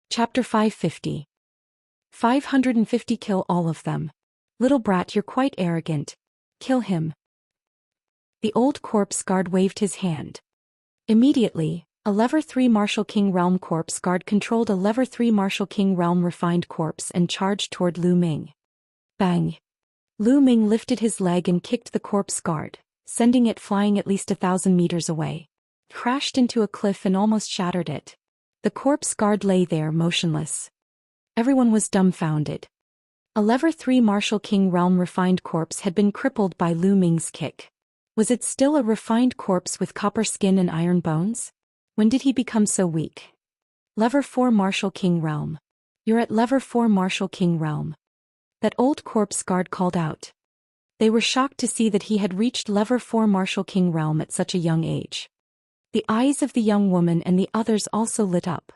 Chapter 550. 550. Kill all of them. Little brat, you're quite arrogant. Kill him. The old corpse guard waved his hand. Immediately, a Level 3 Martial King Realm corpse guard controlled a Level 3 Martial King Realm refined corpse and charged toward Lu Ming. Bang! Lu Ming lifted his leg and kicked the corpse guard, sending it flying at least 1,000 meters away. Crashed into a cliff and almost shattered it. The corpse guard lay there motionless. Everyone was dumbfounded. A Level 3 Martial King Realm refined corpse had been crippled by Lu Ming's kick. Was it still a refined corpse with copper skin and iron bones? When did he become so weak? Level 4 Martial King Realm. You're at Level 4 Martial King Realm. That old corpse guard called out. They were shocked to see that he had reached Level 4 Martial King Realm at such a young age. The eyes of the young woman and the others also lit up.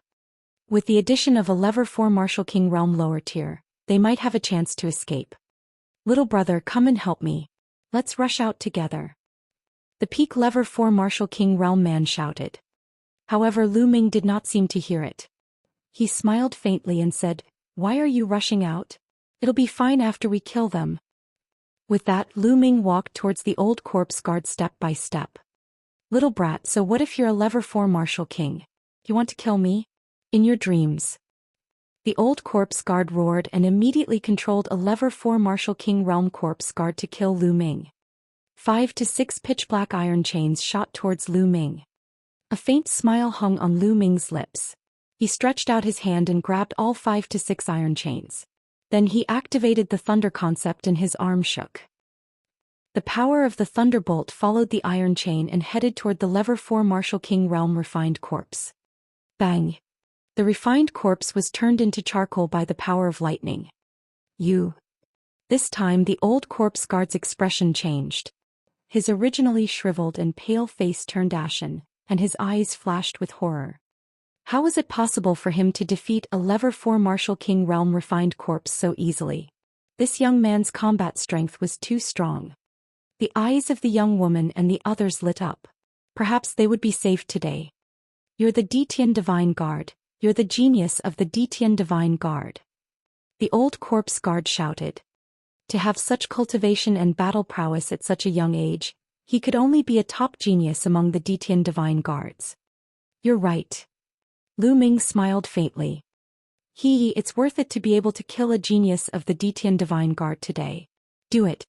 With the addition of a Level 4 Martial King Realm lower tier, they might have a chance to escape. Little brother, come and help me. Let's rush out together. The peak Level 4 Martial King Realm man shouted. However, Lu Ming did not seem to hear it. He smiled faintly and said, "Why are you rushing out? It'll be fine after we kill them." With that, Lu Ming walked towards the old corpse guard step by step. Little brat, so what if you're a Level 4 Martial King? You want to kill me? In your dreams. The old corpse guard roared and immediately controlled a Level 4 Martial King Realm corpse guard to kill Lu Ming. 5 to 6 pitch-black iron chains shot towards Lu Ming. A faint smile hung on Lu Ming's lips. He stretched out his hand and grabbed all 5 to 6 iron chains. Then he activated the thunder concept and his arm shook. The power of the thunderbolt followed the iron chain and headed toward the Level 4 Martial King Realm refined corpse. Bang! The refined corpse was turned into charcoal by the power of lightning. You. This time the old corpse guard's expression changed. His originally shriveled and pale face turned ashen, and his eyes flashed with horror. How was it possible for him to defeat a Level 4 Martial King Realm refined corpse so easily? This young man's combat strength was too strong. The eyes of the young woman and the others lit up. Perhaps they would be saved today. You're the Detian Divine Guard. You're the genius of the Detian Divine Guard. The old corpse guard shouted. To have such cultivation and battle prowess at such a young age, he could only be a top genius among the Detian Divine Guards. You're right. Lu Ming smiled faintly. It's worth it to be able to kill a genius of the Detian Divine Guard today. Do it.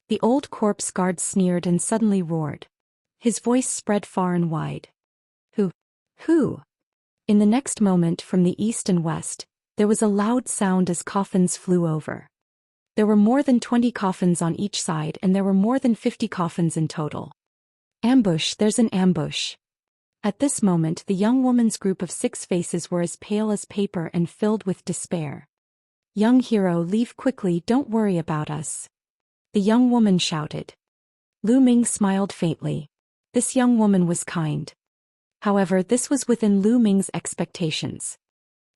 The old corpse guard sneered and suddenly roared. His voice spread far and wide. Who? In the next moment, from the east and west, there was a loud sound as coffins flew over. There were more than 20 coffins on each side and there were more than 50 coffins in total. Ambush, there's an ambush. At this moment the young woman's group of 6 faces were as pale as paper and filled with despair. Young hero, leave quickly, don't worry about us. The young woman shouted. Lu Ming smiled faintly. This young woman was kind. However, this was within Lu Ming's expectations.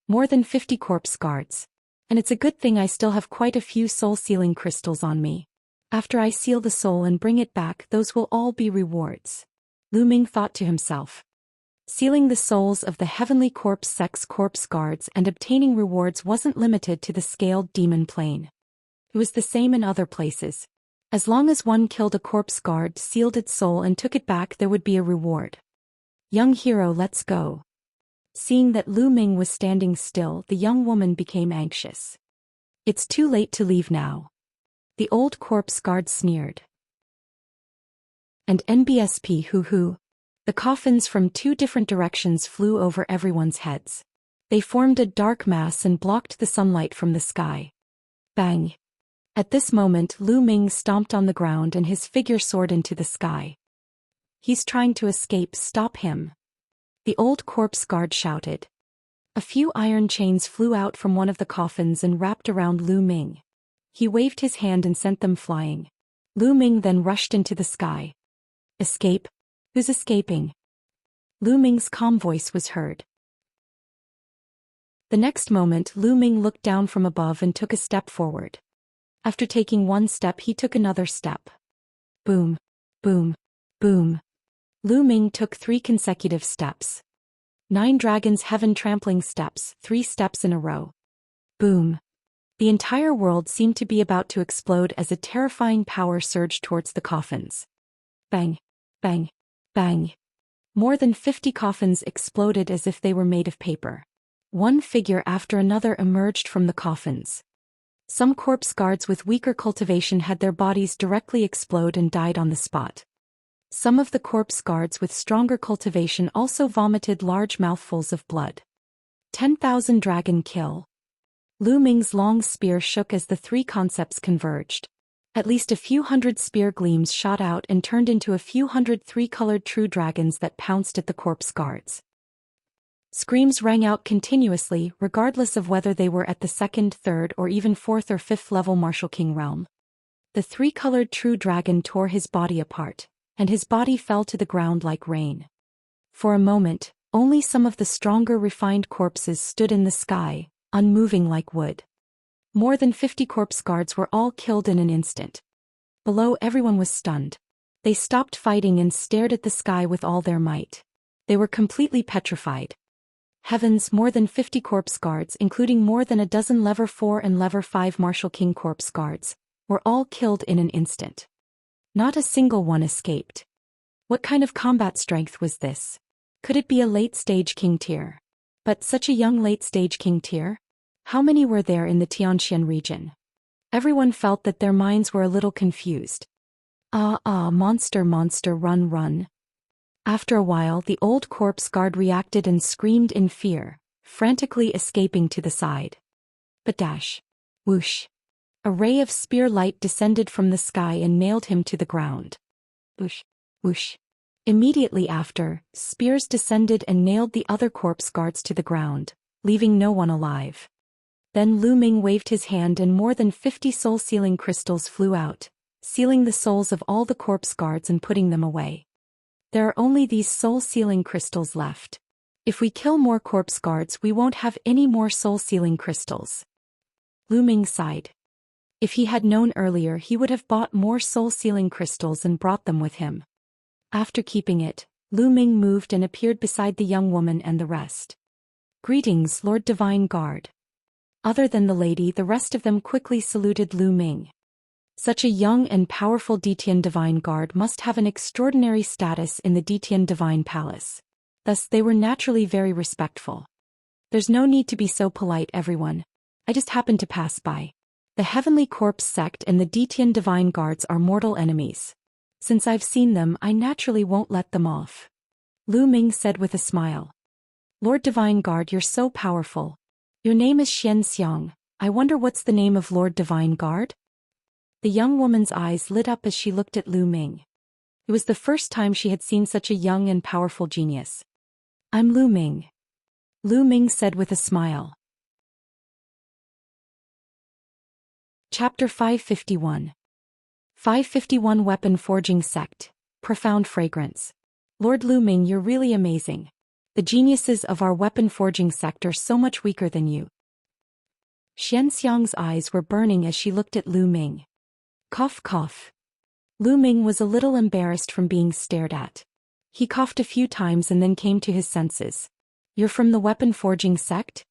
More than 50 corpse guards. And it's a good thing I still have quite a few soul sealing crystals on me. After I seal the soul and bring it back, those will all be rewards. Lu Ming thought to himself. Sealing the souls of the heavenly corpse sex corpse guards and obtaining rewards wasn't limited to the scaled demon plane. It was the same in other places. As long as one killed a corpse guard, sealed its soul and took it back, there would be a reward. Young hero, let's go. Seeing that Lu Ming was standing still, the young woman became anxious. It's too late to leave now. The old corpse guard sneered. And NBSP hoo-hoo. The coffins from 2 different directions flew over everyone's heads. They formed a dark mass and blocked the sunlight from the sky. Bang! At this moment Lu Ming stomped on the ground and his figure soared into the sky. He's trying to escape, stop him. The old corpse guard shouted. A few iron chains flew out from one of the coffins and wrapped around Lu Ming. He waved his hand and sent them flying. Lu Ming then rushed into the sky. Escape? Who's escaping? Lu Ming's calm voice was heard. The next moment Lu Ming looked down from above and took a step forward. After taking 1 step he took another step. Boom, boom, boom. Lu Ming took 3 consecutive steps. 9 dragons heaven trampling steps, 3 steps in a row. Boom. The entire world seemed to be about to explode as a terrifying power surged towards the coffins. Bang. Bang. Bang. More than 50 coffins exploded as if they were made of paper. One figure after another emerged from the coffins. Some corpse guards with weaker cultivation had their bodies directly explode and died on the spot. Some of the corpse guards with stronger cultivation also vomited large mouthfuls of blood. 10,000 dragon kill. Lu Ming's long spear shook as the 3 concepts converged. At least a few hundred spear gleams shot out and turned into a few hundred 3-colored true dragons that pounced at the corpse guards. Screams rang out continuously, regardless of whether they were at the 2nd, 3rd, or even 4th or 5th level Martial King realm. The 3-colored true dragon tore his body apart, and his body fell to the ground like rain. For a moment, only some of the stronger refined corpses stood in the sky, unmoving like wood. More than 50 corpse guards were all killed in an instant. Below, everyone was stunned. They stopped fighting and stared at the sky with all their might. They were completely petrified. Heavens, more than 50 corpse guards, including more than a dozen level 4 and level 5 Martial King corpse guards, were all killed in an instant. Not a single one escaped. What kind of combat strength was this? Could it be a late-stage king tier? But such a young late-stage king tier? How many were there in the Xianxia region? Everyone felt that their minds were a little confused. Monster, run, run. After a while, the old corpse guard reacted and screamed in fear, frantically escaping to the side. But dash. Whoosh. A ray of spear light descended from the sky and nailed him to the ground. Whoosh. Whoosh. Immediately after, spears descended and nailed the other corpse guards to the ground, leaving no one alive. Then Lu Ming waved his hand and more than 50 soul-sealing crystals flew out, sealing the souls of all the corpse guards and putting them away. There are only these soul-sealing crystals left. If we kill more corpse guards, we won't have any more soul-sealing crystals. Lu Ming sighed. If he had known earlier, he would have bought more soul-sealing crystals and brought them with him. After keeping it, Lu Ming moved and appeared beside the young woman and the rest. Greetings, Lord Divine Guard. Other than the lady, the rest of them quickly saluted Lu Ming. Such a young and powerful Detian Divine Guard must have an extraordinary status in the Detian Divine Palace. Thus they were naturally very respectful. There's no need to be so polite, everyone. I just happened to pass by. The Heavenly Corpse sect and the Detian Divine Guards are mortal enemies. Since I've seen them, I naturally won't let them off. Lu Ming said with a smile. Lord Divine Guard, you're so powerful. Your name is Xianxia. I wonder what's the name of Lord Divine Guard? The young woman's eyes lit up as she looked at Lu Ming. It was the first time she had seen such a young and powerful genius. I'm Lu Ming. Lu Ming said with a smile. Chapter 551. 551 Weapon Forging Sect. Profound Fragrance. Lord Lu Ming, you're really amazing. The geniuses of our weapon forging sect are so much weaker than you. Xianxia's eyes were burning as she looked at Lu Ming. Cough, cough. Lu Ming was a little embarrassed from being stared at. He coughed a few times and then came to his senses. You're from the weapon forging sect?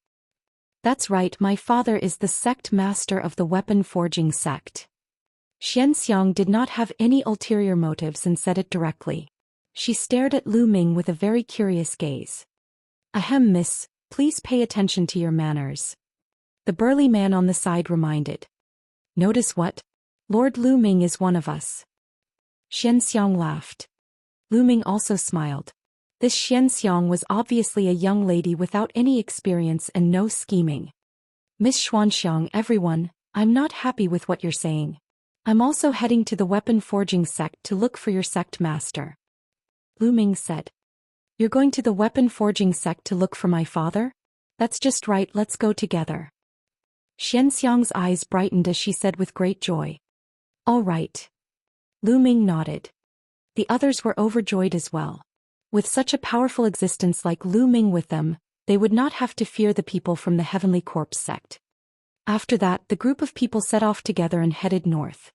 That's right, my father is the sect master of the weapon forging sect. Xianxia did not have any ulterior motives and said it directly. She stared at Lu Ming with a very curious gaze. Ahem, miss, please pay attention to your manners. The burly man on the side reminded. Notice what? Lord Lu Ming is one of us. Xianxia laughed. Lu Ming also smiled. This Xianxia was obviously a young lady without any experience and no scheming. Miss Xuanxiang, everyone, I'm not happy with what you're saying. I'm also heading to the weapon forging sect to look for your sect master. Lu Ming said. You're going to the weapon forging sect to look for my father? That's just right, let's go together. Xianxia's eyes brightened as she said with great joy. All right. Lu Ming nodded. The others were overjoyed as well. With such a powerful existence like Lu Ming with them, they would not have to fear the people from the Heavenly Corpse sect. After that, the group of people set off together and headed north.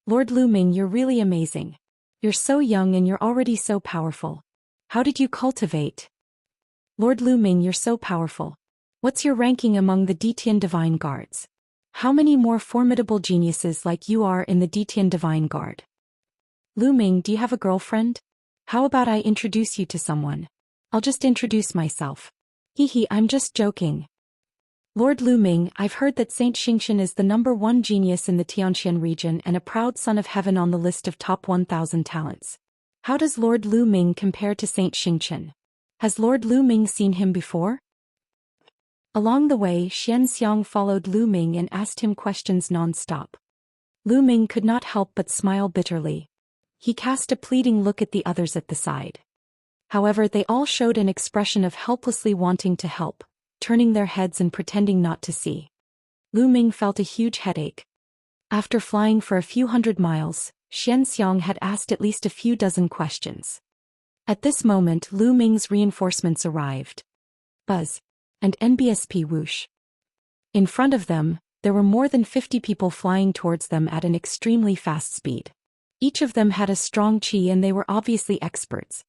Lord Lu Ming, you're really amazing. You're so young and you're already so powerful. How did you cultivate? Lord Lu Ming, you're so powerful. What's your ranking among the Detian Divine Guards? How many more formidable geniuses like you are in the Detian Divine Guard? Lu Ming, do you have a girlfriend? How about I introduce you to someone? I'll just introduce myself. Hee, I'm just joking. Lord Lu Ming, I've heard that Saint Xianxia is the #1 genius in the Xianxia region and a proud son of heaven on the list of top 1,000 talents. How does Lord Lu Ming compare to Saint Xianxia? Has Lord Lu Ming seen him before? Along the way, Xianxia followed Lu Ming and asked him questions non-stop. Lu Ming could not help but smile bitterly. He cast a pleading look at the others at the side. However, they all showed an expression of helplessly wanting to help, turning their heads and pretending not to see. Lu Ming felt a huge headache. After flying for a few hundred miles, Xianxia had asked at least a few dozen questions. At this moment, Lu Ming's reinforcements arrived. Buzz. And NBSP whoosh. In front of them, there were more than 50 people flying towards them at an extremely fast speed. Each of them had a strong chi and they were obviously experts.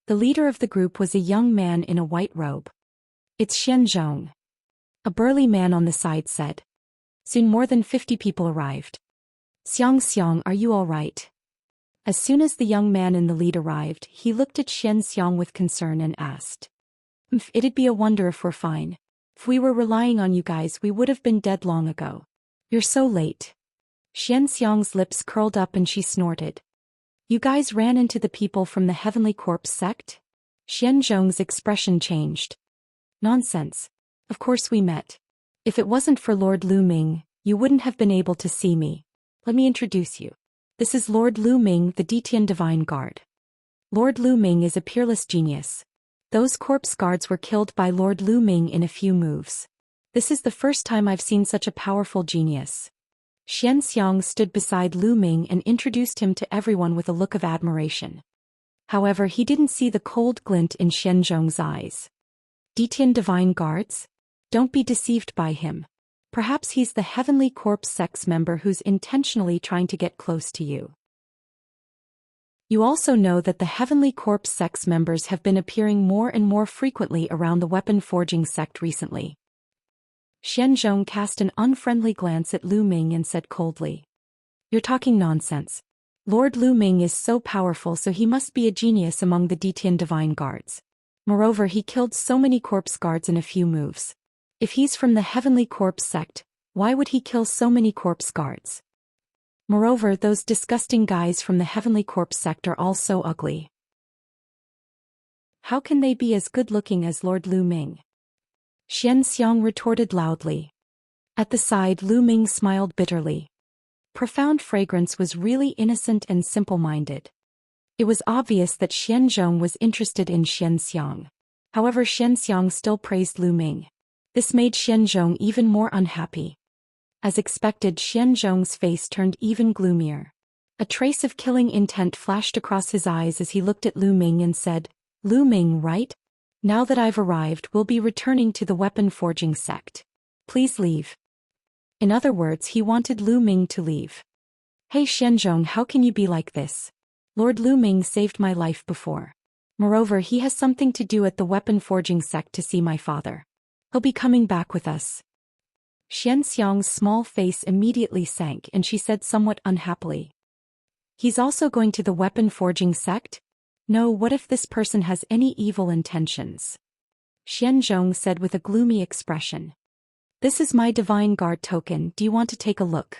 The leader of the group was a young man in a white robe. It's Xianzhong. A burly man on the side said. Soon more than 50 people arrived. Xianxia, are you all right? As soon as the young man in the lead arrived, he looked at Xianxia with concern and asked. It'd be a wonder if we're fine. If we were relying on you guys, we would have been dead long ago. You're so late. Xianxia's lips curled up and she snorted. You guys ran into the people from the Heavenly Corpse sect? Xianzhong's expression changed. Nonsense. Of course we met. If it wasn't for Lord Lu Ming, you wouldn't have been able to see me. Let me introduce you. This is Lord Lu Ming, the Detian Divine Guard. Lord Lu Ming is a peerless genius. Those corpse guards were killed by Lord Lu Ming in a few moves. This is the first time I've seen such a powerful genius. Xianxia stood beside Lu Ming and introduced him to everyone with a look of admiration. However, he didn't see the cold glint in Xianzhong's eyes. Detian Divine Guards? Don't be deceived by him. Perhaps he's the Heavenly Corpse sect's member who's intentionally trying to get close to you. You also know that the Heavenly Corpse sect's members have been appearing more and more frequently around the weapon forging sect recently. Xianzhong cast an unfriendly glance at Lu Ming and said coldly. You're talking nonsense. Lord Lu Ming is so powerful, so he must be a genius among the Detian Divine Guards. Moreover, he killed so many corpse guards in a few moves. If he's from the Heavenly Corpse sect, why would he kill so many corpse guards? Moreover, those disgusting guys from the Heavenly Corpse sect are all so ugly. How can they be as good-looking as Lord Lu Ming? Xianxia retorted loudly. At the side, Lu Ming smiled bitterly. Profound Fragrance was really innocent and simple-minded. It was obvious that Xianzhong was interested in Xianxia. However, Xianxia still praised Lu Ming. This made Xianzhong even more unhappy. As expected, Xianzhong's face turned even gloomier. A trace of killing intent flashed across his eyes as he looked at Lu Ming and said, Lu Ming, right? Now that I've arrived, we'll be returning to the weapon forging sect. Please leave. In other words, he wanted Lu Ming to leave. Hey Xianzhong, how can you be like this? Lord Lu Ming saved my life before. Moreover, he has something to do at the weapon forging sect to see my father. He'll be coming back with us. Xianxia's small face immediately sank and she said somewhat unhappily. He's also going to the weapon forging sect? No, what if this person has any evil intentions? Xianzhong said with a gloomy expression. This is my Divine Guard token, do you want to take a look?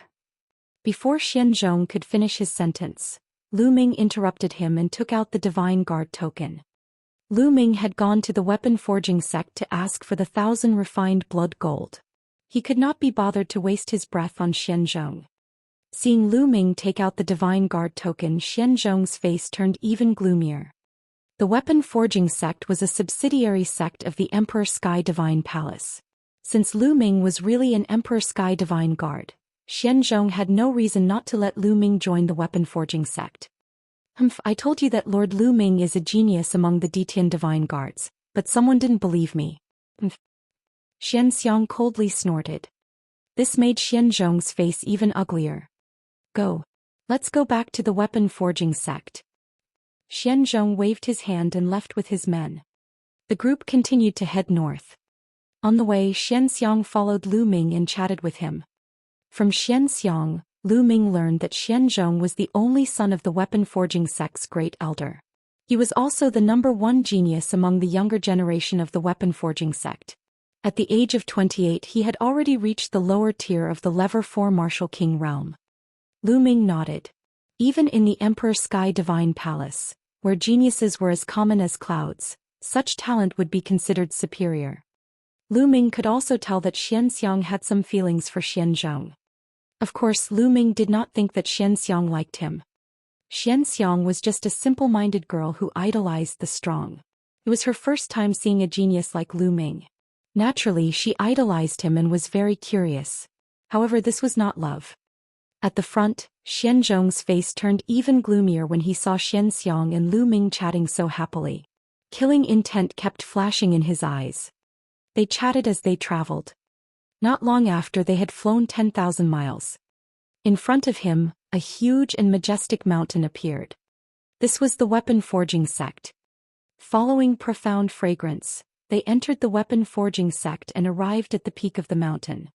Before Xianzhong could finish his sentence, Lu Ming interrupted him and took out the Divine Guard token. Lu Ming had gone to the weapon forging sect to ask for the 1,000 refined blood gold. He could not be bothered to waste his breath on Xianzhong. Seeing Lu Ming take out the Divine Guard token, Xianzhong's face turned even gloomier. The weapon forging sect was a subsidiary sect of the Emperor Sky Divine Palace. Since Lu Ming was really an Emperor Sky Divine Guard, Xianzhong had no reason not to let Lu Ming join the weapon forging sect. I told you that Lord Lu Ming is a genius among the Detian Divine Guards, but someone didn't believe me. Xianxia coldly snorted. This made Xianzhong's face even uglier. Go. Let's go back to the weapon forging sect. Xianzhong waved his hand and left with his men. The group continued to head north. On the way, Xianxia followed Lu Ming and chatted with him. From Xianxia, Lu Ming learned that Xianzhong was the only son of the weapon-forging sect's great elder. He was also the #1 genius among the younger generation of the weapon-forging sect. At the age of 28 he had already reached the lower tier of the Lever 4 Martial King realm. Lu Ming nodded. Even in the Emperor Sky Divine Palace, where geniuses were as common as clouds, such talent would be considered superior. Lu Ming could also tell that Xianxia had some feelings for Xianzhong. Of course, Lu Ming did not think that Xianxia liked him. Xianxia was just a simple-minded girl who idolized the strong. It was her first time seeing a genius like Lu Ming. Naturally, she idolized him and was very curious. However, this was not love. At the front, Xianzhong's face turned even gloomier when he saw Xianxia and Lu Ming chatting so happily. Killing intent kept flashing in his eyes. They chatted as they traveled. Not long after they had flown 10,000 miles. In front of him, a huge and majestic mountain appeared. This was the weapon-forging sect. Following profound fragrance, they entered the weapon-forging sect and arrived at the peak of the mountain.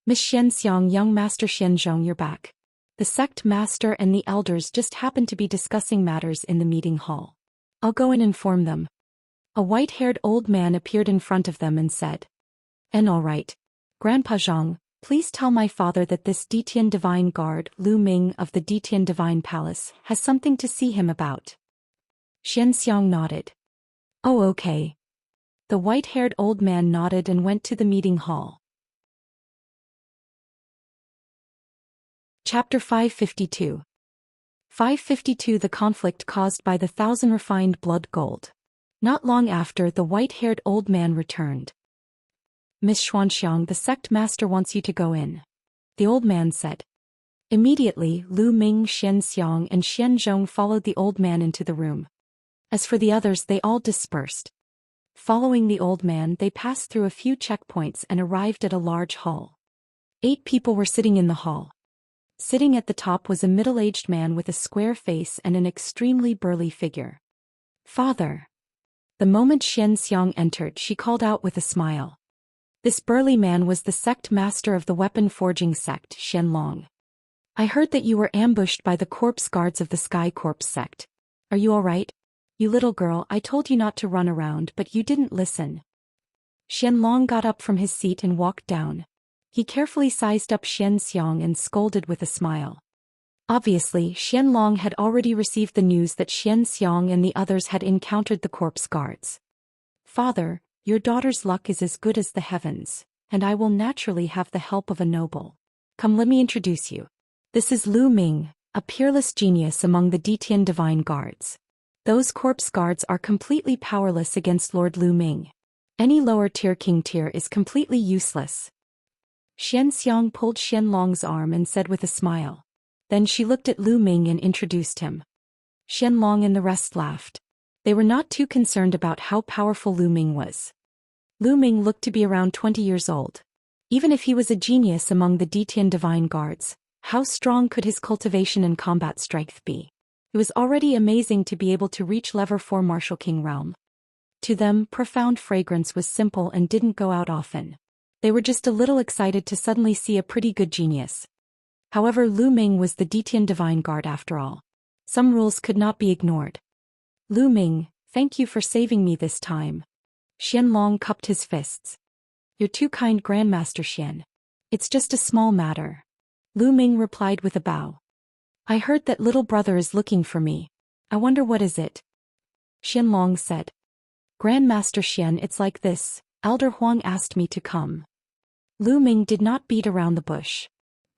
Miss Xianxia, young Master Xianzhong, you're back. The sect master and the elders just happened to be discussing matters in the meeting hall. I'll go and inform them. A white-haired old man appeared in front of them and said. And all right. Grandpa Zhang, please tell my father that this Detian Divine Guard, Lu Ming of the Detian Divine Palace, has something to see him about. Xianxia nodded. Oh, okay. The white-haired old man nodded and went to the meeting hall. Chapter 552. 552. The conflict caused by the 1,000 refined blood gold. Not long after, the white-haired old man returned. Miss Xuanxiang, the sect master wants you to go in. The old man said. Immediately, Lu Ming, Xianxia, and Xianzhong followed the old man into the room. As for the others, they all dispersed. Following the old man, they passed through a few checkpoints and arrived at a large hall. 8 people were sitting in the hall. Sitting at the top was a middle-aged man with a square face and an extremely burly figure. Father. The moment Xianxia entered, she called out with a smile. This burly man was the sect master of the weapon-forging sect, Xianlong. I heard that you were ambushed by the corpse guards of the Sky Corpse sect. Are you all right? You little girl, I told you not to run around, but you didn't listen. Xianlong got up from his seat and walked down. He carefully sized up Xianxia and scolded with a smile. Obviously, Xianlong had already received the news that Xianxia and the others had encountered the corpse guards. Father, your daughter's luck is as good as the heavens, and I will naturally have the help of a noble. Come, let me introduce you. This is Lu Ming, a peerless genius among the Detian Divine Guards. Those corpse guards are completely powerless against Lord Lu Ming. Any lower-tier king tier is completely useless. Xianxia pulled Xianlong's arm and said with a smile. Then she looked at Lu Ming and introduced him. Xianlong and the rest laughed. They were not too concerned about how powerful Lu Ming was. Lu Ming looked to be around 20 years old. Even if he was a genius among the Detian Divine Guards, how strong could his cultivation and combat strength be? It was already amazing to be able to reach Lever 4 Martial King realm. To them, profound fragrance was simple and didn't go out often. They were just a little excited to suddenly see a pretty good genius. However, Lu Ming was the Detian Divine Guard after all. Some rules could not be ignored. Lu Ming, thank you for saving me this time. Xianlong cupped his fists. You're too kind, Grandmaster Xian. It's just a small matter. Lu Ming replied with a bow. I heard that little brother is looking for me. I wonder what is it? Xianlong said. Grandmaster Xian, it's like this. Elder Huang asked me to come. Lu Ming did not beat around the bush.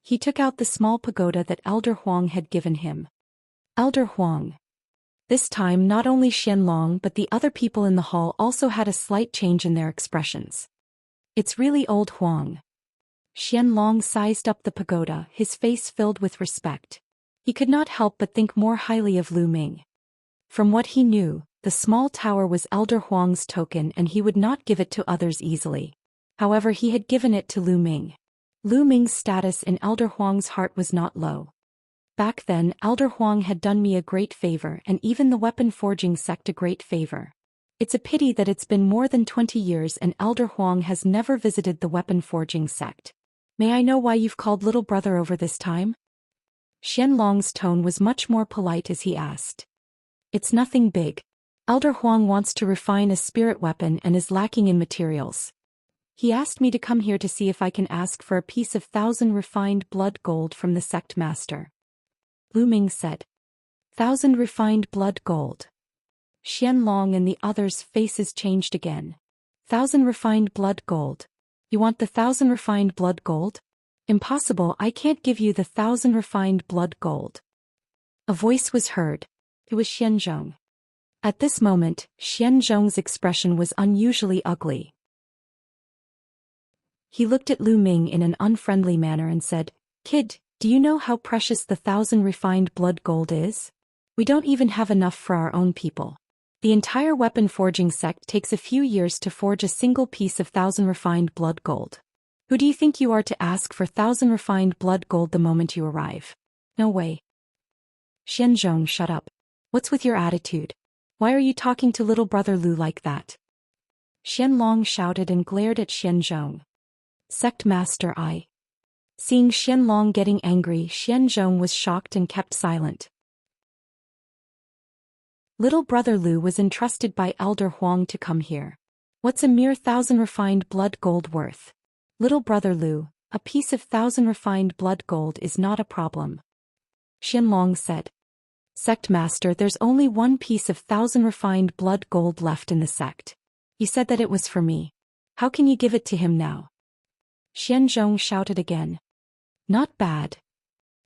He took out the small pagoda that Elder Huang had given him. Elder Huang. This time not only Xianlong but the other people in the hall also had a slight change in their expressions. It's really old Huang. Xianlong sized up the pagoda, his face filled with respect. He could not help but think more highly of Lu Ming. From what he knew, the small tower was Elder Huang's token and he would not give it to others easily. However, he had given it to Lu Ming. Lu Ming's status in Elder Huang's heart was not low. Back then, Elder Huang had done me a great favor and even the weapon forging sect a great favor. It's a pity that it's been more than 20 years and Elder Huang has never visited the weapon forging sect. May I know why you've called little brother over this time? Xianlong's tone was much more polite as he asked. It's nothing big. Elder Huang wants to refine a spirit weapon and is lacking in materials. He asked me to come here to see if I can ask for a piece of 1,000 refined blood gold from the sect master. Lu Ming said. 1,000 refined blood gold. Xianlong and the others' faces changed again. 1,000 refined blood gold. You want the 1,000 refined blood gold? Impossible, I can't give you the 1,000 refined blood gold. A voice was heard. It was Xianzhong. At this moment, Xianzhong's expression was unusually ugly. He looked at Lu Ming in an unfriendly manner and said, Kid, do you know how precious the 1,000 refined blood gold is? We don't even have enough for our own people. The entire weapon forging sect takes a few years to forge a single piece of 1,000 refined blood gold. Who do you think you are to ask for 1,000 refined blood gold the moment you arrive? No way. Xianzhong, shut up. What's with your attitude? Why are you talking to little brother Lu like that? Xianlong shouted and glared at Xianzhong. Sect master I. Seeing Xianlong getting angry, Xianzhong was shocked and kept silent. Little brother Lu was entrusted by Elder Huang to come here. What's a mere 1,000 refined blood gold worth? Little brother Lu, a piece of 1,000 refined blood gold is not a problem. Xianlong said. Sect master, there's only one piece of 1,000 refined blood gold left in the sect. He said that it was for me. How can you give it to him now? Xianzhong shouted again. Not bad.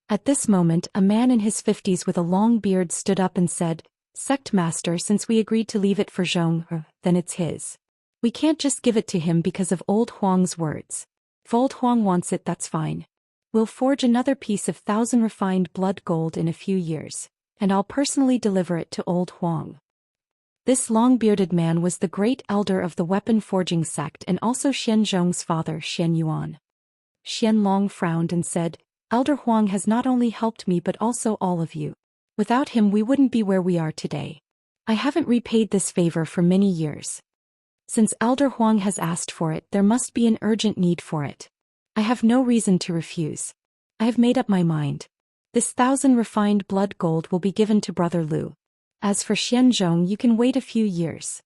At this moment, a man in his 50s with a long beard stood up and said, Sect master, since we agreed to leave it for Zhong, then it's his. We can't just give it to him because of old Huang's words. If old Huang wants it, that's fine. We'll forge another piece of 1,000 refined blood gold in a few years, and I'll personally deliver it to old Huang. This long-bearded man was the great elder of the weapon forging sect and also Xianzhong's father, Xian Yuan. Xianlong frowned and said, Elder Huang has not only helped me but also all of you. Without him we wouldn't be where we are today. I haven't repaid this favor for many years. Since Elder Huang has asked for it, there must be an urgent need for it. I have no reason to refuse. I have made up my mind. This 1,000 refined blood gold will be given to Brother Lu. As for Xianzhong, you can wait a few years.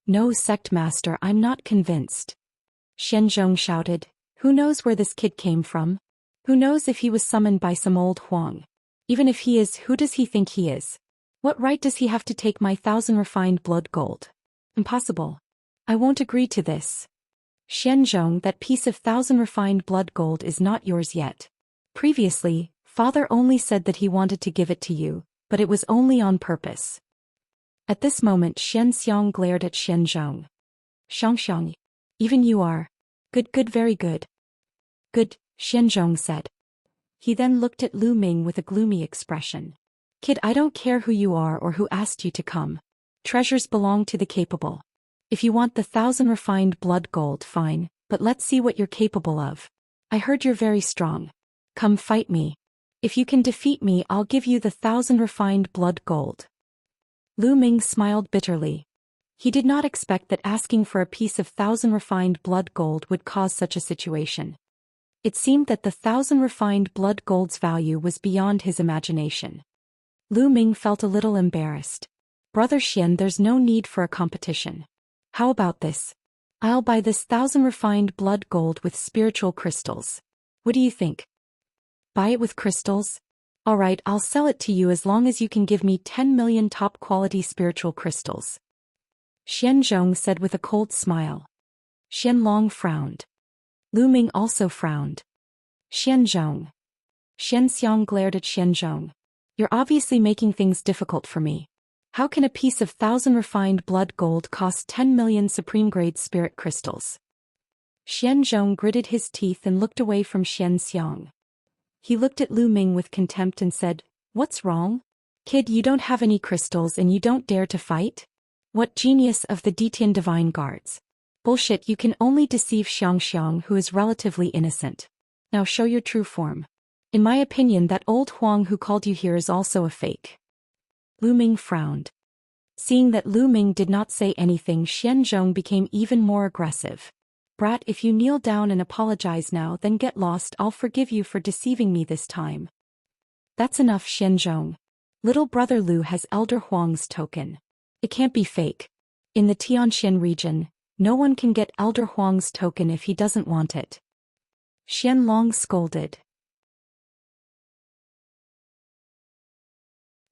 No, sect master, I'm not convinced. Xianzhong shouted, Who knows where this kid came from? Who knows if he was summoned by some old Huang? Even if he is, who does he think he is? What right does he have to take my 1,000 refined blood gold? Impossible. I won't agree to this. Xianzhong, that piece of 1,000 refined blood gold is not yours yet. Previously, father only said that he wanted to give it to you, but it was only on purpose. At this moment Xianxiang glared at Xianzhong. Xianxiang. Even you are. Good, very good. Good, Xianzhong said. He then looked at Lu Ming with a gloomy expression. Kid, I don't care who you are or who asked you to come. Treasures belong to the capable. If you want the 1,000 refined blood gold, fine, but let's see what you're capable of. I heard you're very strong. Come fight me. If you can defeat me, I'll give you the 1,000 refined blood gold. Lu Ming smiled bitterly. He did not expect that asking for a piece of 1,000 refined blood gold would cause such a situation. It seemed that the 1,000 refined blood gold's value was beyond his imagination. Lu Ming felt a little embarrassed. Brother Xian, there's no need for a competition. How about this? I'll buy this 1,000 refined blood gold with spiritual crystals. What do you think? Buy it with crystals? Alright, I'll sell it to you as long as you can give me 10 million top-quality spiritual crystals. Xianzhong said with a cold smile. Xianlong frowned. Lu Ming also frowned. Xianzhong. Xianxiang glared at Xianzhong. You're obviously making things difficult for me. How can a piece of 1,000 refined blood gold cost 10 million supreme-grade spirit crystals? Xianzhong gritted his teeth and looked away from Xianxiang. He looked at Lu Ming with contempt and said, What's wrong? Kid, you don't have any crystals and you don't dare to fight? What genius of the Detian Divine Guards? Bullshit, you can only deceive Xianxia, who is relatively innocent. Now show your true form. In my opinion, that old Huang who called you here is also a fake. Lu Ming frowned. Seeing that Lu Ming did not say anything, Xianzhong became even more aggressive. Brat, if you kneel down and apologize now, then get lost. I'll forgive you for deceiving me this time. That's enough, Xianzhong. Little brother Lu has Elder Huang's token. It can't be fake. In the Tianxian region, no one can get Elder Huang's token if he doesn't want it. Xianlong scolded.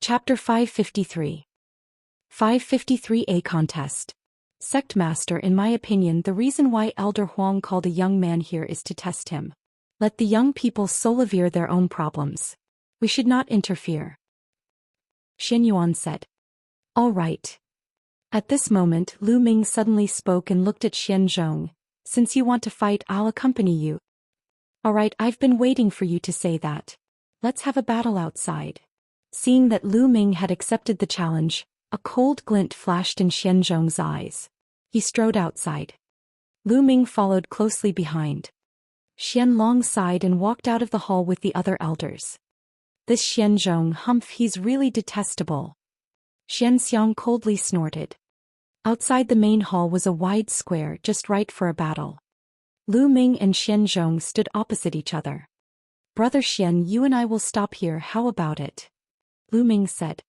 Chapter 553. 553A Contest. Sect Master, in my opinion, the reason why Elder Huang called a young man here is to test him. Let the young people solve their own problems. We should not interfere. Xianyuan said. All right. At this moment, Lu Ming suddenly spoke and looked at Xianzhong. Since you want to fight, I'll accompany you. All right, I've been waiting for you to say that. Let's have a battle outside. Seeing that Lu Ming had accepted the challenge, a cold glint flashed in Xianzhong's eyes. He strode outside. Lu Ming followed closely behind. Xianlong sighed and walked out of the hall with the other elders. This Xianzhong, humph, he's really detestable. Xianxiang coldly snorted. Outside the main hall was a wide square just right for a battle. Lu Ming and Xianzhong stood opposite each other. Brother Xian, you and I will stop here, how about it? Lu Ming said.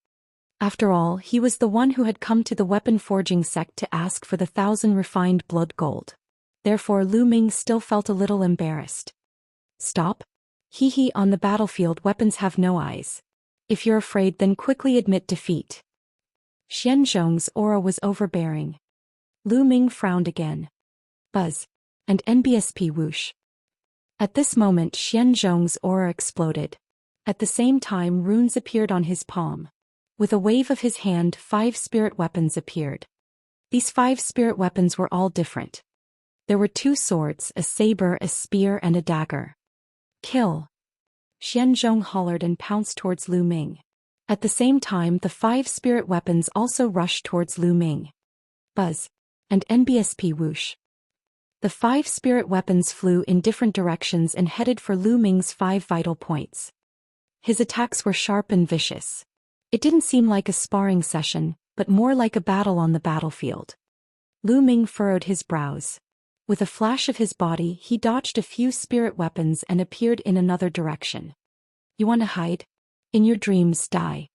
After all, he was the one who had come to the weapon forging sect to ask for the 1,000 refined blood gold. Therefore Lu Ming still felt a little embarrassed. Stop? Hee, on the battlefield weapons have no eyes. If you're afraid, then quickly admit defeat. Xianzhong's aura was overbearing. Lu Ming frowned again. Buzz. And NBSP whoosh. At this moment Xianzhong's aura exploded. At the same time runes appeared on his palm. With a wave of his hand 5 spirit weapons appeared. These 5 spirit weapons were all different. There were 2 swords, a saber, a spear and a dagger. Kill! Xianzhong hollered and pounced towards Lu Ming. At the same time the 5 spirit weapons also rushed towards Lu Ming. Buzz. And NBSP whoosh. The 5 spirit weapons flew in different directions and headed for Lu Ming's 5 vital points. His attacks were sharp and vicious. It didn't seem like a sparring session, but more like a battle on the battlefield. Lu Ming furrowed his brows. With a flash of his body, he dodged a few spirit weapons and appeared in another direction. You want to hide? In your dreams, die.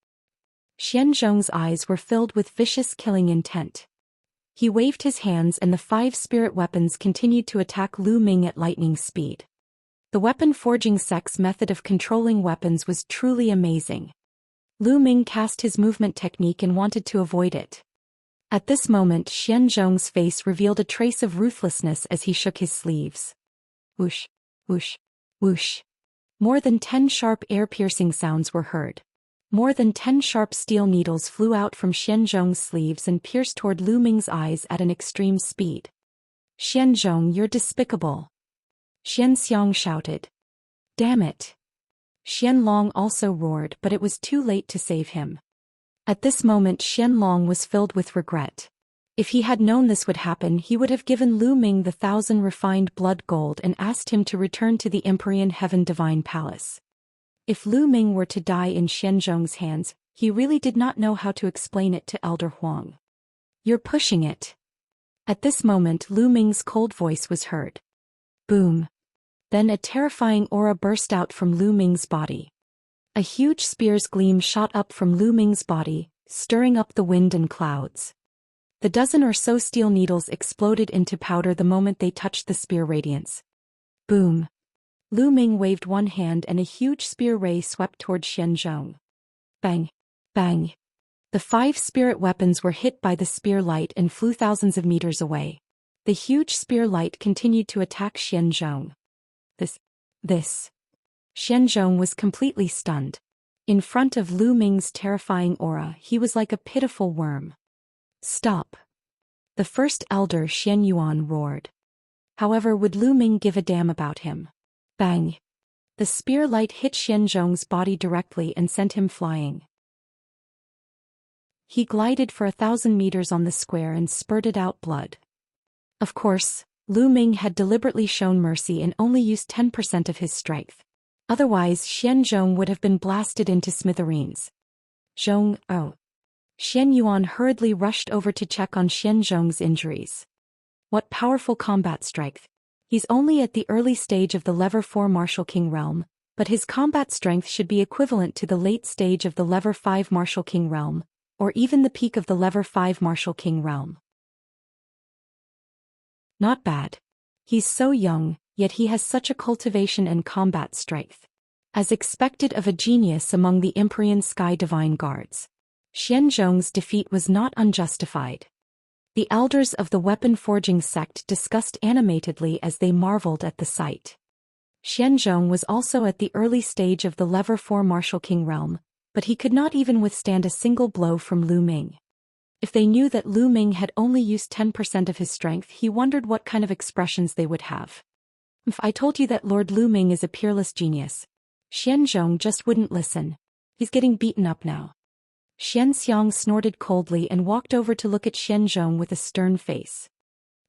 Xianzhong's eyes were filled with vicious killing intent. He waved his hands and the 5 spirit weapons continued to attack Lu Ming at lightning speed. The weapon forging sect's method of controlling weapons was truly amazing. Lu Ming cast his movement technique and wanted to avoid it. At this moment Xianzhong's face revealed a trace of ruthlessness as he shook his sleeves. Whoosh, whoosh, whoosh. More than 10 sharp air-piercing sounds were heard. More than 10 sharp steel needles flew out from Xianzhong's sleeves and pierced toward Lu Ming's eyes at an extreme speed. Xianzhong, you're despicable. Xianxiang shouted. Damn it. Xianlong also roared, but it was too late to save him. At this moment Xianlong was filled with regret. If he had known this would happen, he would have given Lu Ming the 1,000 refined blood gold and asked him to return to the Empyrean Heaven Divine Palace. If Lu Ming were to die in Xianzhong's hands, he really did not know how to explain it to Elder Huang. You're pushing it. At this moment Lu Ming's cold voice was heard. Boom. Then a terrifying aura burst out from Lu Ming's body. A huge spear's gleam shot up from Lu Ming's body, stirring up the wind and clouds. The dozen or so steel needles exploded into powder the moment they touched the spear radiance. Boom. Lu Ming waved one hand and a huge spear ray swept toward Xianzhong. Bang. Bang. The 5 spirit weapons were hit by the spear light and flew thousands of meters away. The huge spear light continued to attack Xianzhong. This. Xianzhong was completely stunned. In front of Lu Ming's terrifying aura, he was like a pitiful worm. Stop. The first elder Xianyuan roared. However, would Lu Ming give a damn about him? Bang. The spear light hit Xianzhong's body directly and sent him flying. He glided for 1,000 meters on the square and spurted out blood. Of course, Lu Ming had deliberately shown mercy and only used 10% of his strength. Otherwise Xianzhong would have been blasted into smithereens. Zhong, oh. Xianyuan hurriedly rushed over to check on Xianzhong's injuries. What powerful combat strength. He's only at the early stage of the Level 4 Martial King realm, but his combat strength should be equivalent to the late stage of the Level 5 Martial King realm, or even the peak of the Level 5 Martial King realm. Not bad. He's so young, yet he has such a cultivation and combat strength. As expected of a genius among the Empyrean Sky Divine Guards. Xianzhong's defeat was not unjustified. The elders of the weapon-forging sect discussed animatedly as they marveled at the sight. Xianzhong was also at the early stage of the Level 4 Martial King realm, but he could not even withstand a single blow from Lu Ming. If they knew that Lu Ming had only used 10% of his strength, he wondered what kind of expressions they would have. If I told you that Lord Lu Ming is a peerless genius. Xianzhong just wouldn't listen. He's getting beaten up now. Xianxia snorted coldly and walked over to look at Xianzhong with a stern face.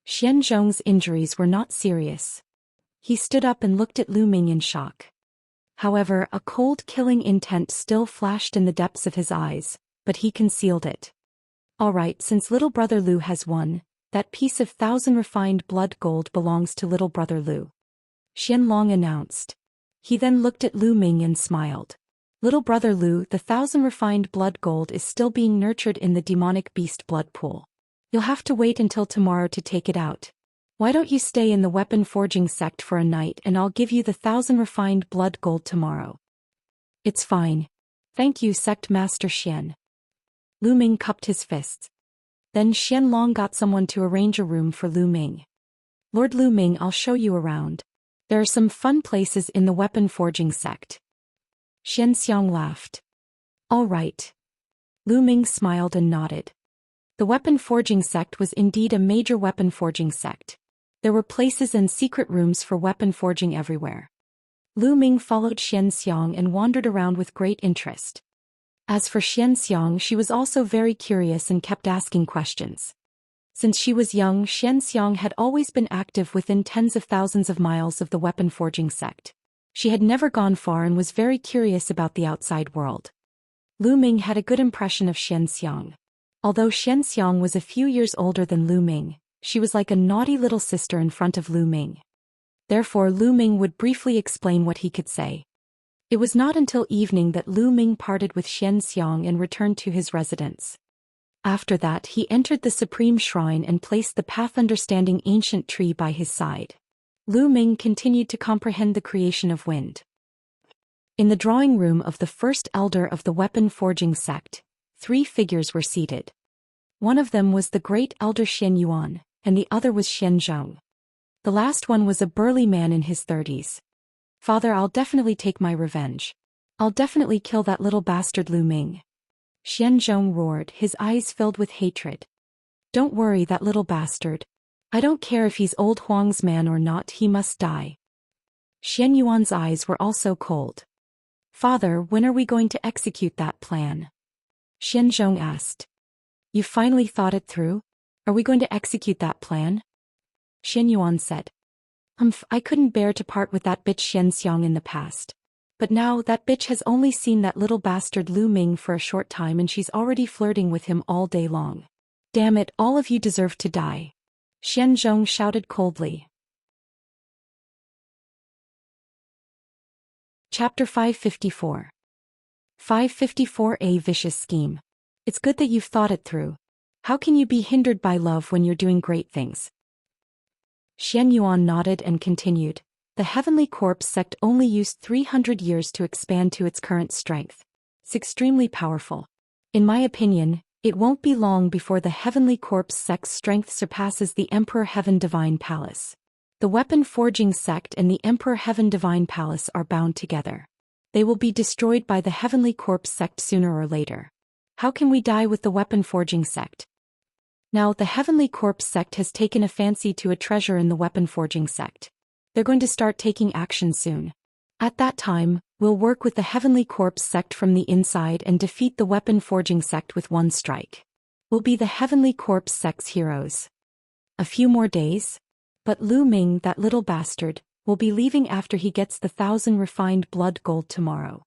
Xianzhong's injuries were not serious. He stood up and looked at Lu Ming in shock. However, a cold killing intent still flashed in the depths of his eyes, but he concealed it. Alright, since little brother Lu has won, that piece of 1,000 refined blood gold belongs to little brother Lu. Xianlong announced. He then looked at Lu Ming and smiled. Little brother Lu, the 1,000 refined blood gold is still being nurtured in the demonic beast blood pool. You'll have to wait until tomorrow to take it out. Why don't you stay in the weapon forging sect for a night and I'll give you the 1,000 refined blood gold tomorrow. It's fine. Thank you, Sect Master Xian. Lu Ming cupped his fists. Then Xianlong got someone to arrange a room for Lu Ming. Lord Lu Ming, I'll show you around. There are some fun places in the weapon forging sect. Xianxia laughed. All right. Lu Ming smiled and nodded. The weapon forging sect was indeed a major weapon forging sect. There were places and secret rooms for weapon forging everywhere. Lu Ming followed Xianxia and wandered around with great interest. As for Xianxia, she was also very curious and kept asking questions. Since she was young, Xianxia had always been active within tens of thousands of miles of the weapon forging sect. She had never gone far and was very curious about the outside world. Lu Ming had a good impression of Xianxia. Although Xianxia was a few years older than Lu Ming, she was like a naughty little sister in front of Lu Ming. Therefore Lu Ming would briefly explain what he could say. It was not until evening that Lu Ming parted with Xianxia and returned to his residence. After that he entered the Supreme Shrine and placed the Path Understanding ancient tree by his side. Lu Ming continued to comprehend the creation of wind. In the drawing room of the first elder of the weapon forging sect, 3 figures were seated. One of them was the great elder Xianyuan, and the other was Xianzhong. The last one was a burly man in his 30s. Father, I'll definitely take my revenge. I'll definitely kill that little bastard Lu Ming. Xianzhong roared, his eyes filled with hatred. Don't worry, that little bastard. I don't care if he's old Huang's man or not, he must die. Xianyuan's eyes were also cold. Father, when are we going to execute that plan? Xianzhong asked. You finally thought it through? Are we going to execute that plan? Xianyuan said. I couldn't bear to part with that bitch Xianxiang in the past. But now that bitch has only seen that little bastard Lu Ming for a short time and she's already flirting with him all day long. Damn it, all of you deserve to die. Xianzhong shouted coldly. Chapter 554. 554 A Vicious Scheme. It's good that you've thought it through. How can you be hindered by love when you're doing great things? Xianyuan nodded and continued. The Heavenly Corpse sect only used 300 years to expand to its current strength. It's extremely powerful. In my opinion, it won't be long before the Heavenly Corpse sect's strength surpasses the Emperor Heaven Divine Palace. The Weapon Forging sect and the Emperor Heaven Divine Palace are bound together. They will be destroyed by the Heavenly Corpse sect sooner or later. How can we die with the Weapon Forging sect? Now, the Heavenly Corpse sect has taken a fancy to a treasure in the Weapon Forging sect. They're going to start taking action soon. At that time, we'll work with the Heavenly Corpse sect from the inside and defeat the Weapon Forging sect with one strike. We'll be the Heavenly Corpse sect's heroes. A few more days? But Lu Ming, that little bastard, will be leaving after he gets the 1,000 refined blood gold tomorrow.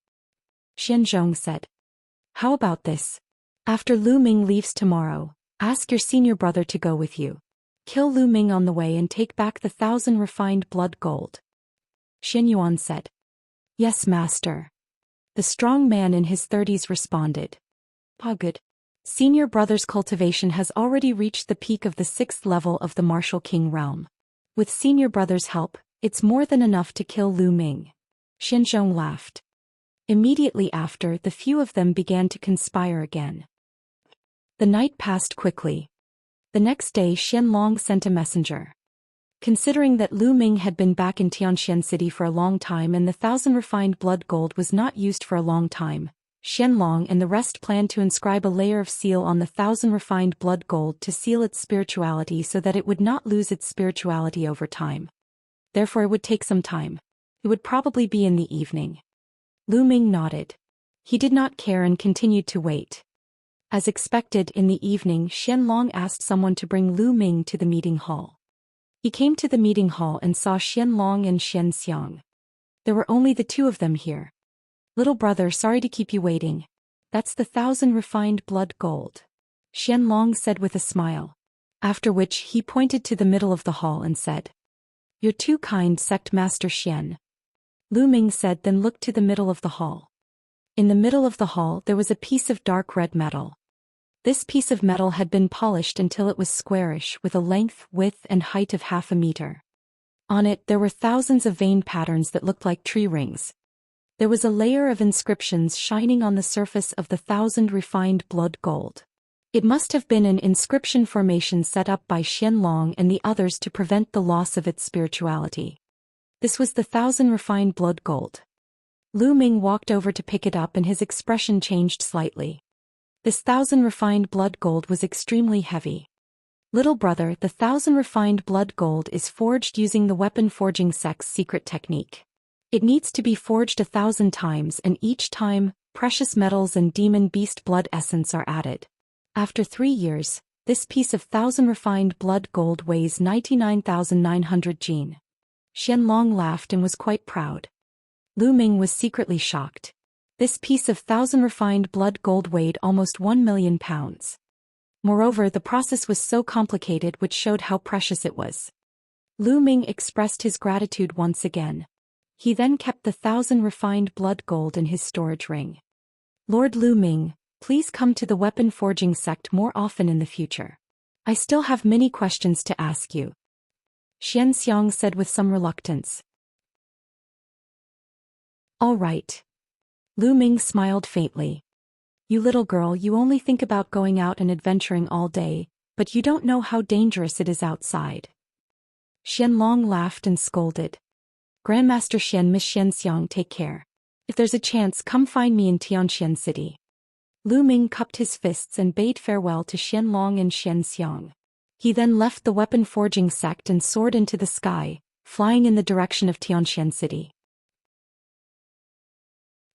Xianzhong said. How about this? After Lu Ming leaves tomorrow, ask your senior brother to go with you. Kill Lu Ming on the way and take back the 1,000 refined blood gold. Xin Yuan said. Yes, master. The strong man in his 30s responded. Good. Senior brother's cultivation has already reached the peak of the 6th level of the Martial King realm. With senior brother's help, it's more than enough to kill Lu Ming. Xianxia laughed. Immediately after, the few of them began to conspire again. The night passed quickly. The next day Xianlong sent a messenger. Considering that Lu Ming had been back in Tianxian City for a long time and the 1,000 refined blood gold was not used for a long time, Xianlong and the rest planned to inscribe a layer of seal on the 1,000 refined blood gold to seal its spirituality so that it would not lose its spirituality over time. Therefore it would take some time. It would probably be in the evening. Lu Ming nodded. He did not care and continued to wait. As expected, in the evening Xianlong asked someone to bring Lu Ming to the meeting hall. He came to the meeting hall and saw Xianlong and Xianxia. There were only the two of them here. Little brother, sorry to keep you waiting. That's the 1,000 refined blood gold. Xianlong said with a smile. After which he pointed to the middle of the hall and said. You're too kind, Sect Master Xian. Lu Ming said, then looked to the middle of the hall. In the middle of the hall there was a piece of dark red metal. This piece of metal had been polished until it was squarish with a length, width and height of 1/2 meter. On it there were thousands of vein patterns that looked like tree rings. There was a layer of inscriptions shining on the surface of the 1,000 refined blood gold. It must have been an inscription formation set up by Xianlong and the others to prevent the loss of its spirituality. This was the 1,000 refined blood gold. Lu Ming walked over to pick it up and his expression changed slightly. This 1,000 refined blood gold was extremely heavy. Little brother, the 1,000 refined blood gold is forged using the weapon forging sect's secret technique. It needs to be forged 1,000 times and each time, precious metals and demon beast blood essence are added. After 3 years, this piece of 1,000 refined blood gold weighs 99,900 jin. Xianlong laughed and was quite proud. Lu Ming was secretly shocked. This piece of 1,000 refined blood gold weighed almost 1 million pounds. Moreover, the process was so complicated, which showed how precious it was. Lu Ming expressed his gratitude once again. He then kept the 1,000 refined blood gold in his storage ring. Lord Lu Ming, please come to the weapon forging sect more often in the future. I still have many questions to ask you. Xianxia said with some reluctance. All right. Lu Ming smiled faintly. You little girl, you only think about going out and adventuring all day, but you don't know how dangerous it is outside. Xianlong laughed and scolded. Grandmaster Xian, Miss Xianxia, take care. If there's a chance, come find me in Tianxian City. Lu Ming cupped his fists and bade farewell to Xianlong and Xianxia. He then left the weapon forging sect and soared into the sky, flying in the direction of Tianxian City.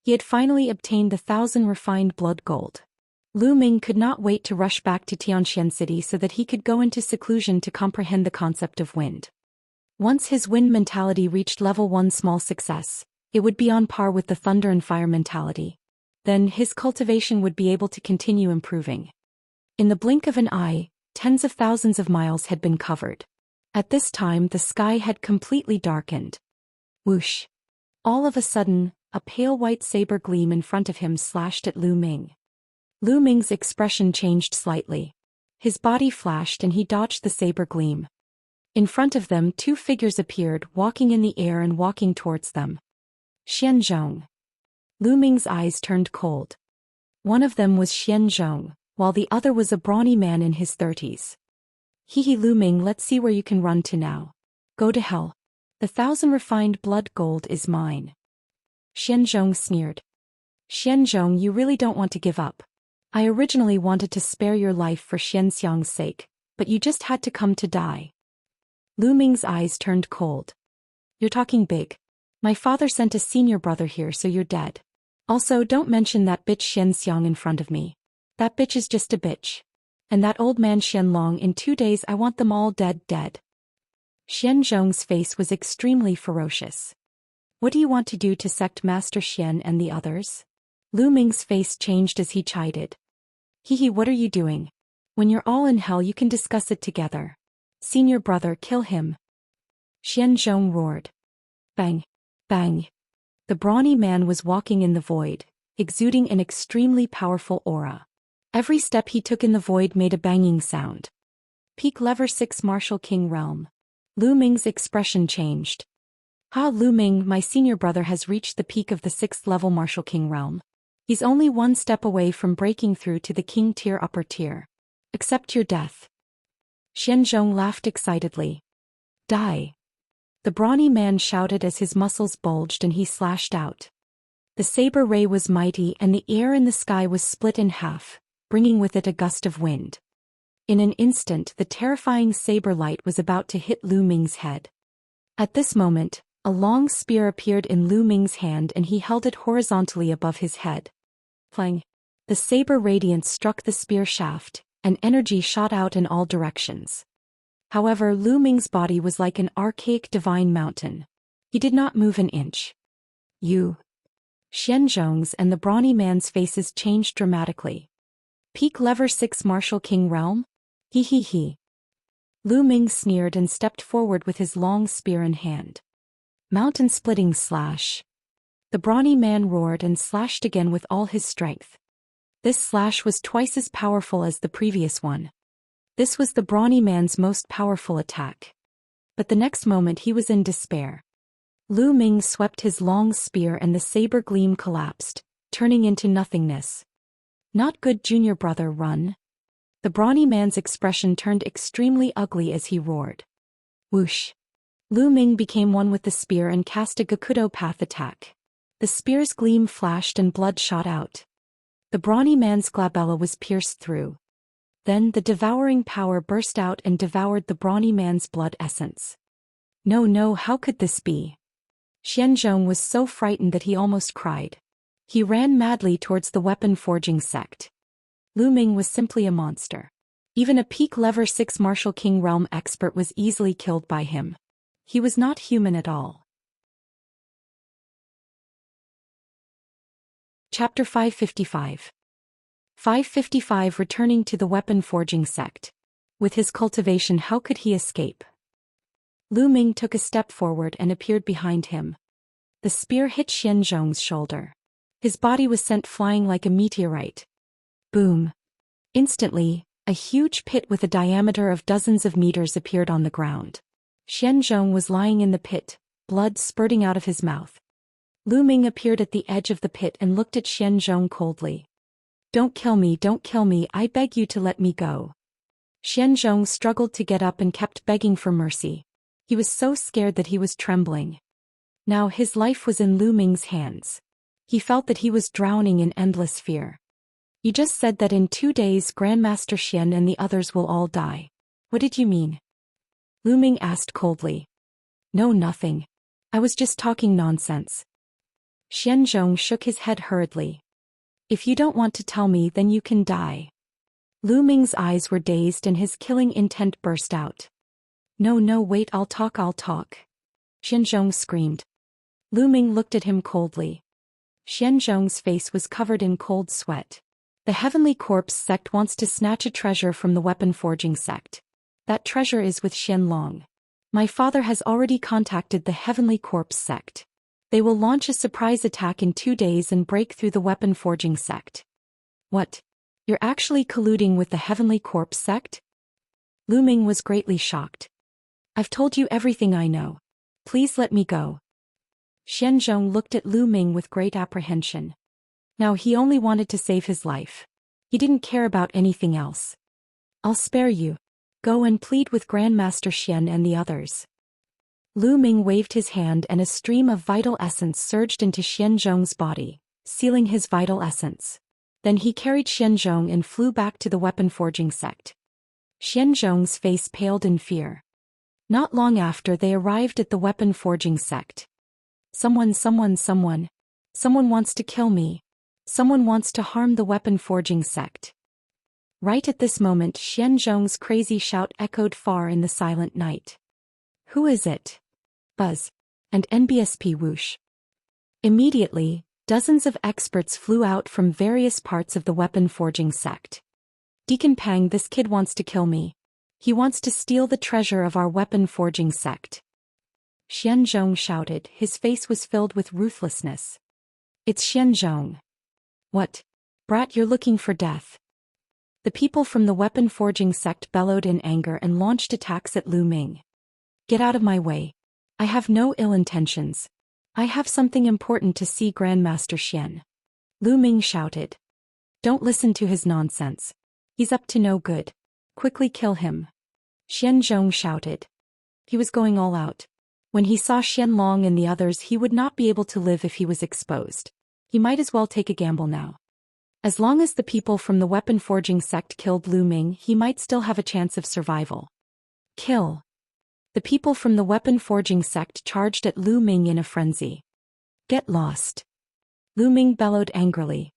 He had finally obtained the 1,000 refined blood gold. Lu Ming could not wait to rush back to Tianxian City so that he could go into seclusion to comprehend the concept of wind. Once his wind mentality reached level 1 small success, it would be on par with the thunder and fire mentality. Then his cultivation would be able to continue improving. In the blink of an eye, tens of thousands of miles had been covered. At this time the sky had completely darkened. Whoosh! All of a sudden, a pale white saber gleam in front of him slashed at Lu Ming. Lu Ming's expression changed slightly. His body flashed and he dodged the saber gleam. In front of them 2 figures appeared, walking in the air and walking towards them. Xianzhong. Lu Ming's eyes turned cold. One of them was Xianzhong, while the other was a brawny man in his 30s. Hee Lu Ming, let's see where you can run to now. Go to hell. The 1,000 refined blood gold is mine. Xianzhong sneered. Xianzhong, you really don't want to give up. I originally wanted to spare your life for Xianxiang's sake, but you just had to come to die. Lu Ming's eyes turned cold. You're talking big. My father sent a senior brother here, so you're dead. Also, don't mention that bitch Xianxiang in front of me. That bitch is just a bitch. And that old man Xianlong, in 2 days I want them all dead. Xianzhong's face was extremely ferocious. What do you want to do to sect Master Xian and the others? Lu Ming's face changed as he chided. Hehe, what are you doing? When you're all in hell you can discuss it together. Senior brother, kill him. Xianxia roared. Bang. Bang. The brawny man was walking in the void, exuding an extremely powerful aura. Every step he took in the void made a banging sound. Peak Level 6 Martial King Realm. Lu Ming's expression changed. Ha, Lu Ming, my senior brother has reached the peak of the 6th level Martial King Realm. He's only one step away from breaking through to the King tier upper tier. Accept your death. Xianxia laughed excitedly. Die. The brawny man shouted as his muscles bulged and he slashed out. The saber ray was mighty and the air in the sky was split in half, bringing with it a gust of wind. In an instant the terrifying saber light was about to hit Lu Ming's head. At this moment, a long spear appeared in Lu Ming's hand and he held it horizontally above his head. Clang! The saber radiance struck the spear shaft, and energy shot out in all directions. However, Lu Ming's body was like an archaic divine mountain. He did not move an inch. You. Xianxia's and the brawny man's faces changed dramatically. Peak Level 6 Martial King Realm? He. Lu Ming sneered and stepped forward with his long spear in hand. Mountain-splitting slash. The brawny man roared and slashed again with all his strength. This slash was twice as powerful as the previous one. This was the brawny man's most powerful attack. But the next moment he was in despair. Lu Ming swept his long spear and the saber gleam collapsed, turning into nothingness. Not good, junior brother, run. The brawny man's expression turned extremely ugly as he roared. Whoosh. Lu Ming became one with the spear and cast a Gakudo path attack. The spear's gleam flashed and blood shot out. The brawny man's glabella was pierced through. Then the devouring power burst out and devoured the brawny man's blood essence. No, how could this be? Xianxia was so frightened that he almost cried. He ran madly towards the weapon forging sect. Lu Ming was simply a monster. Even a peak Level 6 Martial King Realm expert was easily killed by him. He was not human at all. Chapter 555. 555 Returning to the weapon forging sect. With his cultivation, how could he escape? Lu Ming took a step forward and appeared behind him. The spear hit Xianxia's shoulder. His body was sent flying like a meteorite. Boom. Instantly, a huge pit with a diameter of dozens of meters appeared on the ground. Xianxia was lying in the pit, blood spurting out of his mouth. Lu Ming appeared at the edge of the pit and looked at Xianxia coldly. Don't kill me, I beg you to let me go. Xianxia struggled to get up and kept begging for mercy. He was so scared that he was trembling. Now his life was in Lu Ming's hands. He felt that he was drowning in endless fear. You just said that in 2 days Grandmaster Xian and the others will all die. What did you mean? Lu Ming asked coldly. No, nothing. I was just talking nonsense. Xianxia shook his head hurriedly. If you don't want to tell me, then you can die. Lu Ming's eyes were dazed and his killing intent burst out. No, wait, I'll talk. Xianxia screamed. Lu Ming looked at him coldly. Xianxia's face was covered in cold sweat. The Heavenly Corpse sect wants to snatch a treasure from the weapon forging sect. That treasure is with Xianlong. My father has already contacted the Heavenly Corpse sect. They will launch a surprise attack in 2 days and break through the weapon forging sect. What? You're actually colluding with the Heavenly Corpse sect? Lu Ming was greatly shocked. I've told you everything I know. Please let me go. Xianxia looked at Lu Ming with great apprehension. Now he only wanted to save his life. He didn't care about anything else. I'll spare you. Go and plead with Grandmaster Xian and the others. Lu Ming waved his hand and a stream of vital essence surged into Xianxia's body, sealing his vital essence. Then he carried Xianxia and flew back to the weapon forging sect. Xianxia's face paled in fear. Not long after they arrived at the weapon forging sect. Someone wants to kill me. Someone wants to harm the weapon forging sect. Right at this moment, Xianxia's crazy shout echoed far in the silent night. Who is it? Buzz. And NBSP whoosh. Immediately, dozens of experts flew out from various parts of the weapon forging sect. Deacon Pang, this kid wants to kill me. He wants to steal the treasure of our weapon-forging sect. Xianzhong shouted, his face was filled with ruthlessness. It's Xianzhong. What? Brat, you're looking for death. The people from the weapon-forging sect bellowed in anger and launched attacks at Lu Ming. Get out of my way. I have no ill intentions. I have something important to see, Grandmaster Xian. Lu Ming shouted. Don't listen to his nonsense. He's up to no good. Quickly kill him. Xianzhong shouted. He was going all out. When he saw Xianlong and the others, he would not be able to live if he was exposed. He might as well take a gamble now. As long as the people from the weapon-forging sect killed Lu Ming, he might still have a chance of survival. Kill. The people from the weapon-forging sect charged at Lu Ming in a frenzy. Get lost. Lu Ming bellowed angrily.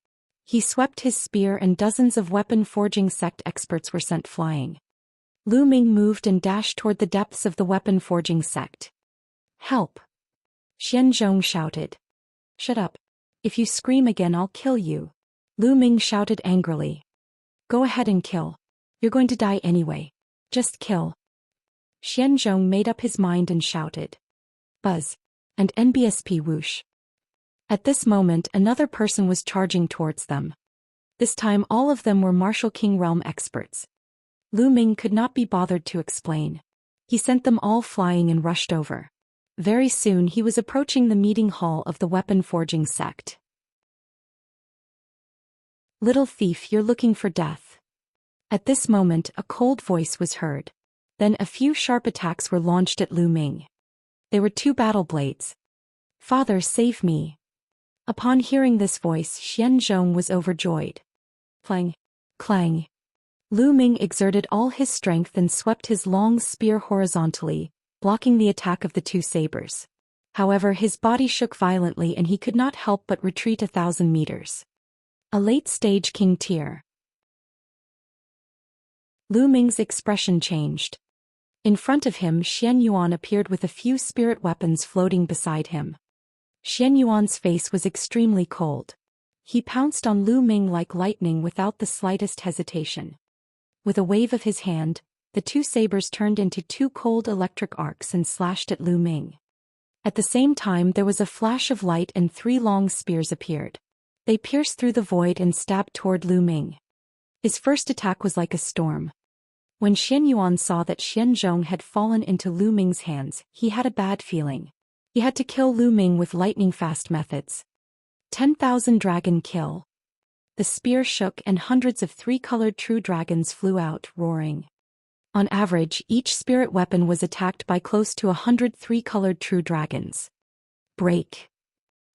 He swept his spear and dozens of weapon-forging sect experts were sent flying. Lu Ming moved and dashed toward the depths of the weapon-forging sect. Help! Xianzhong shouted. Shut up. If you scream again, I'll kill you. Lu Ming shouted angrily. Go ahead and kill. You're going to die anyway. Just kill. Xianzhong made up his mind and shouted. Buzz. And NBSP whoosh. At this moment, another person was charging towards them. This time all of them were Martial King Realm experts. Lu Ming could not be bothered to explain. He sent them all flying and rushed over. Very soon he was approaching the meeting hall of the weapon-forging sect. Little thief, you're looking for death. At this moment a cold voice was heard. Then a few sharp attacks were launched at Lu Ming. They were 2 battle blades. Father, save me. Upon hearing this voice, Xianzhong was overjoyed. Clang. Clang. Lu Ming exerted all his strength and swept his long spear horizontally, blocking the attack of the 2 sabers. However, his body shook violently and he could not help but retreat 1,000 meters. A late-stage king tier. Lu Ming's expression changed. In front of him, Xian Yuan appeared with a few spirit weapons floating beside him. Xian Yuan's face was extremely cold. He pounced on Lu Ming like lightning without the slightest hesitation. With a wave of his hand, the 2 sabers turned into 2 cold electric arcs and slashed at Lu Ming. At the same time, there was a flash of light and 3 long spears appeared. They pierced through the void and stabbed toward Lu Ming. His first attack was like a storm. When Xian Yuan saw that Xianzhong had fallen into Lu Ming's hands, he had a bad feeling. He had to kill Lu Ming with lightning-fast methods. 10,000 dragon kill. The spear shook and hundreds of 3-colored true dragons flew out, roaring. On average, each spirit weapon was attacked by close to 100 3-colored true dragons. Break.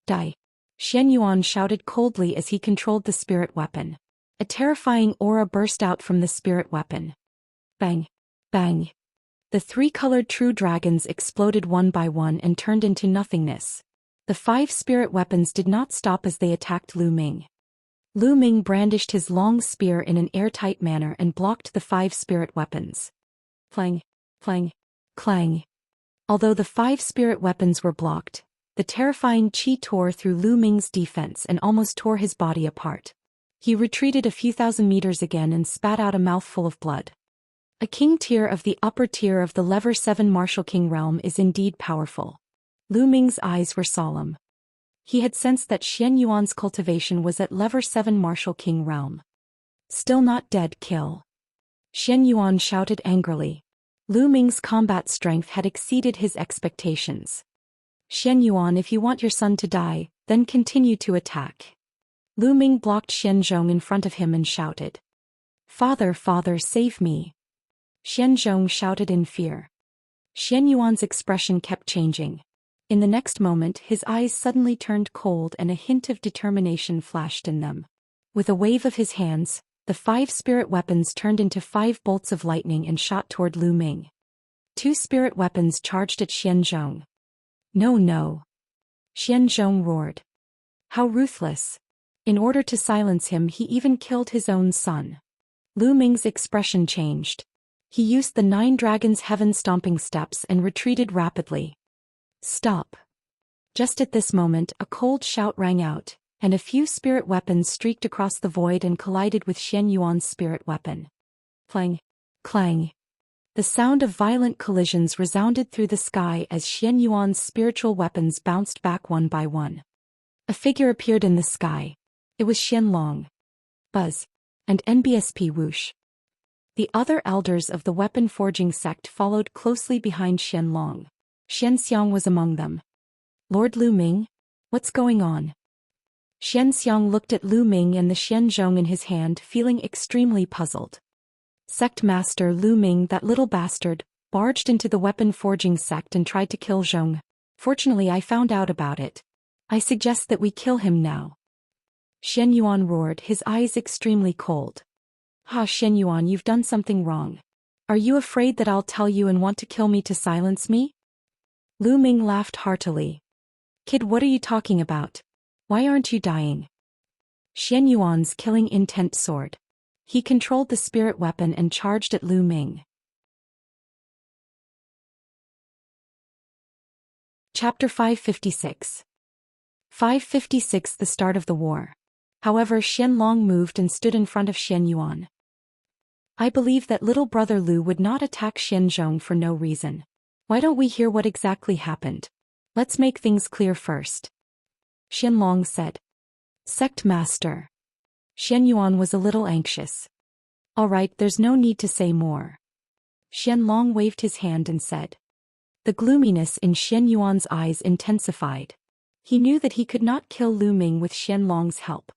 Die. Xian Yuan shouted coldly as he controlled the spirit weapon. A terrifying aura burst out from the spirit weapon. Bang. Bang. The 3-colored true dragons exploded one by one and turned into nothingness. The 5 spirit weapons did not stop as they attacked Lu Ming. Lu Ming brandished his long spear in an airtight manner and blocked the 5 spirit weapons. Clang. Clang. Clang. Although the 5 spirit weapons were blocked, the terrifying chi tore through Lu Ming's defense and almost tore his body apart. He retreated a few thousand meters again and spat out a mouthful of blood. A king tier of the upper tier of the Level 7 Martial King realm is indeed powerful. Lu Ming's eyes were solemn. He had sensed that Xian Yuan's cultivation was at Level 7 Martial King realm. Still not dead, kill. Xian Yuan shouted angrily. Lu Ming's combat strength had exceeded his expectations. Xian Yuan, if you want your son to die, then continue to attack. Lu Ming blocked Xianzhong in front of him and shouted. Father, father, save me. Xianzhong shouted in fear. Xian Yuan's expression kept changing. In the next moment, his eyes suddenly turned cold and a hint of determination flashed in them. With a wave of his hands, the 5 spirit weapons turned into 5 bolts of lightning and shot toward Lu Ming. 2 spirit weapons charged at Xianzhong. No, no. Xianzhong roared. How ruthless. In order to silence him, he even killed his own son. Lu Ming's expression changed. He used the 9 dragons' heaven-stomping steps and retreated rapidly. Stop. Just at this moment, a cold shout rang out. and a few spirit weapons streaked across the void and collided with Xian Yuan's spirit weapon. Clang! Clang! The sound of violent collisions resounded through the sky as Xian Yuan's spiritual weapons bounced back one by one. A figure appeared in the sky. It was Xianlong. Buzz. And NBSP whoosh. The other elders of the weapon-forging sect followed closely behind Xianlong. Xianxiang was among them. Lord Lu Ming? What's going on? Xianxiang looked at Lu Ming and the Xianzhong in his hand, feeling extremely puzzled. Sect Master Lu Ming, that little bastard, barged into the weapon-forging sect and tried to kill Zhong. Fortunately, I found out about it. I suggest that we kill him now. Xian Yuan roared, his eyes extremely cold. Ha, Xian Yuan, you've done something wrong. Are you afraid that I'll tell you and want to kill me to silence me? Lu Ming laughed heartily. Kid, what are you talking about? Why aren't you dying? Xian Yuan's killing intent soared. He controlled the spirit weapon and charged at Lu Ming. Chapter 556. 556. The start of the war. However, Xianlong moved and stood in front of Xian Yuan. I believe that little brother Lu would not attack Xianzhong for no reason. Why don't we hear what exactly happened? Let's make things clear first. Xianlong said. Sect Master. Xian Yuan was a little anxious. All right, there's no need to say more. Xianlong waved his hand and said. The gloominess in Xian Yuan's eyes intensified. He knew that he could not kill Lu Ming with Xianlong's help.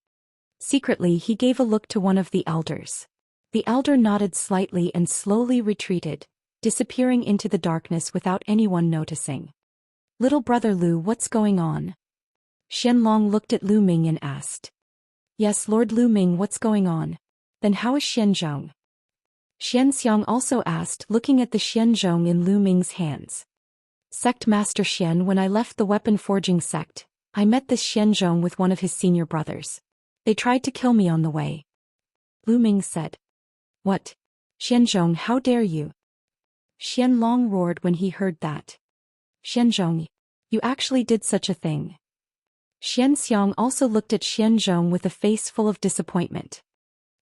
Secretly, he gave a look to one of the elders. The elder nodded slightly and slowly retreated, disappearing into the darkness without anyone noticing. Little brother Lu, what's going on? Xianlong looked at Lu Ming and asked. Yes, Lord Lu Ming, what's going on? Then how is Xianzhong? Xianxiang also asked, looking at the Xianzhong in Lu Ming's hands. Sect Master Xian, when I left the weapon-forging sect, I met this Xianzhong with one of his senior brothers. They tried to kill me on the way. Lu Ming said. What? Xianzhong, how dare you? Xianlong roared when he heard that. Xianzhong, you actually did such a thing. Xianxiang also looked at Xianzhong with a face full of disappointment.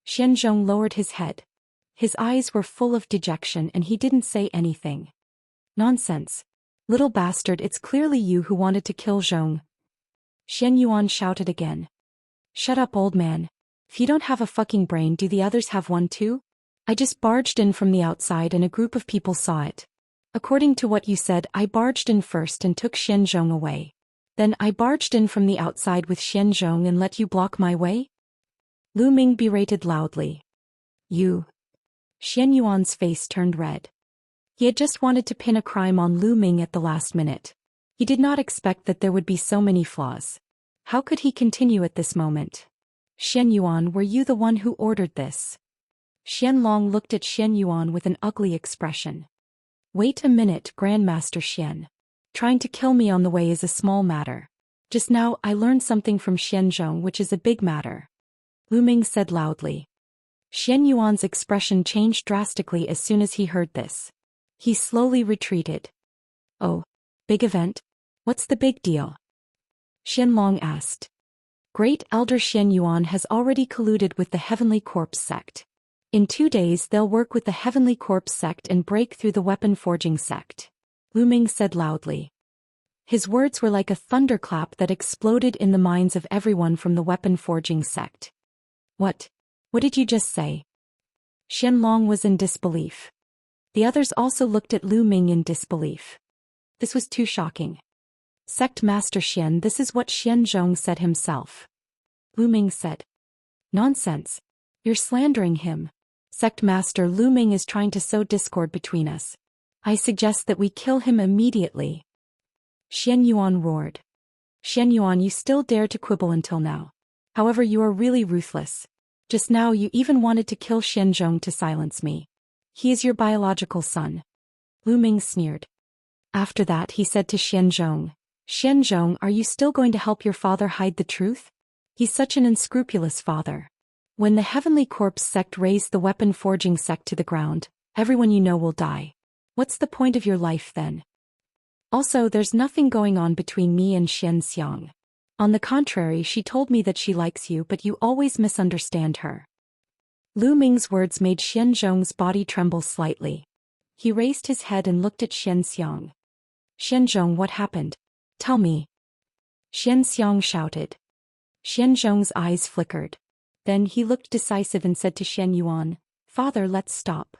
Xianzhong lowered his head. His eyes were full of dejection and he didn't say anything. Nonsense. Little bastard, it's clearly you who wanted to kill Zhong. Xian Yuan shouted again. Shut up, old man. If you don't have a fucking brain, do the others have one too? I just barged in from the outside and a group of people saw it. According to what you said, I barged in first and took Xianzhong away. Then I barged in from the outside with Xianzhong and let you block my way? Lu Ming berated loudly. You. Xian Yuan's face turned red. He had just wanted to pin a crime on Lu Ming at the last minute. He did not expect that there would be so many flaws. How could he continue at this moment? Xian Yuan, were you the one who ordered this? Xianlong looked at Xian Yuan with an ugly expression. Wait a minute, Grandmaster Xian. Trying to kill me on the way is a small matter. Just now I learned something from Xianzhong which is a big matter. Lu Ming said loudly. Xian Yuan's expression changed drastically as soon as he heard this. He slowly retreated. Oh, big event? What's the big deal? Xianlong asked. Great Elder Xian Yuan has already colluded with the Heavenly Corpse sect. In 2 days they'll work with the Heavenly Corpse sect and break through the weapon-forging sect. Lu Ming said loudly. His words were like a thunderclap that exploded in the minds of everyone from the weapon-forging sect. What? What did you just say? Xianlong was in disbelief. The others also looked at Lu Ming in disbelief. This was too shocking. Sect Master Xian, this is what Xianzhong said himself. Lu Ming said. Nonsense. You're slandering him. Sect Master Lu Ming is trying to sow discord between us. I suggest that we kill him immediately. Xian Yuan roared. Xian Yuan, you still dare to quibble until now. However, you are really ruthless. Just now you even wanted to kill Xianzhong to silence me. He is your biological son. Lu Ming sneered. After that he said to Xianzhong, Xianzhong, are you still going to help your father hide the truth? He's such an unscrupulous father. When the Heavenly Corpse sect razed the weapon-forging sect to the ground, everyone you know will die. What's the point of your life then? Also, there's nothing going on between me and Xianxiang. On the contrary, she told me that she likes you, but you always misunderstand her. Lu Ming's words made Xianzhong's body tremble slightly. He raised his head and looked at Xianxiang. Xianzhong, what happened? Tell me. Xianxiang shouted. Xianzhong's eyes flickered. Then he looked decisive and said to Xian Yuan, Father, let's stop.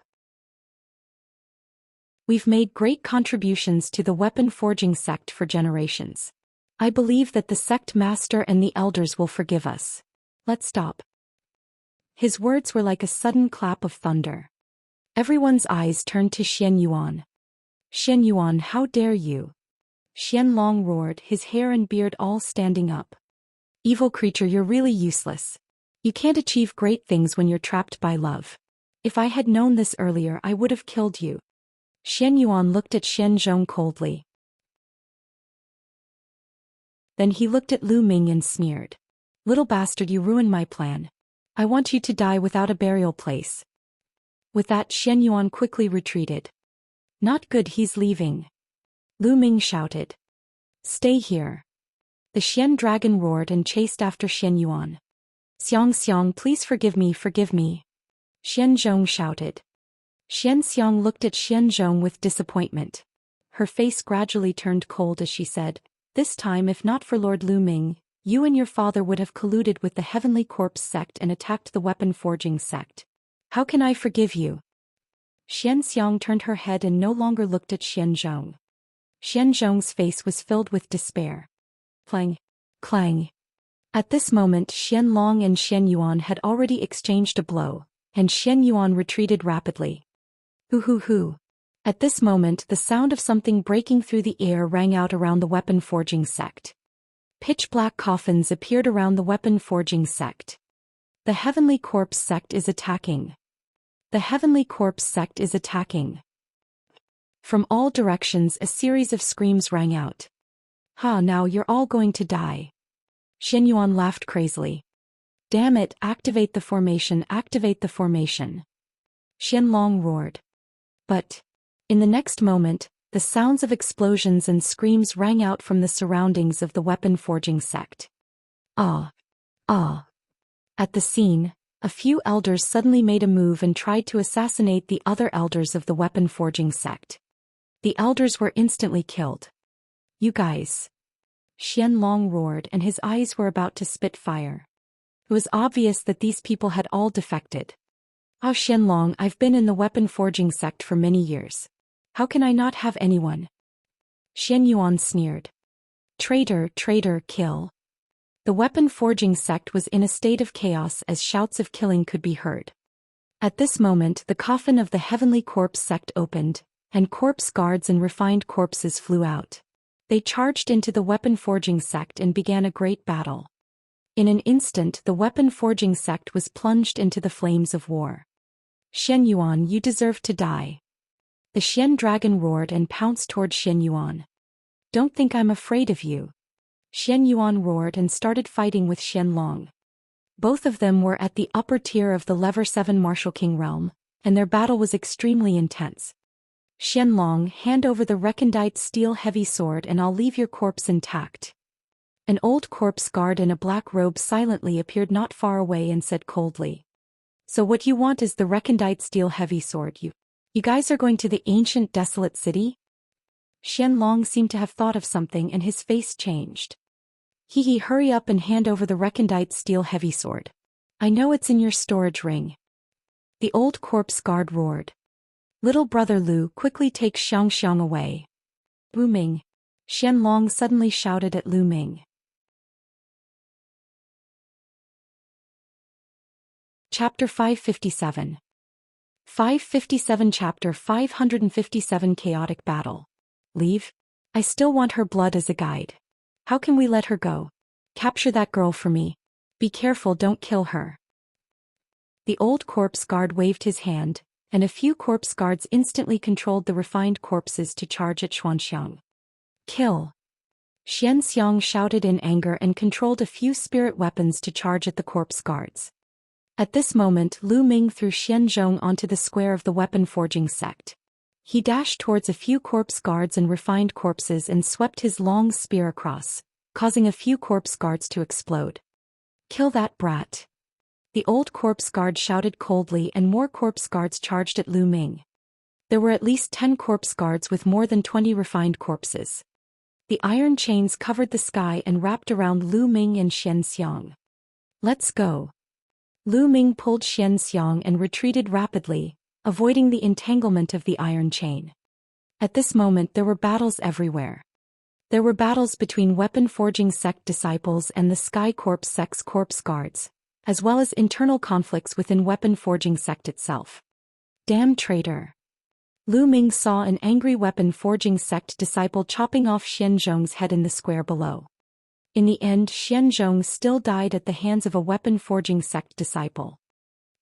We've made great contributions to the weapon forging sect for generations. I believe that the sect master and the elders will forgive us. Let's stop. His words were like a sudden clap of thunder. Everyone's eyes turned to Xian Yuan. Xian Yuan, how dare you? Xian Long roared, his hair and beard all standing up. Evil creature, you're really useless. You can't achieve great things when you're trapped by love. If I had known this earlier, I would have killed you. Xian Yuan looked at Xianzhong coldly. Then he looked at Lu Ming and sneered. Little bastard, you ruined my plan. I want you to die without a burial place. With that, Xian Yuan quickly retreated. Not good, he's leaving. Lu Ming shouted. Stay here. The Xian dragon roared and chased after Xian Yuan. Xianxiang, please forgive me, forgive me. Xianzhong shouted. Xianxiang looked at Xianzhong with disappointment. Her face gradually turned cold as she said, This time, if not for Lord Lu Ming, you and your father would have colluded with the Heavenly Corpse sect and attacked the weapon forging sect. How can I forgive you? Xianxiang turned her head and no longer looked at Xianzhong. Xianzhong's face was filled with despair. Clang, clang. At this moment, Xian Long and Xian Yuan had already exchanged a blow, and Xian Yuan retreated rapidly. Hoo hoo hoo. At this moment, the sound of something breaking through the air rang out around the weapon forging sect. Pitch-black coffins appeared around the weapon forging sect. The Heavenly Corpse sect is attacking. The Heavenly Corpse sect is attacking. From all directions, a series of screams rang out. Ha, now you're all going to die. Xian Yuan laughed crazily. Damn it, activate the formation, activate the formation. Xian Long roared. But, in the next moment, the sounds of explosions and screams rang out from the surroundings of the weapon forging sect. Ah! Ah! At the scene, a few elders suddenly made a move and tried to assassinate the other elders of the weapon forging sect. The elders were instantly killed. You guys! Xian Long roared and his eyes were about to spit fire. It was obvious that these people had all defected. Ah, Xian Long, I've been in the weapon forging sect for many years. How can I not have anyone? Xian Yuan sneered. Traitor, traitor, kill. The weapon forging sect was in a state of chaos as shouts of killing could be heard. At this moment, the coffin of the Heavenly Corpse sect opened, and corpse guards and refined corpses flew out. They charged into the weapon forging sect and began a great battle. In an instant, the weapon forging sect was plunged into the flames of war. Xian Yuan, you deserve to die. The Xian dragon roared and pounced toward Xian Yuan. Don't think I'm afraid of you. Xian Yuan roared and started fighting with Xian Long. Both of them were at the upper tier of the Lever 7 Martial King realm, and their battle was extremely intense. Xian Long, hand over the recondite steel heavy sword and I'll leave your corpse intact. An old corpse guard in a black robe silently appeared not far away and said coldly. So what you want is the recondite steel heavy sword, You guys are going to the ancient desolate city? Xian Long seemed to have thought of something and his face changed. Hee, hurry up and hand over the recondite steel heavy sword. I know it's in your storage ring. The old corpse guard roared. Little brother Lu, quickly take Xianxia away. Lu Ming. Xian Long suddenly shouted at Lu Ming. Chapter 557. 557 Chapter 557 Chaotic Battle. Leave? I still want her blood as a guide. How can we let her go? Capture that girl for me. Be careful, don't kill her. The old corpse guard waved his hand, and a few corpse guards instantly controlled the refined corpses to charge at Xuanxiang. Kill! Xianxiang shouted in anger and controlled a few spirit weapons to charge at the corpse guards. At this moment, Lu Ming threw Xianzhong onto the square of the weapon forging sect. He dashed towards a few corpse guards and refined corpses and swept his long spear across, causing a few corpse guards to explode. "Kill that brat." The old corpse guard shouted coldly, and more corpse guards charged at Lu Ming. There were at least 10 corpse guards with more than 20 refined corpses. The iron chains covered the sky and wrapped around Lu Ming and Xianxia. "Let's go." Lu Ming pulled Xianxia and retreated rapidly, avoiding the entanglement of the iron chain. At this moment there were battles everywhere. There were battles between weapon-forging sect disciples and the Sky Corps sect's corpse guards, as well as internal conflicts within weapon-forging sect itself. "Damn traitor." Lu Ming saw an angry weapon-forging sect disciple chopping off Xianzhong's head in the square below. In the end, Xianzhong still died at the hands of a weapon-forging sect disciple.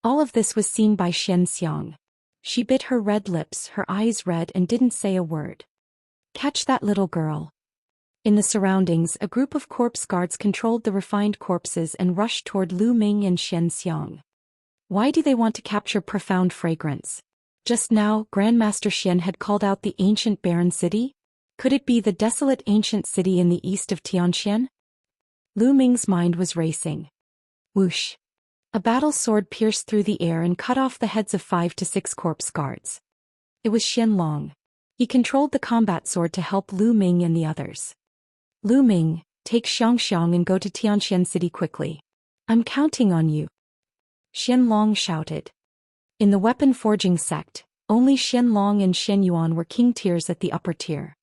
All of this was seen by Xianxia. She bit her red lips, her eyes red, and didn't say a word. "Catch that little girl." In the surroundings, a group of corpse guards controlled the refined corpses and rushed toward Lu Ming and Xianxia. Why do they want to capture Profound Fragrance? Just now, Grandmaster Xian had called out the ancient barren city? Could it be the desolate ancient city in the east of Tianxian? Lu Ming's mind was racing. Whoosh! A battle sword pierced through the air and cut off the heads of 5 to 6 corpse guards. It was Xianlong. He controlled the combat sword to help Lu Ming and the others. "Lu Ming, take Xianxia and go to Tianxian City quickly. I'm counting on you," Xianlong shouted. In the weapon-forging sect, only Xianlong and Xianyuan were king tiers at the upper tier.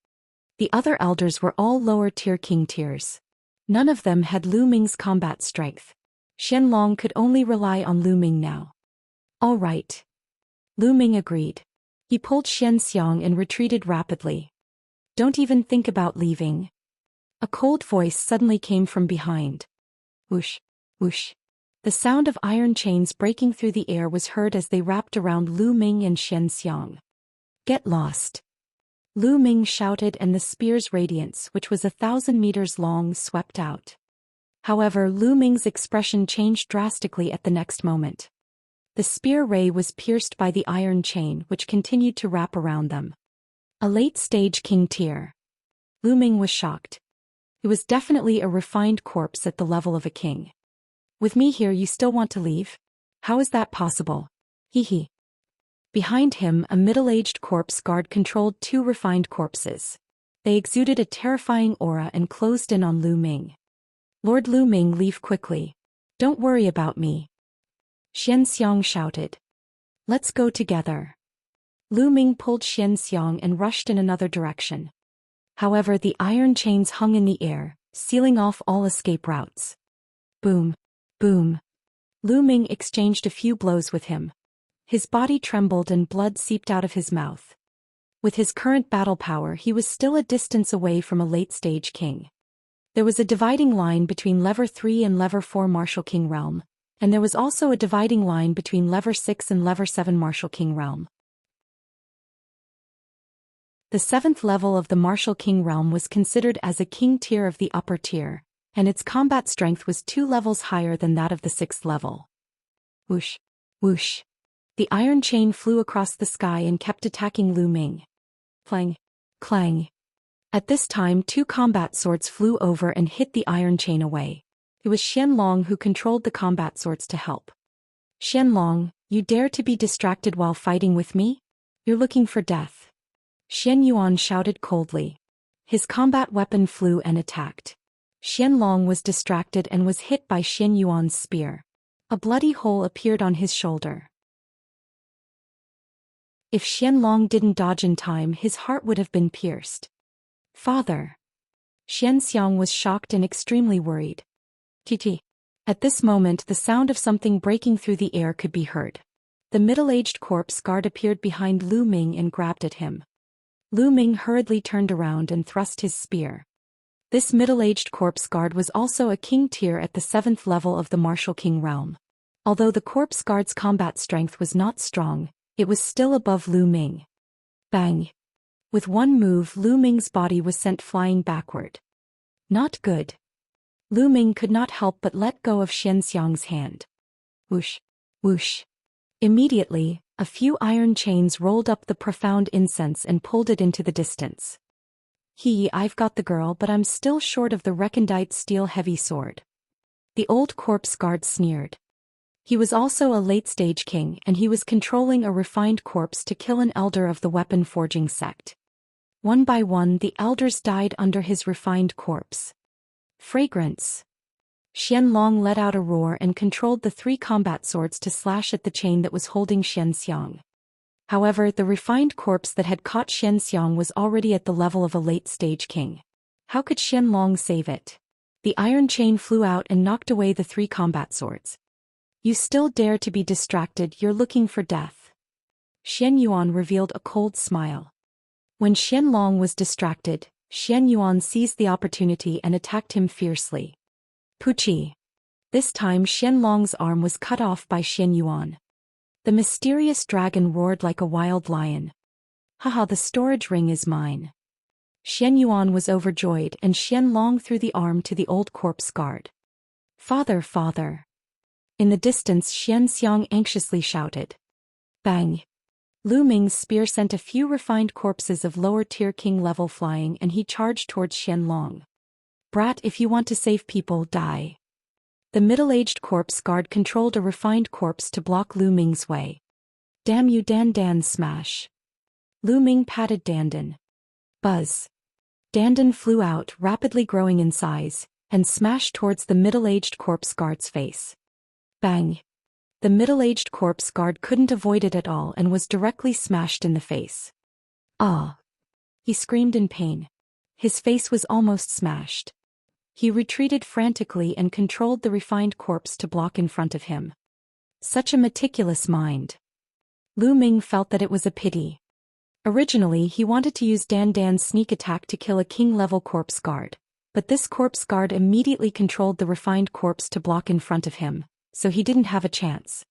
The other elders were all lower-tier king tiers. None of them had Lu Ming's combat strength. Xianlong could only rely on Lu Ming now. "All right." Lu Ming agreed. He pulled Xianxiang and retreated rapidly. "Don't even think about leaving." A cold voice suddenly came from behind. Whoosh, whoosh. The sound of iron chains breaking through the air was heard as they wrapped around Lu Ming and Xianxiang. "Get lost." Lu Ming shouted, and the spear's radiance, which was 1,000 meters long, swept out. However, Lu Ming's expression changed drastically at the next moment. The spear ray was pierced by the iron chain, which continued to wrap around them. A late-stage king tier. Lu Ming was shocked. It was definitely a refined corpse at the level of a king. "With me here you still want to leave? How is that possible?" Hee hee. Behind him, a middle-aged corpse guard controlled 2 refined corpses. They exuded a terrifying aura and closed in on Lu Ming. "Lord Lu Ming, leave quickly. Don't worry about me," Xianxiang shouted. "Let's go together." Lu Ming pulled Xianxiang and rushed in another direction. However, the iron chains hung in the air, sealing off all escape routes. Boom. Boom. Lu Ming exchanged a few blows with him. His body trembled and blood seeped out of his mouth. With his current battle power, he was still a distance away from a late-stage king. There was a dividing line between Level 3 and Level 4 Martial King Realm, and there was also a dividing line between Level 6 and Level 7 Martial King Realm. The 7th level of the Martial King Realm was considered as a king tier of the upper tier, and its combat strength was 2 levels higher than that of the 6th level. Whoosh, whoosh. The iron chain flew across the sky and kept attacking Lu Ming. Clang, clang. At this time 2 combat swords flew over and hit the iron chain away. It was Xianlong who controlled the combat swords to help. "Xianlong, you dare to be distracted while fighting with me? You're looking for death." Xianyuan shouted coldly. His combat weapon flew and attacked. Xianlong was distracted and was hit by Xianyuan's spear. A bloody hole appeared on his shoulder. If Xianlong didn't dodge in time, his heart would have been pierced. "Father." Xianxiang was shocked and extremely worried. "Titi." At this moment, the sound of something breaking through the air could be heard. The middle-aged corpse guard appeared behind Lu Ming and grabbed at him. Lu Ming hurriedly turned around and thrust his spear. This middle-aged corpse guard was also a king tier at the 7th level of the Martial King Realm. Although the corpse guard's combat strength was not strong, it was still above Lu Ming. Bang! With one move, Lu Ming's body was sent flying backward. Not good. Lu Ming could not help but let go of Xianxiang's hand. Whoosh, whoosh. Immediately, a few iron chains rolled up the profound incense and pulled it into the distance. I've got the girl, but I'm still short of the recondite steel heavy sword. The old corpse guard sneered. He was also a late-stage king, and he was controlling a refined corpse to kill an elder of the weapon-forging sect. One by one the elders died under his refined corpse. Fragrance. Xianlong let out a roar and controlled the 3 combat swords to slash at the chain that was holding Xianxia. However, the refined corpse that had caught Xianxia was already at the level of a late-stage king. How could Xianlong save it? The iron chain flew out and knocked away the 3 combat swords. You still dare to be distracted, you're looking for death. Xian Yuan revealed a cold smile. When Xianlong was distracted, Xian Yuan seized the opportunity and attacked him fiercely. Puchi. This time Xianlong's arm was cut off by Xian Yuan. The mysterious dragon roared like a wild lion. Haha, the storage ring is mine. Xian Yuan was overjoyed and Xianlong threw the arm to the old corpse guard. Father, father. In the distance Xianxia anxiously shouted. Bang. Lu Ming's spear sent a few refined corpses of lower-tier king level flying and he charged towards Xianlong. Brat, if you want to save people, die. The middle-aged corpse guard controlled a refined corpse to block Lu Ming's way. Damn you, Dan smash. Lu Ming patted Dandan. Buzz. Dandan flew out, rapidly growing in size, and smashed towards the middle-aged corpse guard's face. Bang. The middle-aged corpse guard couldn't avoid it at all and was directly smashed in the face. Ah! He screamed in pain. His face was almost smashed. He retreated frantically and controlled the refined corpse to block in front of him. Such a meticulous mind. Lu Ming felt that it was a pity. Originally he wanted to use Dandan's sneak attack to kill a king-level corpse guard, but this corpse guard immediately controlled the refined corpse to block in front of him, so he didn't have a chance.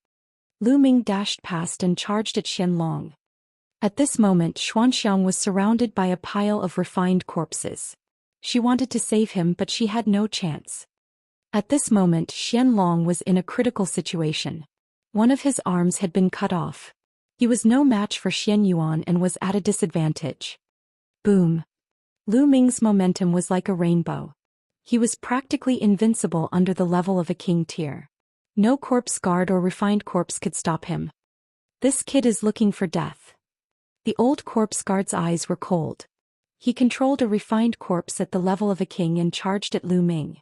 Lu Ming dashed past and charged at Xianlong. At this moment Xuanxiang was surrounded by a pile of refined corpses. She wanted to save him but she had no chance. At this moment Xianlong was in a critical situation. One of his arms had been cut off. He was no match for Xian Yuan and was at a disadvantage. Boom. Lu Ming's momentum was like a rainbow. He was practically invincible under the level of a king tier. No corpse guard or refined corpse could stop him. This kid is looking for death. The old corpse guard's eyes were cold. He controlled a refined corpse at the level of a king and charged at Lu Ming.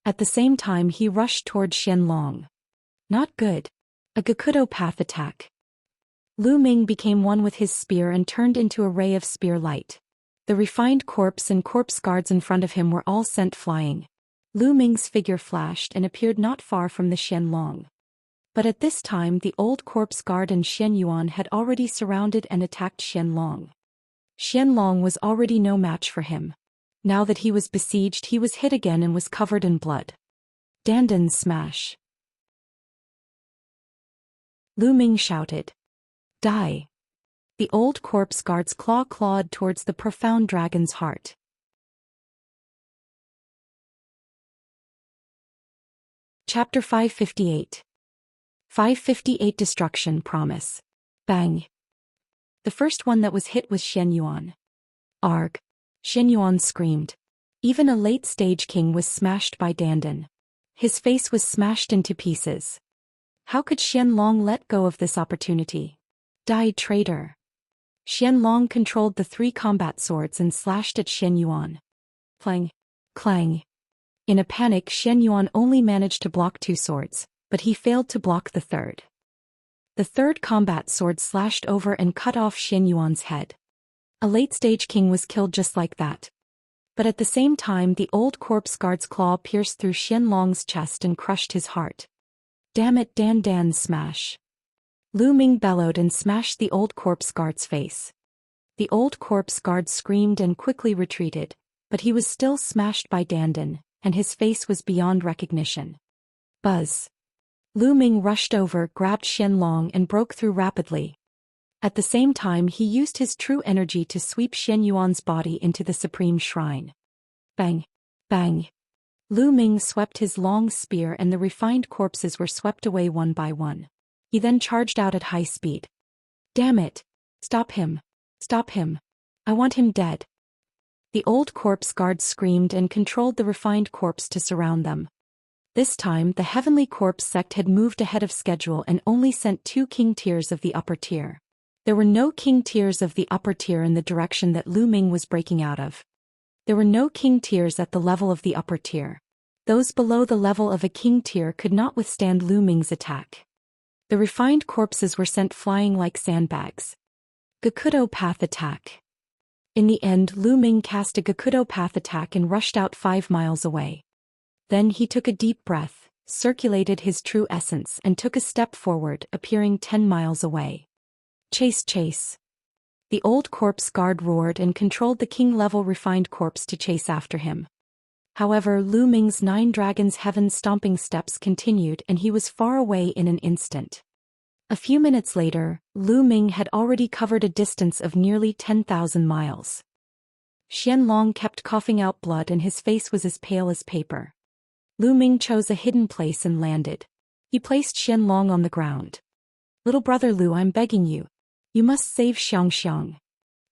At the same time he rushed toward Xianlong. Not good. A Gakudo path attack. Lu Ming became one with his spear and turned into a ray of spear light. The refined corpse and corpse guards in front of him were all sent flying. Lu Ming's figure flashed and appeared not far from the Xianlong. But at this time the old corpse guard and Xian Yuan had already surrounded and attacked Xianlong. Xianlong was already no match for him. Now that he was besieged he was hit again and was covered in blood. Dandan smash. Lu Ming shouted. Die. The old corpse guard's claw clawed towards the profound dragon's heart. Chapter 558. 558 Destruction Promise. Bang. The first one that was hit was Xian Yuan. Arg. Xian Yuan screamed. Even a late-stage king was smashed by Dandan. His face was smashed into pieces. How could Xianlong let go of this opportunity? Die, traitor. Xianlong controlled the 3 combat swords and slashed at Xian Yuan. Clang. Clang. In a panic Xian Yuan only managed to block 2 swords, but he failed to block the third. The third combat sword slashed over and cut off Xian Yuan's head. A late-stage king was killed just like that. But at the same time the old corpse guard's claw pierced through Xianlong's chest and crushed his heart. Damn it, Dan smash. Lu Ming bellowed and smashed the old corpse guard's face. The old corpse guard screamed and quickly retreated, but he was still smashed by Dandan, and his face was beyond recognition. Buzz. Lu Ming rushed over, grabbed Xianlong and broke through rapidly. At the same time he used his true energy to sweep Xian Yuan's body into the supreme shrine. Bang. Bang. Lu Ming swept his long spear and the refined corpses were swept away one by one. He then charged out at high speed. Damn it! Stop him! Stop him! I want him dead! The old corpse guard screamed and controlled the refined corpse to surround them. This time the Heavenly Corpse sect had moved ahead of schedule and only sent 2 king tiers of the upper tier. There were no king tiers of the upper tier in the direction that Lu Ming was breaking out of. There were no king tiers at the level of the upper tier. Those below the level of a king tier could not withstand Lu Ming's attack. The refined corpses were sent flying like sandbags. Gakudo Path Attack. In the end, Lu Ming cast a Gakudo Path Attack and rushed out 5 miles away. Then he took a deep breath, circulated his true essence and took a step forward, appearing 10 miles away. Chase, chase. The old corpse guard roared and controlled the king-level refined corpse to chase after him. However, Lu Ming's 9 dragons' heaven-stomping steps continued and he was far away in an instant. A few minutes later, Lu Ming had already covered a distance of nearly 10,000 miles. Xianlong kept coughing out blood and his face was as pale as paper. Lu Ming chose a hidden place and landed. He placed Xianlong on the ground. "Little brother Lu, I'm begging you. You must save Xianxia."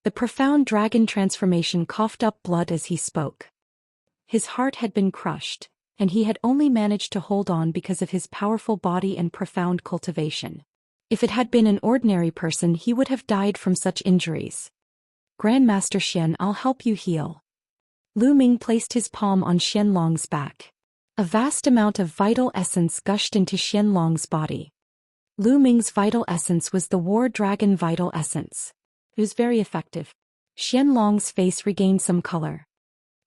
The profound dragon transformation coughed up blood as he spoke. His heart had been crushed, and he had only managed to hold on because of his powerful body and profound cultivation. If it had been an ordinary person, he would have died from such injuries. "Grandmaster Xian, I'll help you heal." Lu Ming placed his palm on Xianlong's back. A vast amount of vital essence gushed into Xianlong's body. Lu Ming's vital essence was the War Dragon Vital Essence. It was very effective. Xianlong's face regained some color.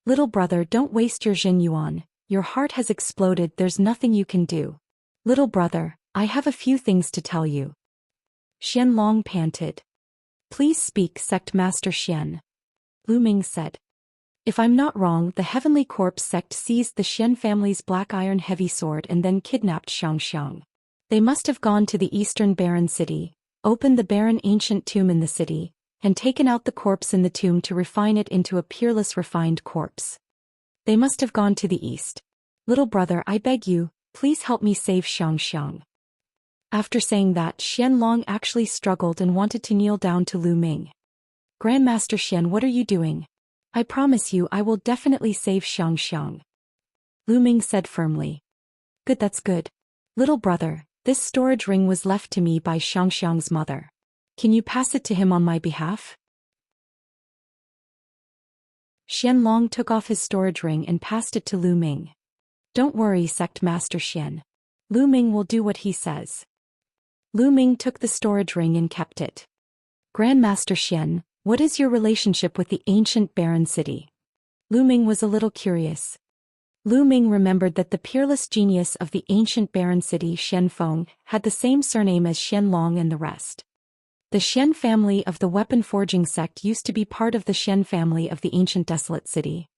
"Little brother, don't waste your Jin Yuan. Your heart has exploded, there's nothing you can do." "Little brother, I have a few things to tell you." Xianlong panted. "Please speak, Sect Master Xian." Lu Ming said. "If I'm not wrong, the Heavenly Corpse sect seized the Xian family's black iron heavy sword and then kidnapped Xianxia. They must have gone to the eastern barren city, opened the barren ancient tomb in the city, and taken out the corpse in the tomb to refine it into a peerless refined corpse. They must have gone to the east. Little brother, I beg you, please help me save Xianxia." After saying that, Xianlong actually struggled and wanted to kneel down to Lu Ming. "Grandmaster Xian, what are you doing? I promise you I will definitely save Xianxia." Lu Ming said firmly. "Good, that's good. Little brother, this storage ring was left to me by Xianxia's mother. Can you pass it to him on my behalf?" Xianlong took off his storage ring and passed it to Lu Ming. "Don't worry, Sect Master Xian. Lu Ming will do what he says." Lu Ming took the storage ring and kept it. "Grandmaster Xian, what is your relationship with the ancient barren city?" Lu Ming was a little curious. Lu Ming remembered that the peerless genius of the ancient barren city Xianfeng had the same surname as Xianlong and the rest. The Xian family of the weapon forging sect used to be part of the Xian family of the ancient desolate city.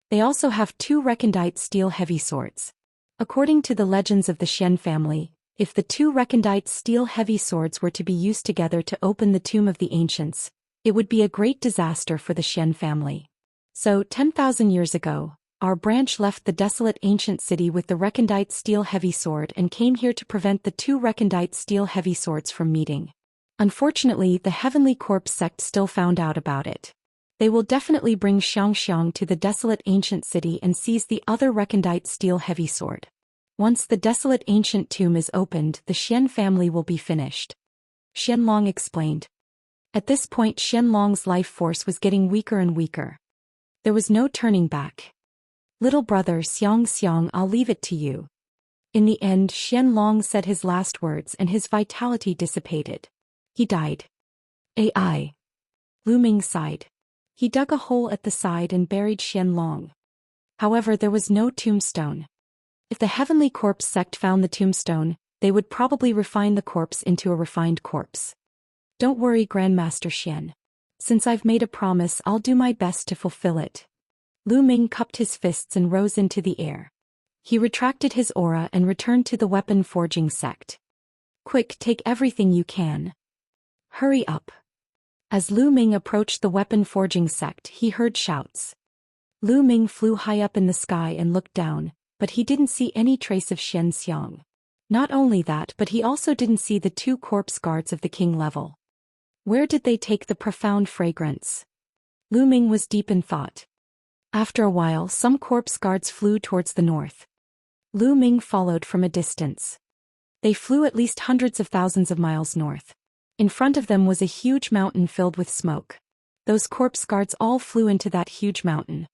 They also have 2 recondite steel heavy swords. According to the legends of the Xian family, if the 2 recondite steel heavy swords were to be used together to open the tomb of the ancients, it would be a great disaster for the Xian family. So, 10,000 years ago, our branch left the desolate ancient city with the recondite steel heavy sword and came here to prevent the 2 recondite steel heavy swords from meeting. Unfortunately, the Heavenly Corpse sect still found out about it. They will definitely bring Xianxia to the desolate ancient city and seize the other recondite steel heavy sword. Once the desolate ancient tomb is opened, the Xian family will be finished. Xianlong explained. At this point, Xianlong's life force was getting weaker and weaker. There was no turning back. "Little brother Xianxia, I'll leave it to you." In the end, Xianlong said his last words and his vitality dissipated. He died. "AI." Lu Ming sighed. He dug a hole at the side and buried Xianlong. However, there was no tombstone. If the Heavenly Corpse sect found the tombstone, they would probably refine the corpse into a refined corpse. "Don't worry, Grandmaster Xian. Since I've made a promise, I'll do my best to fulfill it." Lu Ming cupped his fists and rose into the air. He retracted his aura and returned to the weapon forging sect. "Quick, take everything you can. Hurry up." As Lu Ming approached the weapon forging sect, he heard shouts. Lu Ming flew high up in the sky and looked down, but he didn't see any trace of Xianxia. Not only that, but he also didn't see the 2 corpse guards of the king level. Where did they take the profound fragrance? Lu Ming was deep in thought. After a while, some corpse guards flew towards the north. Lu Ming followed from a distance. They flew at least hundreds of thousands of miles north. In front of them was a huge mountain filled with smoke. Those corpse guards all flew into that huge mountain.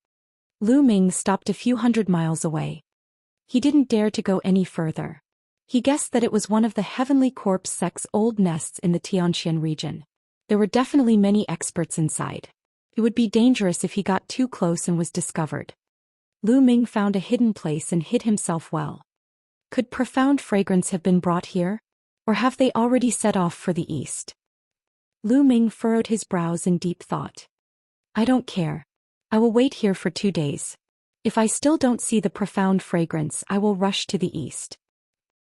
Lu Ming stopped a few hundred miles away. He didn't dare to go any further. He guessed that it was one of the heavenly corpse sect's old nests in the Xianxia region. There were definitely many experts inside. It would be dangerous if he got too close and was discovered. Lu Ming found a hidden place and hid himself well. Could profound fragrance have been brought here? Or have they already set off for the east? Lu Ming furrowed his brows in deep thought. I don't care. I will wait here for 2 days. If I still don't see the profound fragrance, I will rush to the east.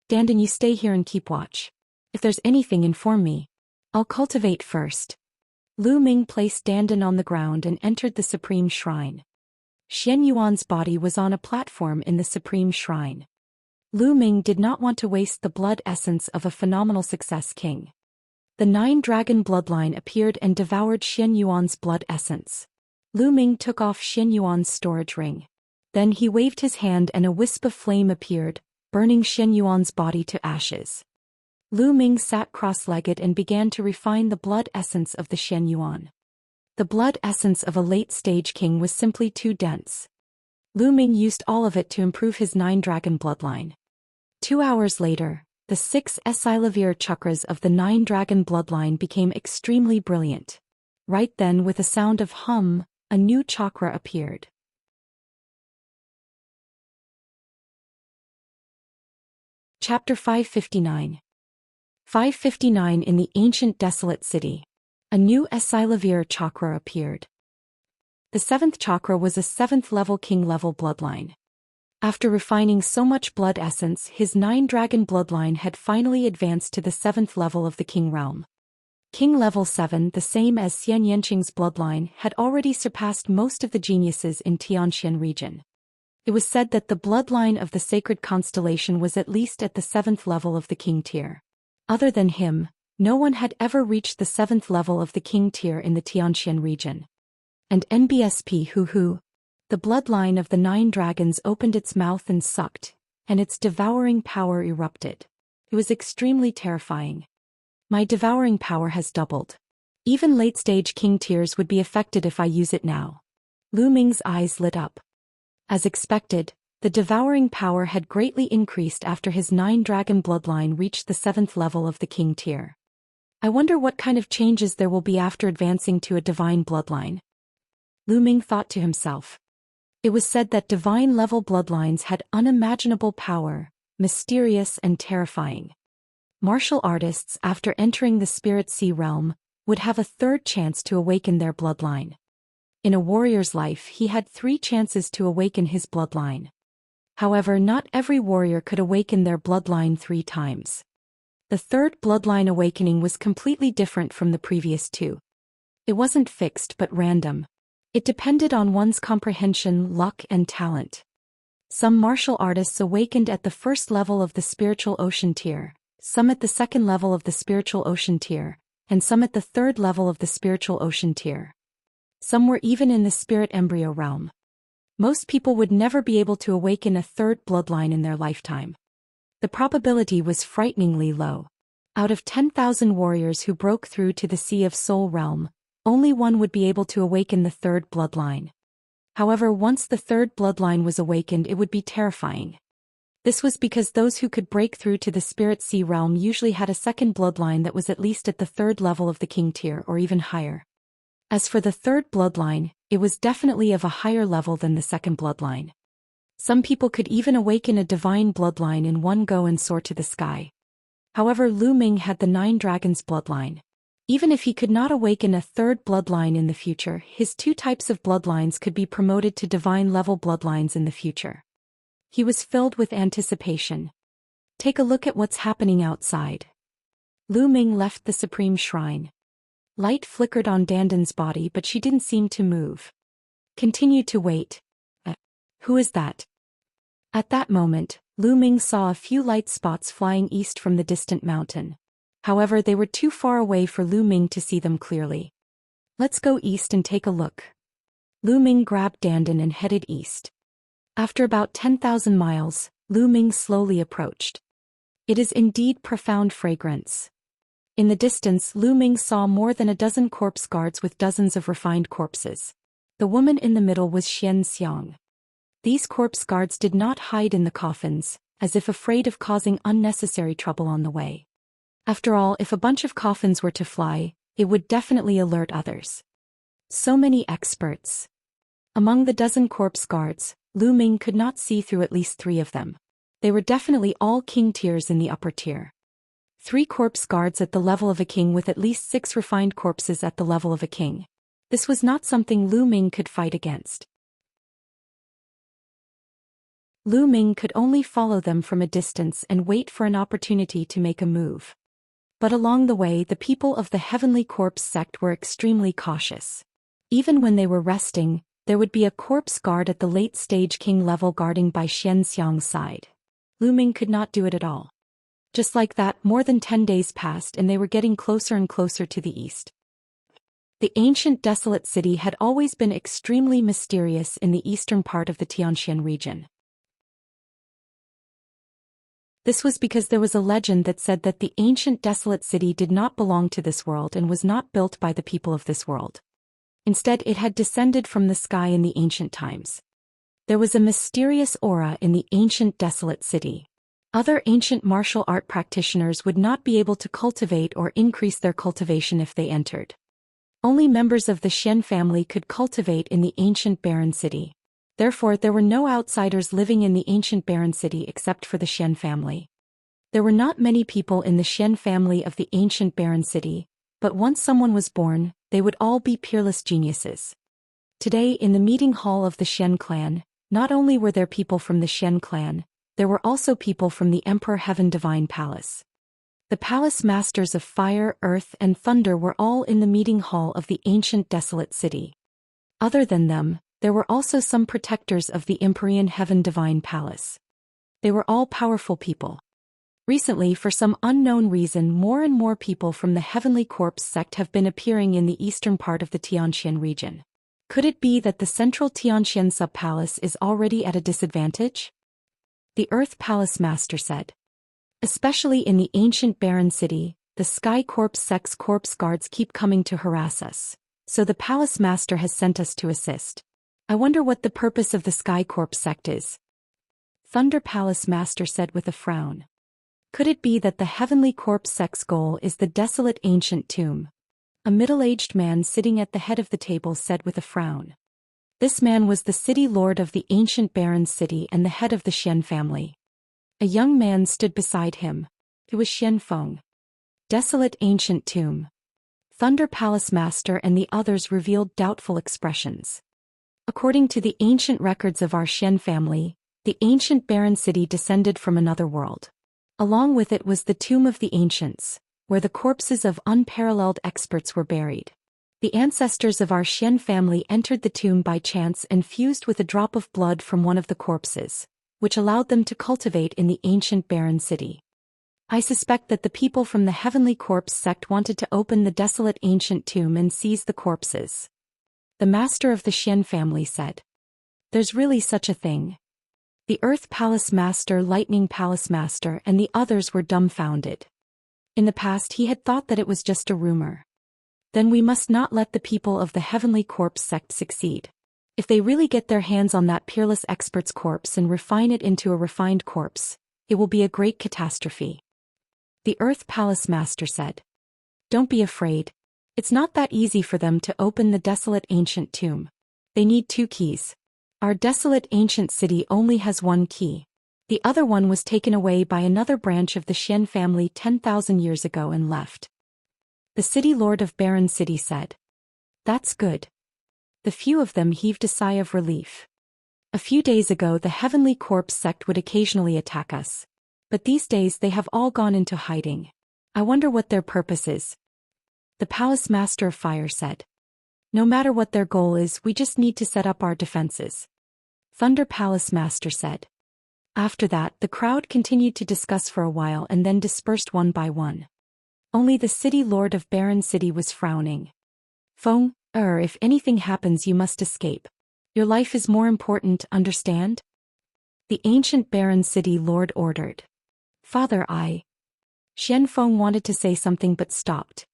Dandan, you stay here and keep watch. If there's anything, inform me. I'll cultivate first. Lu Ming placed Dandan on the ground and entered the Supreme Shrine. Xianyuan's body was on a platform in the Supreme Shrine. Lu Ming did not want to waste the blood essence of a phenomenal success king. The 9-dragon bloodline appeared and devoured Xianyuan's blood essence. Lu Ming took off Xianyuan's storage ring. Then he waved his hand and a wisp of flame appeared, burning Xianyuan's body to ashes. Lu Ming sat cross-legged and began to refine the blood essence of the Xianyuan. The blood essence of a late-stage king was simply too dense. Lu Ming used all of it to improve his 9-dragon bloodline. 2 hours later, the 6 Esilavir chakras of the 9-dragon bloodline became extremely brilliant. Right then, with a sound of hum, a new chakra appeared. Chapter 559. 559. In the ancient desolate city, a new Esilavir chakra appeared. The 7th chakra was a 7th-level king-level bloodline. After refining so much blood essence, his 9-dragon bloodline had finally advanced to the 7th level of the king realm. King level 7, the same as Xian Yanqing's bloodline, had already surpassed most of the geniuses in Xianxia region. It was said that the bloodline of the sacred constellation was at least at the 7th level of the king tier. Other than him, no one had ever reached the 7th level of the king tier in the Xianxia region. And NBSP hoo-hoo. The bloodline of the 9 dragons opened its mouth and sucked, and its devouring power erupted. It was extremely terrifying. My devouring power has doubled. Even late-stage king tiers would be affected if I use it now. Lu Ming's eyes lit up. As expected, the devouring power had greatly increased after his 9-dragon bloodline reached the 7th level of the king tier. I wonder what kind of changes there will be after advancing to a divine bloodline. Lu Ming thought to himself. It was said that divine-level bloodlines had unimaginable power, mysterious and terrifying. Martial artists, after entering the Spirit Sea realm, would have a 3rd chance to awaken their bloodline. In a warrior's life, he had 3 chances to awaken his bloodline. However, not every warrior could awaken their bloodline 3 times. The 3rd bloodline awakening was completely different from the previous 2. It wasn't fixed but random. It depended on one's comprehension, luck, and talent. Some martial artists awakened at the 1st level of the spiritual ocean tier, some at the 2nd level of the spiritual ocean tier, and some at the 3rd level of the spiritual ocean tier. Some were even in the spirit embryo realm. Most people would never be able to awaken a 3rd bloodline in their lifetime. The probability was frighteningly low. Out of 10,000 warriors who broke through to the Sea of Soul realm, only one would be able to awaken the 3rd bloodline. However, once the 3rd bloodline was awakened, it would be terrifying. This was because those who could break through to the Spirit Sea realm usually had a 2nd bloodline that was at least at the 3rd level of the king tier or even higher. As for the 3rd bloodline, it was definitely of a higher level than the 2nd bloodline. Some people could even awaken a divine bloodline in one go and soar to the sky. However, Lu Ming had the 9 dragons bloodline. Even if he could not awaken a 3rd bloodline in the future, his 2 types of bloodlines could be promoted to divine-level bloodlines in the future. He was filled with anticipation. Take a look at what's happening outside. Lu Ming left the Supreme Shrine. Light flickered on Dandan's body, but she didn't seem to move. Continued to wait. Who is that? At that moment, Lu Ming saw a few light spots flying east from the distant mountain. However, they were too far away for Lu Ming to see them clearly. Let's go east and take a look, Lu Ming grabbed Dandan and headed east. After about 10,000 miles, Lu Ming slowly approached. It is indeed profound fragrance. In the distance, Lu Ming saw more than a dozen corpse guards with dozens of refined corpses. The woman in the middle was Xianxia. These corpse guards did not hide in the coffins, as if afraid of causing unnecessary trouble on the way. After all, if a bunch of coffins were to fly, it would definitely alert others. So many experts. Among the dozen corpse guards, Lu Ming could not see through at least 3 of them. They were definitely all king tiers in the upper tier. 3 corpse guards at the level of a king with at least 6 refined corpses at the level of a king. This was not something Lu Ming could fight against. Lu Ming could only follow them from a distance and wait for an opportunity to make a move. But along the way, the people of the Heavenly Corpse sect were extremely cautious. Even when they were resting, there would be a corpse guard at the late-stage king level guarding by Xianxiang's side. Lu Ming could not do it at all. Just like that, more than 10 days passed and they were getting closer and closer to the east. The ancient desolate city had always been extremely mysterious in the eastern part of the Xianxia region. This was because there was a legend that said that the ancient desolate city did not belong to this world and was not built by the people of this world. Instead, it had descended from the sky in the ancient times. There was a mysterious aura in the ancient desolate city. Other ancient martial art practitioners would not be able to cultivate or increase their cultivation if they entered. Only members of the Xian family could cultivate in the ancient barren city. Therefore, there were no outsiders living in the ancient barren city except for the Xian family. There were not many people in the Xian family of the ancient barren city, but once someone was born, they would all be peerless geniuses. Today, in the meeting hall of the Xian clan, not only were there people from the Xian clan, there were also people from the Emperor Heaven Divine Palace. The palace masters of fire, earth, and thunder were all in the meeting hall of the ancient desolate city. Other than them, there were also some protectors of the Empyrean Heaven Divine Palace. They were all powerful people. Recently, for some unknown reason, more and more people from the Heavenly Corpse sect have been appearing in the eastern part of the Xianxia region. Could it be that the central Xianxia sub-palace is already at a disadvantage? The Earth Palace Master said. Especially in the ancient barren city, the Sky Corpse sect's corpse guards keep coming to harass us, so the Palace Master has sent us to assist. I wonder what the purpose of the Sky Corpse sect is. Thunder Palace Master said with a frown. Could it be that the Heavenly Corpse sect's goal is the desolate ancient tomb? A middle-aged man sitting at the head of the table said with a frown. This man was the city lord of the ancient barren city and the head of the Xian family. A young man stood beside him. It was Xian Feng. Desolate ancient tomb. Thunder Palace Master and the others revealed doubtful expressions. According to the ancient records of our Xian family, the ancient barren city descended from another world. Along with it was the tomb of the ancients, where the corpses of unparalleled experts were buried. The ancestors of our Xian family entered the tomb by chance and fused with a drop of blood from one of the corpses, which allowed them to cultivate in the ancient barren city. I suspect that the people from the Heavenly Corpse sect wanted to open the desolate ancient tomb and seize the corpses. The master of the Xian family said. There's really such a thing. The Earth Palace Master, Lightning Palace Master, and the others were dumbfounded. In the past he had thought that it was just a rumor. Then we must not let the people of the Heavenly Corpse sect succeed. If they really get their hands on that peerless expert's corpse and refine it into a refined corpse, it will be a great catastrophe. The Earth Palace Master said. Don't be afraid. It's not that easy for them to open the desolate ancient tomb. They need 2 keys. Our desolate ancient city only has 1 key. The other one was taken away by another branch of the Xian family 10,000 years ago and left. The city lord of Barren City said. That's good. The few of them heaved a sigh of relief. A few days ago the Heavenly Corpse sect would occasionally attack us. But these days they have all gone into hiding. I wonder what their purpose is. The Palace Master of Fire said. No matter what their goal is, we just need to set up our defenses. Thunder Palace Master said. After that, the crowd continued to discuss for a while and then dispersed one by one. Only the city lord of Barren City was frowning. Feng, if anything happens you must escape. Your life is more important, understand? The ancient barren city lord ordered. Father, Xian Feng wanted to say something but stopped.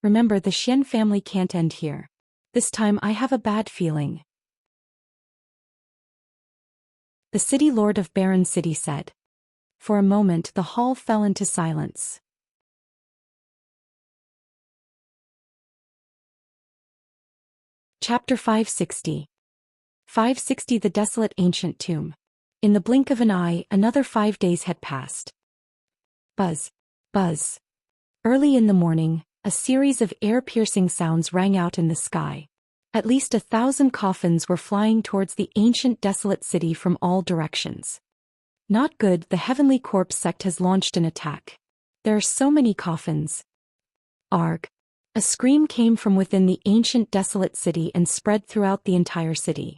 Remember, the Xian family can't end here. This time I have a bad feeling. The city lord of barren city said. For a moment the hall fell into silence. Chapter 560. 560 The Desolate Ancient Tomb. In the blink of an eye, another 5 days had passed. Buzz. Buzz. Early in the morning, a series of ear-piercing sounds rang out in the sky. At least 1,000 coffins were flying towards the ancient desolate city from all directions. Not good, the Heavenly Corpse sect has launched an attack. There are so many coffins. Arg. A scream came from within the ancient desolate city and spread throughout the entire city.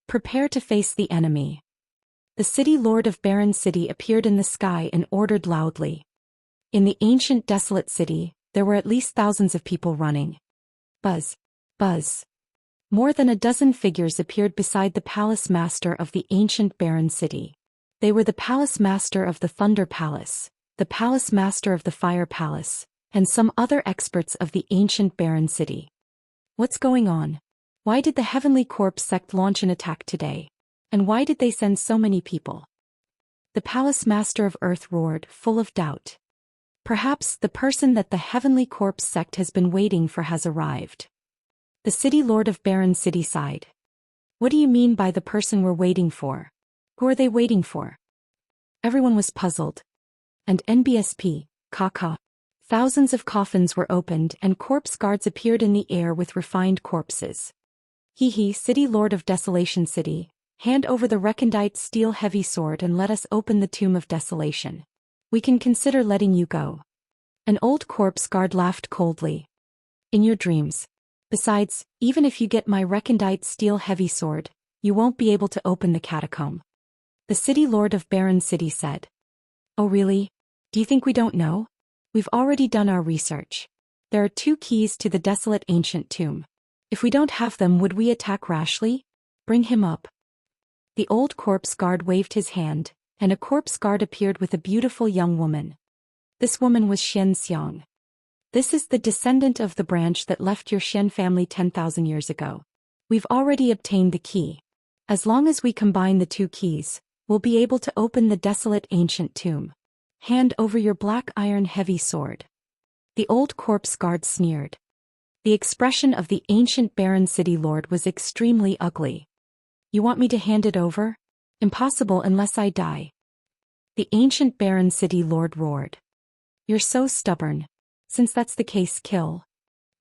Prepare to face the enemy. The city lord of barren city appeared in the sky and ordered loudly. In the ancient desolate city, there were at least thousands of people running. Buzz. Buzz. More than a dozen figures appeared beside the palace master of the ancient barren city. They were the palace master of the Thunder Palace, the palace master of the Fire Palace, and some other experts of the ancient barren city. What's going on? Why did the Heavenly Corpse sect launch an attack today? And why did they send so many people? The palace master of Earth roared, full of doubt. Perhaps the person that the Heavenly Corpse sect has been waiting for has arrived. The city lord of barren city sighed. What do you mean by the person we're waiting for? Who are they waiting for? Everyone was puzzled. And NBSP, Kaka. Thousands of coffins were opened and corpse guards appeared in the air with refined corpses. He, city lord of Desolation City, hand over the recondite steel heavy sword and let us open the tomb of desolation. We can consider letting you go. An old corpse guard laughed coldly. In your dreams. Besides, even if you get my recondite steel heavy sword, you won't be able to open the catacomb. The city lord of barren city said. Oh really? Do you think we don't know? We've already done our research. There are 2 keys to the desolate ancient tomb. If we don't have them, would we attack rashly? Bring him up. The old corpse guard waved his hand, and a corpse guard appeared with a beautiful young woman. This woman was Xianxia. This is the descendant of the branch that left your Xian family 10,000 years ago. We've already obtained the key. As long as we combine the 2 keys, we'll be able to open the desolate ancient tomb. Hand over your black iron heavy sword. The old corpse guard sneered. The expression of the ancient barren city lord was extremely ugly. You want me to hand it over? Impossible unless I die. The ancient barren city lord roared. You're so stubborn. Since that's the case, kill.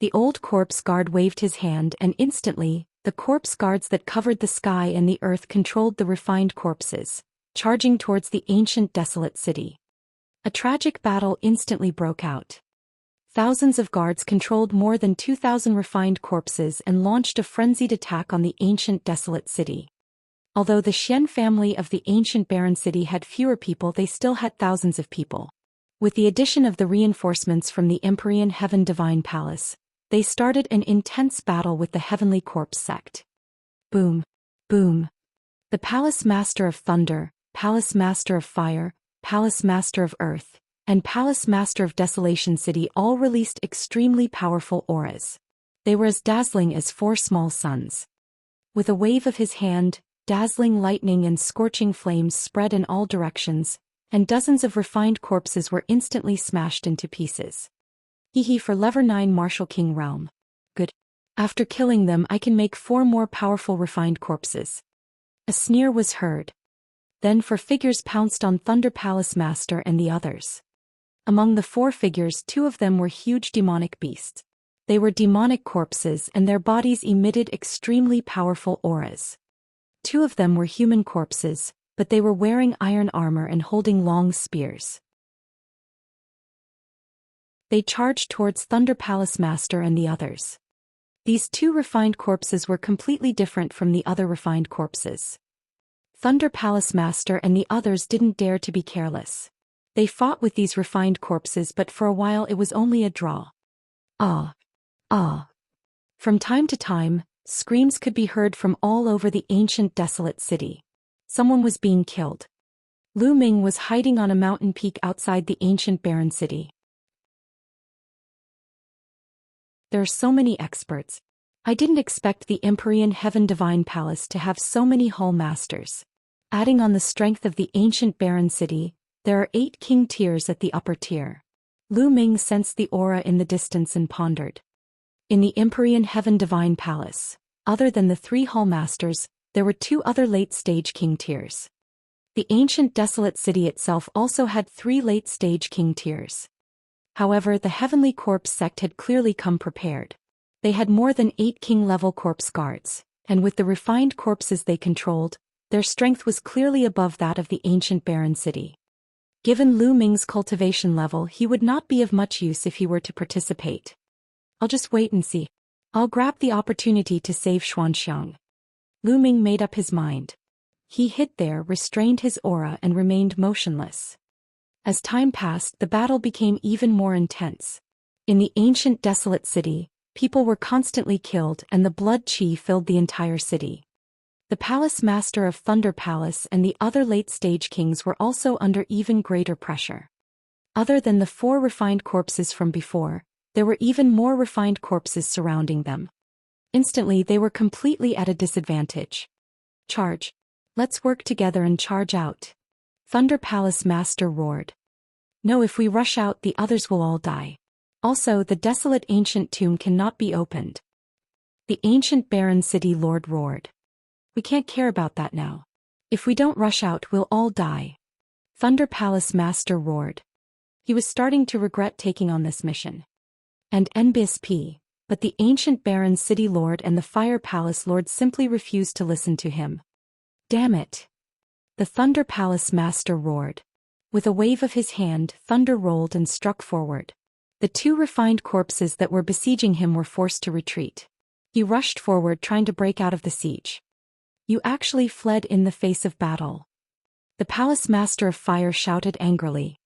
The old corpse guard waved his hand and instantly, the corpse guards that covered the sky and the earth controlled the refined corpses, charging towards the ancient desolate city. A tragic battle instantly broke out. Thousands of guards controlled more than 2,000 refined corpses and launched a frenzied attack on the ancient desolate city. Although the Xian family of the ancient barren city had fewer people, they still had thousands of people. With the addition of the reinforcements from the Empyrean Heaven Divine Palace, they started an intense battle with the Heavenly Corpse sect. Boom. Boom. The Palace Master of Thunder, Palace Master of Fire, Palace Master of Earth, and Palace Master of Desolation City all released extremely powerful auras. They were as dazzling as 4 small suns. With a wave of his hand, dazzling lightning and scorching flames spread in all directions, and dozens of refined corpses were instantly smashed into pieces. For Lever 9 Martial King Realm. Good. After killing them, I can make 4 more powerful refined corpses. A sneer was heard. Then 4 figures pounced on Thunder Palace Master and the others. Among the 4 figures, 2 of them were huge demonic beasts. They were demonic corpses and their bodies emitted extremely powerful auras. 2 of them were human corpses, but they were wearing iron armor and holding long spears. They charged towards Thunder Palace Master and the others. These 2 refined corpses were completely different from the other refined corpses. Thunder Palace Master and the others didn't dare to be careless. They fought with these refined corpses, but for a while it was only a draw. From time to time, Screams could be heard from all over the ancient desolate city. Someone was being killed. Lu Ming was hiding on a mountain peak outside the ancient barren city. There are so many experts. I didn't expect the Empyrean Heaven Divine Palace to have so many Hall Masters. Adding on the strength of the ancient barren city, there are 8 king tiers at the upper tier. Lu Ming sensed the aura in the distance and pondered. In the Empyrean Heaven Divine Palace, other than the 3 Hall Masters, there were 2 other late-stage king tiers. The ancient desolate city itself also had 3 late-stage king tiers. However, the Heavenly Corpse sect had clearly come prepared. They had more than 8 king-level corpse guards, and with the refined corpses they controlled, their strength was clearly above that of the ancient barren city. Given Lu Ming's cultivation level, he would not be of much use if he were to participate. I'll just wait and see. I'll grab the opportunity to save Xianxia. Lu Ming made up his mind. He hid there, restrained his aura and remained motionless. As time passed, the battle became even more intense. In the ancient desolate city, people were constantly killed and the blood qi filled the entire city. The Palace Master of Thunder Palace and the other late-stage kings were also under even greater pressure. Other than the 4 refined corpses from before, there were even more refined corpses surrounding them. Instantly they were completely at a disadvantage. Charge. Let's work together and charge out. Thunder Palace Master roared. No, if we rush out, the others will all die. Also, the desolate ancient tomb cannot be opened. The ancient barren city lord roared. We can't care about that now. If we don't rush out, we'll all die. Thunder Palace Master roared. He was starting to regret taking on this mission. And NBSP, but the ancient barren city lord and the fire palace lord simply refused to listen to him. Damn it. The Thunder Palace Master roared. With a wave of his hand, thunder rolled and struck forward. The 2 refined corpses that were besieging him were forced to retreat. He rushed forward, trying to break out of the siege. You actually fled in the face of battle. The Palace Master of Fire shouted angrily.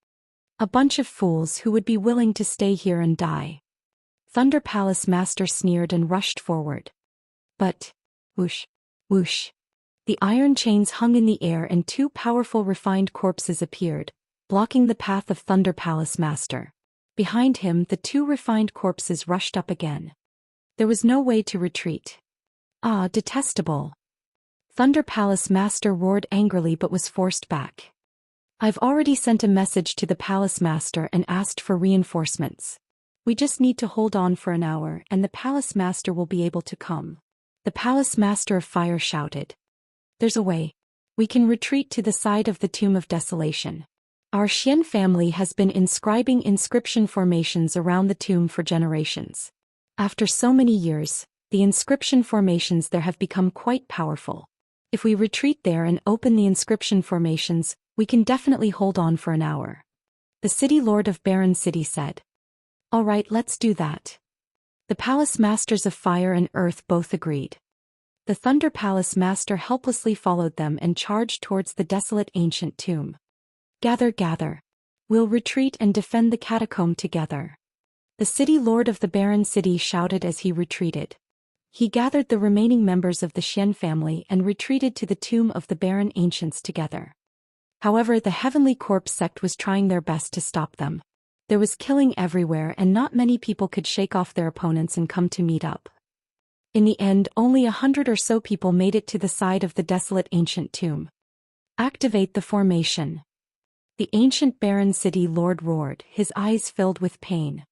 A bunch of fools who would be willing to stay here and die. Thunder Palace Master sneered and rushed forward. But, whoosh, whoosh. The iron chains hung in the air and 2 powerful refined corpses appeared, blocking the path of Thunder Palace Master. Behind him, the 2 refined corpses rushed up again. There was no way to retreat. Ah, detestable. Thunder Palace Master roared angrily but was forced back. I've already sent a message to the Palace Master and asked for reinforcements. We just need to hold on for an hour and the Palace Master will be able to come. The Palace Master of Fire shouted. There's a way. We can retreat to the side of the Tomb of Desolation. Our Xian family has been inscribing inscription formations around the tomb for generations. After so many years, the inscription formations there have become quite powerful. If we retreat there and open the inscription formations, we can definitely hold on for an hour. The city lord of Barren City said. All right, let's do that. The Palace Masters of Fire and Earth both agreed. The Thunder Palace Master helplessly followed them and charged towards the desolate ancient tomb. Gather, gather. We'll retreat and defend the catacomb together. The city lord of the Barren City shouted as he retreated. He gathered the remaining members of the Xian family and retreated to the tomb of the Barren Ancients together. However, the Heavenly Corpse sect was trying their best to stop them. There was killing everywhere and not many people could shake off their opponents and come to meet up. In the end, only 100 or so people made it to the side of the desolate ancient tomb. Activate the formation. The ancient barren city lord roared, his eyes filled with pain.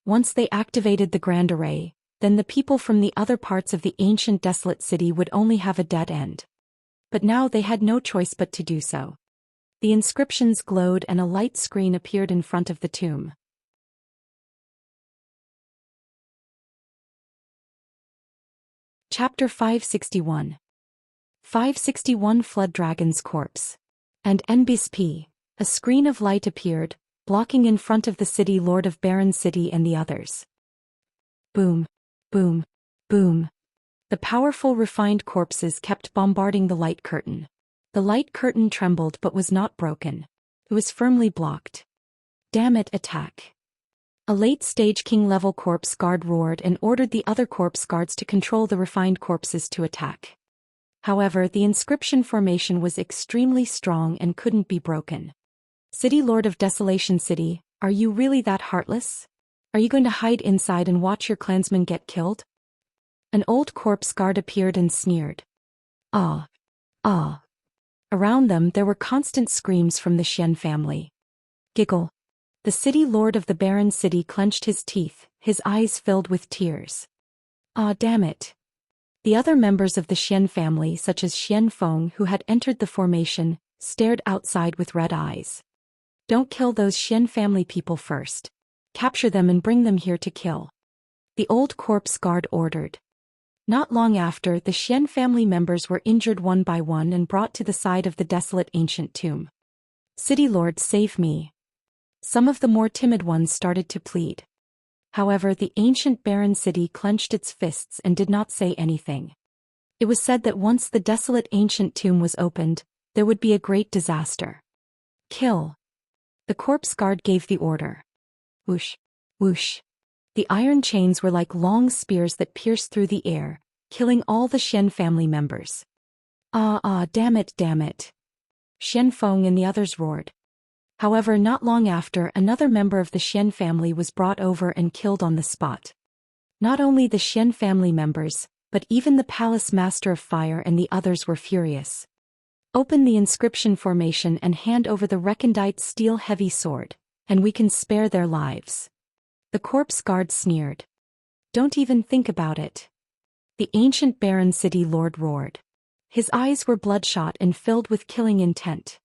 Once they activated the grand array, then the people from the other parts of the ancient desolate city would only have a dead end. But now they had no choice but to do so. The inscriptions glowed and a light screen appeared in front of the tomb. Chapter 561. 561 Flood Dragon's Corpse. And NBSP, a screen of light appeared, blocking in front of the city lord of Barren City and the others. Boom, boom, boom. The powerful refined corpses kept bombarding the light curtain. The light curtain trembled but was not broken. It was firmly blocked. Damn it, attack. A late-stage king-level corpse guard roared and ordered the other corpse guards to control the refined corpses to attack. However, the inscription formation was extremely strong and couldn't be broken. City Lord of Desolation City, are you really that heartless? Are you going to hide inside and watch your clansmen get killed? An old corpse guard appeared and sneered. Ah. Ah. Around them there were constant screams from the Xian family. Giggle. The city lord of the barren city clenched his teeth, his eyes filled with tears. Ah, damn it. The other members of the Xian family, such as Xian Feng, who had entered the formation, stared outside with red eyes. Don't kill those Xian family people first. Capture them and bring them here to kill. The old corpse guard ordered. Not long after, the Xian family members were injured one by one and brought to the side of the desolate ancient tomb. City Lord, save me. Some of the more timid ones started to plead. However, the ancient barren city clenched its fists and did not say anything. It was said that once the desolate ancient tomb was opened, there would be a great disaster. Kill. The corpse guard gave the order. Whoosh. Whoosh. The iron chains were like long spears that pierced through the air, killing all the Xian family members. Damn it, damn it. Xian Feng and the others roared. However, not long after, another member of the Xian family was brought over and killed on the spot. Not only the Xian family members, but even the palace master of fire and the others were furious. Open the inscription formation and hand over the recondite steel heavy sword, and we can spare their lives. The corpse guard sneered. Don't even think about it. The ancient barren city lord roared. His eyes were bloodshot and filled with killing intent.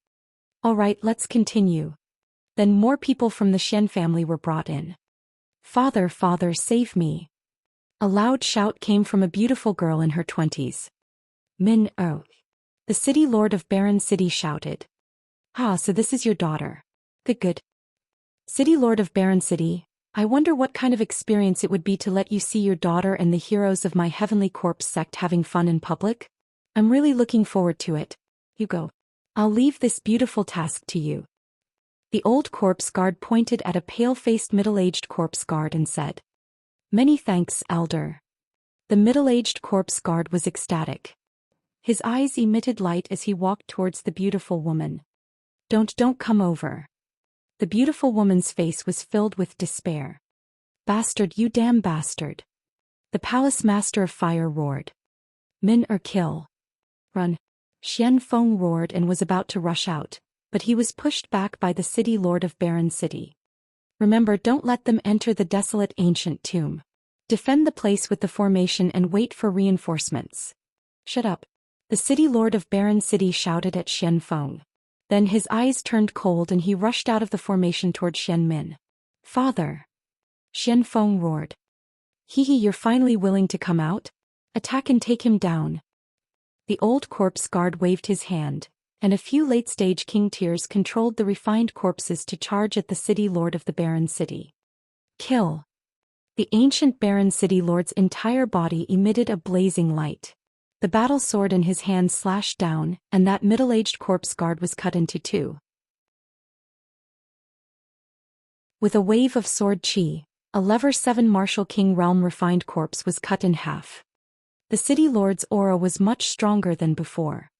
All right, let's continue. Then more people from the Xian family were brought in. Father, father, save me. A loud shout came from a beautiful girl in her 20s. Min-er. The city lord of barren city shouted. Ah, so this is your daughter. Good. City lord of barren city, I wonder what kind of experience it would be to let you see your daughter and the heroes of my heavenly corpse sect having fun in public. I'm really looking forward to it. You go. I'll leave this beautiful task to you. The old corpse guard pointed at a pale-faced middle-aged corpse guard and said, Many thanks, elder. The middle-aged corpse guard was ecstatic. His eyes emitted light as he walked towards the beautiful woman. Don't come over. The beautiful woman's face was filled with despair. Bastard, you damn bastard. The palace master of fire roared. Min or kill. Run. Xian Feng roared and was about to rush out, but he was pushed back by the city lord of barren city. Remember, don't let them enter the desolate ancient tomb. Defend the place with the formation and wait for reinforcements. Shut up. The city lord of barren city shouted at Xian Feng. Then his eyes turned cold and he rushed out of the formation toward Xian Min. Father. Xian Feng roared. Hee, you're finally willing to come out? Attack and take him down. The old corpse guard waved his hand, and a few late-stage king tiers controlled the refined corpses to charge at the city lord of the barren city. Kill. The ancient barren city lord's entire body emitted a blazing light. The battle sword in his hand slashed down, and that middle-aged corpse guard was cut into two. With a wave of sword chi, a lever 7 martial king realm refined corpse was cut in half. The city lord's aura was much stronger than before.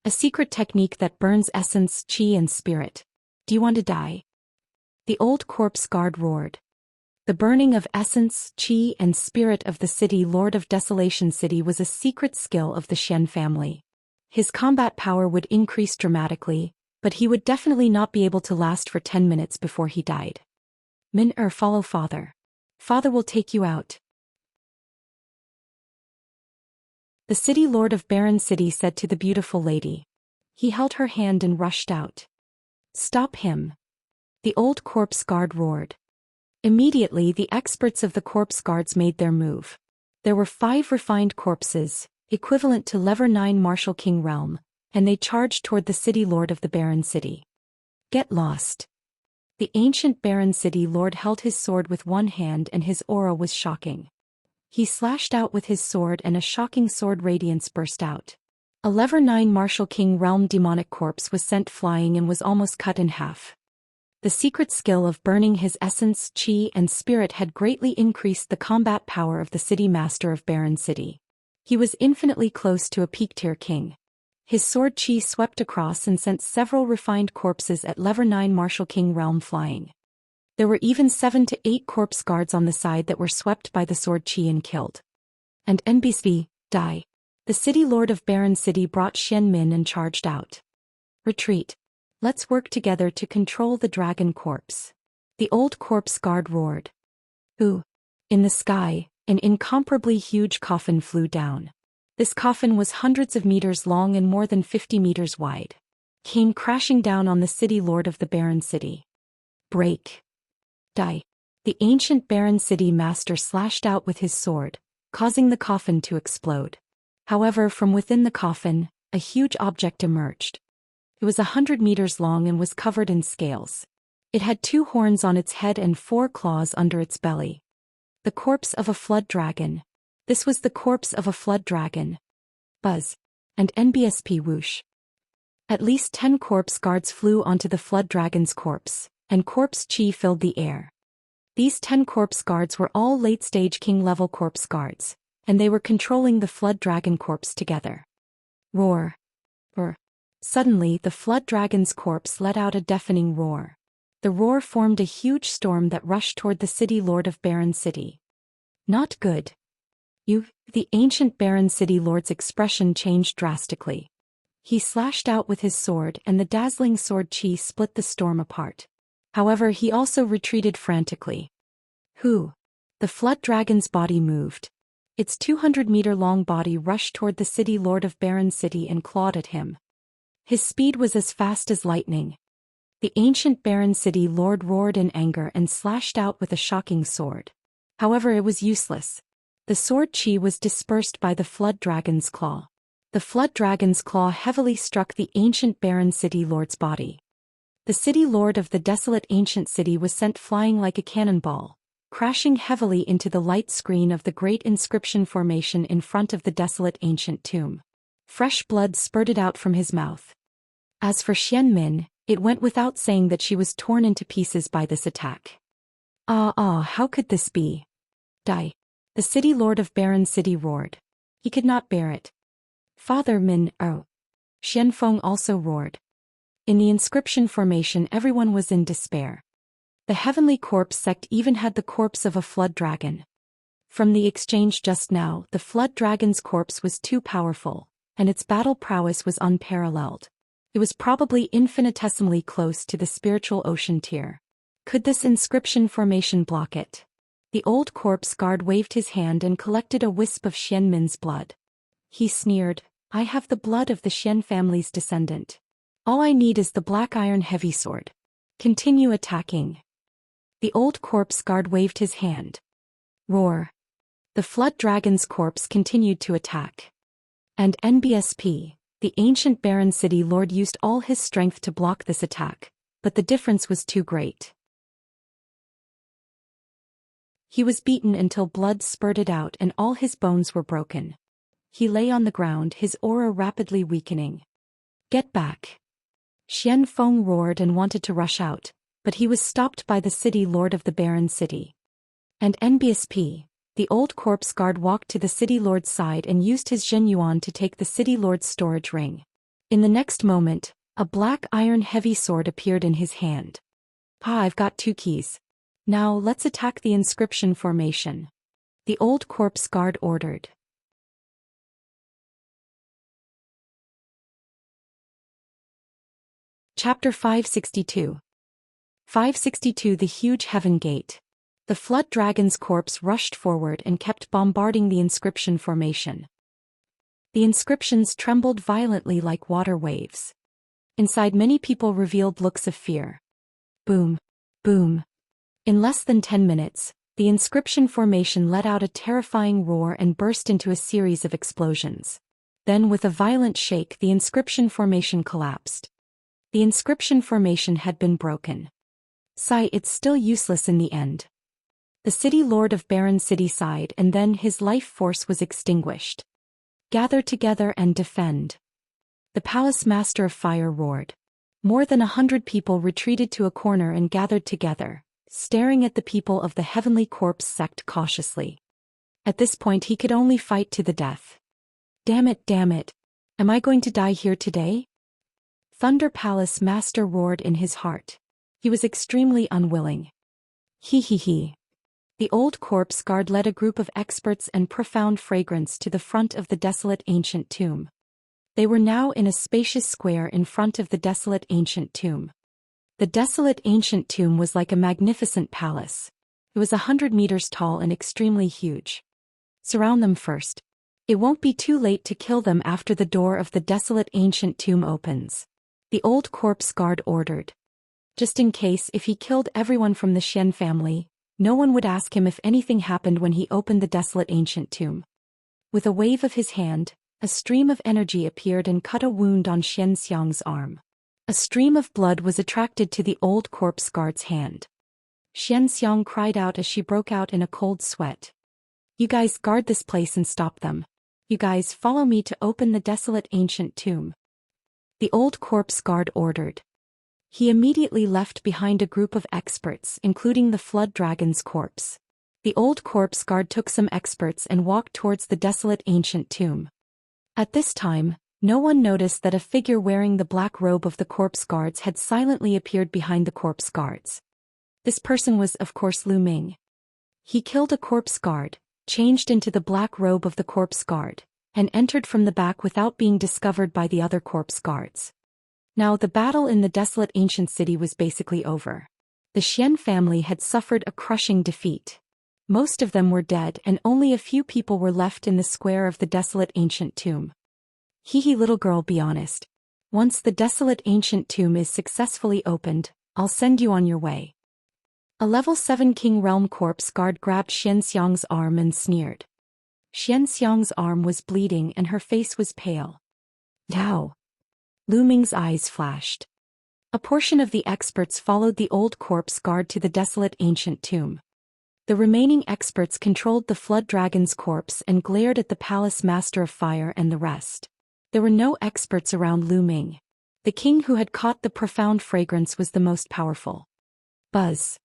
A secret technique that burns essence, chi and spirit. Do you want to die? The old corpse guard roared. The burning of essence, chi and spirit of the city lord of Desolation City was a secret skill of the Xian family. His combat power would increase dramatically, but he would definitely not be able to last for 10 minutes before he died. Min-er, follow father. Father will take you out. The city lord of barren city said to the beautiful lady. He held her hand and rushed out. Stop him. The old corpse guard roared. Immediately the experts of the corpse guards made their move. There were 5 refined corpses, equivalent to lever 9 martial king realm, and they charged toward the city lord of the barren city. Get lost. The ancient barren city lord held his sword with one hand and his aura was shocking. He slashed out with his sword and a shocking sword radiance burst out. A lever 9 martial king realm demonic corpse was sent flying and was almost cut in half. The secret skill of burning his essence, chi, and spirit had greatly increased the combat power of the city master of Barren City. He was infinitely close to a peak-tier king. His sword chi swept across and sent several refined corpses at level 9 Martial King realm flying. There were even 7 to 8 corpse guards on the side that were swept by the sword chi and killed. And NBC, die. The city lord of Barren City brought Xian Min and charged out. Retreat. Let's work together to control the dragon corpse. The old corpse guard roared. Ooh. In the sky, an incomparably huge coffin flew down. This coffin was hundreds of meters long and more than 50 meters wide. Came crashing down on the city lord of the Barren City. Break. Die. The ancient Barren City master slashed out with his sword, causing the coffin to explode. However, from within the coffin, a huge object emerged. It was 100 meters long and was covered in scales. It had 2 horns on its head and 4 claws under its belly. The corpse of a flood dragon. This was the corpse of a flood dragon. Buzz. And NBSP whoosh. At least 10 corpse guards flew onto the flood dragon's corpse, and corpse chi filled the air. These 10 corpse guards were all late-stage king-level corpse guards, and they were controlling the flood dragon corpse together. Roar. Roar. Suddenly, the flood dragon's corpse let out a deafening roar. The roar formed a huge storm that rushed toward the city lord of Barren City. Not good. The ancient Barren City lord's expression changed drastically. He slashed out with his sword and the dazzling sword chi split the storm apart. However, he also retreated frantically. Who? The flood dragon's body moved. Its 200-meter-long body rushed toward the city lord of Barren City and clawed at him. His speed was as fast as lightning. The ancient Barren City lord roared in anger and slashed out with a shocking sword. However, it was useless. The sword chi was dispersed by the flood dragon's claw. The flood dragon's claw heavily struck the ancient Barren City lord's body. The city lord of the desolate ancient city was sent flying like a cannonball, crashing heavily into the light screen of the great inscription formation in front of the desolate ancient tomb. Fresh blood spurted out from his mouth. As for Xian Min, it went without saying that she was torn into pieces by this attack. How could this be? Die. The city lord of Barren City roared. He could not bear it. Father Min, oh. Xian Feng also roared. In the inscription formation, everyone was in despair. The heavenly corpse sect even had the corpse of a flood dragon. From the exchange just now, the flood dragon's corpse was too powerful, and its battle prowess was unparalleled. It was probably infinitesimally close to the spiritual ocean tier. Could this inscription formation block it? The old corpse guard waved his hand and collected a wisp of Xian Min's blood. He sneered, I have the blood of the Xian family's descendant. All I need is the black iron heavy sword. Continue attacking. The old corpse guard waved his hand. Roar. The flood dragon's corpse continued to attack. And NBSP, the ancient Barren City lord used all his strength to block this attack, but the difference was too great. He was beaten until blood spurted out and all his bones were broken. He lay on the ground, his aura rapidly weakening. Get back. Xian Feng roared and wanted to rush out, but he was stopped by the city lord of the Barren City. And NBSP, the old corpse guard walked to the city lord's side and used his Zhenyuan to take the city lord's storage ring. In the next moment, a black iron heavy sword appeared in his hand. I've got 2 keys. Now let's attack the inscription formation. The old corpse guard ordered. Chapter 562. 562 The Huge Heaven Gate. The flood dragon's corpse rushed forward and kept bombarding the inscription formation. The inscriptions trembled violently like water waves. Inside, many people revealed looks of fear. Boom. Boom. In less than 10 minutes, the inscription formation let out a terrifying roar and burst into a series of explosions. Then, with a violent shake, the inscription formation collapsed. The inscription formation had been broken. Sigh, it's still useless in the end. The city lord of Barren City sighed, and then his life force was extinguished. Gather together and defend. The palace master of fire roared. More than 100 people retreated to a corner and gathered together, staring at the people of the Heavenly Corpse sect cautiously. At this point he could only fight to the death. Damn it, damn it. Am I going to die here today? Thunder Palace Master roared in his heart. He was extremely unwilling. He. The old corpse guard led a group of experts and profound fragrance to the front of the desolate ancient tomb. They were now in a spacious square in front of the desolate ancient tomb. The desolate ancient tomb was like a magnificent palace. It was 100 meters tall and extremely huge. Surround them first. It won't be too late to kill them after the door of the desolate ancient tomb opens. The old corpse guard ordered. Just in case if he killed everyone from the Xian family, no one would ask him if anything happened when he opened the desolate ancient tomb. With a wave of his hand, a stream of energy appeared and cut a wound on Xianxia's arm. A stream of blood was attracted to the old corpse guard's hand. Xianxia cried out as she broke out in a cold sweat. You guys guard this place and stop them. You guys follow me to open the desolate ancient tomb. The old corpse guard ordered. He immediately left behind a group of experts, including the flood dragon's corpse. The old corpse guard took some experts and walked towards the desolate ancient tomb. At this time, no one noticed that a figure wearing the black robe of the corpse guards had silently appeared behind the corpse guards. This person was, of course, Lu Ming. He killed a corpse guard, changed into the black robe of the corpse guard, and entered from the back without being discovered by the other corpse guards. Now the battle in the desolate ancient city was basically over. The Xian family had suffered a crushing defeat. Most of them were dead and only a few people were left in the square of the desolate ancient tomb. Hee little girl, be honest. Once the desolate ancient tomb is successfully opened, I'll send you on your way. A level 7 King Realm corpse guard grabbed Xianxia's arm and sneered. Xianxia's arm was bleeding and her face was pale. Dao. Lu Ming's eyes flashed. A portion of the experts followed the old corpse guard to the desolate ancient tomb. The remaining experts controlled the flood dragon's corpse and glared at the palace master of fire and the rest. There were no experts around Lu Ming. The king who had caught the profound fragrance was the most powerful. Buzz.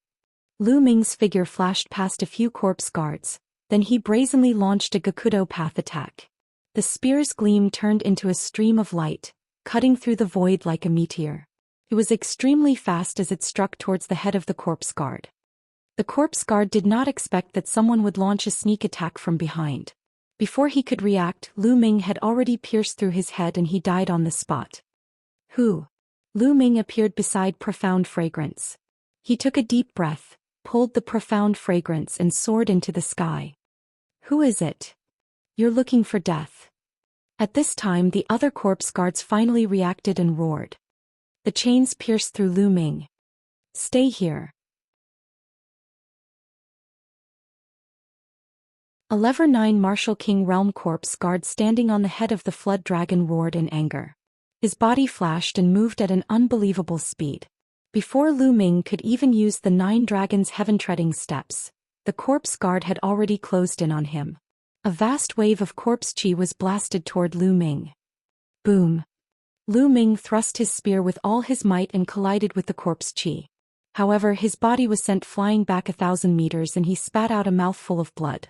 Lu Ming's figure flashed past a few corpse guards, then he brazenly launched a Gakudo path attack. The spear's gleam turned into a stream of light, cutting through the void like a meteor. It was extremely fast as it struck towards the head of the corpse guard. The corpse guard did not expect that someone would launch a sneak attack from behind. Before he could react, Lu Ming had already pierced through his head and he died on the spot. Who? Lu Ming appeared beside profound fragrance. He took a deep breath, pulled the profound fragrance and soared into the sky. Who is it? You're looking for death. At this time the other corpse guards finally reacted and roared. The chains pierced through Lu Ming. Stay here. A level 9 Martial King Realm corpse guard standing on the head of the flood dragon roared in anger. His body flashed and moved at an unbelievable speed. Before Lu Ming could even use the 9 dragon's heaven-treading steps, the corpse guard had already closed in on him. A vast wave of corpse chi was blasted toward Lu Ming. Boom! Lu Ming thrust his spear with all his might and collided with the corpse chi. However, his body was sent flying back 1,000 meters and he spat out a mouthful of blood.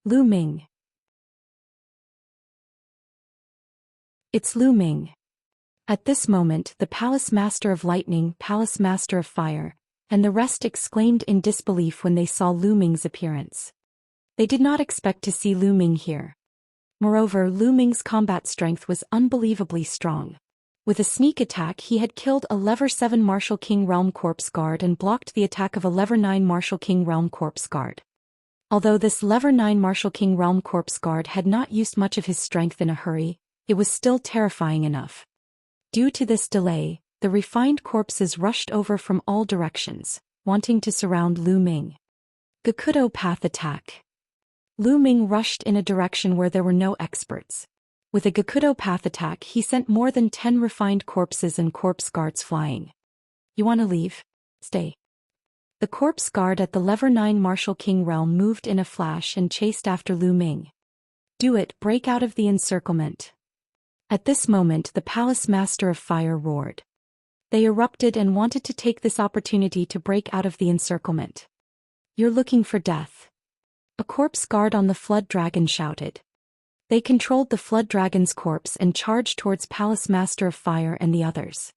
Lu Ming. It's Lu Ming. At this moment, the Palace Master of Lightning, Palace Master of Fire, and the rest exclaimed in disbelief when they saw Lu Ming's appearance. They did not expect to see Lu Ming here. Moreover, Lu Ming's combat strength was unbelievably strong. With a sneak attack he had killed a level 7 Martial King Realm Corpse Guard and blocked the attack of a level 9 Martial King Realm Corpse Guard. Although this level 9 Martial King Realm Corpse Guard had not used much of his strength in a hurry, it was still terrifying enough. Due to this delay, the refined corpses rushed over from all directions, wanting to surround Lu Ming. Gakudo path attack. Lu Ming rushed in a direction where there were no experts. With a Gakudo path attack he sent more than 10 refined corpses and corpse guards flying. You wanna leave? Stay. The corpse guard at the level 9 Martial King Realm moved in a flash and chased after Lu Ming. Do it, break out of the encirclement. At this moment the Palace Master of Fire roared. They erupted and wanted to take this opportunity to break out of the encirclement. "You're looking for death," a corpse guard on the flood dragon shouted. They controlled the flood dragon's corpse and charged towards Palace Master of Fire and the others.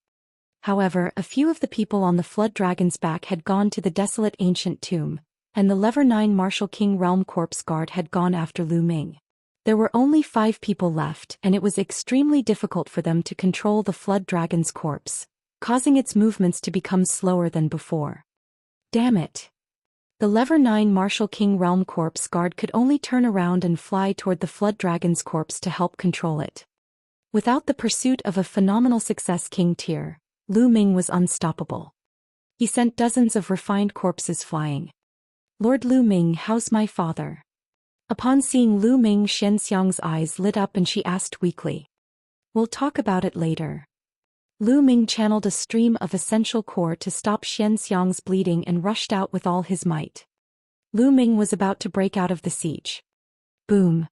However, a few of the people on the flood dragon's back had gone to the desolate ancient tomb, and the Lever 9 Martial King Realm Corpse Guard had gone after Lu Ming. There were only 5 people left, and it was extremely difficult for them to control the flood dragon's corpse, causing its movements to become slower than before. Damn it! The Lever 9 Martial King Realm Corpse Guard could only turn around and fly toward the flood dragon's corpse to help control it. Without the pursuit of a phenomenal success King tier, Lu Ming was unstoppable. He sent dozens of refined corpses flying. "Lord Lu Ming, how's my father?" Upon seeing Lu Ming, Xianxia's eyes lit up and she asked weakly. "We'll talk about it later." Lu Ming channeled a stream of essential core to stop Xianxia's bleeding and rushed out with all his might. Lu Ming was about to break out of the siege. Boom!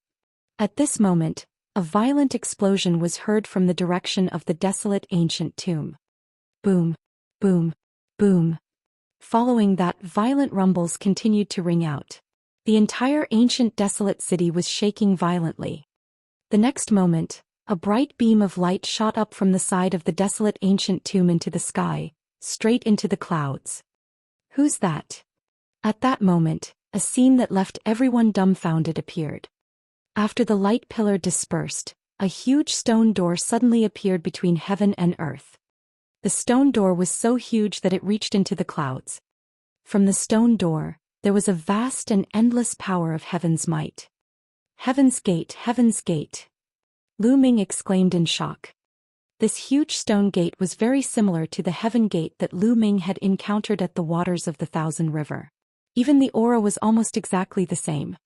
At this moment, a violent explosion was heard from the direction of the desolate ancient tomb. Boom! Boom! Boom! Following that, violent rumbles continued to ring out. The entire ancient desolate city was shaking violently. The next moment, a bright beam of light shot up from the side of the desolate ancient tomb into the sky, straight into the clouds. "Who's that?" At that moment, a scene that left everyone dumbfounded appeared. After the light pillar dispersed, a huge stone door suddenly appeared between heaven and earth. The stone door was so huge that it reached into the clouds. From the stone door, there was a vast and endless power of heaven's might. "Heaven's gate, heaven's gate!" Lu Ming exclaimed in shock. This huge stone gate was very similar to the heaven gate that Lu Ming had encountered at the waters of the Thousand River. Even the aura was almost exactly the same.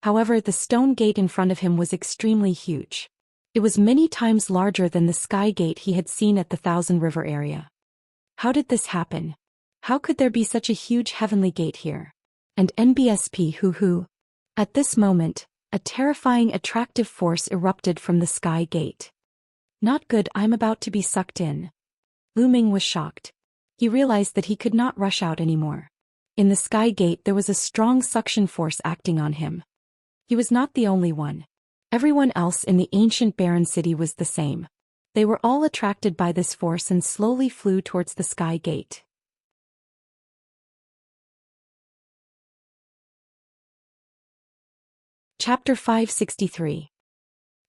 However, the stone gate in front of him was extremely huge. It was many times larger than the sky gate he had seen at the Thousand River area. How did this happen? How could there be such a huge heavenly gate here? And NBSP hoo-hoo. At this moment, a terrifying attractive force erupted from the sky gate. "Not good, I'm about to be sucked in." Lu Ming was shocked. He realized that he could not rush out anymore. In the sky gate there was a strong suction force acting on him. He was not the only one. Everyone else in the ancient barren city was the same. They were all attracted by this force and slowly flew towards the sky gate. Chapter 563.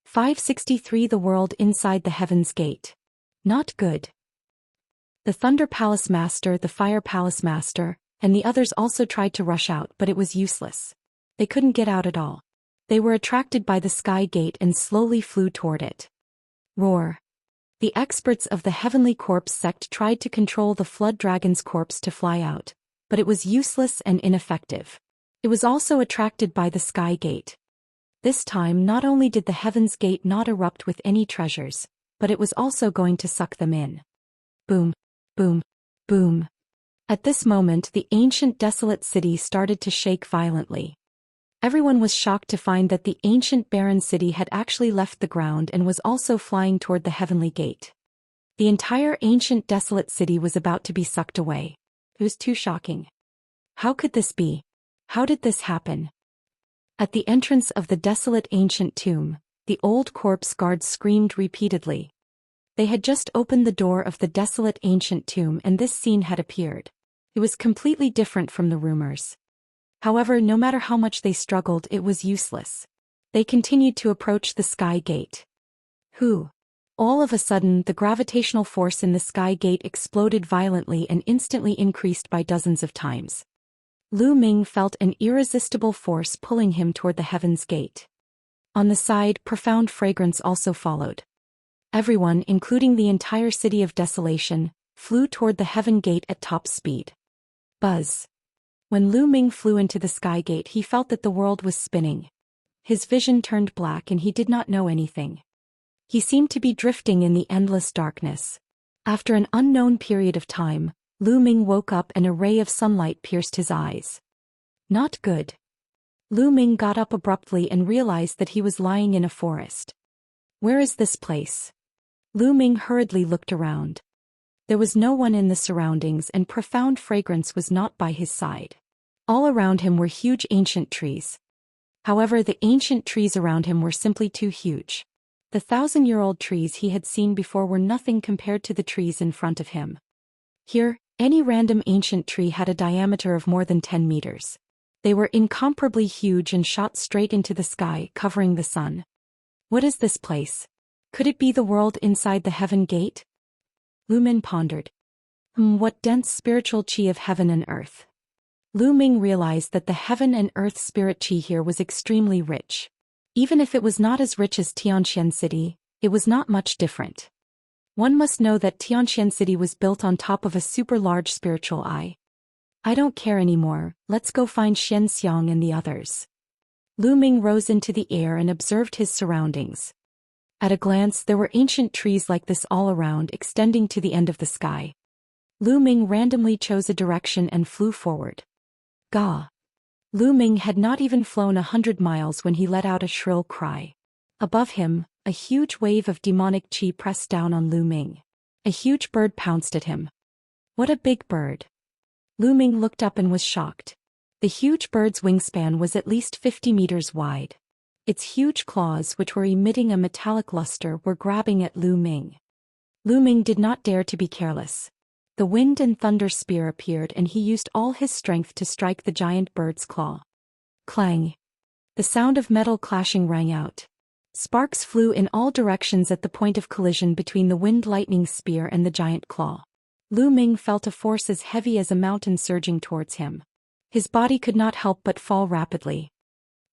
563 The World Inside the Heaven's Gate. Not good. The Thunder Palace Master, the Fire Palace Master, and the others also tried to rush out, but it was useless. They couldn't get out at all. They were attracted by the sky gate and slowly flew toward it. Roar. The experts of the Heavenly Corpse sect tried to control the Flood Dragon's corpse to fly out, but it was useless and ineffective. It was also attracted by the sky gate. This time not only did the Heaven's Gate not erupt with any treasures, but it was also going to suck them in. Boom, boom, boom. At this moment the ancient desolate city started to shake violently. Everyone was shocked to find that the ancient barren city had actually left the ground and was also flying toward the Heavenly Gate. The entire ancient desolate city was about to be sucked away. It was too shocking. How could this be? How did this happen? At the entrance of the desolate ancient tomb, the old corpse guards screamed repeatedly. They had just opened the door of the desolate ancient tomb and this scene had appeared. It was completely different from the rumors. However, no matter how much they struggled, it was useless. They continued to approach the sky gate. Who? All of a sudden, the gravitational force in the sky gate exploded violently and instantly increased by dozens of times. Lu Ming felt an irresistible force pulling him toward the Heaven's Gate. On the side, profound fragrance also followed. Everyone, including the entire city of desolation, flew toward the Heaven Gate at top speed. Buzz. When Lu Ming flew into the sky gate, he felt that the world was spinning. His vision turned black and he did not know anything. He seemed to be drifting in the endless darkness. After an unknown period of time, Lu Ming woke up and a ray of sunlight pierced his eyes. Not good. Lu Ming got up abruptly and realized that he was lying in a forest. Where is this place? Lu Ming hurriedly looked around. There was no one in the surroundings, and profound fragrance was not by his side. All around him were huge ancient trees. However, the ancient trees around him were simply too huge. The 1,000-year-old trees he had seen before were nothing compared to the trees in front of him. Here, any random ancient tree had a diameter of more than 10 meters. They were incomparably huge and shot straight into the sky, covering the sun. What is this place? Could it be the world inside the heaven gate? Lu Min pondered. What dense spiritual qi of heaven and earth. Lu Ming realized that the heaven and earth spirit qi here was extremely rich. Even if it was not as rich as Xianxia City, it was not much different. One must know that Xianxia City was built on top of a super large spiritual eye. I don't care anymore, let's go find Xianxia and the others. Lu Ming rose into the air and observed his surroundings. At a glance, there were ancient trees like this all around, extending to the end of the sky. Lu Ming randomly chose a direction and flew forward. Gah! Lu Ming had not even flown 100 miles when he let out a shrill cry. Above him, a huge wave of demonic qi pressed down on Lu Ming. A huge bird pounced at him. What a big bird! Lu Ming looked up and was shocked. The huge bird's wingspan was at least 50 meters wide. Its huge claws, which were emitting a metallic luster, were grabbing at Lu Ming. Lu Ming did not dare to be careless. The wind and thunder spear appeared, and he used all his strength to strike the giant bird's claw. Clang! The sound of metal clashing rang out. Sparks flew in all directions at the point of collision between the wind-lightning spear and the giant claw. Lu Ming felt a force as heavy as a mountain surging towards him. His body could not help but fall rapidly.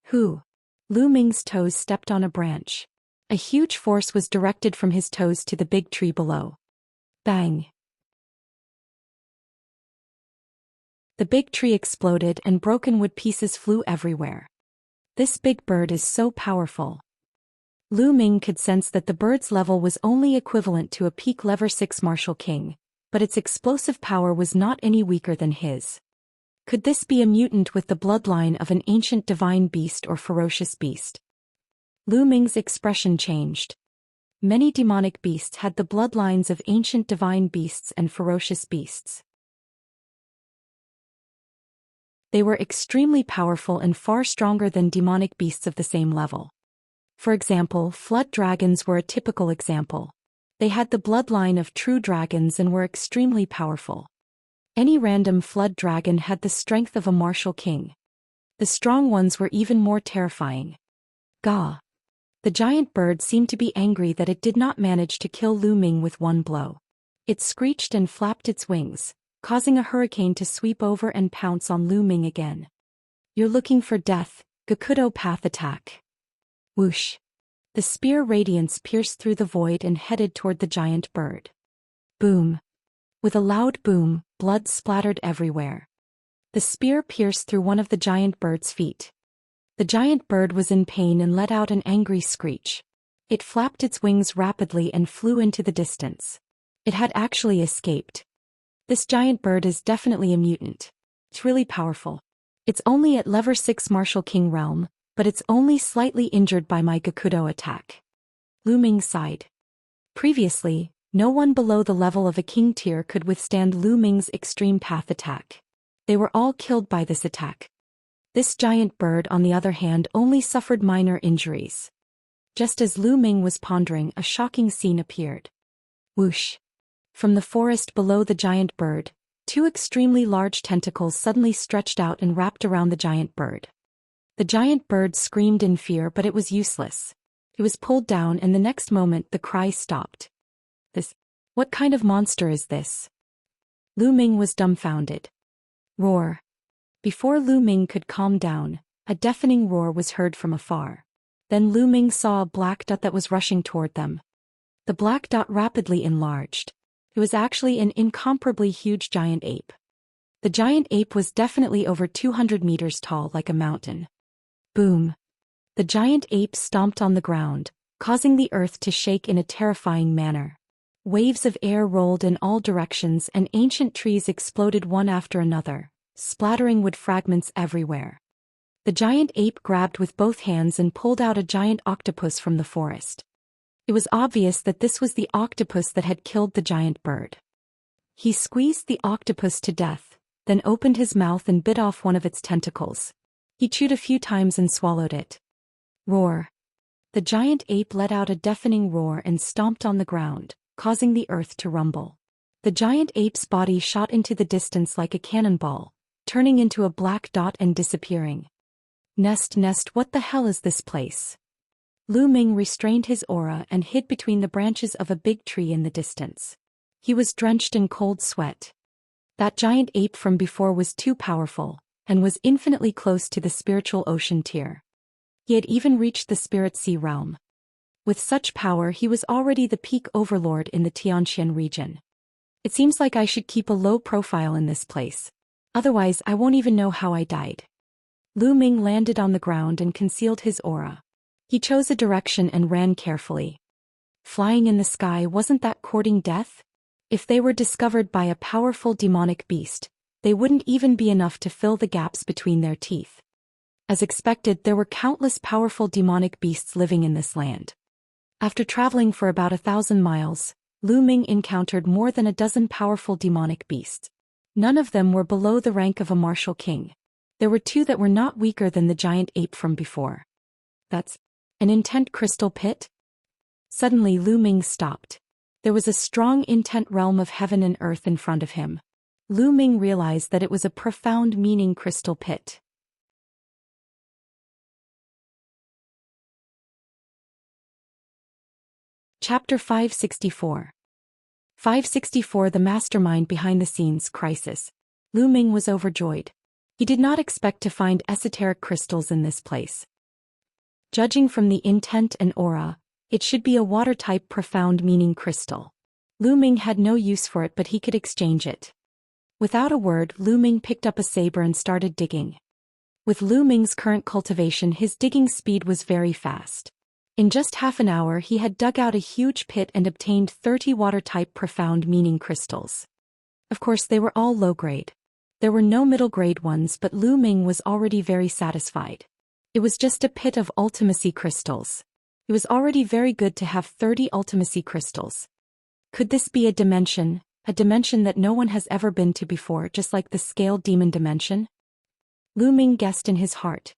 Who? Lu Ming's toes stepped on a branch. A huge force was directed from his toes to the big tree below. Bang! The big tree exploded and broken wood pieces flew everywhere. This big bird is so powerful. Lu Ming could sense that the bird's level was only equivalent to a peak level 6 martial king, but its explosive power was not any weaker than his. Could this be a mutant with the bloodline of an ancient divine beast or ferocious beast? Lu Ming's expression changed. Many demonic beasts had the bloodlines of ancient divine beasts and ferocious beasts. They were extremely powerful and far stronger than demonic beasts of the same level. For example, flood dragons were a typical example. They had the bloodline of true dragons and were extremely powerful. Any random flood dragon had the strength of a martial king. The strong ones were even more terrifying. Gah! The giant bird seemed to be angry that it did not manage to kill Lu Ming with one blow. It screeched and flapped its wings, causing a hurricane to sweep over and pounce on Lu Ming again. You're looking for death, Gakudo path attack. Whoosh! The spear radiance pierced through the void and headed toward the giant bird. Boom! With a loud boom, blood splattered everywhere. The spear pierced through one of the giant bird's feet. The giant bird was in pain and let out an angry screech. It flapped its wings rapidly and flew into the distance. It had actually escaped. This giant bird is definitely a mutant. It's really powerful. It's only at level 6 martial king realm, but it's only slightly injured by my Gakudo attack. Lu Ming sighed. Previously, no one below the level of a king tier could withstand Lu Ming's extreme path attack. They were all killed by this attack. This giant bird, on the other hand, only suffered minor injuries. Just as Lu Ming was pondering, a shocking scene appeared. Whoosh! From the forest below the giant bird, 2 extremely large tentacles suddenly stretched out and wrapped around the giant bird. The giant bird screamed in fear, but it was useless. It was pulled down, and the next moment the cry stopped. What kind of monster is this? Lu Ming was dumbfounded. Roar! Before Lu Ming could calm down, a deafening roar was heard from afar. Then Lu Ming saw a black dot that was rushing toward them. The black dot rapidly enlarged. It was actually an incomparably huge giant ape. The giant ape was definitely over 200 meters tall, like a mountain. Boom! The giant ape stomped on the ground, causing the earth to shake in a terrifying manner. Waves of air rolled in all directions and ancient trees exploded one after another, splattering wood fragments everywhere. The giant ape grabbed with both hands and pulled out a giant octopus from the forest. It was obvious that this was the octopus that had killed the giant bird. He squeezed the octopus to death, then opened his mouth and bit off one of its tentacles. He chewed a few times and swallowed it. Roar. The giant ape let out a deafening roar and stomped on the ground, causing the earth to rumble. The giant ape's body shot into the distance like a cannonball, turning into a black dot and disappearing. Nest, what the hell is this place? Lu Ming restrained his aura and hid between the branches of a big tree in the distance. He was drenched in cold sweat. That giant ape from before was too powerful, and was infinitely close to the spiritual ocean tier. He had even reached the spirit sea realm. With such power he was already the peak overlord in the Xianxia region. It seems like I should keep a low profile in this place. Otherwise I won't even know how I died. Lu Ming landed on the ground and concealed his aura. He chose a direction and ran carefully. Flying in the sky, wasn't that courting death? If they were discovered by a powerful demonic beast, they wouldn't even be enough to fill the gaps between their teeth. As expected, there were countless powerful demonic beasts living in this land. After traveling for about 1,000 miles, Lu Ming encountered more than a dozen powerful demonic beasts. None of them were below the rank of a martial king. There were 2 that were not weaker than the giant ape from before. That's an intent crystal pit? Suddenly Lu Ming stopped. There was a strong intent realm of heaven and earth in front of him. Lu Ming realized that it was a profound meaning crystal pit. Chapter 564. 564 The mastermind behind the scenes crisis. Lu Ming was overjoyed. He did not expect to find esoteric crystals in this place. Judging from the intent and aura, it should be a water-type profound meaning crystal. Lu Ming had no use for it, but he could exchange it. Without a word, Lu Ming picked up a saber and started digging. With Lu Ming's current cultivation, his digging speed was very fast. In just half an hour he had dug out a huge pit and obtained 30 water-type profound meaning crystals. Of course they were all low-grade. There were no middle-grade ones, but Lu Ming was already very satisfied. It was just a pit of ultimacy crystals. It was already very good to have 30 ultimacy crystals. Could this be a dimension that no one has ever been to before, just like the scaled demon dimension? Lu Ming guessed in his heart.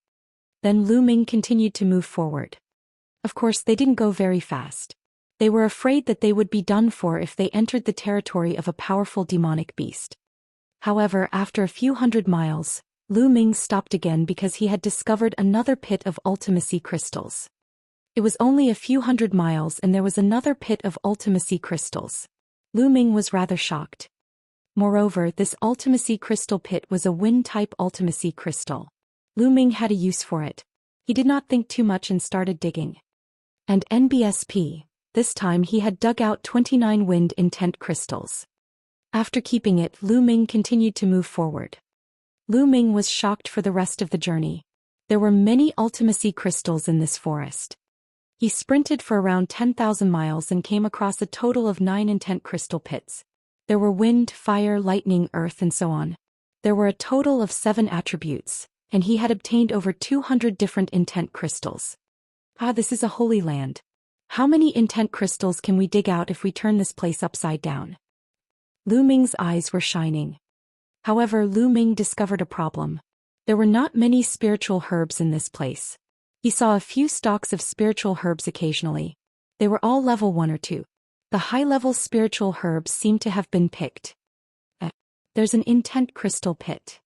Then Lu Ming continued to move forward. Of course they didn't go very fast. They were afraid that they would be done for if they entered the territory of a powerful demonic beast. However, after a few hundred miles, Lu Ming stopped again because he had discovered another pit of ultimacy crystals. It was only a few hundred miles and there was another pit of ultimacy crystals. Lu Ming was rather shocked. Moreover, this ultimacy crystal pit was a wind-type ultimacy crystal. Lu Ming had a use for it. He did not think too much and started digging. And NBSP, this time he had dug out 29 wind intent crystals. After keeping it, Lu Ming continued to move forward. Lu Ming was shocked for the rest of the journey. There were many ultimacy crystals in this forest. He sprinted for around 10,000 miles and came across a total of 9 intent crystal pits. There were wind, fire, lightning, earth and so on. There were a total of 7 attributes, and he had obtained over 200 different intent crystals. This is a holy land. How many intent crystals can we dig out if we turn this place upside down? Lu Ming's eyes were shining. However, Lu Ming discovered a problem. There were not many spiritual herbs in this place. He saw a few stalks of spiritual herbs occasionally. They were all level 1 or 2. The high-level spiritual herbs seemed to have been picked. There's an intent crystal pit.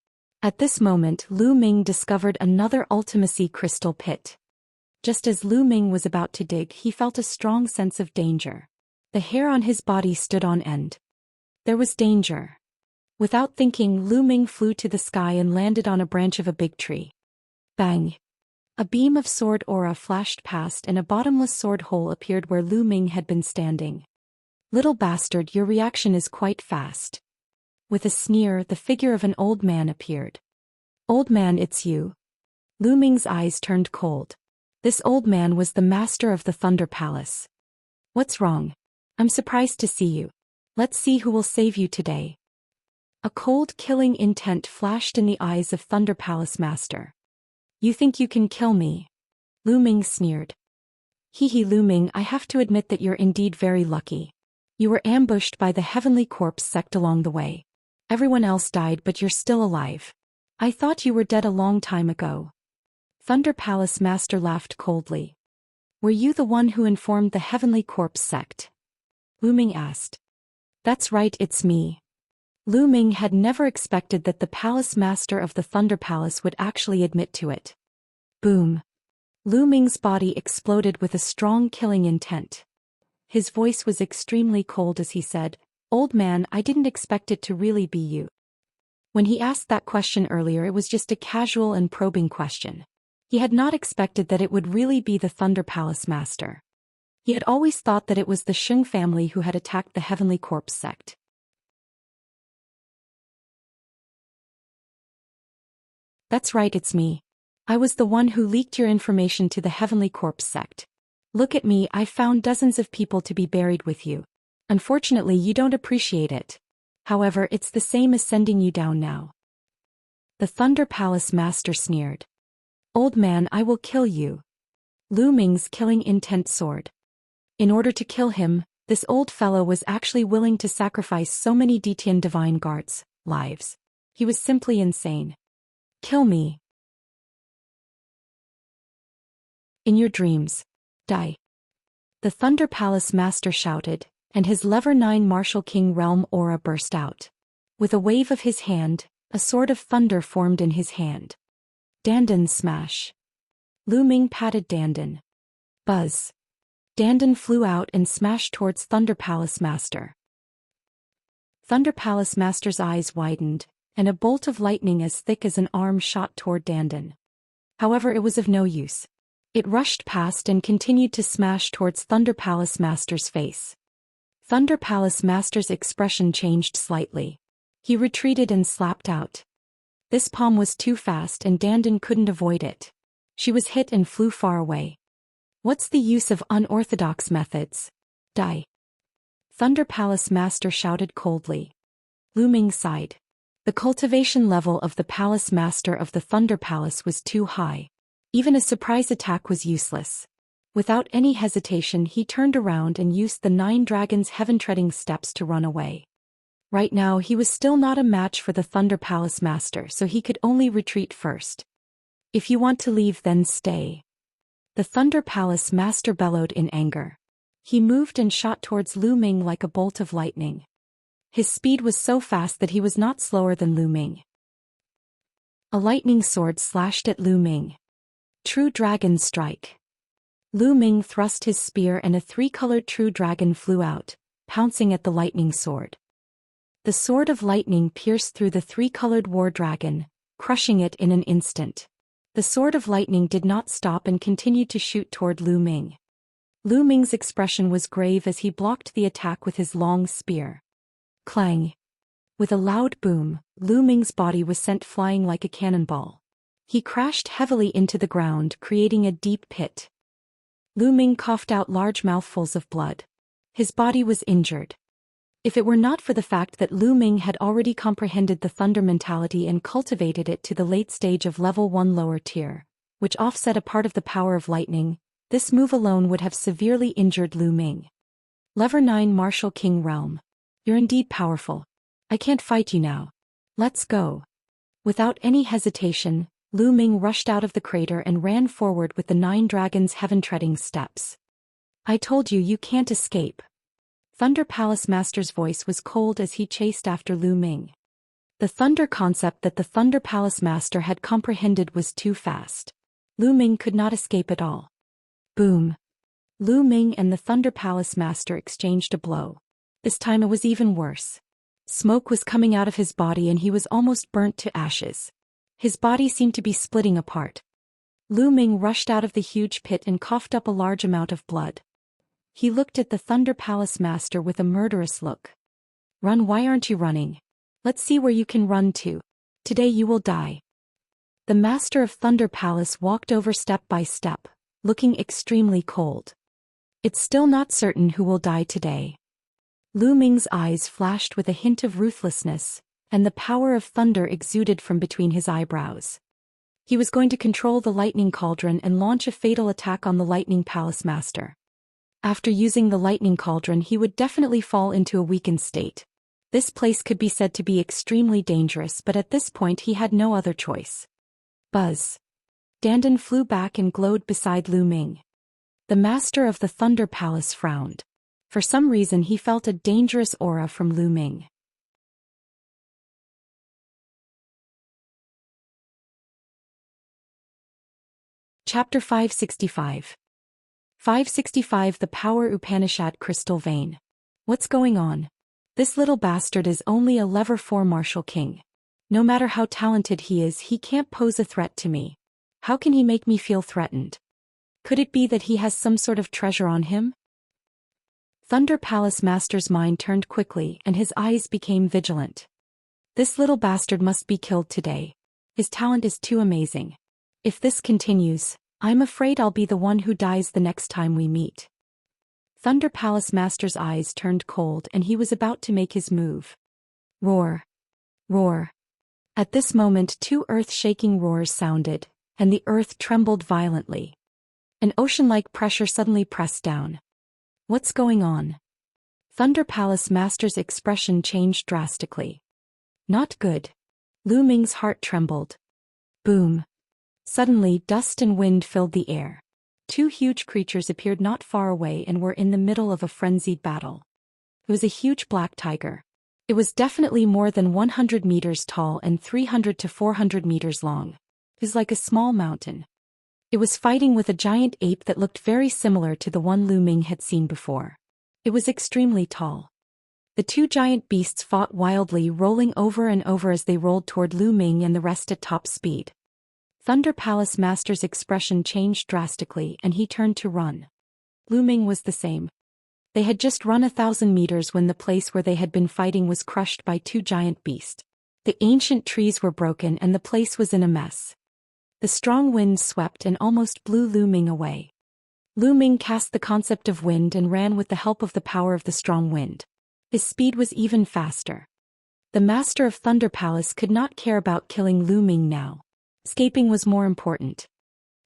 At this moment, Lu Ming discovered another ultimacy crystal pit. Just as Lu Ming was about to dig, he felt a strong sense of danger. The hair on his body stood on end. There was danger. Without thinking, Lu Ming flew to the sky and landed on a branch of a big tree. Bang! A beam of sword aura flashed past and a bottomless sword hole appeared where Lu Ming had been standing. Little bastard, your reaction is quite fast. With a sneer, the figure of an old man appeared. Old man, it's you. Lu Ming's eyes turned cold. This old man was the master of the Thunder Palace. What's wrong? I'm surprised to see you. Let's see who will save you today. A cold, killing intent flashed in the eyes of Thunder Palace Master. You think you can kill me? Lu Ming sneered. Hee Lu Ming, I have to admit that you're indeed very lucky. You were ambushed by the Heavenly Corpse sect along the way. Everyone else died, but you're still alive. I thought you were dead a long time ago. Thunder Palace Master laughed coldly. Were you the one who informed the Heavenly Corpse sect? Lu Ming asked. That's right, it's me. Lu Ming had never expected that the Palace Master of the Thunder Palace would actually admit to it. Boom. Lu Ming's body exploded with a strong killing intent. His voice was extremely cold as he said, "Old man, I didn't expect it to really be you." When he asked that question earlier, it was just a casual and probing question. He had not expected that it would really be the Thunder Palace Master. He had always thought that it was the Sheng family who had attacked the Heavenly Corpse sect. That's right, it's me. I was the one who leaked your information to the Heavenly Corpse sect. Look at me, I found dozens of people to be buried with you. Unfortunately, you don't appreciate it. However, it's the same as sending you down now. The Thunder Palace Master sneered. Old man, I will kill you. Lu Ming's killing intent soared. In order to kill him, this old fellow was actually willing to sacrifice so many Detian divine guards' lives. He was simply insane. Kill me. In your dreams. Die. The Thunder Palace Master shouted, and his Lever 9 Martial King Realm aura burst out. With a wave of his hand, a sword of thunder formed in his hand. Dandan smash. Lu Ming patted Dandan. Buzz. Dandan flew out and smashed towards Thunder Palace Master. Thunder Palace Master's eyes widened, and a bolt of lightning as thick as an arm shot toward Dandan. However, it was of no use. It rushed past and continued to smash towards Thunder Palace Master's face. Thunder Palace Master's expression changed slightly. He retreated and slapped out. This palm was too fast and Dandan couldn't avoid it. She was hit and flew far away. What's the use of unorthodox methods? Die. Thunder Palace Master shouted coldly. Lu Ming sighed. The cultivation level of the Palace Master of the Thunder Palace was too high. Even a surprise attack was useless. Without any hesitation, he turned around and used the 9 dragons' heaven-treading steps to run away. Right now, he was still not a match for the Thunder Palace Master, so he could only retreat first. If you want to leave, then stay. The Thunder Palace Master bellowed in anger. He moved and shot towards Lu Ming like a bolt of lightning. His speed was so fast that he was not slower than Lu Ming. A lightning sword slashed at Lu Ming. True Dragon Strike. Lu Ming thrust his spear and a 3-colored True Dragon flew out, pouncing at the lightning sword. The sword of lightning pierced through the 3-colored War Dragon, crushing it in an instant. The sword of lightning did not stop and continued to shoot toward Lu Ming. Lu Ming's expression was grave as he blocked the attack with his long spear. Clang! With a loud boom, Lu Ming's body was sent flying like a cannonball. He crashed heavily into the ground, creating a deep pit. Lu Ming coughed out large mouthfuls of blood. His body was injured. If it were not for the fact that Lu Ming had already comprehended the thunder mentality and cultivated it to the late stage of level 1 lower tier, which offset a part of the power of lightning, this move alone would have severely injured Lu Ming. Lever 9 Martial King Realm. You're indeed powerful. I can't fight you now. Let's go. Without any hesitation, Lu Ming rushed out of the crater and ran forward with the 9 dragons' heaven-treading steps. I told you, you can't escape. Thunder Palace Master's voice was cold as he chased after Lu Ming. The thunder concept that the Thunder Palace Master had comprehended was too fast. Lu Ming could not escape at all. Boom! Lu Ming and the Thunder Palace Master exchanged a blow. This time it was even worse. Smoke was coming out of his body and he was almost burnt to ashes. His body seemed to be splitting apart. Lu Ming rushed out of the huge pit and coughed up a large amount of blood. He looked at the Thunder Palace Master with a murderous look. Run, why aren't you running? Let's see where you can run to. Today you will die. The Master of Thunder Palace walked over step by step, looking extremely cold. It's still not certain who will die today. Lu Ming's eyes flashed with a hint of ruthlessness, and the power of thunder exuded from between his eyebrows. He was going to control the lightning cauldron and launch a fatal attack on the Lightning Palace Master. After using the lightning cauldron, he would definitely fall into a weakened state. This place could be said to be extremely dangerous, but at this point he had no other choice. Buzz. Dandan flew back and glowed beside Lu Ming. The master of the Thunder Palace frowned. For some reason he felt a dangerous aura from Lu Ming. Chapter 565. 565 The Power Upanishad Crystal Vein. What's going on? This little bastard is only a level 4 martial king. No matter how talented he is, he can't pose a threat to me. How can he make me feel threatened? Could it be that he has some sort of treasure on him? Thunder Palace Master's mind turned quickly and his eyes became vigilant. This little bastard must be killed today. His talent is too amazing. If this continues, I'm afraid I'll be the one who dies the next time we meet. Thunder Palace Master's eyes turned cold and he was about to make his move. Roar. Roar. At this moment 2 earth-shaking roars sounded, and the earth trembled violently. An ocean-like pressure suddenly pressed down. What's going on? Thunder Palace Master's expression changed drastically. Not good. Lu Ming's heart trembled. Boom. Suddenly dust and wind filled the air. 2 huge creatures appeared not far away and were in the middle of a frenzied battle. It was a huge black tiger. It was definitely more than 100 meters tall and 300 to 400 meters long. It was like a small mountain. It was fighting with a giant ape that looked very similar to the one Lu Ming had seen before. It was extremely tall. The 2 giant beasts fought wildly, rolling over and over as they rolled toward Lu Ming and the rest at top speed. Thunder Palace Master's expression changed drastically and he turned to run. Lu Ming was the same. They had just run 1,000 meters when the place where they had been fighting was crushed by 2 giant beasts. The ancient trees were broken and the place was in a mess. The strong wind swept and almost blew Lu Ming away. Lu Ming cast the concept of wind and ran with the help of the power of the strong wind. His speed was even faster. The master of Thunder Palace could not care about killing Lu Ming now. Escaping was more important.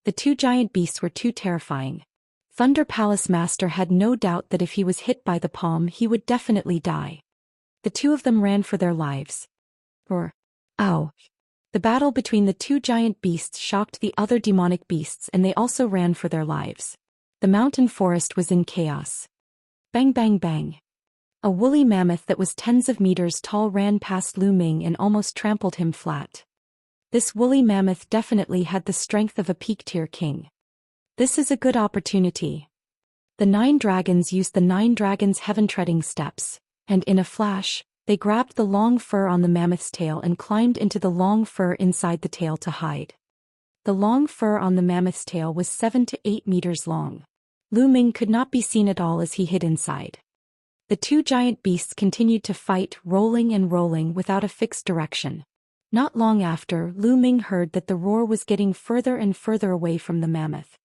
The 2 giant beasts were too terrifying. Thunder Palace Master had no doubt that if he was hit by the palm he would definitely die. The 2 of them ran for their lives. Roar. Ow. The battle between the 2 giant beasts shocked the other demonic beasts and they also ran for their lives. The mountain forest was in chaos. Bang bang bang. A woolly mammoth that was tens of meters tall ran past Lu Ming and almost trampled him flat. This woolly mammoth definitely had the strength of a peak-tier king. This is a good opportunity. The 9 dragons used the 9 dragons' heaven-treading steps, and in a flash, they grabbed the long fur on the mammoth's tail and climbed into the long fur inside the tail to hide. The long fur on the mammoth's tail was 7 to 8 meters long. Lu Ming could not be seen at all as he hid inside. The 2 giant beasts continued to fight, rolling and rolling without a fixed direction. Not long after, Lu Ming heard that the roar was getting further and further away from the mammoth.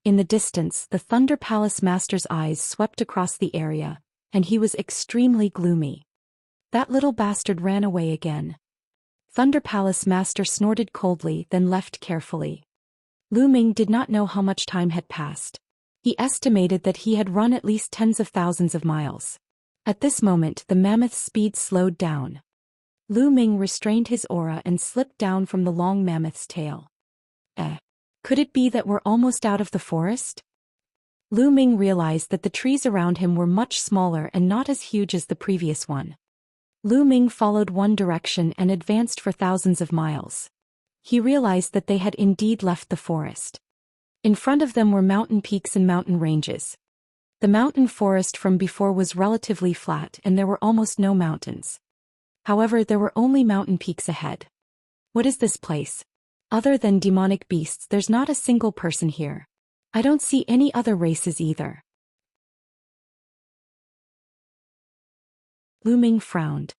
In the distance, the Thunder Palace Master's eyes swept across the area, and he was extremely gloomy. That little bastard ran away again. Thunder Palace Master snorted coldly, then left carefully. Lu Ming did not know how much time had passed. He estimated that he had run at least tens of thousands of miles. At this moment, the mammoth's speed slowed down. Lu Ming restrained his aura and slipped down from the long mammoth's tail. Could it be that we're almost out of the forest? Lu Ming realized that the trees around him were much smaller and not as huge as the previous one. Lu Ming followed one direction and advanced for thousands of miles. He realized that they had indeed left the forest. In front of them were mountain peaks and mountain ranges. The mountain forest from before was relatively flat and there were almost no mountains. However, there were only mountain peaks ahead. What is this place? Other than demonic beasts, there's not a single person here. I don't see any other races either. Lu Ming frowned.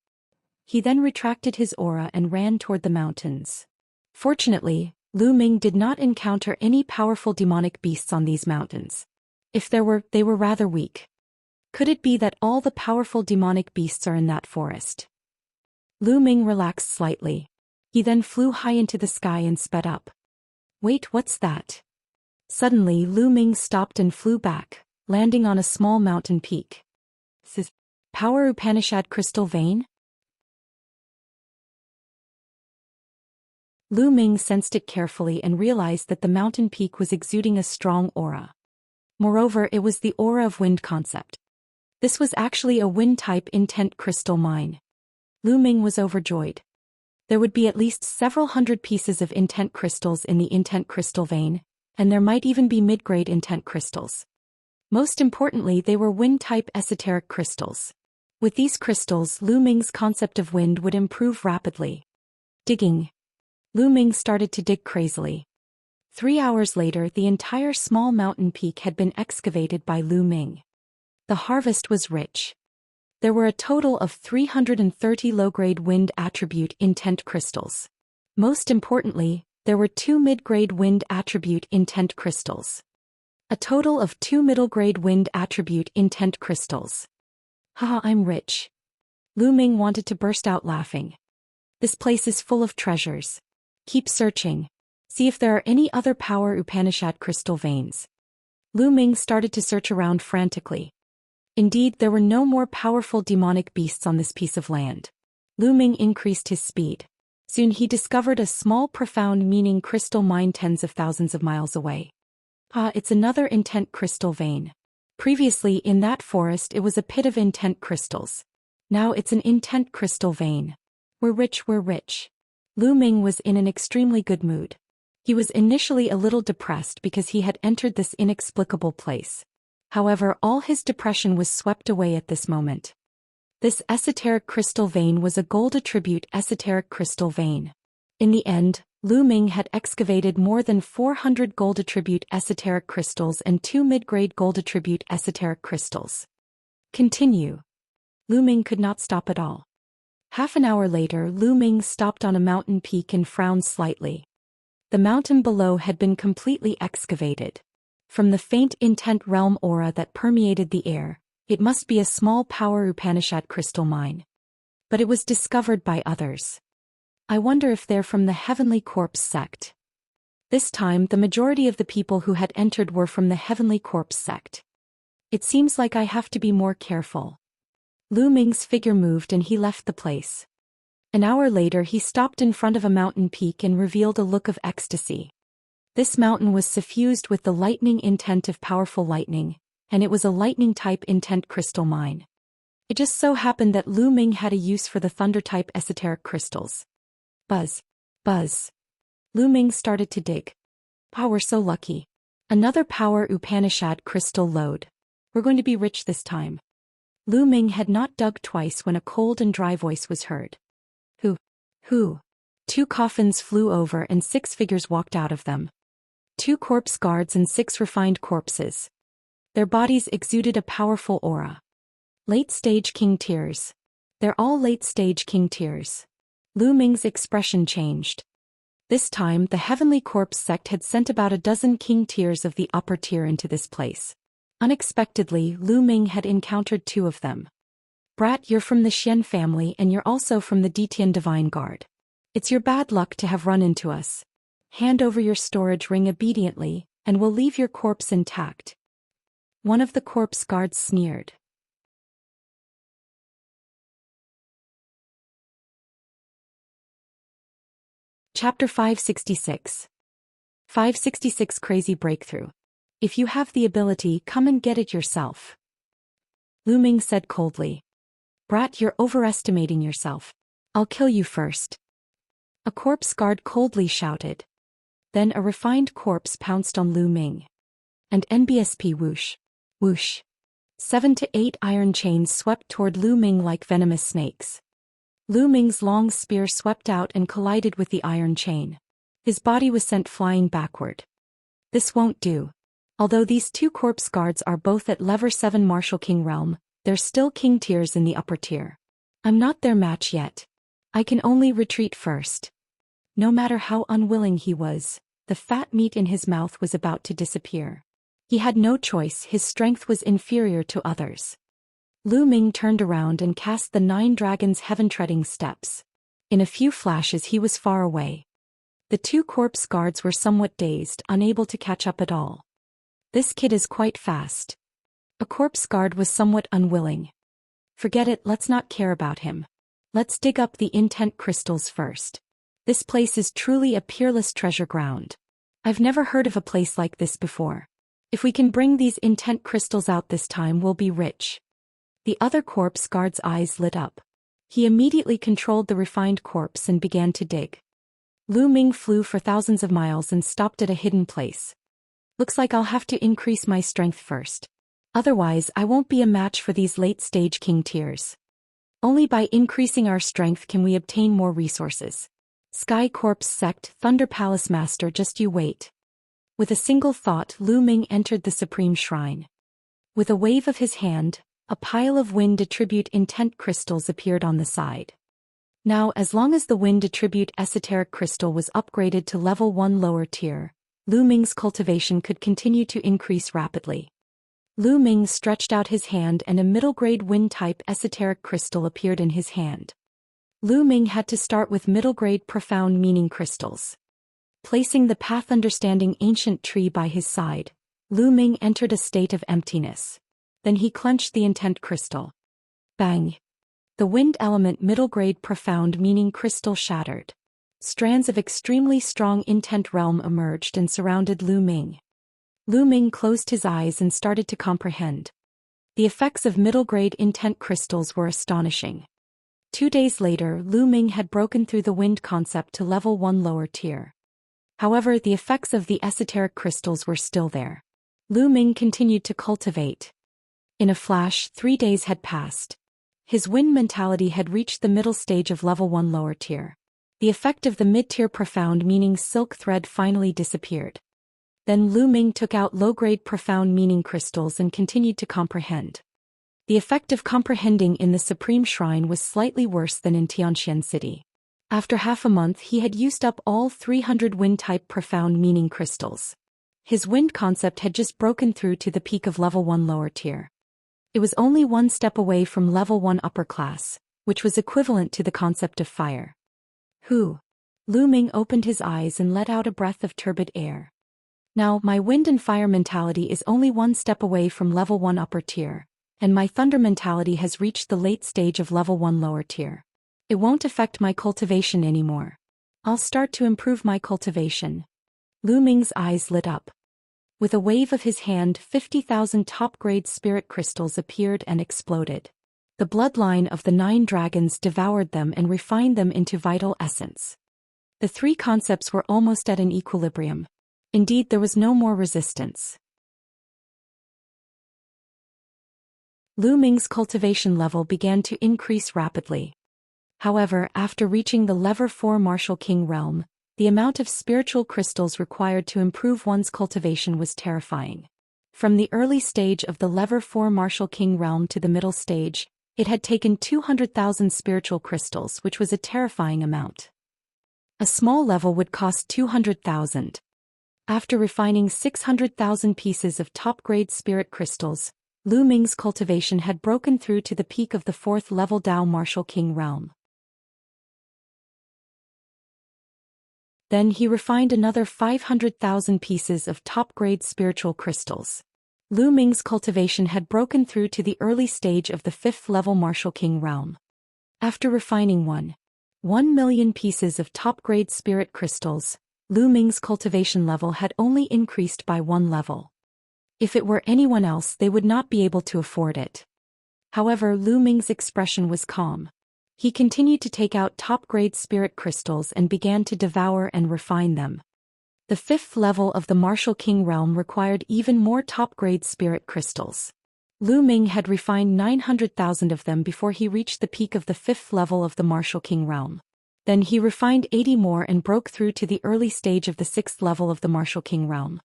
He then retracted his aura and ran toward the mountains. Fortunately, Lu Ming did not encounter any powerful demonic beasts on these mountains. If there were, they were rather weak. Could it be that all the powerful demonic beasts are in that forest? Lu Ming relaxed slightly. He then flew high into the sky and sped up. Wait, what's that? Suddenly Lu Ming stopped and flew back, landing on a small mountain peak. Power Upanishad crystal vein? Lu Ming sensed it carefully and realized that the mountain peak was exuding a strong aura. Moreover, it was the aura of wind concept. This was actually a wind-type intent crystal mine. Lu Ming was overjoyed. There would be at least several hundred pieces of intent crystals in the intent crystal vein, and there might even be mid-grade intent crystals. Most importantly, they were wind-type esoteric crystals. With these crystals, Lu Ming's concept of wind would improve rapidly. Digging. Lu Ming started to dig crazily. 3 hours later, the entire small mountain peak had been excavated by Lu Ming. The harvest was rich. There were a total of 330 low-grade wind attribute intent crystals. Most importantly, there were 2 mid-grade wind attribute intent crystals. A total of 2 middle-grade wind attribute intent crystals. Haha, I'm rich. Lu Ming wanted to burst out laughing. This place is full of treasures. Keep searching. See if there are any other power Upanishad crystal veins. Lu Ming started to search around frantically. Indeed, there were no more powerful demonic beasts on this piece of land. Lu Ming increased his speed. Soon he discovered a small profound meaning crystal mine tens of thousands of miles away. It's another intent crystal vein. Previously in that forest it was a pit of intent crystals. Now it's an intent crystal vein. We're rich, we're rich. Lu Ming was in an extremely good mood. He was initially a little depressed because he had entered this inexplicable place. However, all his depression was swept away at this moment. This esoteric crystal vein was a gold attribute esoteric crystal vein. In the end, Lu Ming had excavated more than 400 gold attribute esoteric crystals and 2 mid-grade gold attribute esoteric crystals. Continue. Lu Ming could not stop at all. Half an hour later, Lu Ming stopped on a mountain peak and frowned slightly. The mountain below had been completely excavated. From the faint intent realm aura that permeated the air, it must be a small power Upanishad crystal mine. But it was discovered by others. I wonder if they're from the Heavenly Corpse sect. This time, the majority of the people who had entered were from the Heavenly Corpse sect. It seems like I have to be more careful. Lu Ming's figure moved and he left the place. An hour later he stopped in front of a mountain peak and revealed a look of ecstasy. This mountain was suffused with the lightning intent of powerful lightning, and it was a lightning-type intent crystal mine. It just so happened that Lu Ming had a use for the thunder-type esoteric crystals. Buzz. Buzz. Lu Ming started to dig. We're so lucky. Another power Upanishad crystal lode. We're going to be rich this time. Lu Ming had not dug twice when a cold and dry voice was heard. Who? 2 coffins flew over and 6 figures walked out of them. 2 corpse guards and 6 refined corpses. Their bodies exuded a powerful aura. Late-stage king tears. They're all late-stage king tears. Lu Ming's expression changed. This time, the Heavenly Corpse sect had sent about a dozen king tears of the upper tier into this place. Unexpectedly, Lu Ming had encountered 2 of them. Brat, you're from the Xian family and you're also from the Ditian Divine Guard. It's your bad luck to have run into us. Hand over your storage ring obediently, and we'll leave your corpse intact. One of the corpse guards sneered. Chapter 566. 566 Crazy Breakthrough. If you have the ability, come and get it yourself. Lu Ming said coldly. Brat, you're overestimating yourself. I'll kill you first. A corpse guard coldly shouted. Then a refined corpse pounced on Lu Ming. And NBSP whoosh. Whoosh. 7 to 8 iron chains swept toward Lu Ming like venomous snakes. Lu Ming's long spear swept out and collided with the iron chain. His body was sent flying backward. This won't do. Although these 2 corpse guards are both at level 7 Martial King realm, they're still king tiers in the upper tier. I'm not their match yet. I can only retreat first. No matter how unwilling he was, the fat meat in his mouth was about to disappear. He had no choice, his strength was inferior to others. Lu Ming turned around and cast the 9 dragons' heaven-treading steps. In a few flashes he was far away. The 2 corpse guards were somewhat dazed, unable to catch up at all. This kid is quite fast. A corpse guard was somewhat unwilling. Forget it, let's not care about him. Let's dig up the intent crystals first. This place is truly a peerless treasure ground. I've never heard of a place like this before. If we can bring these intent crystals out this time, we'll be rich. The other corpse guard's eyes lit up. He immediately controlled the refined corpse and began to dig. Lu Ming flew for thousands of miles and stopped at a hidden place. Looks like I'll have to increase my strength first. Otherwise, I won't be a match for these late-stage king tiers. Only by increasing our strength can we obtain more resources. Sky Corpse Sect, Thunder Palace Master, just you wait. With a single thought, Lu Ming entered the Supreme Shrine. With a wave of his hand, a pile of wind attribute intent crystals appeared on the side. Now, as long as the wind attribute esoteric crystal was upgraded to level 1 lower tier, Lu Ming's cultivation could continue to increase rapidly. Lu Ming stretched out his hand and a middle-grade wind-type esoteric crystal appeared in his hand. Lu Ming had to start with middle-grade profound meaning crystals. Placing the path understanding ancient tree by his side, Lu Ming entered a state of emptiness. Then he clenched the intent crystal. Bang! The wind element middle-grade profound meaning crystal shattered. Strands of extremely strong intent realm emerged and surrounded Lu Ming. Lu Ming closed his eyes and started to comprehend. The effects of middle-grade intent crystals were astonishing. 2 days later, Lu Ming had broken through the wind concept to level 1 lower tier. However, the effects of the esoteric crystals were still there. Lu Ming continued to cultivate. In a flash, 3 days had passed. His wind mentality had reached the middle stage of level 1 lower tier. The effect of the mid-tier profound meaning silk thread finally disappeared. Then Lu Ming took out low-grade profound meaning crystals and continued to comprehend. The effect of comprehending in the Supreme Shrine was slightly worse than in Xianxia City. After half a month he had used up all 300 wind-type profound meaning crystals. His wind concept had just broken through to the peak of level 1 lower tier. It was only one step away from level 1 upper class, which was equivalent to the concept of fire. Lu Ming opened his eyes and let out a breath of turbid air. Now, my wind and fire mentality is only one step away from level 1 upper tier, and my thunder mentality has reached the late stage of level 1 lower tier. It won't affect my cultivation anymore. I'll start to improve my cultivation. Lu Ming's eyes lit up. With a wave of his hand, 50,000 top-grade spirit crystals appeared and exploded. The bloodline of the 9 dragons devoured them and refined them into vital essence. The 3 concepts were almost at an equilibrium. Indeed, there was no more resistance. Lu Ming's cultivation level began to increase rapidly. However, after reaching the level 4 Martial King realm, the amount of spiritual crystals required to improve one's cultivation was terrifying. From the early stage of the level 4 Martial King realm to the middle stage, it had taken 200,000 spiritual crystals, which was a terrifying amount. A small level would cost 200,000. After refining 600,000 pieces of top-grade spirit crystals, Lu Ming's cultivation had broken through to the peak of the 4th level Dao Martial King realm. Then he refined another 500,000 pieces of top-grade spiritual crystals. Lu Ming's cultivation had broken through to the early stage of the 5th level Martial King realm. After refining 1,000,000 pieces of top-grade spirit crystals, Lu Ming's cultivation level had only increased by 1 level. If it were anyone else, they would not be able to afford it. However, Lu Ming's expression was calm. He continued to take out top-grade spirit crystals and began to devour and refine them. The 5th level of the Martial King realm required even more top-grade spirit crystals. Lu Ming had refined 900,000 of them before he reached the peak of the 5th level of the Martial King realm. Then he refined 80 more and broke through to the early stage of the 6th level of the Martial King realm.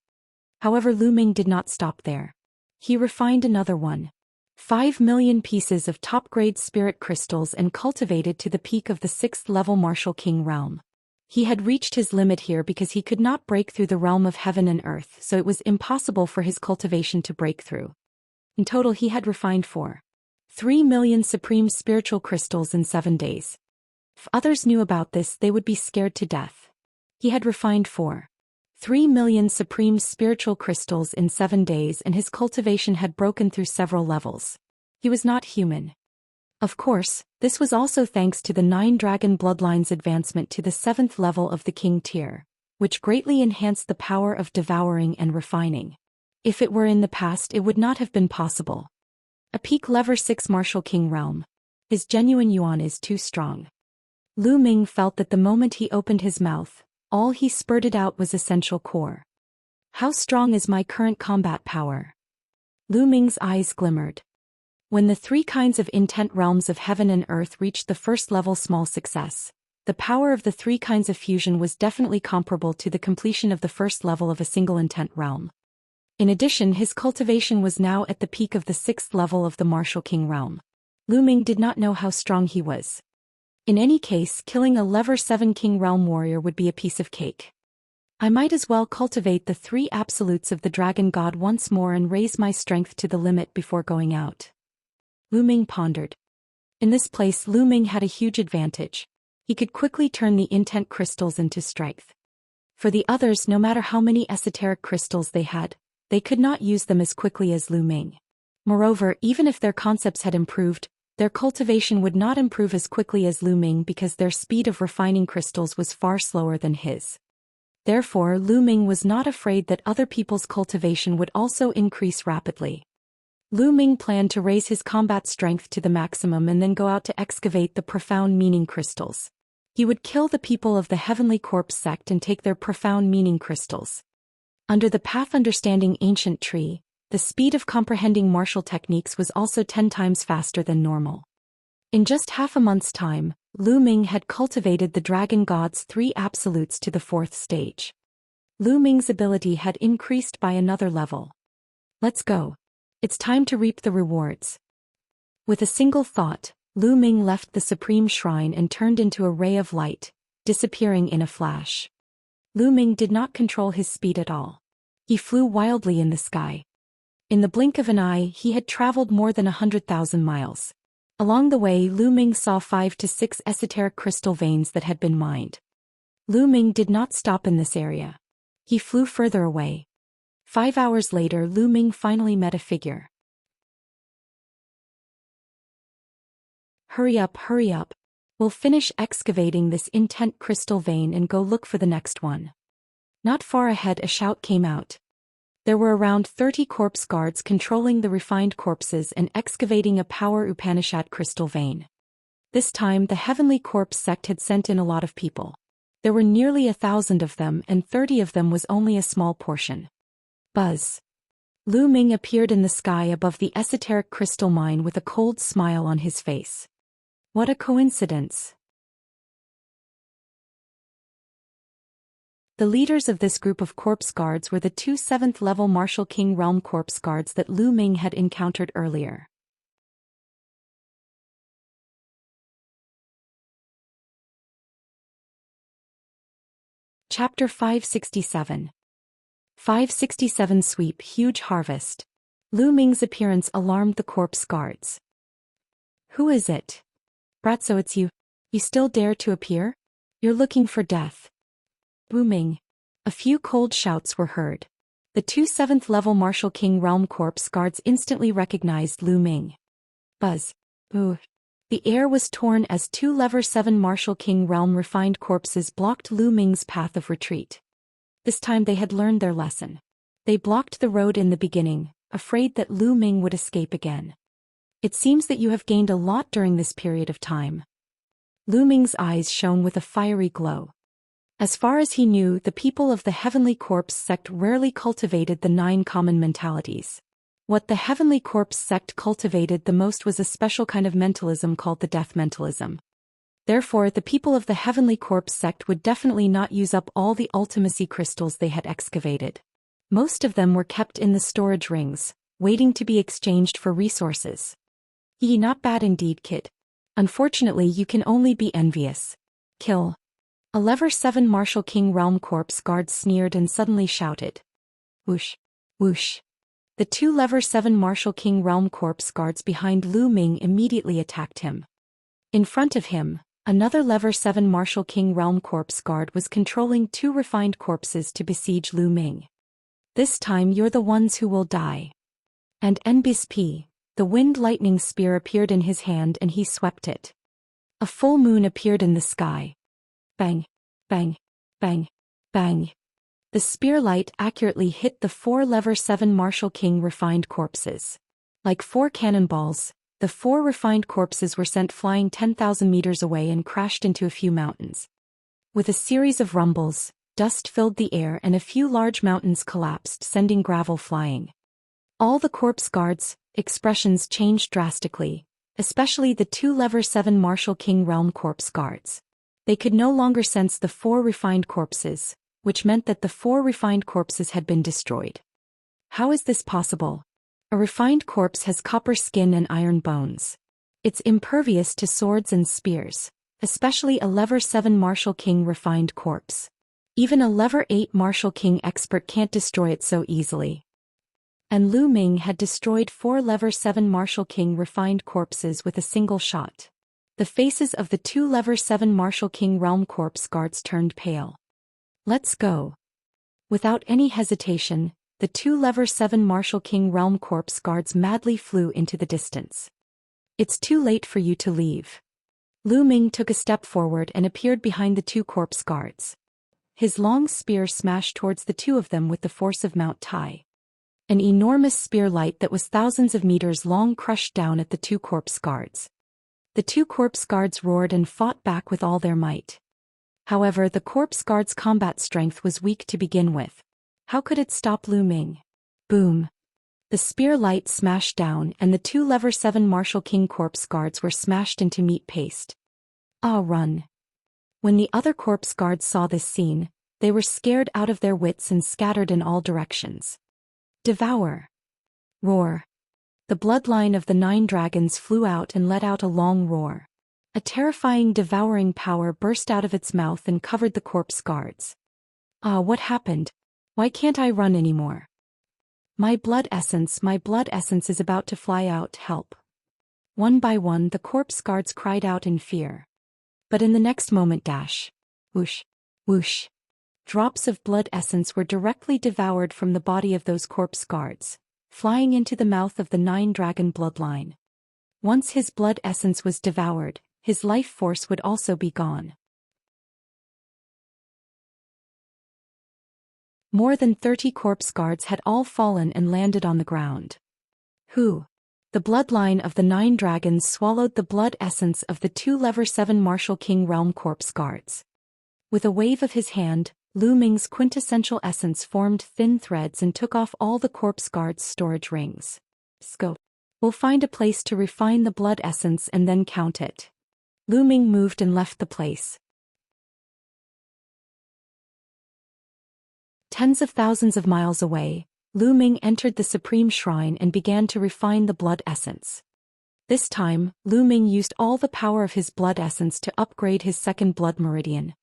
However, Lu Ming did not stop there. He refined another 1,500,000 pieces of top-grade spirit crystals and cultivated to the peak of the 6th level Martial King realm. He had reached his limit here because he could not break through the realm of heaven and earth, so it was impossible for his cultivation to break through. In total, he had refined 3,000,000 supreme spiritual crystals in 7 days. If others knew about this, they would be scared to death. He had refined 3 million supreme spiritual crystals in 7 days, and his cultivation had broken through several levels. He was not human. Of course, this was also thanks to the 9 dragon bloodlines' advancement to the 7th level of the king tier, which greatly enhanced the power of devouring and refining. If it were in the past, it would not have been possible. A peak level 6 martial king realm. His genuine yuan is too strong. Lu Ming felt that the moment he opened his mouth, all he spurted out was essential core. How strong is my current combat power? Lu Ming's eyes glimmered. When the 3 kinds of intent realms of heaven and earth reached the first level small success, the power of the 3 kinds of fusion was definitely comparable to the completion of the first level of a single intent realm. In addition, his cultivation was now at the peak of the 6th level of the martial king realm. Lu Ming did not know how strong he was. In any case, killing a level 7 king realm warrior would be a piece of cake. I might as well cultivate the 3 absolutes of the dragon god once more and raise my strength to the limit before going out. Lu Ming pondered. In this place, Lu Ming had a huge advantage. He could quickly turn the intent crystals into strength. For the others, no matter how many esoteric crystals they had, they could not use them as quickly as Lu Ming. Moreover, even if their concepts had improved, their cultivation would not improve as quickly as Lu Ming because their speed of refining crystals was far slower than his. Therefore, Lu Ming was not afraid that other people's cultivation would also increase rapidly. Lu Ming planned to raise his combat strength to the maximum and then go out to excavate the profound meaning crystals. He would kill the people of the Heavenly Corpse sect and take their profound meaning crystals. Under the path understanding ancient tree, the speed of comprehending martial techniques was also 10 times faster than normal. In just half a month's time, Lu Ming had cultivated the dragon god's 3 absolutes to the 4th stage. Lu Ming's ability had increased by another level. Let's go. It's time to reap the rewards. With a single thought, Lu Ming left the supreme shrine and turned into a ray of light, disappearing in a flash. Lu Ming did not control his speed at all. He flew wildly in the sky. In the blink of an eye, he had traveled more than 100,000 miles. Along the way, Lu Ming saw 5 to 6 esoteric crystal veins that had been mined. Lu Ming did not stop in this area. He flew further away. 5 hours later, Lu Ming finally met a figure. Hurry up. We'll finish excavating this intent crystal vein and go look for the next one. Not far ahead, a shout came out. There were around 30 corpse guards controlling the refined corpses and excavating a power Upanishad crystal vein. This time, the Heavenly Corpse sect had sent in a lot of people. There were nearly 1,000 of them, and 30 of them was only a small portion. Buzz. Lu Ming appeared in the sky above the esoteric crystal mine with a cold smile on his face. What a coincidence. The leaders of this group of corpse guards were the 2 7th-level Martial King Realm corpse guards that Lu Ming had encountered earlier. Chapter 567. 567 Sweep Huge Harvest. Lu Ming's appearance alarmed the corpse guards. Who is it? Brat, so it's you. You still dare to appear? You're looking for death. Lu Ming. A few cold shouts were heard. The 2 7th-level Martial King Realm corpse guards instantly recognized Lu Ming. Buzz. Ooh. The air was torn as 2 level 7 Martial King Realm refined corpses blocked Lu Ming's path of retreat. This time they had learned their lesson. They blocked the road in the beginning, afraid that Lu Ming would escape again. It seems that you have gained a lot during this period of time. Lu Ming's eyes shone with a fiery glow. As far as he knew, the people of the Heavenly Corpse sect rarely cultivated the 9 common mentalities. What the Heavenly Corpse sect cultivated the most was a special kind of mentalism called the death mentalism. Therefore, the people of the Heavenly Corpse sect would definitely not use up all the ultimacy crystals they had excavated. Most of them were kept in the storage rings, waiting to be exchanged for resources. Not bad indeed, kid. Unfortunately, you can only be envious. Kill. A level 7 Martial King Realm corpse guard sneered and suddenly shouted. Whoosh. Whoosh. The 2 level 7 Martial King Realm corpse guards behind Lu Ming immediately attacked him. In front of him, Another Level 7 Martial King Realm Corpse Guard was controlling 2 refined corpses to besiege Lu Ming. This time you're the ones who will die. And NBSP, the wind lightning spear appeared in his hand and he swept it. A full moon appeared in the sky. Bang, bang, bang, bang. The spear light accurately hit the 4 Level 7 Martial King refined corpses. Like 4 cannonballs, the 4 refined corpses were sent flying 10,000 meters away and crashed into a few mountains. With a series of rumbles, dust filled the air and a few large mountains collapsed, sending gravel flying. All the corpse guards' expressions changed drastically, especially the 2 Level 7 Martial King Realm Corpse Guards. They could no longer sense the 4 refined corpses, which meant that the 4 refined corpses had been destroyed. How is this possible? A refined corpse has copper skin and iron bones. It's impervious to swords and spears, especially a Level 7 Martial King refined corpse. Even a Level 8 Martial King expert can't destroy it so easily. And Lu Ming had destroyed 4 Level 7 Martial King refined corpses with a single shot. The faces of the 2 Level 7 Martial King Realm Corpse Guards turned pale. Let's go. Without any hesitation, the 2 Level 7 Martial King Realm Corpse Guards madly flew into the distance. It's too late for you to leave. Lu Ming took a step forward and appeared behind the 2 corpse guards. His long spear smashed towards the 2 of them with the force of Mount Tai. An enormous spear light that was thousands of meters long crushed down at the 2 corpse guards. The 2 corpse guards roared and fought back with all their might. However, the corpse guards' combat strength was weak to begin with. How could it stop Lu Ming? Boom. The spear light smashed down and the 2 Level 7 Martial King corpse guards were smashed into meat paste. Ah, run. When the other corpse guards saw this scene, they were scared out of their wits and scattered in all directions. Devour. Roar. The bloodline of the 9 dragons flew out and let out a long roar. A terrifying devouring power burst out of its mouth and covered the corpse guards. Ah, what happened? Why can't I run anymore? My blood essence is about to fly out, help. One by one the corpse guards cried out in fear. But in the next moment whoosh, whoosh. Drops of blood essence were directly devoured from the body of those corpse guards, flying into the mouth of the 9 dragon bloodline. Once his blood essence was devoured, his life force would also be gone. More than 30 corpse guards had all fallen and landed on the ground. Who? The bloodline of the 9 dragons swallowed the blood essence of the 2 Level 7 Martial King Realm Corpse Guards. With a wave of his hand, Lu Ming's quintessential essence formed thin threads and took off all the corpse guards' storage rings. Scope. We'll find a place to refine the blood essence and then count it. Lu Ming moved and left the place. Tens of thousands of miles away, Lu Ming entered the Supreme Shrine and began to refine the blood essence. This time, Lu Ming used all the power of his blood essence to upgrade his second blood meridian.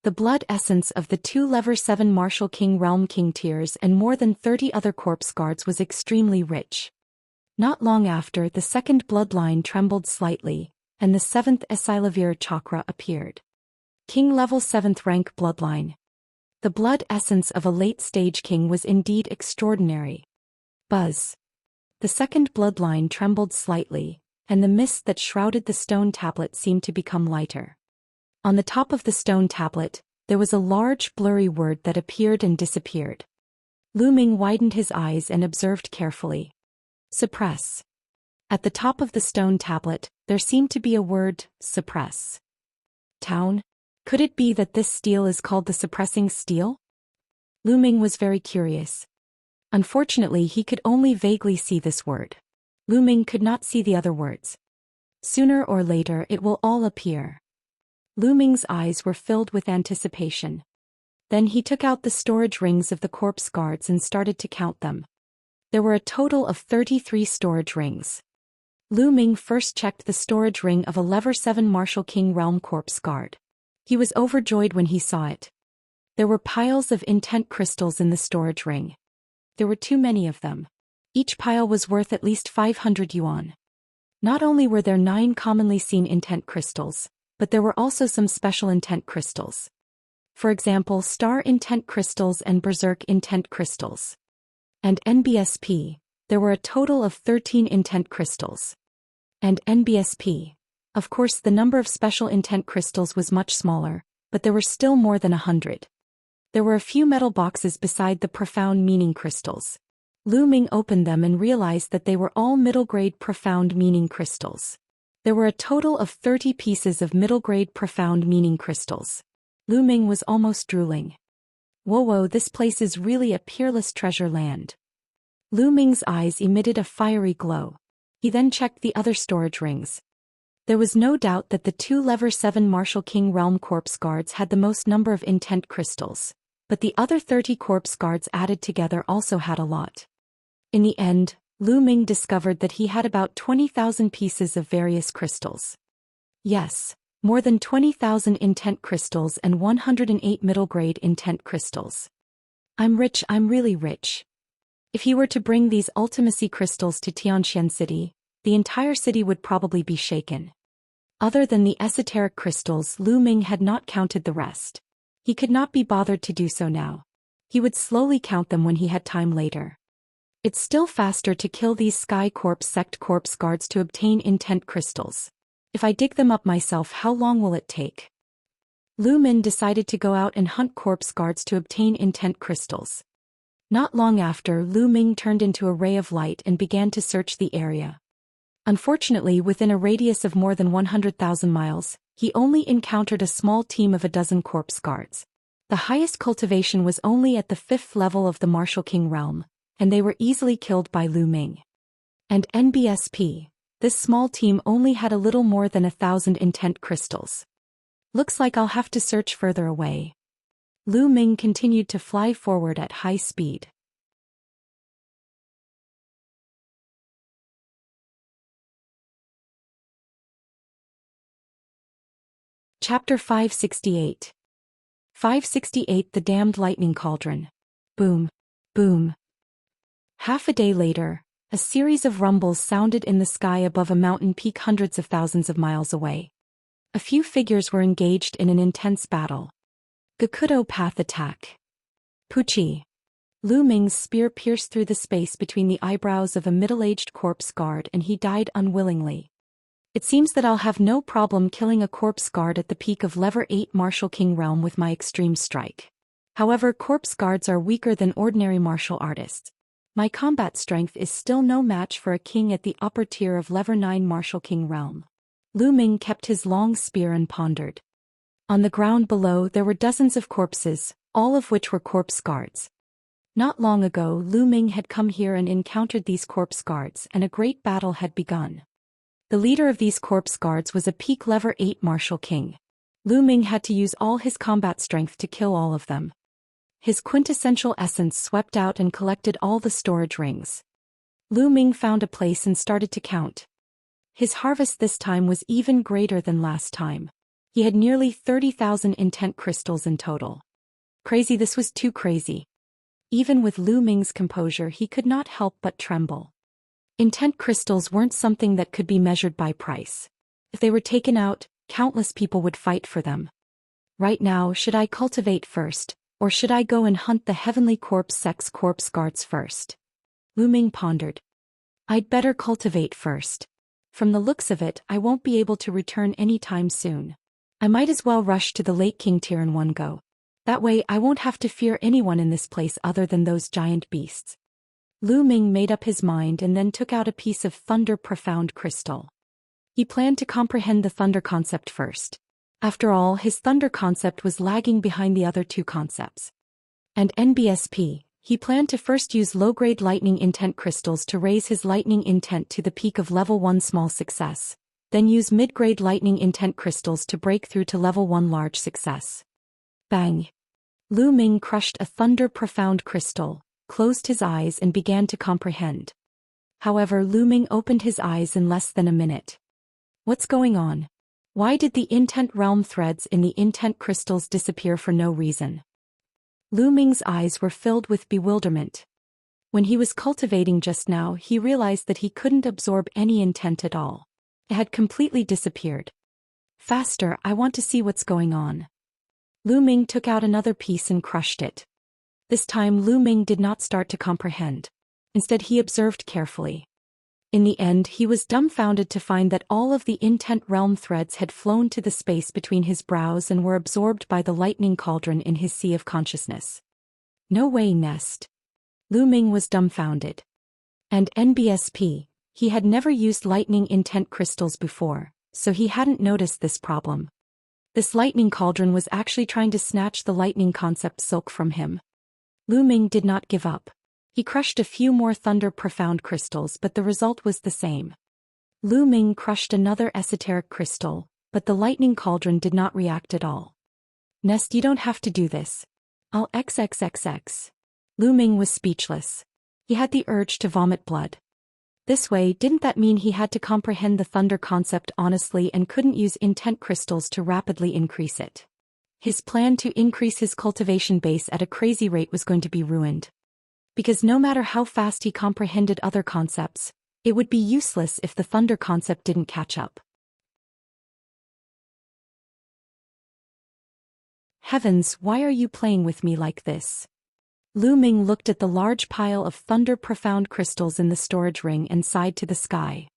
The blood essence of the 2 Level 7 Martial King Realm King tiers and more than 30 other corpse guards was extremely rich. Not long after, the second bloodline trembled slightly, and the 7th Esilavir chakra appeared. King Level 7th rank bloodline. The blood essence of a late-stage king was indeed extraordinary. Buzz. The second bloodline trembled slightly, and the mist that shrouded the stone tablet seemed to become lighter. On the top of the stone tablet, there was a large blurry word that appeared and disappeared. Lu Ming widened his eyes and observed carefully. Suppress. At the top of the stone tablet, there seemed to be a word, suppress. Town? Could it be that this steel is called the suppressing steel? Lu Ming was very curious. Unfortunately, he could only vaguely see this word. Lu Ming could not see the other words. Sooner or later it will all appear. Lu Ming's eyes were filled with anticipation. Then he took out the storage rings of the corpse guards and started to count them. There were a total of 33 storage rings. Lu Ming first checked the storage ring of a Level 7 Martial King Realm Corpse Guard. He was overjoyed when he saw it. There were piles of intent crystals in the storage ring. There were too many of them. Each pile was worth at least 500 yuan. Not only were there 9 commonly seen intent crystals, but there were also some special intent crystals. For example, Star Intent Crystals and Berserk Intent Crystals. And NBSP, there were a total of 13 intent crystals. And NBSP. Of course, the number of special intent crystals was much smaller, but there were still more than 100. There were a few metal boxes beside the profound meaning crystals. Lu Ming opened them and realized that they were all middle-grade profound meaning crystals. There were a total of 30 pieces of middle-grade profound meaning crystals. Lu Ming was almost drooling. Whoa, this place is really a peerless treasure land. Lu Ming's eyes emitted a fiery glow. He then checked the other storage rings. There was no doubt that the 2 Lever 7 Martial King Realm Corpse Guards had the most number of intent crystals, but the other 30 Corpse Guards added together also had a lot. In the end, Lu Ming discovered that he had about 20,000 pieces of various crystals. Yes, more than 20,000 intent crystals and 108 middle-grade intent crystals. I'm rich, I'm really rich. If he were to bring these ultimacy crystals to Xianxia City, the entire city would probably be shaken. Other than the esoteric crystals, Lu Ming had not counted the rest. He could not be bothered to do so now. He would slowly count them when he had time later. It's still faster to kill these Sky Corpse Sect Corpse Guards to obtain intent crystals. If I dig them up myself, how long will it take? Lu Ming decided to go out and hunt Corpse Guards to obtain intent crystals. Not long after, Lu Ming turned into a ray of light and began to search the area. Unfortunately, within a radius of more than 100,000 miles, he only encountered a small team of a dozen Corpse Guards. The highest cultivation was only at the 5th level of the Martial King realm, and they were easily killed by Lu Ming. And NBSP, this small team only had a little more than 1,000 intent crystals. Looks like I'll have to search further away. Lu Ming continued to fly forward at high speed. Chapter 568. 568 The Damned Lightning Cauldron. Boom. Boom. Half a day later, a series of rumbles sounded in the sky above a mountain peak hundreds of thousands of miles away. A few figures were engaged in an intense battle. Gakudo Path Attack. Puchi. Lu Ming's spear pierced through the space between the eyebrows of a middle-aged corpse guard and he died unwillingly. It seems that I'll have no problem killing a corpse guard at the peak of Lever 8 Martial King Realm with my extreme strike. However, corpse guards are weaker than ordinary martial artists. My combat strength is still no match for a king at the upper tier of Lever 9 Martial King Realm. Lu Ming kept his long spear and pondered. On the ground below there were dozens of corpses, all of which were corpse guards. Not long ago Lu Ming had come here and encountered these corpse guards and a great battle had begun. The leader of these corpse guards was a peak Lever 8 Martial King. Lu Ming had to use all his combat strength to kill all of them. His quintessential essence swept out and collected all the storage rings. Lu Ming found a place and started to count. His harvest this time was even greater than last time. He had nearly 30,000 intent crystals in total. Crazy, this was too crazy. Even with Lu Ming's composure he could not help but tremble. Intent crystals weren't something that could be measured by price. If they were taken out, countless people would fight for them. Right now, should I cultivate first, or should I go and hunt the Heavenly Corpse Sect's corpse guards first? Lu Ming pondered. I'd better cultivate first. From the looks of it, I won't be able to return anytime soon. I might as well rush to the Lake King tier in one go. That way I won't have to fear anyone in this place other than those giant beasts. Lu Ming made up his mind and then took out a piece of Thunder Profound Crystal. He planned to comprehend the Thunder concept first. After all, his Thunder concept was lagging behind the other two concepts. And NBSP, he planned to first use low-grade Lightning Intent Crystals to raise his Lightning Intent to the peak of Level 1 Small Success, then use mid-grade Lightning Intent Crystals to break through to Level 1 Large Success. Bang! Lu Ming crushed a Thunder Profound Crystal, closed his eyes and began to comprehend. However, Lu Ming opened his eyes in less than a minute. What's going on? Why did the Intent Realm threads in the Intent Crystals disappear for no reason? Lu Ming's eyes were filled with bewilderment. When he was cultivating just now, he realized that he couldn't absorb any intent at all. It had completely disappeared. Faster, I want to see what's going on. Lu Ming took out another piece and crushed it. This time Lu Ming did not start to comprehend. Instead he observed carefully. In the end he was dumbfounded to find that all of the intent realm threads had flown to the space between his brows and were absorbed by the lightning cauldron in his sea of consciousness. No way, Nest. Lu Ming was dumbfounded. And NBSP, he had never used lightning intent crystals before, so he hadn't noticed this problem. This lightning cauldron was actually trying to snatch the lightning concept silk from him. Lu Ming did not give up. He crushed a few more thunder profound crystals, but the result was the same. Lu Ming crushed another esoteric crystal, but the lightning cauldron did not react at all. Nest, you don't have to do this. I'll XXXX. Lu Ming was speechless. He had the urge to vomit blood. This way, didn't that mean he had to comprehend the thunder concept honestly and couldn't use intent crystals to rapidly increase it? His plan to increase his cultivation base at a crazy rate was going to be ruined. Because no matter how fast he comprehended other concepts, it would be useless if the thunder concept didn't catch up. Heavens, why are you playing with me like this? Lu Ming looked at the large pile of thunder profound crystals in the storage ring and sighed to the sky.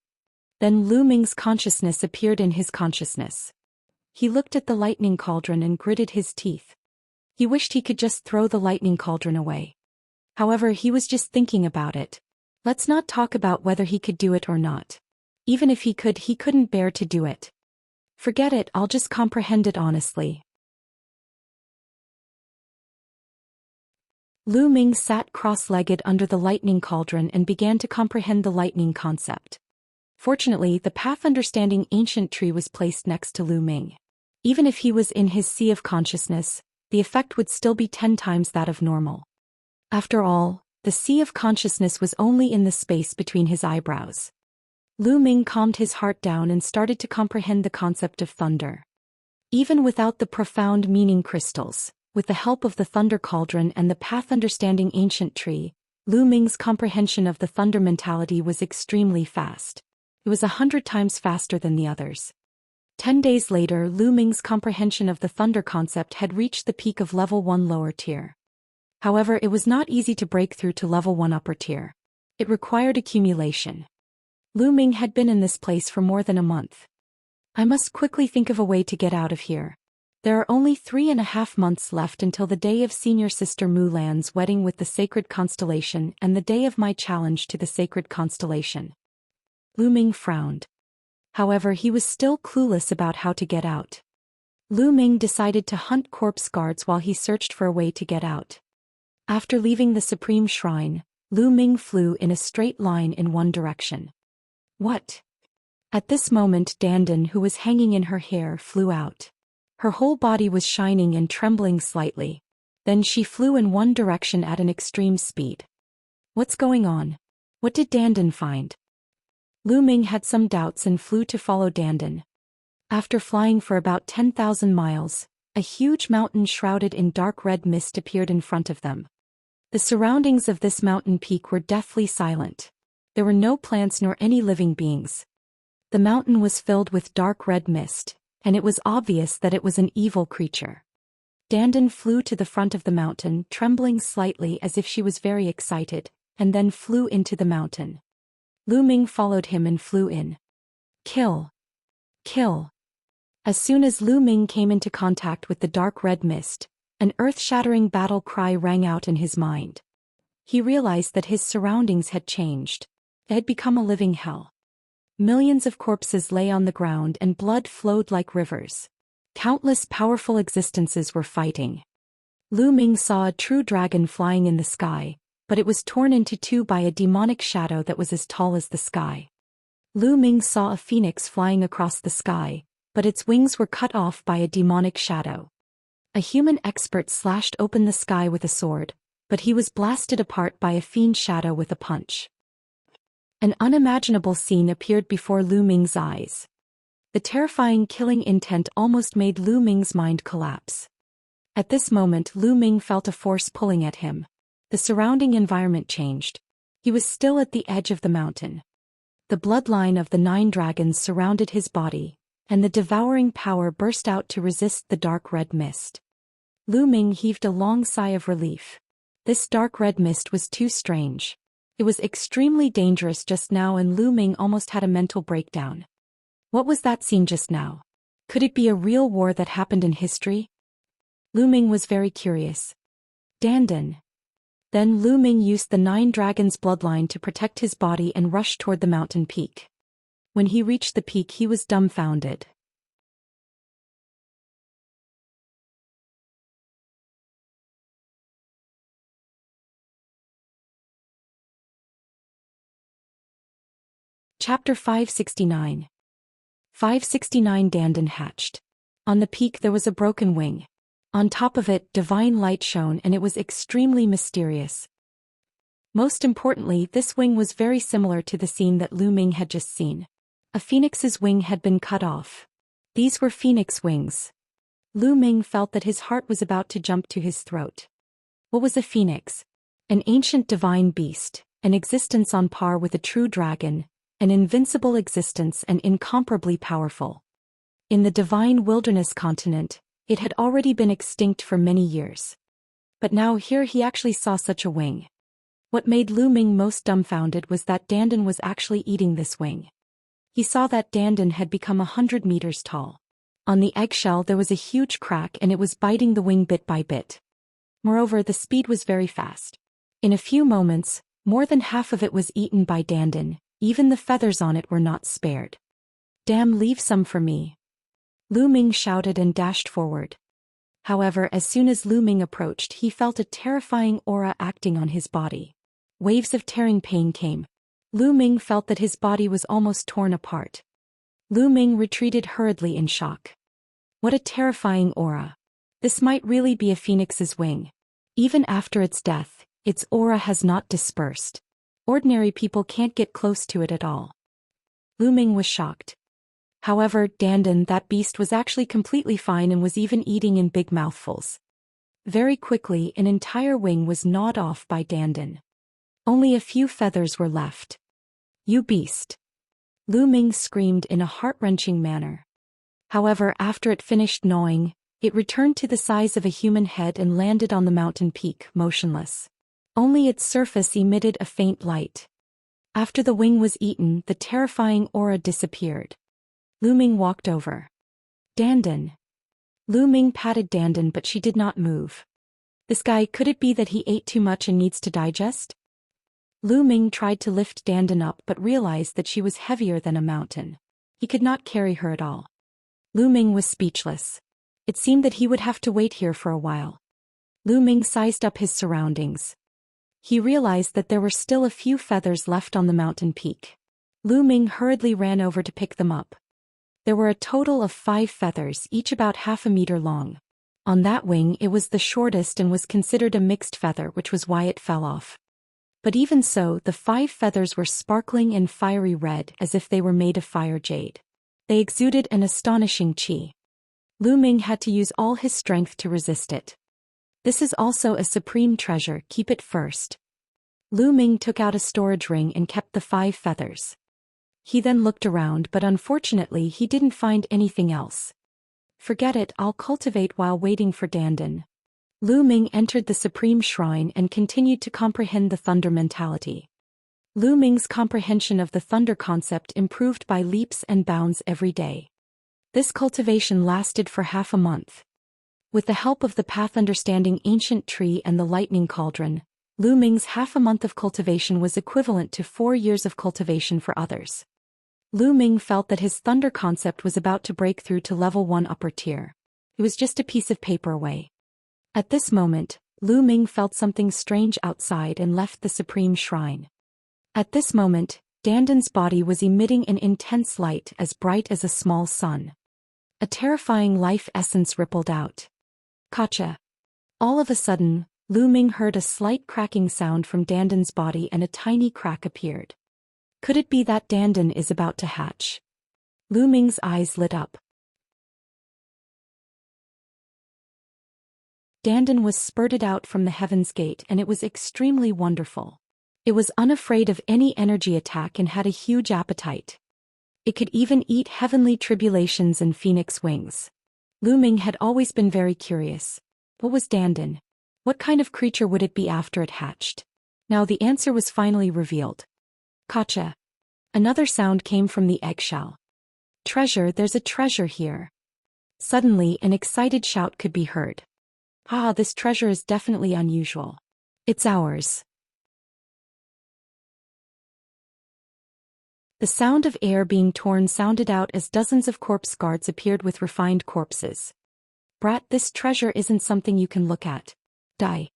Then Lu Ming's consciousness appeared in his consciousness. He looked at the lightning cauldron and gritted his teeth. He wished he could just throw the lightning cauldron away. However, he was just thinking about it. Let's not talk about whether he could do it or not. Even if he couldn't bear to do it. Forget it, I'll just comprehend it honestly. Lu Ming sat cross-legged under the lightning cauldron and began to comprehend the lightning concept. Fortunately, the path understanding ancient tree was placed next to Lu Ming. Even if he was in his sea of consciousness, the effect would still be 10 times that of normal. After all, the sea of consciousness was only in the space between his eyebrows. Lu Ming calmed his heart down and started to comprehend the concept of thunder. Even without the profound meaning crystals, with the help of the thunder cauldron and the path understanding ancient tree, Lu Ming's comprehension of the thunder mentality was extremely fast. It was 100 times faster than the others. 10 days later, Lu Ming's comprehension of the thunder concept had reached the peak of level 1 lower tier. However, it was not easy to break through to level 1 upper tier. It required accumulation. Lu Ming had been in this place for more than a month. I must quickly think of a way to get out of here. There are only 3.5 months left until the day of senior sister Mulan's wedding with the sacred constellation and the day of my challenge to the sacred constellation. Lu Ming frowned. However, he was still clueless about how to get out. Lu Ming decided to hunt corpse guards while he searched for a way to get out. After leaving the Supreme Shrine, Lu Ming flew in a straight line in one direction. What? At this moment Dandan, who was hanging in her hair, flew out. Her whole body was shining and trembling slightly. Then she flew in one direction at an extreme speed. What's going on? What did Dandan find? Lu Ming had some doubts and flew to follow Dandan. After flying for about 10,000 miles, a huge mountain shrouded in dark red mist appeared in front of them. The surroundings of this mountain peak were deathly silent. There were no plants nor any living beings. The mountain was filled with dark red mist, and it was obvious that it was an evil creature. Dandan flew to the front of the mountain, trembling slightly as if she was very excited, and then flew into the mountain. Lu Ming followed him and flew in. Kill! Kill! As soon as Lu Ming came into contact with the dark red mist, an earth-shattering battle cry rang out in his mind. He realized that his surroundings had changed. It had become a living hell. Millions of corpses lay on the ground and blood flowed like rivers. Countless powerful existences were fighting. Lu Ming saw a true dragon flying in the sky, but it was torn into two by a demonic shadow that was as tall as the sky. Lu Ming saw a phoenix flying across the sky, but its wings were cut off by a demonic shadow. A human expert slashed open the sky with a sword, but he was blasted apart by a fiend shadow with a punch. An unimaginable scene appeared before Lu Ming's eyes. The terrifying killing intent almost made Lu Ming's mind collapse. At this moment Lu Ming felt a force pulling at him. The surrounding environment changed. He was still at the edge of the mountain. The bloodline of the 9 dragons surrounded his body, and the devouring power burst out to resist the dark red mist. Lu Ming heaved a long sigh of relief. This dark red mist was too strange. It was extremely dangerous just now, and Lu Ming almost had a mental breakdown. What was that scene just now? Could it be a real war that happened in history? Lu Ming was very curious. Dandan. Then Lu Ming used the 9 dragons bloodline to protect his body and rushed toward the mountain peak. When he reached the peak, he was dumbfounded. Chapter 569. 569 Dandan hatched. On the peak there was a broken wing. On top of it, divine light shone, and it was extremely mysterious. Most importantly, this wing was very similar to the scene that Lu Ming had just seen. A phoenix's wing had been cut off. These were phoenix wings. Lu Ming felt that his heart was about to jump to his throat. What was a phoenix? An ancient divine beast, an existence on par with a true dragon, an invincible existence and incomparably powerful. In the divine wilderness continent, it had already been extinct for many years. But now here he actually saw such a wing. What made Lu Ming most dumbfounded was that Dandan was actually eating this wing. He saw that Dandan had become 100 meters tall. On the eggshell there was a huge crack, and it was biting the wing bit by bit. Moreover, the speed was very fast. In a few moments, more than half of it was eaten by Dandan. Even the feathers on it were not spared. Damn, leave some for me. Lu Ming shouted and dashed forward. However, as soon as Lu Ming approached, he felt a terrifying aura acting on his body. Waves of tearing pain came. Lu Ming felt that his body was almost torn apart. Lu Ming retreated hurriedly in shock. What a terrifying aura. This might really be a phoenix's wing. Even after its death, its aura has not dispersed. Ordinary people can't get close to it at all. Lu Ming was shocked. However, Dandan, that beast, was actually completely fine and was even eating in big mouthfuls. Very quickly, an entire wing was gnawed off by Dandan. Only a few feathers were left. You beast! Lu Ming screamed in a heart-wrenching manner. However, after it finished gnawing, it returned to the size of a human head and landed on the mountain peak, motionless. Only its surface emitted a faint light. After the wing was eaten, the terrifying aura disappeared. Lu Ming walked over. Dandan. Lu Ming patted Dandan, but she did not move. This guy, could it be that he ate too much and needs to digest? Lu Ming tried to lift Dandan up but realized that she was heavier than a mountain. He could not carry her at all. Lu Ming was speechless. It seemed that he would have to wait here for a while. Lu Ming sized up his surroundings. He realized that there were still a few feathers left on the mountain peak. Lu Ming hurriedly ran over to pick them up. There were a total of 5 feathers, each about half a meter long. On that wing it was the shortest and was considered a mixed feather, which was why it fell off. But even so, the 5 feathers were sparkling and fiery red, as if they were made of fire jade. They exuded an astonishing qi. Lu Ming had to use all his strength to resist it. This is also a supreme treasure, keep it first. Lu Ming took out a storage ring and kept the 5 feathers. He then looked around, but unfortunately he didn't find anything else. Forget it, I'll cultivate while waiting for Dandan. Lu Ming entered the supreme shrine and continued to comprehend the thunder mentality. Lu Ming's comprehension of the thunder concept improved by leaps and bounds every day. This cultivation lasted for half a month. With the help of the path understanding ancient tree and the lightning cauldron, Lu Ming's half a month of cultivation was equivalent to 4 years of cultivation for others. Lu Ming felt that his thunder concept was about to break through to level 1 upper tier. It was just a piece of paper away. At this moment, Lu Ming felt something strange outside and left the supreme shrine. At this moment, Dandan's body was emitting an intense light as bright as a small sun. A terrifying life essence rippled out. Kacha. All of a sudden, Lu Ming heard a slight cracking sound from Dandan's body and a tiny crack appeared. Could it be that Dandan is about to hatch? Lu Ming's eyes lit up. Dandan was spurted out from the Heaven's Gate, and it was extremely wonderful. It was unafraid of any energy attack and had a huge appetite. It could even eat heavenly tribulations and phoenix wings. Lu Ming had always been very curious. What was Dandan? What kind of creature would it be after it hatched? Now the answer was finally revealed. Gotcha. Another sound came from the eggshell. Treasure, there's a treasure here. Suddenly an excited shout could be heard. Ah, this treasure is definitely unusual. It's ours. The sound of air being torn sounded out as dozens of corpse guards appeared with refined corpses. Brat, this treasure isn't something you can look at. Die.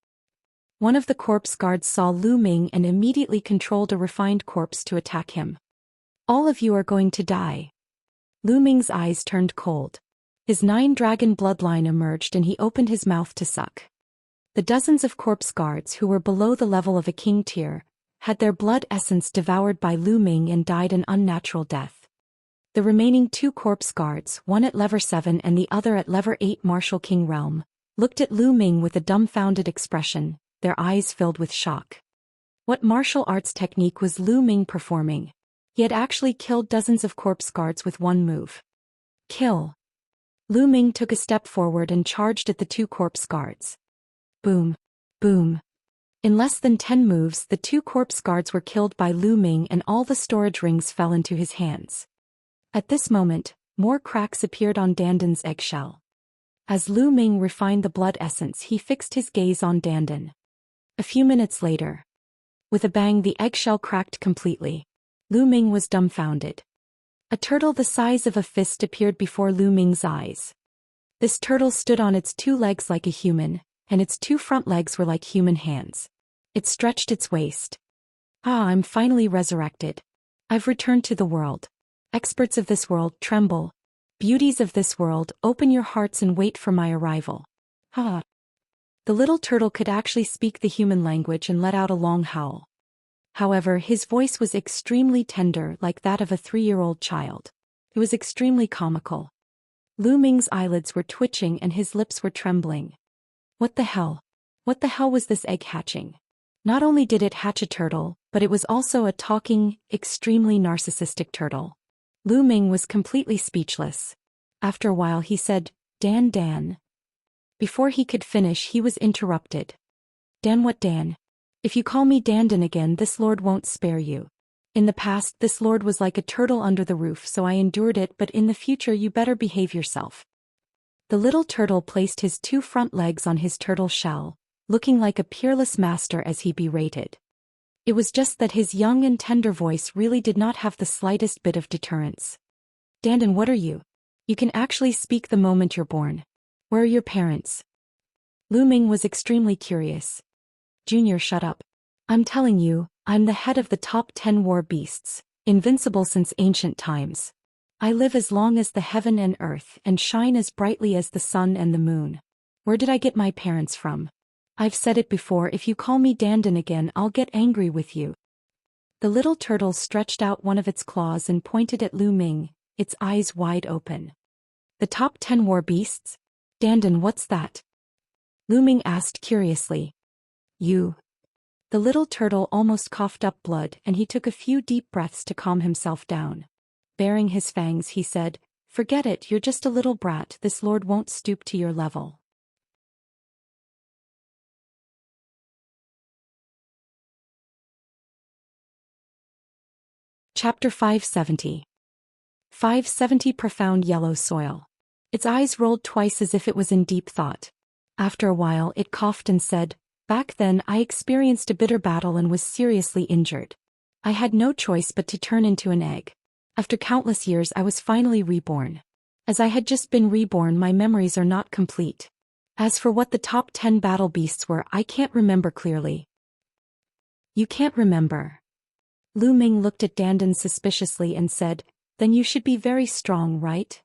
One of the corpse guards saw Lu Ming and immediately controlled a refined corpse to attack him. All of you are going to die. Lu Ming's eyes turned cold. His 9-dragon bloodline emerged and he opened his mouth to suck. The dozens of corpse guards who were below the level of a king tier had their blood essence devoured by Lu Ming and died an unnatural death. The remaining 2 corpse guards, one at level 7 and the other at level 8 Martial King Realm, looked at Lu Ming with a dumbfounded expression, their eyes filled with shock. What martial arts technique was Lu Ming performing? He had actually killed dozens of corpse guards with one move. Kill. Lu Ming took a step forward and charged at the 2 corpse guards. Boom. Boom. In less than 10 moves, the 2 corpse guards were killed by Lu Ming and all the storage rings fell into his hands. At this moment, more cracks appeared on Dandan's eggshell. As Lu Ming refined the blood essence, he fixed his gaze on Dandan. A few minutes later, with a bang, the eggshell cracked completely. Lu Ming was dumbfounded. A turtle the size of a fist appeared before Lu Ming's eyes. This turtle stood on its 2 legs like a human, and its 2 front legs were like human hands. It stretched its waist. Ah, I'm finally resurrected. I've returned to the world. Experts of this world, tremble. Beauties of this world, open your hearts and wait for my arrival. Ah. The little turtle could actually speak the human language and let out a long howl. However, his voice was extremely tender, like that of a 3-year-old child. It was extremely comical. Lu Ming's eyelids were twitching and his lips were trembling. What the hell? What the hell was this egg hatching? Not only did it hatch a turtle, but it was also a talking, extremely narcissistic turtle. Lu Ming was completely speechless. After a while he said, Dan Dan. Before he could finish he was interrupted. Dan, what Dan? If you call me Dandan again, this lord won't spare you. In the past this lord was like a turtle under the roof, so I endured it, but in the future you better behave yourself. The little turtle placed his 2 front legs on his turtle shell, looking like a peerless master as he berated. It was just that his young and tender voice really did not have the slightest bit of deterrence. Dandan, what are you? You can actually speak the moment you're born. Where are your parents? Lu Ming was extremely curious. Junior, shut up. I'm telling you, I'm the head of the top 10 war beasts, invincible since ancient times. I live as long as the heaven and earth and shine as brightly as the sun and the moon. Where did I get my parents from? I've said it before, if you call me Dandan again I'll get angry with you. The little turtle stretched out one of its claws and pointed at Lu Ming, its eyes wide open. The top 10 war beasts? Dandan, what's that? Lu Ming asked curiously. You. The little turtle almost coughed up blood and he took a few deep breaths to calm himself down. Baring his fangs he said, forget it, you're just a little brat, this lord won't stoop to your level. Chapter 570. 570 Profound Yellow Soil. Its eyes rolled twice as if it was in deep thought. After a while it coughed and said, back then I experienced a bitter battle and was seriously injured. I had no choice but to turn into an egg. After countless years I was finally reborn. As I had just been reborn, my memories are not complete. As for what the top 10 battle beasts were, I can't remember clearly. You can't remember? Lu Ming looked at Dandan suspiciously and said, then you should be very strong, right?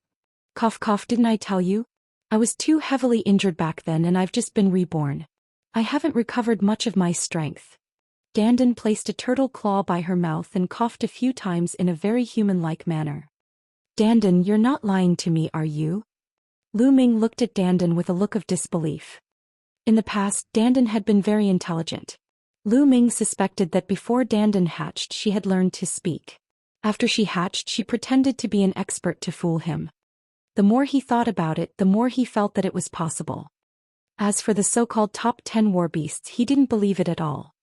Cough cough, didn't I tell you? I was too heavily injured back then and I've just been reborn. I haven't recovered much of my strength. Dandan placed a turtle claw by her mouth and coughed a few times in a very human-like manner. Dandan, you're not lying to me, are you? Lu Ming looked at Dandan with a look of disbelief. In the past, Dandan had been very intelligent. Lu Ming suspected that before Dandan hatched she had learned to speak. After she hatched, she pretended to be an expert to fool him. The more he thought about it, the more he felt that it was possible. As for the so-called top 10 war beasts, he didn't believe it at all.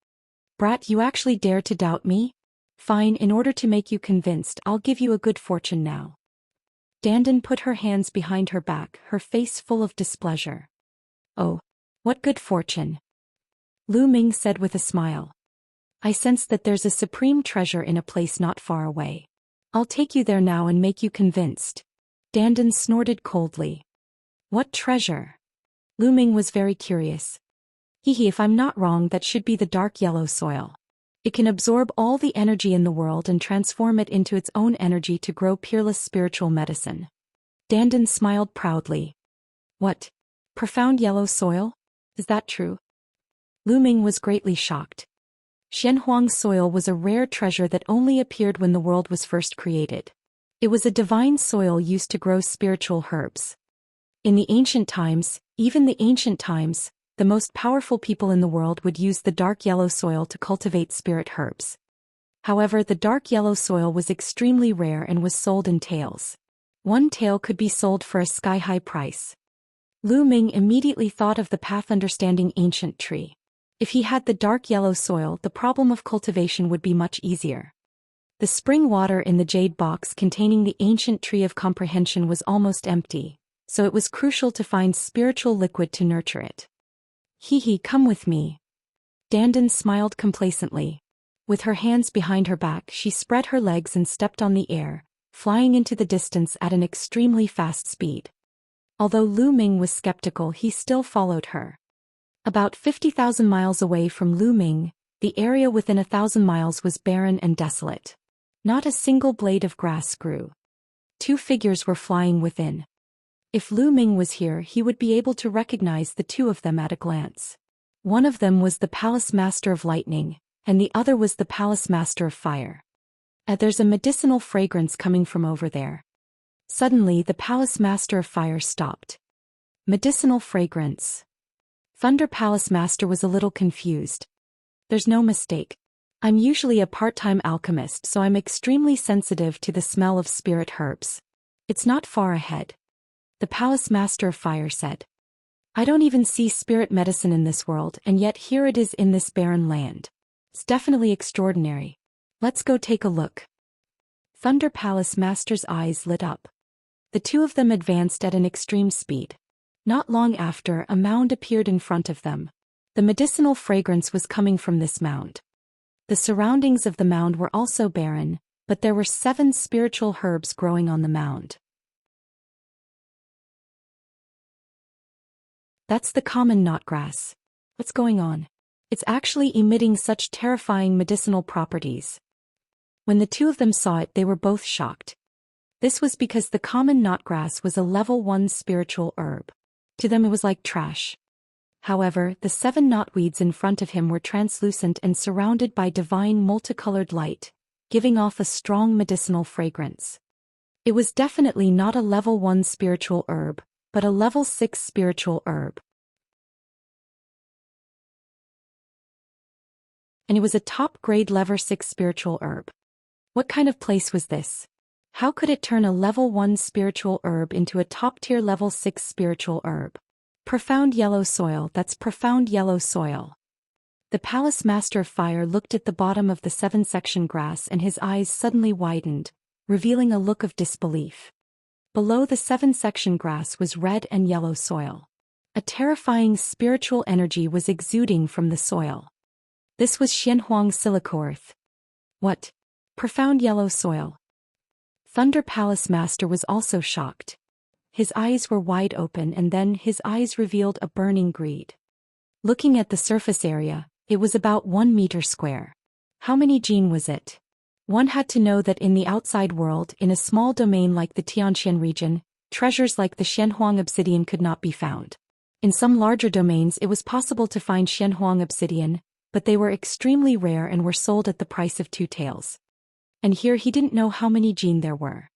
Brat, you actually dare to doubt me? Fine, in order to make you convinced, I'll give you a good fortune now. Dandan put her hands behind her back, her face full of displeasure. Oh, what good fortune? Lu Ming said with a smile. I sense that there's a supreme treasure in a place not far away. I'll take you there now and make you convinced. Dandan snorted coldly. What treasure? Lu Ming was very curious. If I'm not wrong, that should be the dark yellow soil. It can absorb all the energy in the world and transform it into its own energy to grow peerless spiritual medicine. Dandan smiled proudly. What? Profound yellow soil? Is that true? Lu Ming was greatly shocked. Xianhuang's soil was a rare treasure that only appeared when the world was first created. It was a divine soil used to grow spiritual herbs. In the ancient times, even the ancient times, the most powerful people in the world would use the dark yellow soil to cultivate spirit herbs. However, the dark yellow soil was extremely rare and was sold in taels. One tael could be sold for a sky-high price. Lu Ming immediately thought of the path understanding ancient tree. If he had the dark yellow soil, the problem of cultivation would be much easier. The spring water in the jade box containing the ancient tree of comprehension was almost empty, so it was crucial to find spiritual liquid to nurture it. Come with me. Dandan smiled complacently. With her hands behind her back, she spread her legs and stepped on the air, flying into the distance at an extremely fast speed. Although Lu Ming was skeptical, he still followed her. About 50,000 miles away from Lu Ming, the area within 1,000 miles was barren and desolate. Not a single blade of grass grew. Two figures were flying within. If Lu Ming was here, he would be able to recognize the two of them at a glance. One of them was the Palace Master of Lightning, and the other was the Palace Master of Fire. There's a medicinal fragrance coming from over there. Suddenly, the Palace Master of Fire stopped. Medicinal fragrance. Thunder Palace Master was a little confused. There's no mistake. I'm usually a part-time alchemist, so I'm extremely sensitive to the smell of spirit herbs. It's not far ahead. The Palace Master of Fire said. I don't even see spirit medicine in this world, and yet here it is in this barren land. It's definitely extraordinary. Let's go take a look. Thunder Palace Master's eyes lit up. The two of them advanced at an extreme speed. Not long after, a mound appeared in front of them. The medicinal fragrance was coming from this mound. The surroundings of the mound were also barren, but there were 7 spiritual herbs growing on the mound. That's the common knotgrass. What's going on? It's actually emitting such terrifying medicinal properties. When the two of them saw it, they were both shocked. This was because the common knotgrass was a level 1 spiritual herb. To them it was like trash. However, the 7 knotweeds in front of him were translucent and surrounded by divine multicolored light, giving off a strong medicinal fragrance. It was definitely not a level 1 spiritual herb, but a level 6 spiritual herb. And it was a top-grade level 6 spiritual herb. What kind of place was this? How could it turn a level 1 spiritual herb into a top-tier level 6 spiritual herb? Profound yellow soil, that's profound yellow soil. The Palace Master of Fire looked at the bottom of the 7-section grass and his eyes suddenly widened, revealing a look of disbelief. Below the 7-section grass was red and yellow soil. A terrifying spiritual energy was exuding from the soil. This was Xianhuang silicoearth. What? Profound yellow soil. Thunder Palace Master was also shocked. His eyes were wide open and then his eyes revealed a burning greed. Looking at the surface area, it was about 1 meter square. How many gene was it? One had to know that in the outside world, in a small domain like the Tianxian region, treasures like the Xianhuang obsidian could not be found. In some larger domains it was possible to find Xianhuang obsidian, but they were extremely rare and were sold at the price of 2 taels. And here he didn't know how many gene there were.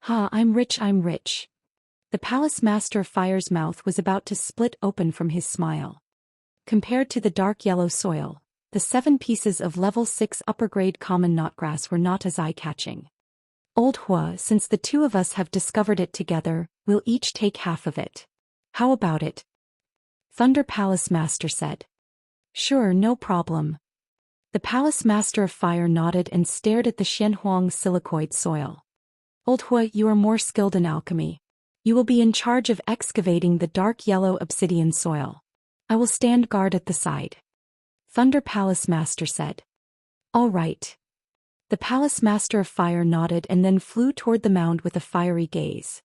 I'm rich, I'm rich. The Palace Master of Fire's mouth was about to split open from his smile. Compared to the dark yellow soil, The 7 pieces of level 6 upper-grade common knotgrass were not as eye-catching. Old Hua, since the two of us have discovered it together, we'll each take half of it. How about it? Thunder Palace Master said. Sure, no problem. The Palace Master of Fire nodded and stared at the Xianhuang silicoid soil. Old Hua, you are more skilled in alchemy. You will be in charge of excavating the dark yellow obsidian soil. I will stand guard at the side. Thunder Palace Master said. All right. The Palace Master of Fire nodded and then flew toward the mound with a fiery gaze.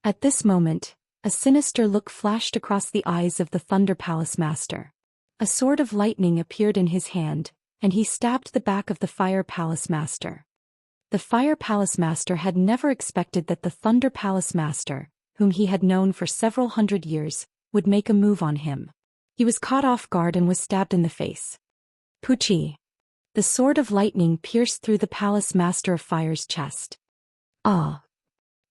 At this moment, a sinister look flashed across the eyes of the Thunder Palace Master. A sword of lightning appeared in his hand, and he stabbed the back of the Fire Palace Master. The Fire Palace Master had never expected that the Thunder Palace Master, whom he had known for several hundred years, would make a move on him. He was caught off guard and was stabbed in the face. Puchi! The sword of lightning pierced through the Palace Master of Fire's chest. Ah!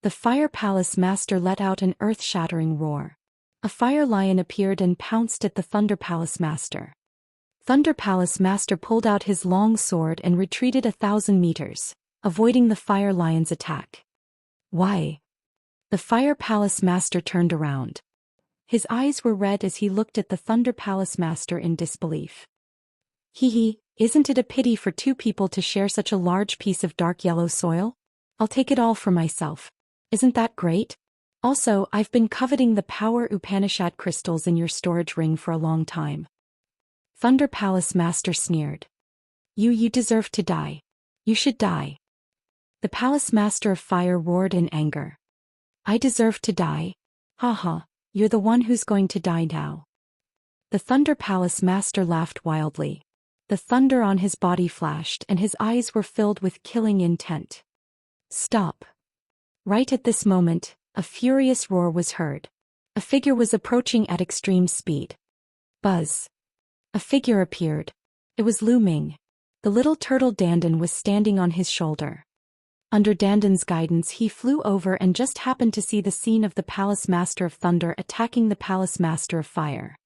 The Fire Palace Master let out an earth-shattering roar. A fire lion appeared and pounced at the Thunder Palace Master. Thunder Palace Master pulled out his long sword and retreated 1,000 meters, avoiding the fire lion's attack. Why? The Fire Palace Master turned around. His eyes were red as he looked at the Thunder Palace Master in disbelief. Hee, isn't it a pity for two people to share such a large piece of dark yellow soil? I'll take it all for myself. Isn't that great? Also, I've been coveting the power Upanishad crystals in your storage ring for a long time. Thunder Palace Master sneered. You deserve to die. You should die. The Palace Master of Fire roared in anger. I deserve to die? Haha, you're the one who's going to die now. The Thunder Palace Master laughed wildly. The thunder on his body flashed and his eyes were filled with killing intent. Stop. Right at this moment, a furious roar was heard. A figure was approaching at extreme speed. Buzz. A figure appeared. It was Lu Ming. The little turtle Dandan was standing on his shoulder. Under Dandan's guidance he flew over and just happened to see the scene of the Palace Master of Thunder attacking the Palace Master of Fire.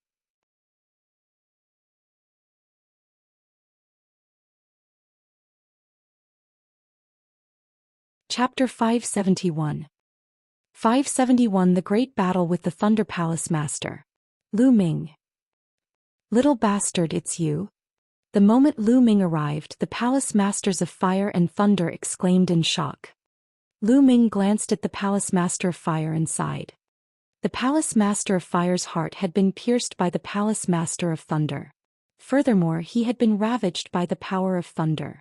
Chapter 571. 571 The Great Battle with the Thunder Palace Master. Lu Ming. Little bastard, it's you? The moment Lu Ming arrived, the Palace Masters of Fire and Thunder exclaimed in shock. Lu Ming glanced at the Palace Master of Fire and sighed. The Palace Master of Fire's heart had been pierced by the Palace Master of Thunder. Furthermore, he had been ravaged by the power of thunder.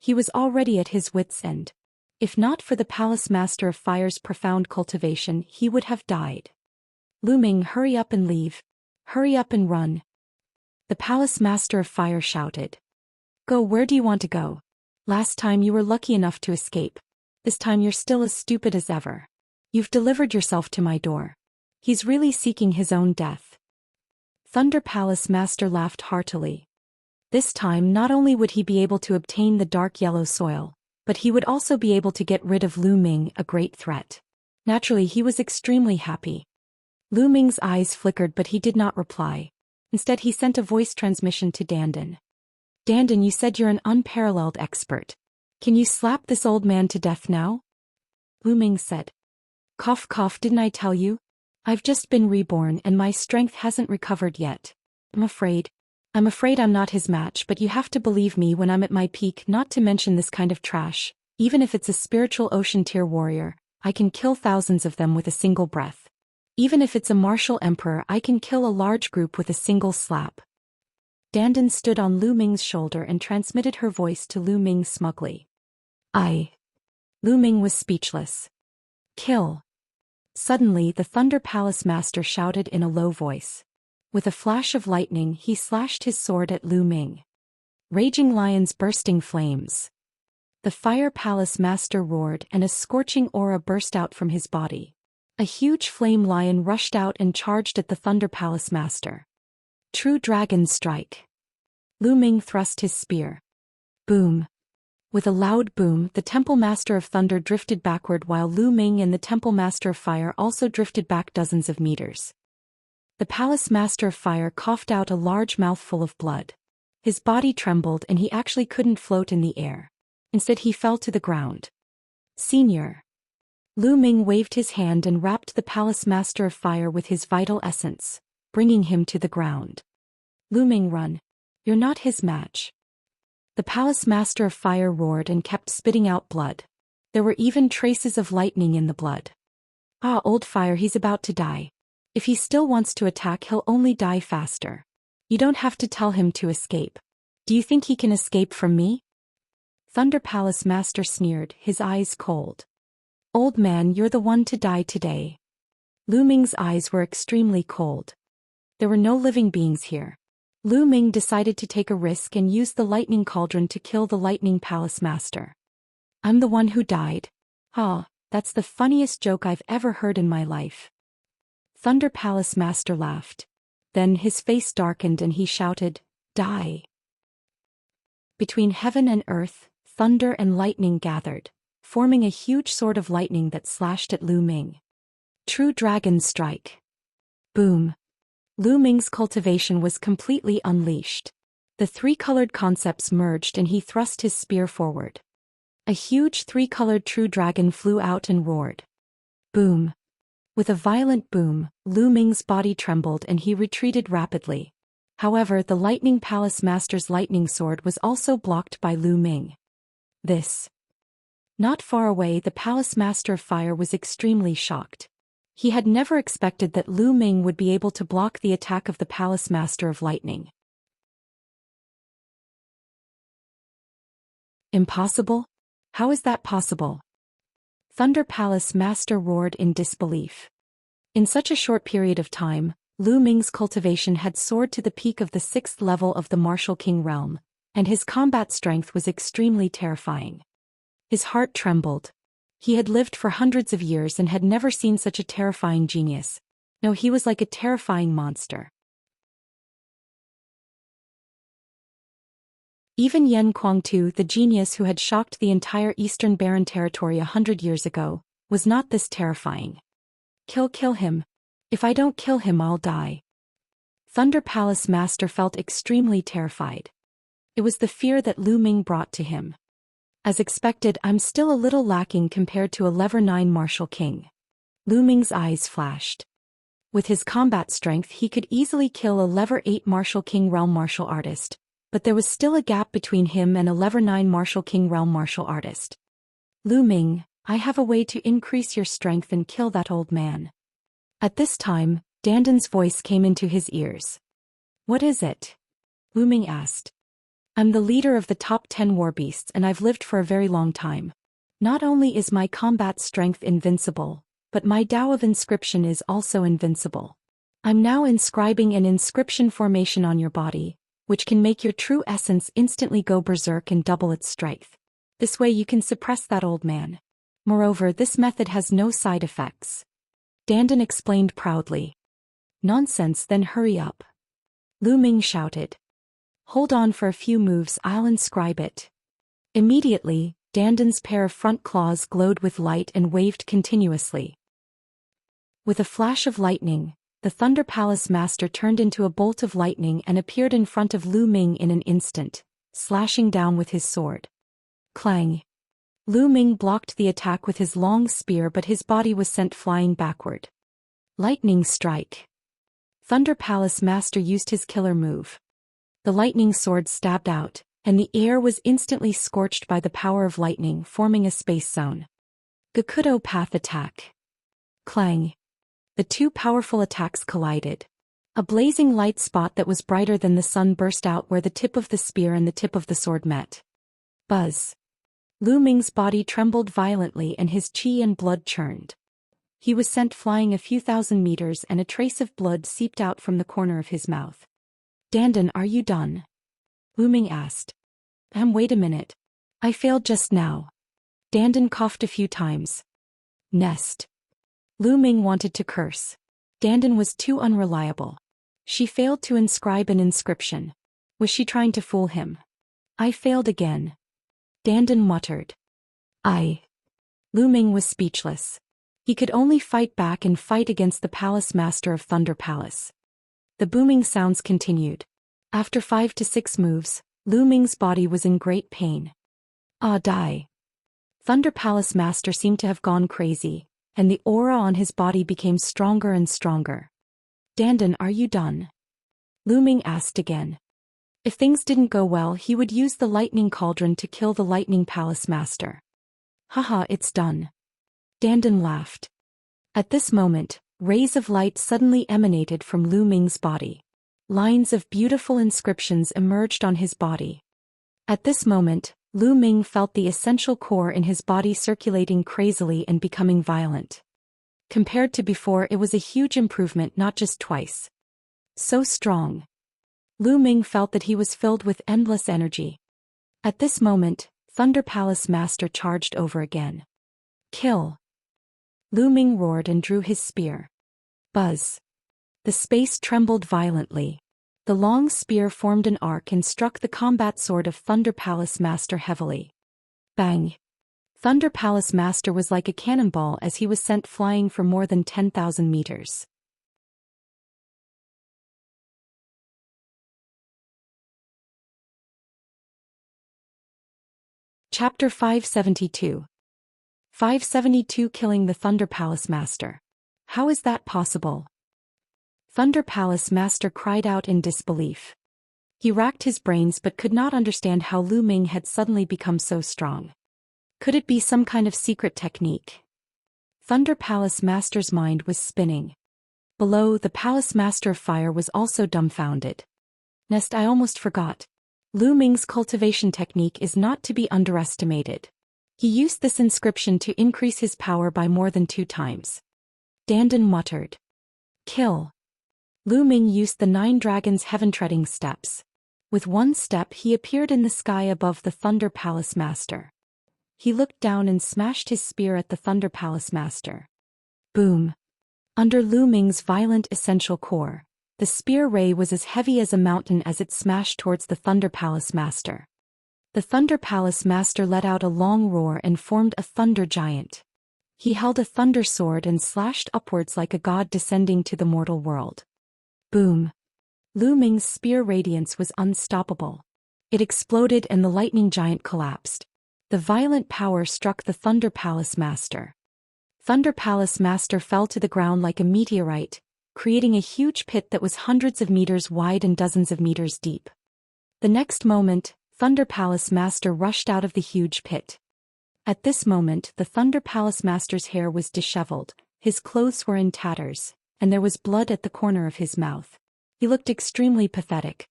He was already at his wits' end. If not for the Palace Master of Fire's profound cultivation, he would have died. Lu Ming, hurry up and leave. Hurry up and run. The Palace Master of Fire shouted. Go, where do you want to go? Last time you were lucky enough to escape. This time you're still as stupid as ever. You've delivered yourself to my door. He's really seeking his own death. Thunder Palace Master laughed heartily. This time not only would he be able to obtain the dark yellow soil, but he would also be able to get rid of Lu Ming, a great threat. Naturally, he was extremely happy. Lu Ming's eyes flickered, but he did not reply. Instead, he sent a voice transmission to Dandan. Dandan, you said you're an unparalleled expert. Can you slap this old man to death now? Lu Ming said. Cough cough, didn't I tell you? I've just been reborn and my strength hasn't recovered yet. I'm afraid I'm not his match, but you have to believe me when I'm at my peak, not to mention this kind of trash. Even if it's a spiritual ocean tier warrior, I can kill thousands of them with a single breath. Even if it's a martial emperor, I can kill a large group with a single slap. Dandan stood on Lu Ming's shoulder and transmitted her voice to Lu Ming smugly. Lu Ming was speechless. Kill. Suddenly, the Thunder Palace Master shouted in a low voice. With a flash of lightning, he slashed his sword at Lu Ming. Raging lions, bursting flames. The Fire Palace Master roared and a scorching aura burst out from his body. A huge flame lion rushed out and charged at the Thunder Palace Master. True Dragon Strike. Lu Ming thrust his spear. Boom. With a loud boom, the Temple Master of Thunder drifted backward while Lu Ming and the Temple Master of Fire also drifted back dozens of meters. The Palace Master of Fire coughed out a large mouthful of blood. His body trembled and he actually couldn't float in the air. Instead he fell to the ground. Senior. Lu Ming waved his hand and wrapped the Palace Master of Fire with his vital essence, bringing him to the ground. Lu Ming, run. You're not his match. The Palace Master of Fire roared and kept spitting out blood. There were even traces of lightning in the blood. Ah, old fire, he's about to die. If he still wants to attack, he'll only die faster. You don't have to tell him to escape. Do you think he can escape from me? Thunder Palace Master sneered, his eyes cold. Old man, you're the one to die today. Lu Ming's eyes were extremely cold. There were no living beings here. Lu Ming decided to take a risk and use the lightning cauldron to kill the lightning palace master. I'm the one who died. Ah, that's the funniest joke I've ever heard in my life. Thunder Palace Master laughed. Then his face darkened and he shouted, Die. Between heaven and earth, thunder and lightning gathered, forming a huge sword of lightning that slashed at Lu Ming. True Dragon Strike. Boom. Lu Ming's cultivation was completely unleashed. The three-colored concepts merged and he thrust his spear forward. A huge three-colored true dragon flew out and roared. Boom. With a violent boom, Lu Ming's body trembled and he retreated rapidly. However, the Lightning Palace Master's lightning sword was also blocked by Lu Ming. Not far away, the Palace Master of Fire was extremely shocked. He had never expected that Lu Ming would be able to block the attack of the Palace Master of Lightning. Impossible? How is that possible? Thunder Palace Master roared in disbelief. In such a short period of time, Lu Ming's cultivation had soared to the peak of the 6th level of the Martial King realm, and his combat strength was extremely terrifying. His heart trembled. He had lived for hundreds of years and had never seen such a terrifying genius. No, he was like a terrifying monster. Even Yen Kuangtu, the genius who had shocked the entire Eastern Barren territory 100 years ago, was not this terrifying. Kill him. If I don't kill him, I'll die. Thunder Palace Master felt extremely terrified. It was the fear that Lu Ming brought to him. As expected, I'm still a little lacking compared to a level 9 Martial King. Lu Ming's eyes flashed. With his combat strength, he could easily kill a level 8 Martial King realm martial artist, but there was still a gap between him and a level 9 Martial King realm martial artist. Lu Ming, I have a way to increase your strength and kill that old man. At this time, Danden's voice came into his ears. What is it? Lu Ming asked. I'm the leader of the top 10 war beasts and I've lived for a very long time. Not only is my combat strength invincible, but my Tao of inscription is also invincible. I'm now inscribing an inscription formation on your body, which can make your true essence instantly go berserk and double its strength. This way you can suppress that old man. Moreover, this method has no side effects. Danden explained proudly. Nonsense, then hurry up. Lu Ming shouted. Hold on for a few moves, I'll inscribe it. Immediately, Danden's pair of front claws glowed with light and waved continuously. With a flash of lightning, the Thunder Palace Master turned into a bolt of lightning and appeared in front of Lu Ming in an instant, slashing down with his sword. Clang! Lu Ming blocked the attack with his long spear, but his body was sent flying backward. Lightning Strike! Thunder Palace Master used his killer move. The lightning sword stabbed out, and the air was instantly scorched by the power of lightning, forming a space zone. Gakudo Path Attack! Clang! The two powerful attacks collided. A blazing light spot that was brighter than the sun burst out where the tip of the spear and the tip of the sword met. Buzz! Lu Ming's body trembled violently and his qi and blood churned. He was sent flying a few thousand meters and a trace of blood seeped out from the corner of his mouth. Danden, are you done? Lu Ming asked. Wait a minute. I failed just now. Danden coughed a few times. Nest. Lu Ming wanted to curse. Danden was too unreliable. She failed to inscribe an inscription. Was she trying to fool him? I failed again. Danden muttered. Lu Ming was speechless. He could only fight back and fight against the Palace Master of Thunder Palace. The booming sounds continued. After 5 to 6 moves, Lu Ming's body was in great pain. Die. Thunder Palace Master seemed to have gone crazy, and the aura on his body became stronger and stronger. Dandan, are you done? Lu Ming asked again. If things didn't go well, he would use the lightning cauldron to kill the Lightning Palace Master. Haha, it's done. Dandan laughed. At this moment, rays of light suddenly emanated from Lu Ming's body. Lines of beautiful inscriptions emerged on his body. At this moment, Lu Ming felt the essential core in his body circulating crazily and becoming violent. Compared to before, it was a huge improvement, not just twice. So strong. Lu Ming felt that he was filled with endless energy. At this moment, Thunder Palace Master charged over again. Kill! Lu Ming roared and drew his spear. Buzz! The space trembled violently. The long spear formed an arc and struck the combat sword of Thunder Palace Master heavily. Bang! Thunder Palace Master was like a cannonball as he was sent flying for more than 10,000 meters. Chapter 572. 572 Killing the Thunder Palace Master. How is that possible? Thunder Palace Master cried out in disbelief. He racked his brains but could not understand how Lu Ming had suddenly become so strong. Could it be some kind of secret technique? Thunder Palace Master's mind was spinning. Below, the Palace Master of Fire was also dumbfounded. I almost forgot. Lu Ming's cultivation technique is not to be underestimated. He used this inscription to increase his power by more than 2 times. Dandan muttered. Kill. Lu Ming used the 9 dragons' heaven-treading steps. With one step he appeared in the sky above the Thunder Palace Master. He looked down and smashed his spear at the Thunder Palace Master. Boom. Under Lu Ming's violent essential core, the spear ray was as heavy as a mountain as it smashed towards the Thunder Palace Master. The Thunder Palace Master let out a long roar and formed a thunder giant. He held a thunder sword and slashed upwards like a god descending to the mortal world. Boom. Lu Ming's spear radiance was unstoppable. It exploded and the lightning giant collapsed. The violent power struck the Thunder Palace Master. Thunder Palace Master fell to the ground like a meteorite, creating a huge pit that was hundreds of meters wide and dozens of meters deep. The next moment, Thunder Palace Master rushed out of the huge pit. At this moment, the Thunder Palace Master's hair was disheveled, his clothes were in tatters, and there was blood at the corner of his mouth. He looked extremely pathetic.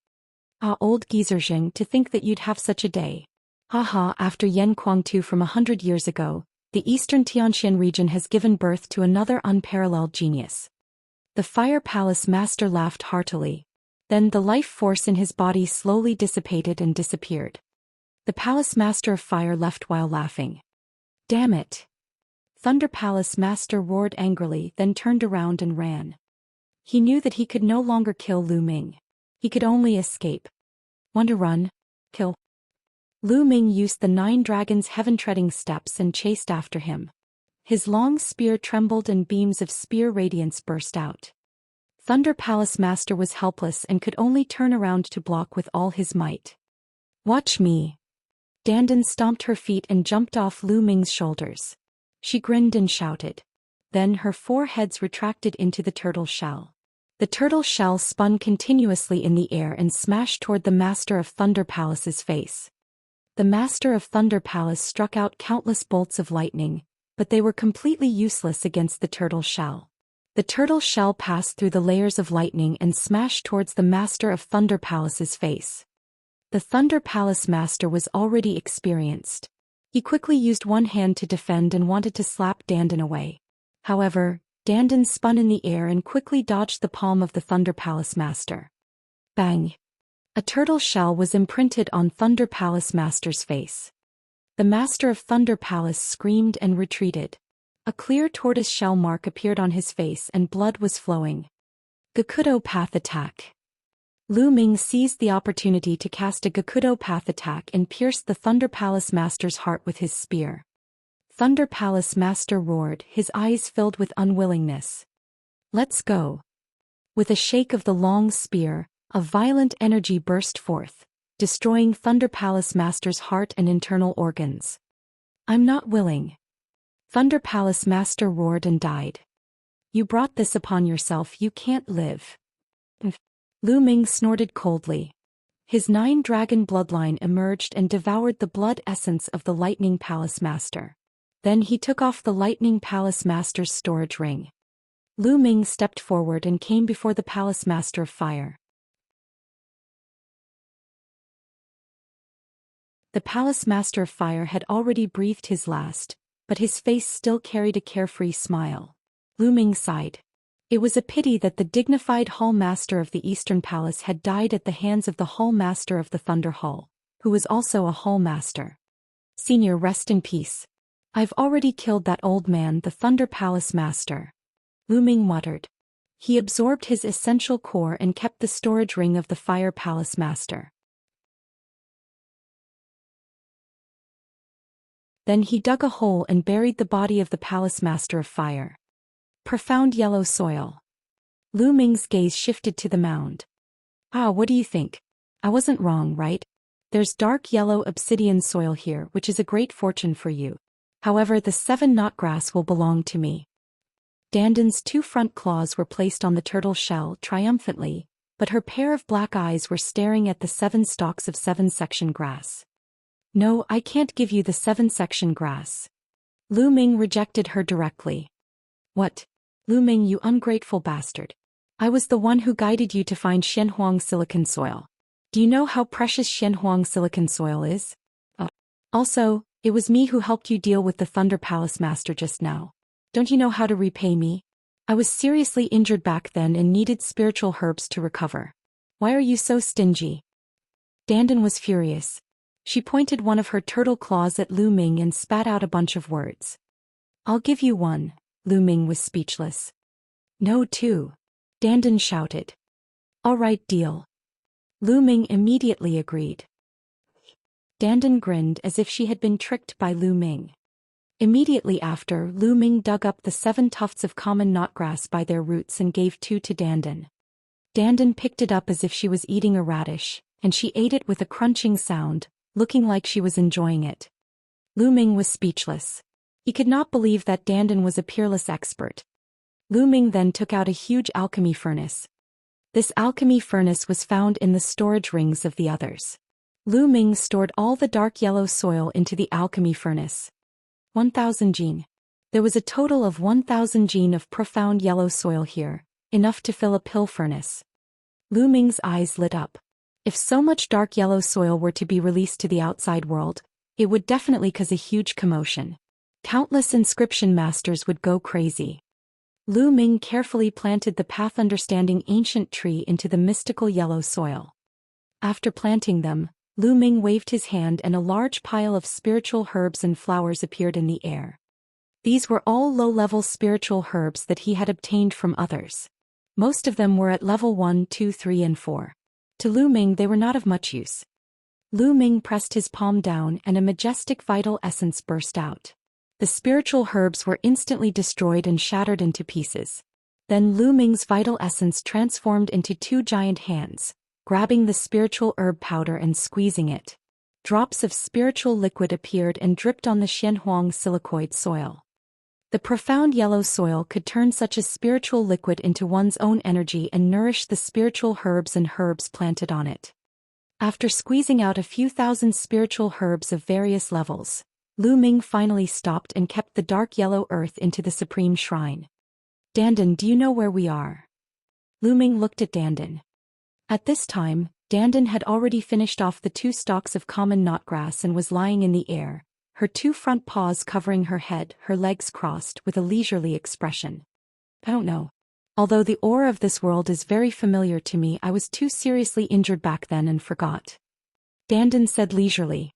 Old geezer Zheng, to think that you'd have such a day. Haha, after Yan Kuangtu from 100 years ago, the eastern Xianxia region has given birth to another unparalleled genius. The Fire Palace Master laughed heartily. Then the life force in his body slowly dissipated and disappeared. The Palace Master of Fire left while laughing. Damn it! Thunder Palace Master roared angrily, then turned around and ran. He knew that he could no longer kill Lu Ming. He could only escape. Want to run? Kill. Lu Ming used the 9 dragons' heaven-treading steps and chased after him. His long spear trembled and beams of spear radiance burst out. Thunder Palace Master was helpless and could only turn around to block with all his might. Watch me. Dandan stomped her feet and jumped off Lu Ming's shoulders. She grinned and shouted. Then her 4 heads retracted into the turtle shell. The turtle shell spun continuously in the air and smashed toward the Master of Thunder Palace's face. The Master of Thunder Palace struck out countless bolts of lightning, but they were completely useless against the turtle shell. The turtle shell passed through the layers of lightning and smashed towards the Master of Thunder Palace's face. The Thunder Palace Master was already experienced. He quickly used one hand to defend and wanted to slap Dandan away. However, Dandan spun in the air and quickly dodged the palm of the Thunder Palace Master. Bang! A turtle shell was imprinted on Thunder Palace Master's face. The Master of Thunder Palace screamed and retreated. A clear tortoise shell mark appeared on his face and blood was flowing. Gakudo Path Attack. Lu Ming seized the opportunity to cast a Gakudo Path Attack and pierced the Thunder Palace Master's heart with his spear. Thunder Palace Master roared, his eyes filled with unwillingness. Let's go. With a shake of the long spear, A violent energy burst forth, destroying Thunder Palace Master's heart and internal organs. I'm not willing. Thunder Palace Master roared and died. You brought this upon yourself, you can't live. Lu Ming snorted coldly. His 9-dragon bloodline emerged and devoured the blood essence of the Lightning Palace Master. Then he took off the Lightning Palace Master's storage ring. Lu Ming stepped forward and came before the Palace Master of Fire. The Palace Master of Fire had already breathed his last, but his face still carried a carefree smile. Lu Ming sighed. It was a pity that the dignified Hall Master of the Eastern Palace had died at the hands of the Hall Master of the Thunder Hall, who was also a Hall Master. Senior, rest in peace. I've already killed that old man, the Thunder Palace Master. Lu Ming muttered. He absorbed his essential core and kept the storage ring of the Fire Palace Master. Then he dug a hole and buried the body of the Palace Master of Fire. Profound yellow soil. Lu Ming's gaze shifted to the mound. Ah, what do you think? I wasn't wrong, right? There's dark yellow obsidian soil here, which is a great fortune for you. However, the 7 knotgrass will belong to me. Dandan's 2 front claws were placed on the turtle shell triumphantly, but her pair of black eyes were staring at the 7 stalks of 7-section grass. No, I can't give you the 7-section grass. Lu Ming rejected her directly. What? Lu Ming, you ungrateful bastard. I was the one who guided you to find Xianhuang silicon soil. Do you know how precious Xianhuang silicon soil is? Also, it was me who helped you deal with the Thunder Palace Master just now. Don't you know how to repay me? I was seriously injured back then and needed spiritual herbs to recover. Why are you so stingy? Dandan was furious. She pointed one of her turtle claws at Lu Ming and spat out a bunch of words. I'll give you 1. Lu Ming was speechless. No, 2. Dandan shouted. All right, deal. Lu Ming immediately agreed. Dandan grinned as if she had been tricked by Lu Ming. Immediately after, Lu Ming dug up the 7 tufts of common knotgrass by their roots and gave 2 to Dandan. Dandan picked it up as if she was eating a radish, and she ate it with a crunching sound, looking like she was enjoying it. Lu Ming was speechless. He could not believe that Dandan was a peerless expert. Lu Ming then took out a huge alchemy furnace. This alchemy furnace was found in the storage rings of the others. Lu Ming stored all the dark yellow soil into the alchemy furnace. 1,000 jin. There was a total of 1,000 jin of profound yellow soil here, enough to fill a pill furnace. Lu Ming's eyes lit up. If so much dark yellow soil were to be released to the outside world, it would definitely cause a huge commotion. Countless inscription masters would go crazy. Lu Ming carefully planted the path understanding ancient tree into the mystical yellow soil. After planting them, Lu Ming waved his hand and a large pile of spiritual herbs and flowers appeared in the air. These were all low-level spiritual herbs that he had obtained from others. Most of them were at level 1, 2, 3 and 4. To Lu Ming they were not of much use. Lu Ming pressed his palm down and a majestic vital essence burst out. The spiritual herbs were instantly destroyed and shattered into pieces. Then Lu Ming's vital essence transformed into 2 giant hands, grabbing the spiritual herb powder and squeezing it. Drops of spiritual liquid appeared and dripped on the Xianhuang silicoid soil. The profound yellow soil could turn such a spiritual liquid into one's own energy and nourish the spiritual herbs and herbs planted on it. After squeezing out a few thousand spiritual herbs of various levels, Lu Ming finally stopped and kept the dark yellow earth into the supreme shrine. Dandan, do you know where we are? Lu Ming looked at Dandan. At this time, Dandan had already finished off the 2 stalks of common knotgrass and was lying in the air, her 2 front paws covering her head, her legs crossed with a leisurely expression. I don't know. Although the aura of this world is very familiar to me, I was too seriously injured back then and forgot. Dandan said leisurely.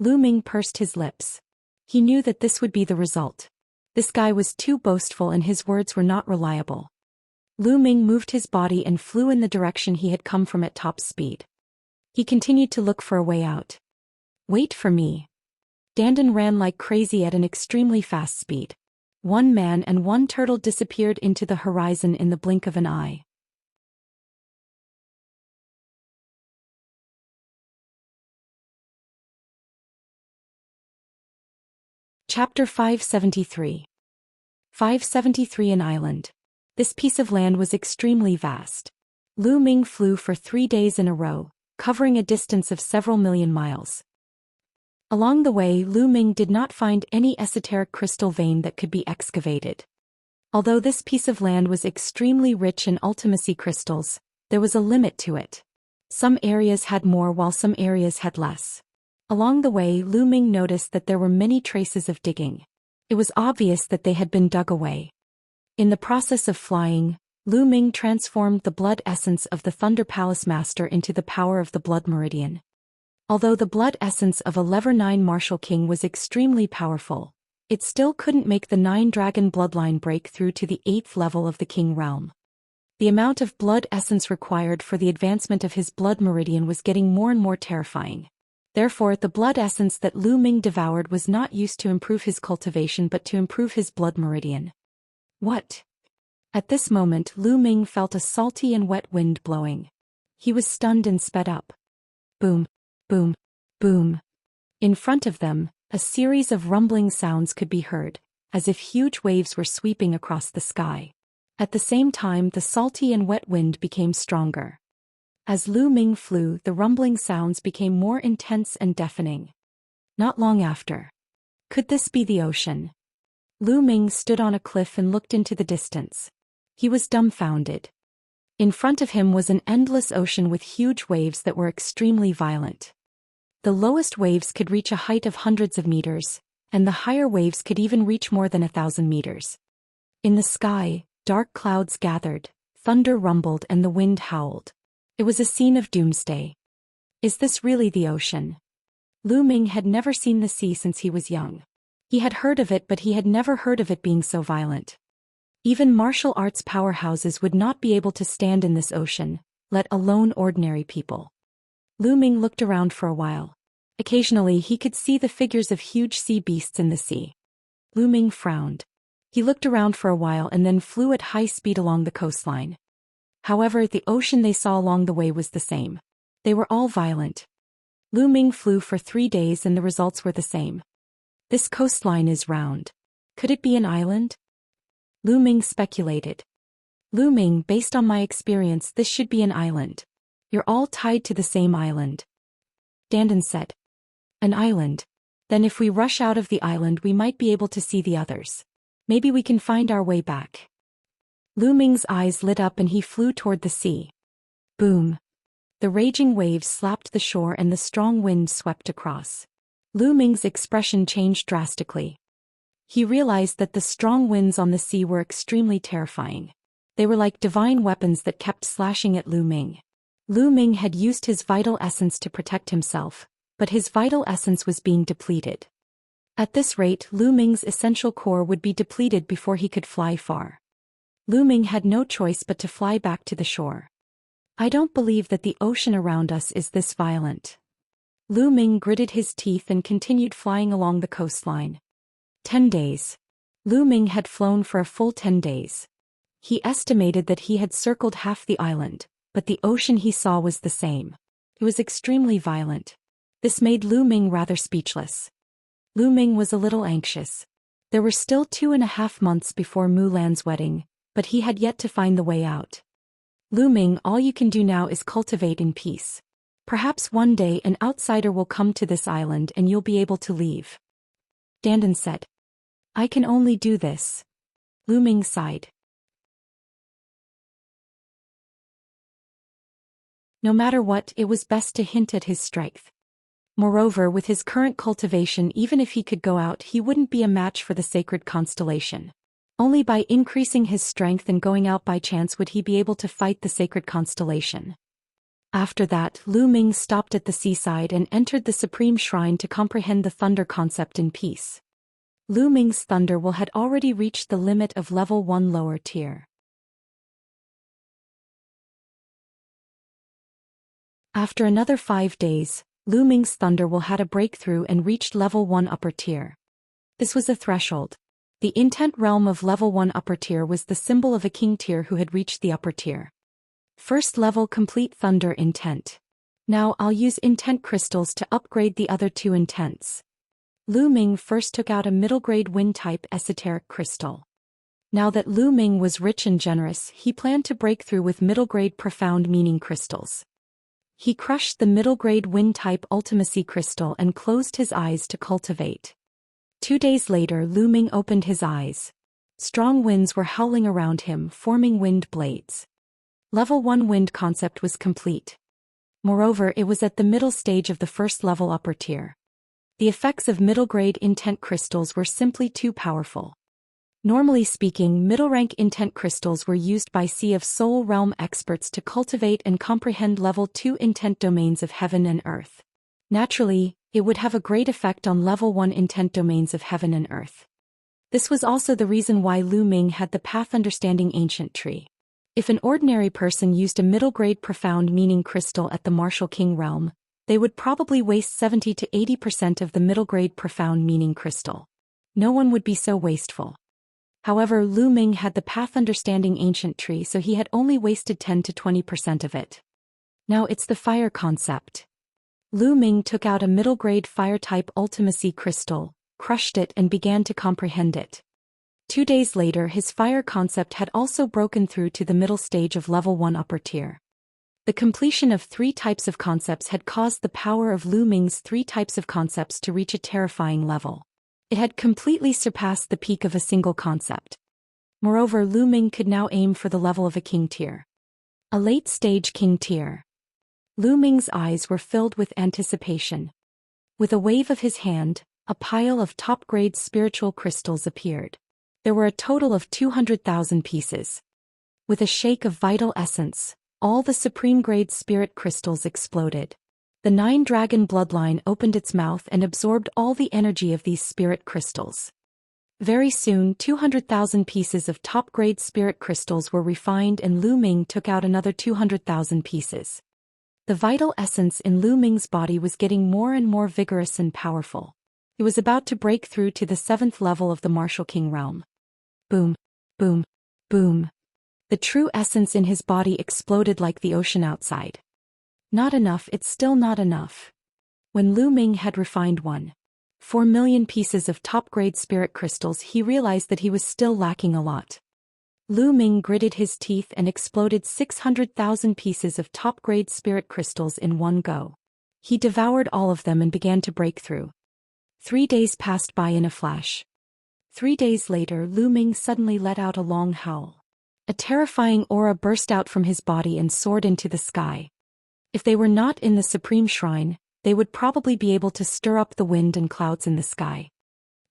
Lu Ming pursed his lips. He knew that this would be the result. This guy was too boastful and his words were not reliable. Lu Ming moved his body and flew in the direction he had come from at top speed. He continued to look for a way out. Wait for me. Dandan ran like crazy at an extremely fast speed. 1 man and 1 turtle disappeared into the horizon in the blink of an eye. Chapter 573. 573 An island. This piece of land was extremely vast. Lu Ming flew for 3 days in a row, covering a distance of several million miles. Along the way, Lu Ming did not find any esoteric crystal vein that could be excavated. Although this piece of land was extremely rich in ultimacy crystals, there was a limit to it. Some areas had more while some areas had less. Along the way, Lu Ming noticed that there were many traces of digging. It was obvious that they had been dug away. In the process of flying, Lu Ming transformed the blood essence of the Thunder Palace Master into the power of the Blood Meridian. Although the blood essence of a Level 9 Martial King was extremely powerful, it still couldn't make the 9-dragon bloodline break through to the 8th level of the King realm. The amount of blood essence required for the advancement of his blood meridian was getting more and more terrifying. Therefore, the blood essence that Lu Ming devoured was not used to improve his cultivation but to improve his blood meridian. What? At this moment, Lu Ming felt a salty and wet wind blowing. He was stunned and sped up. Boom, boom, boom. In front of them, a series of rumbling sounds could be heard, as if huge waves were sweeping across the sky. At the same time, the salty and wet wind became stronger. As Lu Ming flew, the rumbling sounds became more intense and deafening. Not long after. Could this be the ocean? Lu Ming stood on a cliff and looked into the distance. He was dumbfounded. In front of him was an endless ocean with huge waves that were extremely violent. The lowest waves could reach a height of hundreds of meters, and the higher waves could even reach more than 1,000 meters. In the sky, dark clouds gathered, thunder rumbled and the wind howled. It was a scene of doomsday. Is this really the ocean? Lu Ming had never seen the sea since he was young. He had heard of it, but he had never heard of it being so violent. Even martial arts powerhouses would not be able to stand in this ocean, let alone ordinary people. Lu Ming looked around for a while. Occasionally he could see the figures of huge sea beasts in the sea. Lu Ming frowned. He looked around for a while and then flew at high speed along the coastline. However, the ocean they saw along the way was the same. They were all violent. Lu Ming flew for 3 days and the results were the same. This coastline is round. Could it be an island? Lu Ming speculated. Lu Ming, based on my experience, this should be an island. You're all tied to the same island. Dandan said. An island? Then if we rush out of the island we might be able to see the others. Maybe we can find our way back. Lu Ming's eyes lit up and he flew toward the sea. Boom. The raging waves slapped the shore and the strong wind swept across. Lu Ming's expression changed drastically. He realized that the strong winds on the sea were extremely terrifying. They were like divine weapons that kept slashing at Lu Ming. Lu Ming had used his vital essence to protect himself, but his vital essence was being depleted. At this rate, Lu Ming's essential core would be depleted before he could fly far. Lu Ming had no choice but to fly back to the shore. I don't believe that the ocean around us is this violent. Lu Ming gritted his teeth and continued flying along the coastline. 10 days. Lu Ming had flown for a full 10 days. He estimated that he had circled half the island, but the ocean he saw was the same. It was extremely violent. This made Lu Ming rather speechless. Lu Ming was a little anxious. There were still 2.5 months before Mulan's wedding, but he had yet to find the way out. Lu Ming, all you can do now is cultivate in peace. Perhaps one day an outsider will come to this island and you'll be able to leave. Dandan said. I can only do this. Lu Ming sighed. No matter what, it was best to hint at his strength. Moreover, with his current cultivation, even if he could go out, he wouldn't be a match for the sacred constellation. Only by increasing his strength and going out by chance would he be able to fight the sacred constellation. After that, Lu Ming stopped at the seaside and entered the supreme shrine to comprehend the thunder concept in peace. Lu Ming's thunder will had already reached the limit of level 1 lower tier. After another 5 days, Lu Ming's thunder will had a breakthrough and reached level 1 upper tier. This was a threshold. The intent realm of level 1 upper tier was the symbol of a king tier who had reached the upper tier. First level complete thunder intent. Now I'll use intent crystals to upgrade the other 2 intents. Lu Ming first took out a middle-grade wind-type esoteric crystal. Now that Lu Ming was rich and generous, he planned to break through with middle-grade profound meaning crystals. He crushed the middle-grade wind-type ultimacy crystal and closed his eyes to cultivate. 2 days later, Lu Ming opened his eyes. Strong winds were howling around him, forming wind blades. Level 1 wind concept was complete. Moreover, it was at the middle stage of the first level upper tier. The effects of middle-grade intent crystals were simply too powerful. Normally speaking, middle-rank intent crystals were used by Sea of Soul realm experts to cultivate and comprehend level 2 intent domains of heaven and earth. Naturally, it would have a great effect on level 1 intent domains of heaven and earth. This was also the reason why Lu Ming had the Path Understanding Ancient Tree. If an ordinary person used a middle-grade profound meaning crystal at the Martial King realm, they would probably waste 70 to 80% of the middle-grade profound meaning crystal. No one would be so wasteful. However, Lu Ming had the Path Understanding Ancient Tree, so he had only wasted 10 to 20% of it. Now it's the fire concept. Lu Ming took out a middle-grade fire-type ultimacy crystal, crushed it and began to comprehend it. 2 days later, his fire concept had also broken through to the middle stage of level 1 upper tier. The completion of 3 types of concepts had caused the power of Lu Ming's 3 types of concepts to reach a terrifying level. It had completely surpassed the peak of a single concept. Moreover, Lu Ming could now aim for the level of a king tier. A late-stage king tier. Lu Ming's eyes were filled with anticipation. With a wave of his hand, a pile of top-grade spiritual crystals appeared. There were a total of 200,000 pieces. With a shake of vital essence, all the supreme-grade spirit crystals exploded. The 9-dragon bloodline opened its mouth and absorbed all the energy of these spirit crystals. Very soon, 200,000 pieces of top-grade spirit crystals were refined and Lu Ming took out another 200,000 pieces. The vital essence in Lu Ming's body was getting more and more vigorous and powerful. It was about to break through to the 7th level of the Martial King realm. Boom, boom, boom. The true essence in his body exploded like the ocean outside. Not enough, it's still not enough. When Lu Ming had refined 1.4 million pieces of top-grade spirit crystals, he realized that he was still lacking a lot. Lu Ming gritted his teeth and exploded 600,000 pieces of top-grade spirit crystals in one go. He devoured all of them and began to break through. 3 days passed by in a flash. 3 days later, Lu Ming suddenly let out a long howl. A terrifying aura burst out from his body and soared into the sky. If they were not in the Supreme Shrine, they would probably be able to stir up the wind and clouds in the sky.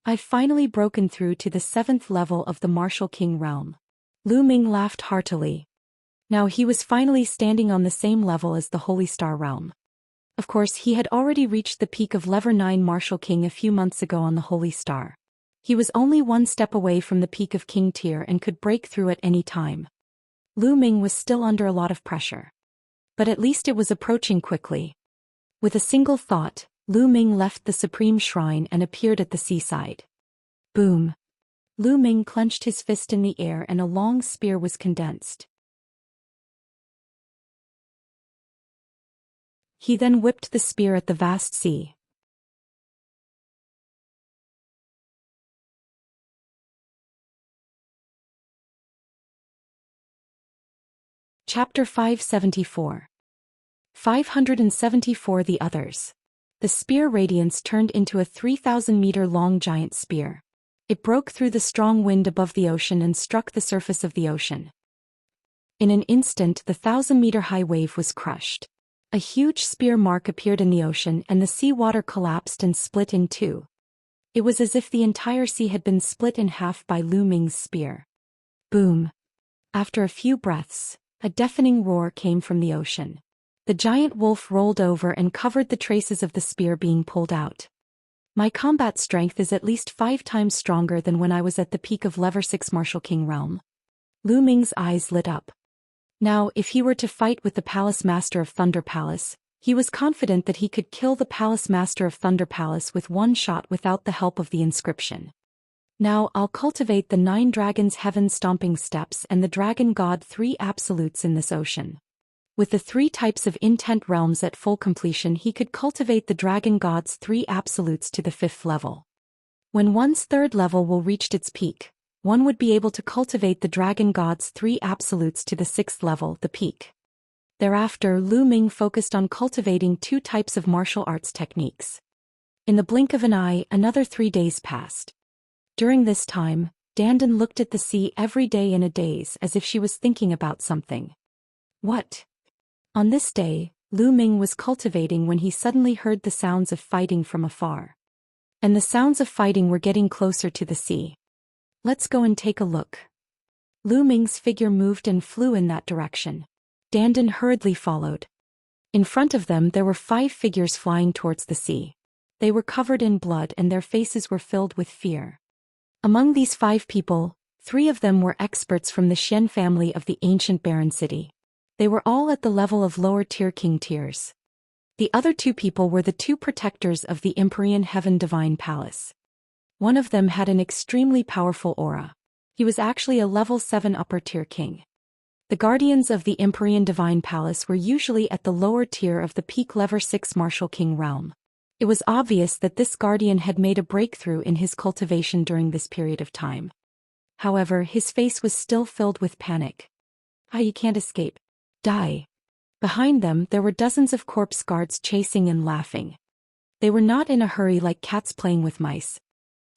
I've finally broken through to the 7th level of the Martial King realm. Lu Ming laughed heartily. Now he was finally standing on the same level as the Holy Star realm. Of course, he had already reached the peak of level 9 Martial King a few months ago on the Holy Star. He was only 1 step away from the peak of King tier and could break through at any time. Lu Ming was still under a lot of pressure. But at least it was approaching quickly. With a single thought, Lu Ming left the Supreme Shrine and appeared at the seaside. Boom! Lu Ming clenched his fist in the air and a long spear was condensed. He then whipped the spear at the vast sea. Chapter 574. 574 The Others. The spear radiance turned into a 3,000-meter-long giant spear. It broke through the strong wind above the ocean and struck the surface of the ocean. In an instant, the 1,000-meter-high wave was crushed. A huge spear mark appeared in the ocean and the seawater collapsed and split in two. It was as if the entire sea had been split in half by Lu Ming's spear. Boom! After a few breaths, a deafening roar came from the ocean. The giant wolf rolled over and covered the traces of the spear being pulled out. My combat strength is at least 5 times stronger than when I was at the peak of level 6 Martial King realm. Lu Ming's eyes lit up. Now, if he were to fight with the Palace Master of Thunder Palace, he was confident that he could kill the Palace Master of Thunder Palace with one shot without the help of the inscription. Now I'll cultivate the 9 dragons' heaven-stomping steps and the dragon god 3 absolutes in this ocean. With the 3 types of intent realms at full completion, he could cultivate the dragon god's 3 absolutes to the 5th level. When one's third level will reach its peak, one would be able to cultivate the dragon god's 3 absolutes to the 6th level, the peak. Thereafter, Lu Ming focused on cultivating 2 types of martial arts techniques. In the blink of an eye, another 3 days passed. During this time, Dandan looked at the sea every day in a daze as if she was thinking about something. What? On this day, Lu Ming was cultivating when he suddenly heard the sounds of fighting from afar. And the sounds of fighting were getting closer to the sea. Let's go and take a look. Lu Ming's figure moved and flew in that direction. Dandan hurriedly followed. In front of them there were 5 figures flying towards the sea. They were covered in blood and their faces were filled with fear. Among these 5 people, 3 of them were experts from the Xian family of the ancient barren city. They were all at the level of lower-tier king tiers. The other 2 people were the 2 protectors of the Empyrean Heaven Divine Palace. One of them had an extremely powerful aura. He was actually a level 7 upper-tier king. The guardians of the Empyrean Divine Palace were usually at the lower tier of the peak level 6 martial king realm. It was obvious that this guardian had made a breakthrough in his cultivation during this period of time. However, his face was still filled with panic. You can't escape. Die. Behind them there were dozens of corpse guards chasing and laughing. They were not in a hurry like cats playing with mice.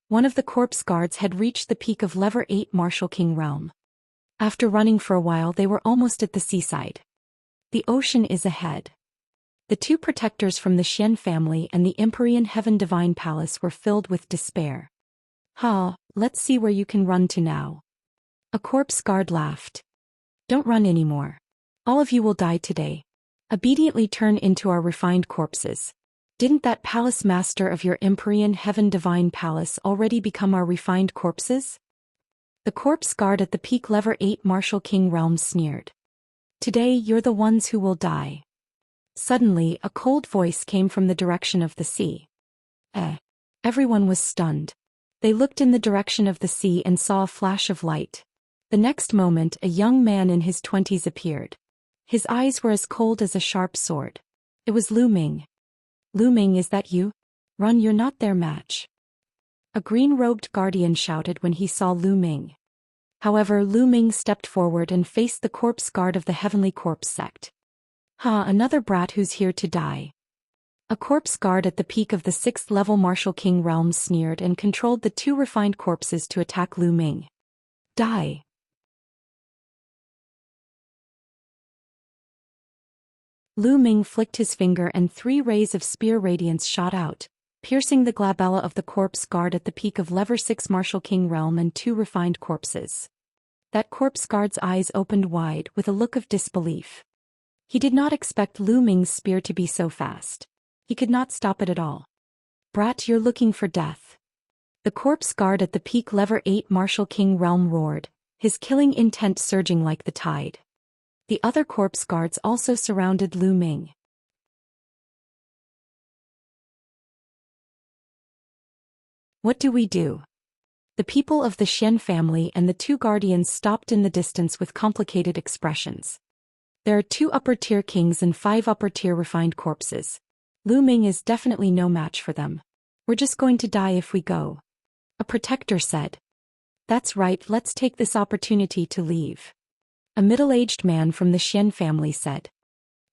One of the corpse guards had reached the peak of level 8 martial king realm. After running for a while they were almost at the seaside. The ocean is ahead. The 2 protectors from the Xian family and the Empyrean Heaven Divine Palace were filled with despair. Let's see where you can run to now. A corpse guard laughed. Don't run anymore. All of you will die today. Obediently turn into our refined corpses. Didn't that palace master of your Empyrean Heaven Divine Palace already become our refined corpses? The corpse guard at the peak level 8 martial king realm sneered. Today you're the ones who will die. Suddenly, a cold voice came from the direction of the sea. Everyone was stunned. They looked in the direction of the sea and saw a flash of light. The next moment, a young man in his 20s appeared. His eyes were as cold as a sharp sword. It was Lu Ming. Lu Ming, is that you? Run, you're not their match. A green-robed guardian shouted when he saw Lu Ming. However, Lu Ming stepped forward and faced the corpse guard of the Heavenly Corpse sect. Another brat who's here to die. A corpse guard at the peak of the 6th level martial king realm sneered and controlled the 2 refined corpses to attack Lu Ming. Die. Lu Ming flicked his finger and 3 rays of spear radiance shot out, piercing the glabella of the corpse guard at the peak of level 6 martial king realm and 2 refined corpses. That corpse guard's eyes opened wide with a look of disbelief. He did not expect Lu Ming's spear to be so fast. He could not stop it at all. Brat, you're looking for death. The corpse guard at the peak level 8 martial king realm roared, his killing intent surging like the tide. The other corpse guards also surrounded Lu Ming. What do we do? The people of the Xian family and the 2 guardians stopped in the distance with complicated expressions. There are 2 upper-tier kings and 5 upper-tier refined corpses. Lu Ming is definitely no match for them. We're just going to die if we go. A protector said. That's right, let's take this opportunity to leave. A middle-aged man from the Xian family said.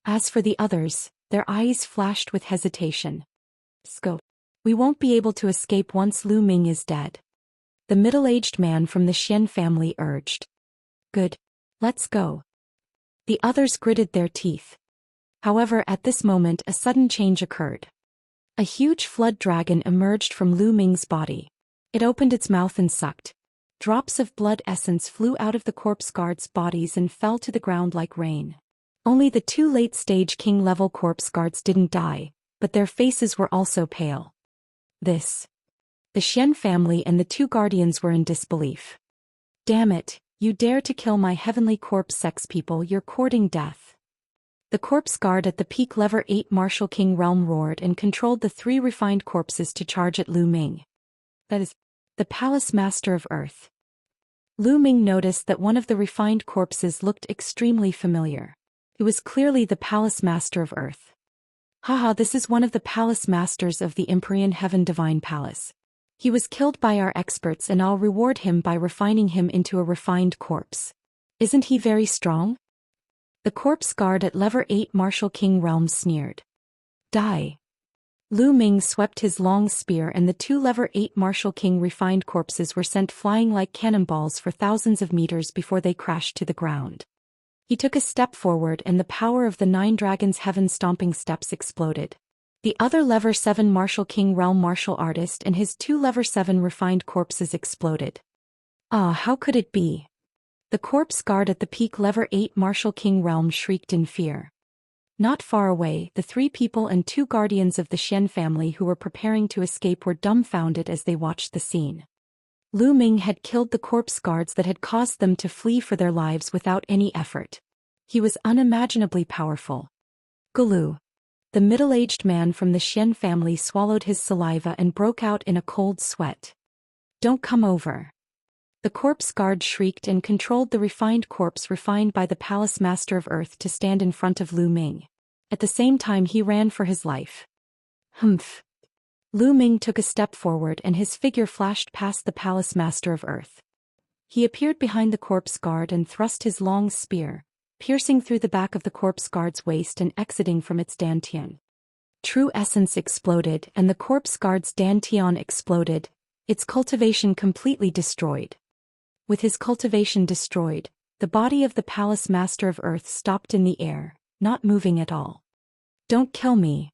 As for the others, their eyes flashed with hesitation. Scope. We won't be able to escape once Lu Ming is dead. The middle-aged man from the Xian family urged. Good. Let's go. The others gritted their teeth. However, at this moment a sudden change occurred. A huge flood dragon emerged from Lu Ming's body. It opened its mouth and sucked. Drops of blood essence flew out of the corpse guards' bodies and fell to the ground like rain. Only the 2 late-stage king-level corpse guards didn't die, but their faces were also pale. The Xian family and the 2 guardians were in disbelief. Damn it, you dare to kill my heavenly corpse sex people, you're courting death. The corpse guard at the peak level 8 martial king realm roared and controlled the 3 refined corpses to charge at Lu Ming. That is, the palace master of earth. Lu Ming noticed that one of the refined corpses looked extremely familiar. It was clearly the palace master of earth. This is one of the palace masters of the Empyrean Heaven Divine Palace. He was killed by our experts and I'll reward him by refining him into a refined corpse. Isn't he very strong? The corpse guard at Lever 8 Martial King Realm sneered. Die. Lu Ming swept his long spear and the 2 Lever 8 Martial King refined corpses were sent flying like cannonballs for thousands of meters before they crashed to the ground. He took a step forward and the power of the 9 dragons' heaven-stomping steps exploded. The other Lever 7 Martial King Realm martial artist and his 2 Lever 7 refined corpses exploded. Ah, how could it be? The corpse guard at the peak Lever 8 Martial King Realm shrieked in fear. Not far away, the 3 people and 2 guardians of the Xian family who were preparing to escape were dumbfounded as they watched the scene. Lu Ming had killed the corpse guards that had caused them to flee for their lives without any effort. He was unimaginably powerful. Gulu. The middle-aged man from the Xian family swallowed his saliva and broke out in a cold sweat. Don't come over. The corpse guard shrieked and controlled the refined corpse refined by the Palace Master of Earth to stand in front of Lu Ming. At the same time he ran for his life. Humph. Lu Ming took a step forward and his figure flashed past the Palace Master of Earth. He appeared behind the corpse guard and thrust his long spear, piercing through the back of the corpse guard's waist and exiting from its dantian. True essence exploded and the corpse guard's dantian exploded, its cultivation completely destroyed. With his cultivation destroyed, the body of the Palace Master of Earth stopped in the air, not moving at all. Don't kill me.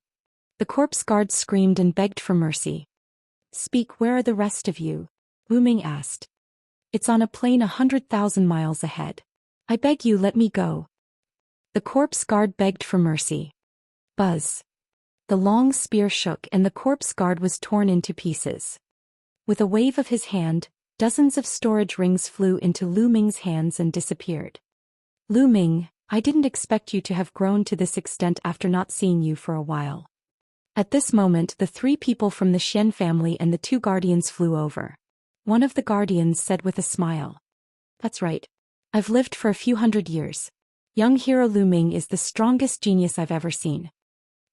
The corpse guard screamed and begged for mercy. Speak, where are the rest of you? Lu Ming asked. It's on a plane 100,000 miles ahead. I beg you, let me go. The corpse guard begged for mercy. Buzz. The long spear shook and the corpse guard was torn into pieces. With a wave of his hand, dozens of storage rings flew into Lu Ming's hands and disappeared. Lu Ming, I didn't expect you to have grown to this extent after not seeing you for a while. At this moment the 3 people from the Xian family and the 2 guardians flew over. One of the guardians said with a smile. That's right. I've lived for a few hundred years. Young hero Lu Ming is the strongest genius I've ever seen.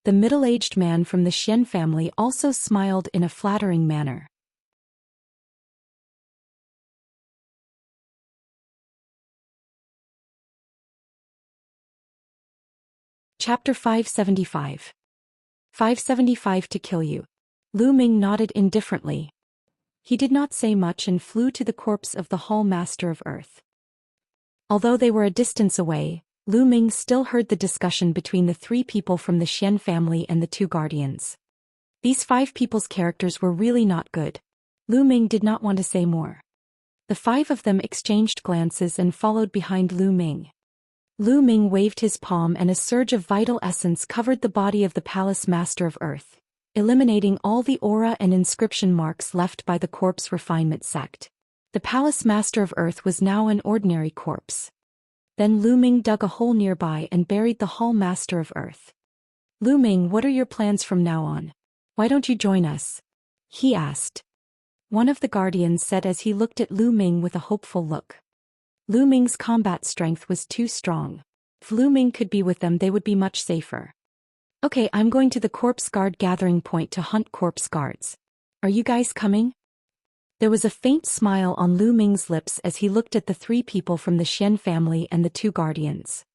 The middle-aged man from the Xian family also smiled in a flattering manner. Chapter 575. 575 to kill you. Lu Ming nodded indifferently. He did not say much and flew to the corpse of the Hall Master of Earth. Although they were a distance away, Lu Ming still heard the discussion between the 3 people from the Xian family and the 2 guardians. These 5 people's characters were really not good. Lu Ming did not want to say more. The 5 of them exchanged glances and followed behind Lu Ming. Lu Ming waved his palm and a surge of vital essence covered the body of the Palace Master of Earth, eliminating all the aura and inscription marks left by the corpse refinement sect. The Palace Master of Earth was now an ordinary corpse. Then Lu Ming dug a hole nearby and buried the Hall Master of Earth. Lu Ming, what are your plans from now on? Why don't you join us? He asked. One of the guardians said as he looked at Lu Ming with a hopeful look. Lu Ming's combat strength was too strong. If Lu Ming could be with them they would be much safer. Okay, I'm going to the corpse guard gathering point to hunt corpse guards. Are you guys coming? There was a faint smile on Lu Ming's lips as he looked at the 3 people from the Xian family and the 2 guardians.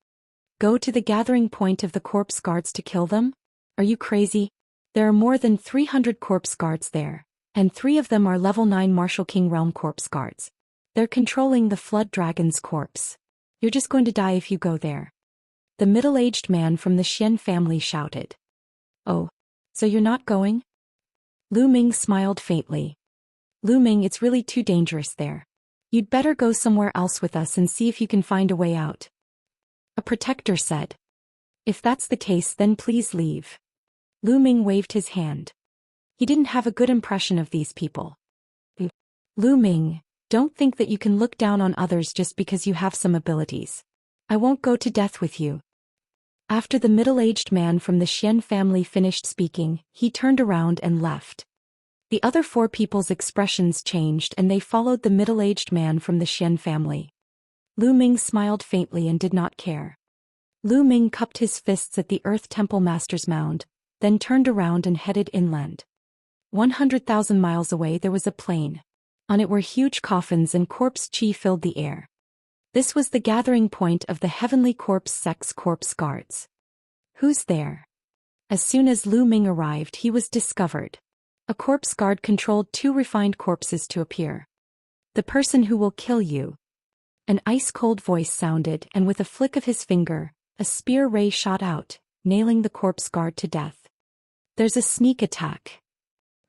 Go to the gathering point of the corpse guards to kill them? Are you crazy? There are more than 300 corpse guards there, and 3 of them are level 9 Martial King Realm corpse guards. They're controlling the Flood Dragon's corpse. You're just going to die if you go there. The middle-aged man from the Xian family shouted. Oh, so you're not going? Lu Ming smiled faintly. Lu Ming, it's really too dangerous there. You'd better go somewhere else with us and see if you can find a way out. A protector said. If that's the case then please leave. Lu Ming waved his hand. He didn't have a good impression of these people. Lu Ming, don't think that you can look down on others just because you have some abilities. I won't go to death with you. After the middle-aged man from the Xian family finished speaking, he turned around and left. The other 4 people's expressions changed and they followed the middle-aged man from the Xian family. Lu Ming smiled faintly and did not care. Lu Ming cupped his fists at the Earth Temple Master's mound, then turned around and headed inland. 100,000 miles away there was a plain. On it were huge coffins and corpse chi filled the air. This was the gathering point of the heavenly corpse sex corpse guards. Who's there? As soon as Lu Ming arrived he was discovered. A corpse guard controlled 2 refined corpses to appear. The person who will kill you. An ice-cold voice sounded, and with a flick of his finger, a spear ray shot out, nailing the corpse guard to death. There's a sneak attack.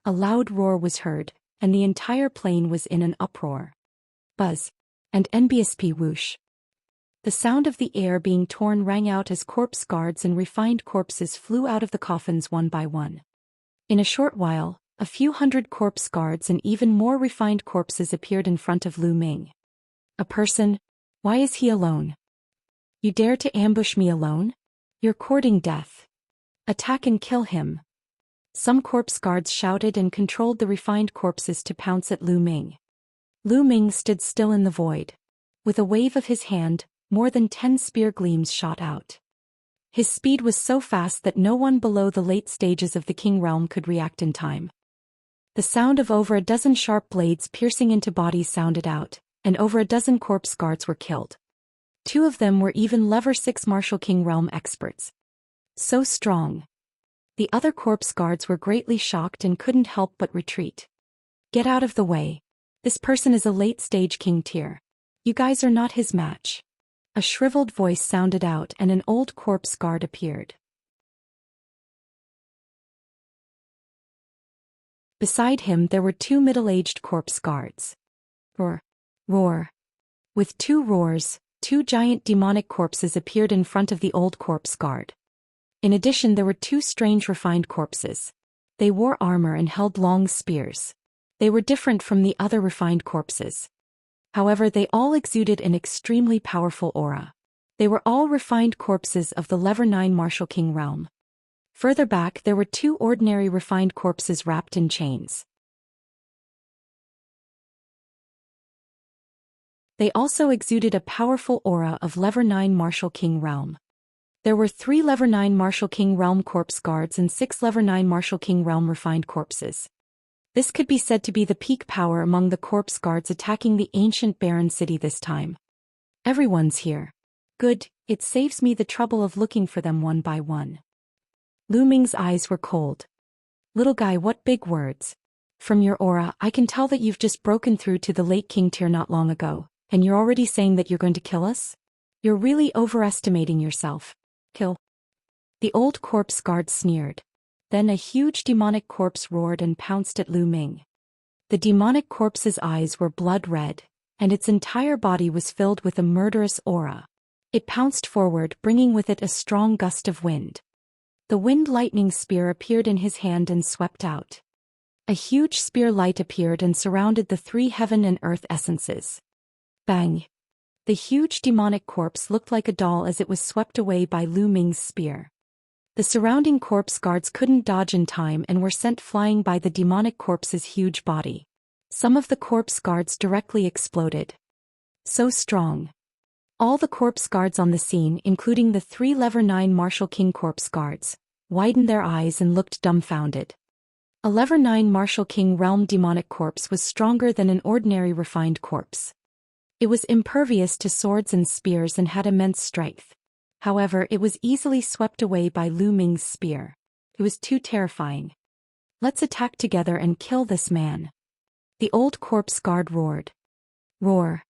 A loud roar was heard, and the entire plain was in an uproar. Buzz. And NBSP whoosh. The sound of the air being torn rang out as corpse guards and refined corpses flew out of the coffins one by one. In a short while, a few hundred corpse guards and even more refined corpses appeared in front of Lu Ming. A person? Why is he alone? You dare to ambush me alone? You're courting death. Attack and kill him. Some corpse guards shouted and controlled the refined corpses to pounce at Lu Ming. Lu Ming stood still in the void. With a wave of his hand, more than 10 spear gleams shot out. His speed was so fast that no one below the late stages of the King realm could react in time. The sound of over a dozen sharp blades piercing into bodies sounded out, and over a dozen corpse guards were killed. 2 of them were even level 6 Martial King realm experts. So strong. The other corpse guards were greatly shocked and couldn't help but retreat. Get out of the way. This person is a late-stage king tier. You guys are not his match. A shriveled voice sounded out and an old corpse guard appeared. Beside him there were 2 middle-aged corpse guards. Roar. Roar. With 2 roars, 2 giant demonic corpses appeared in front of the old corpse guard. In addition there were 2 strange refined corpses. They wore armor and held long spears. They were different from the other refined corpses. However, they all exuded an extremely powerful aura. They were all refined corpses of the level 9 Martial King realm. Further back there were 2 ordinary refined corpses wrapped in chains. They also exuded a powerful aura of level 9 Martial King realm. There were 3 level 9 Martial King realm corpse guards and 6 level 9 Martial King realm refined corpses. This could be said to be the peak power among the corpse guards attacking the ancient barren city this time. Everyone's here. Good, it saves me the trouble of looking for them one by one. Lu Ming's eyes were cold. Little guy, what big words. From your aura, I can tell that you've just broken through to the late king tier not long ago, and you're already saying that you're going to kill us? You're really overestimating yourself. Kill. The old corpse guard sneered. Then a huge demonic corpse roared and pounced at Lu Ming. The demonic corpse's eyes were blood red, and its entire body was filled with a murderous aura. It pounced forward, bringing with it a strong gust of wind. The wind lightning spear appeared in his hand and swept out. A huge spear light appeared and surrounded the 3 heaven and earth essences. Bang! The huge demonic corpse looked like a doll as it was swept away by Lu Ming's spear. The surrounding corpse guards couldn't dodge in time and were sent flying by the demonic corpse's huge body. Some of the corpse guards directly exploded. So strong. All the corpse guards on the scene, including the 3 level 9 Martial King corpse guards, widened their eyes and looked dumbfounded. A level 9 Martial King realm demonic corpse was stronger than an ordinary refined corpse. It was impervious to swords and spears and had immense strength. However, it was easily swept away by Lu Ming's spear. It was too terrifying. Let's attack together and kill this man. The old corpse guard roared. Roar.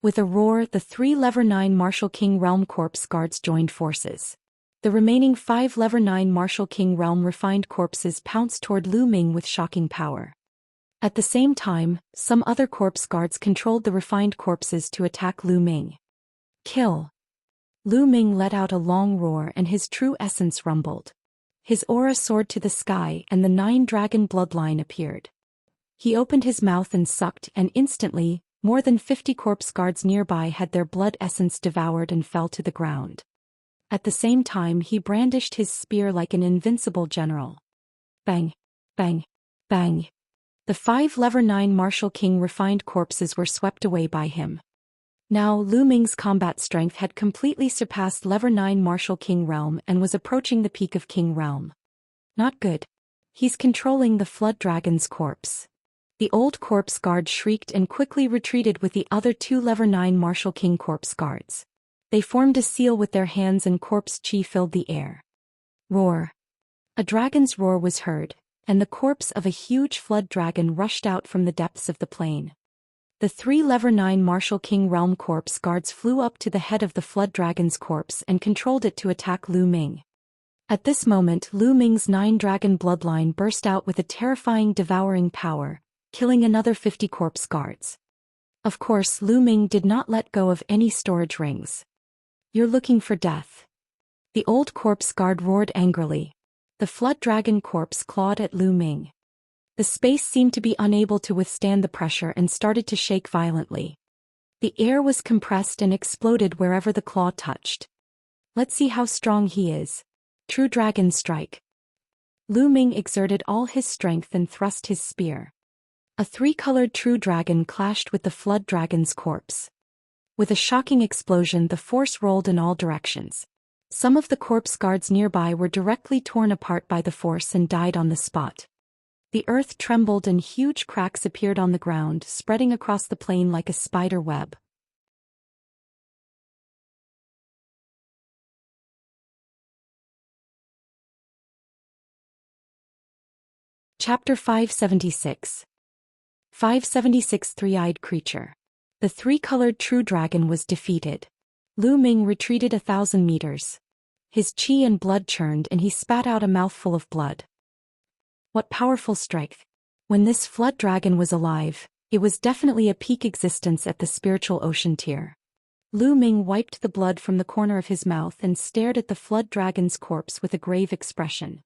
With a roar, the 3 level 9 Martial King realm corpse guards joined forces. The remaining 5 level 9 Martial King realm refined corpses pounced toward Lu Ming with shocking power. At the same time, some other corpse guards controlled the refined corpses to attack Lu Ming. Kill. Lu Ming let out a long roar and his true essence rumbled. His aura soared to the sky and the 9-dragon bloodline appeared. He opened his mouth and sucked, and instantly, more than 50 corpse guards nearby had their blood essence devoured and fell to the ground. At the same time he brandished his spear like an invincible general. Bang! Bang! Bang! The 5 level 9 Martial King refined corpses were swept away by him. Now Lu Ming's combat strength had completely surpassed level 9 Martial King realm and was approaching the peak of King realm. Not good. He's controlling the flood dragon's corpse. The old corpse guard shrieked and quickly retreated with the other 2 Level 9 Martial King corpse guards. They formed a seal with their hands and corpse chi filled the air. Roar. A dragon's roar was heard, and the corpse of a huge flood dragon rushed out from the depths of the plain. The 3 Level 9 Martial King realm corpse guards flew up to the head of the flood dragon's corpse and controlled it to attack Lu Ming. At this moment, Lu Ming's 9 dragon bloodline burst out with a terrifying devouring power, killing another 50 corpse guards. Of course, Lu Ming did not let go of any storage rings. You're looking for death. The old corpse guard roared angrily. The flood dragon corpse clawed at Lu Ming. The space seemed to be unable to withstand the pressure and started to shake violently. The air was compressed and exploded wherever the claw touched. Let's see how strong he is. True dragon strike. Lu Ming exerted all his strength and thrust his spear. A 3-colored true dragon clashed with the flood dragon's corpse. With a shocking explosion, the force rolled in all directions. Some of the corpse guards nearby were directly torn apart by the force and died on the spot. The earth trembled and huge cracks appeared on the ground, spreading across the plain like a spider web. Chapter 576. 576 Three-Eyed Creature. The 3-colored true dragon was defeated. Lu Ming retreated 1,000 meters. His chi and blood churned and he spat out a mouthful of blood. What powerful strength. When this flood dragon was alive, it was definitely a peak existence at the spiritual ocean tier. Lu Ming wiped the blood from the corner of his mouth and stared at the flood dragon's corpse with a grave expression.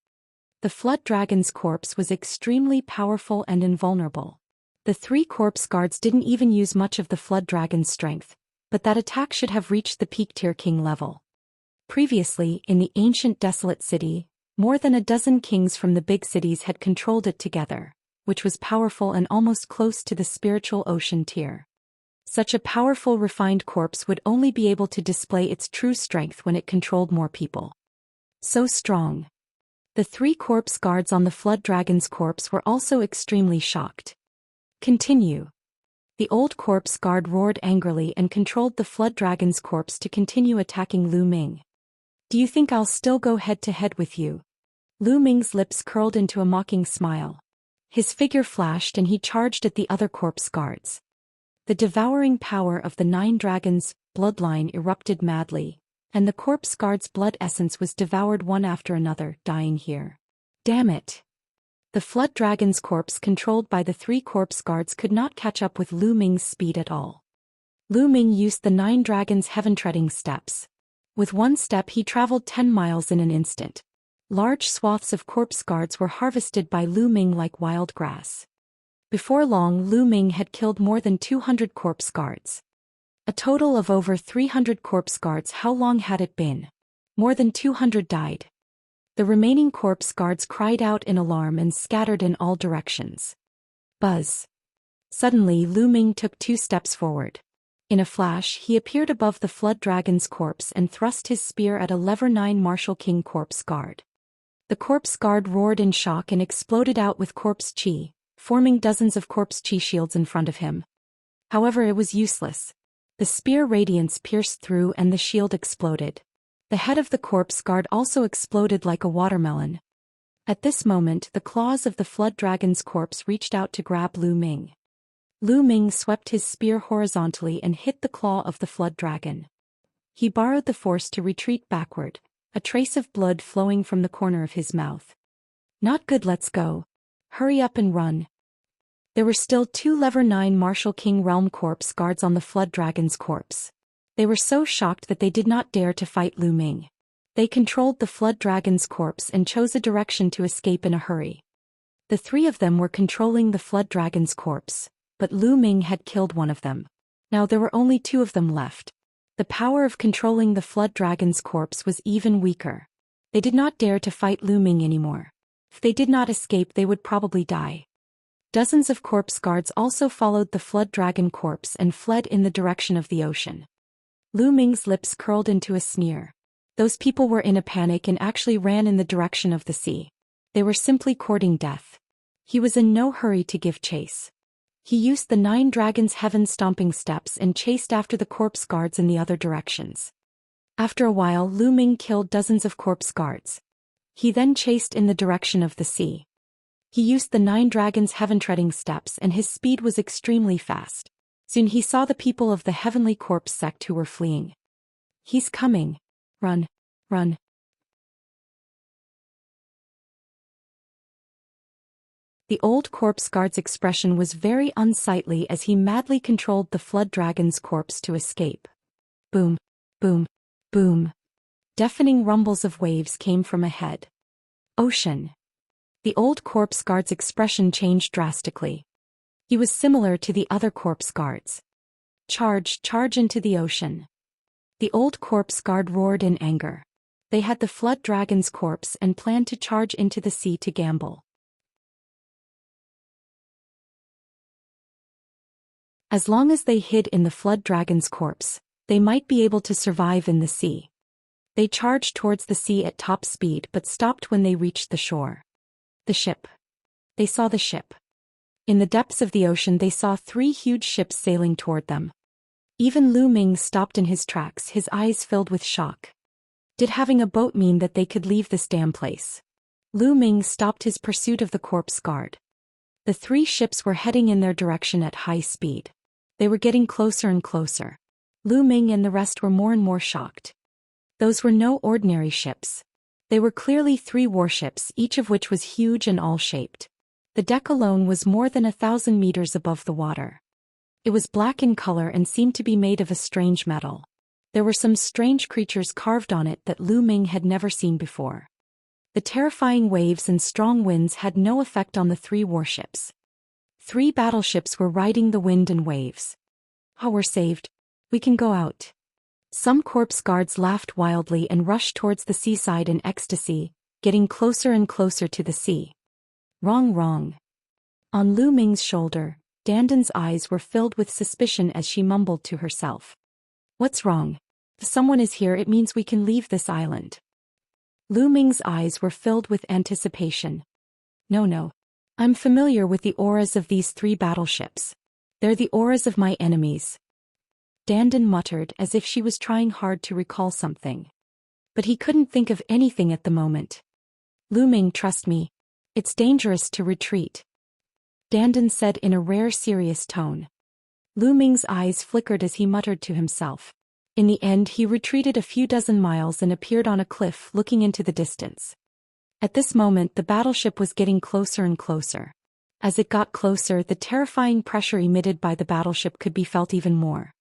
The flood dragon's corpse was extremely powerful and invulnerable. The 3 corpse guards didn't even use much of the flood dragon's strength, but that attack should have reached the peak tier king level. Previously, in the ancient desolate city, more than a dozen kings from the big cities had controlled it together, which was powerful and almost close to the spiritual ocean tier. Such a powerful refined corpse would only be able to display its true strength when it controlled more people. So strong. The 3 corpse guards on the flood dragon's corpse were also extremely shocked. Continue. The old corpse guard roared angrily and controlled the flood dragon's corpse to continue attacking Lu Ming. Do you think I'll still go head-to-head with you? Lu Ming's lips curled into a mocking smile. His figure flashed and he charged at the other corpse guards. The devouring power of the 9 dragons' bloodline erupted madly, and the corpse guard's blood essence was devoured one after another, dying here. Damn it! The flood dragon's corpse controlled by the 3 corpse guards could not catch up with Lu Ming's speed at all. Lu Ming used the 9 dragons' heaven-treading steps. With one step he traveled 10 miles in an instant. Large swaths of corpse guards were harvested by Lu Ming like wild grass. Before long, Lu Ming had killed more than 200 corpse guards. A total of over 300 corpse guards. How long had it been? More than 200 died. The remaining corpse guards cried out in alarm and scattered in all directions. Buzz. Suddenly Lu Ming took 2 steps forward. In a flash he appeared above the flood dragon's corpse and thrust his spear at a Level 9 Martial King corpse guard. The corpse guard roared in shock and exploded out with corpse chi, forming dozens of corpse chi shields in front of him. However, it was useless. The spear radiance pierced through and the shield exploded. The head of the corpse guard also exploded like a watermelon. At this moment, the claws of the flood dragon's corpse reached out to grab Lu Ming. Lu Ming swept his spear horizontally and hit the claw of the flood dragon. He borrowed the force to retreat backward, a trace of blood flowing from the corner of his mouth. Not good, let's go. Hurry up and run. There were still 2 Level 9 Martial King realm corpse guards on the flood dragon's corpse. They were so shocked that they did not dare to fight Lu Ming. They controlled the flood dragon's corpse and chose a direction to escape in a hurry. The 3 of them were controlling the flood dragon's corpse, but Lu Ming had killed one of them. Now there were only 2 of them left. The power of controlling the flood dragon's corpse was even weaker. They did not dare to fight Lu Ming anymore. If they did not escape, they would probably die. Dozens of corpse guards also followed the flood dragon corpse and fled in the direction of the ocean. Lu Ming's lips curled into a sneer. Those people were in a panic and actually ran in the direction of the sea. They were simply courting death. He was in no hurry to give chase. He used the 9 dragons' heaven-stomping steps and chased after the corpse guards in the other directions. After a while, Lu Ming killed dozens of corpse guards. He then chased in the direction of the sea. He used the 9 dragons' heaven-treading steps and his speed was extremely fast. Soon he saw the people of the heavenly corpse sect who were fleeing. He's coming. Run. Run. The old corpse guard's expression was very unsightly as he madly controlled the flood dragon's corpse to escape. Boom. Boom. Boom. Deafening rumbles of waves came from ahead. Ocean. The old corpse guard's expression changed drastically. He was similar to the other corpse guards. Charge into the ocean. The old corpse guard roared in anger. They had the flood dragon's corpse and planned to charge into the sea to gamble. As long as they hid in the flood dragon's corpse, they might be able to survive in the sea. They charged towards the sea at top speed but stopped when they reached the shore. The ship. They saw the ship. In the depths of the ocean they saw 3 huge ships sailing toward them. Even Lu Ming stopped in his tracks, his eyes filled with shock. Did having a boat mean that they could leave this damn place? Lu Ming stopped his pursuit of the corpse guard. The 3 ships were heading in their direction at high speed. They were getting closer and closer. Lu Ming and the rest were more and more shocked. Those were no ordinary ships. They were clearly 3 warships, each of which was huge and all-shaped. The deck alone was more than 1,000 meters above the water. It was black in color and seemed to be made of a strange metal. There were some strange creatures carved on it that Lu Ming had never seen before. The terrifying waves and strong winds had no effect on the 3 warships. 3 battleships were riding the wind and waves. Oh, we're saved. We can go out. Some corpse guards laughed wildly and rushed towards the seaside in ecstasy, getting closer and closer to the sea. Wrong. On Lu Ming's shoulder, Dandan's eyes were filled with suspicion as she mumbled to herself. What's wrong? If someone is here, it means we can leave this island. Lu Ming's eyes were filled with anticipation. No. I'm familiar with the auras of these 3 battleships. They're the auras of my enemies. Dandan muttered as if she was trying hard to recall something. But he couldn't think of anything at the moment. Lu Ming, trust me. It's dangerous to retreat. Dandan said in a rare serious tone. Lu Ming's eyes flickered as he muttered to himself. In the end he retreated a few dozen miles and appeared on a cliff looking into the distance. At this moment the battleship was getting closer and closer. As it got closer, the terrifying pressure emitted by the battleship could be felt even more.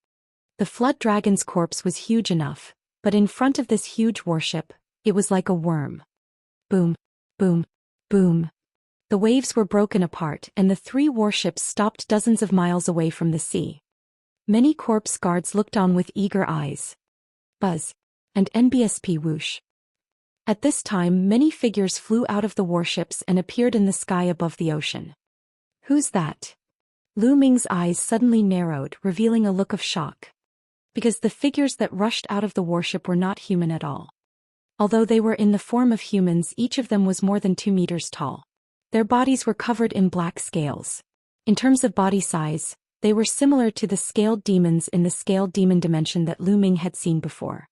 The flood dragon's corpse was huge enough, but in front of this huge warship, it was like a worm. Boom. Boom. Boom. The waves were broken apart and the 3 warships stopped dozens of miles away from the sea. Many corpse guards looked on with eager eyes. Buzz. And NBSP whoosh. At this time many figures flew out of the warships and appeared in the sky above the ocean. Who's that? Lu Ming's eyes suddenly narrowed, revealing a look of shock. Because the figures that rushed out of the warship were not human at all. Although they were in the form of humans, each of them was more than 2 meters tall. Their bodies were covered in black scales. In terms of body size, they were similar to the scaled demons in the scaled demon dimension that Lu Ming had seen before.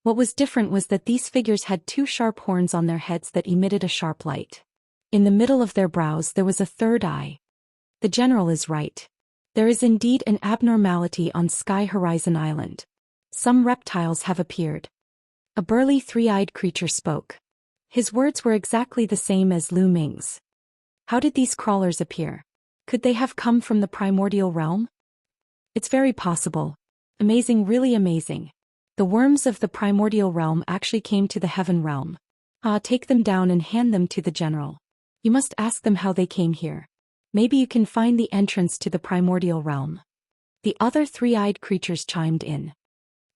What was different was that these figures had 2 sharp horns on their heads that emitted a sharp light. In the middle of their brows there was a 3rd eye. The general is right. There is indeed an abnormality on Sky Horizon Island. Some reptiles have appeared. A burly 3-eyed creature spoke. His words were exactly the same as Lu Ming's. How did these crawlers appear? Could they have come from the primordial realm? It's very possible. Amazing, really amazing. The worms of the primordial realm actually came to the heaven realm. Take them down and hand them to the general. You must ask them how they came here. Maybe you can find the entrance to the primordial realm. The other 3-eyed creatures chimed in.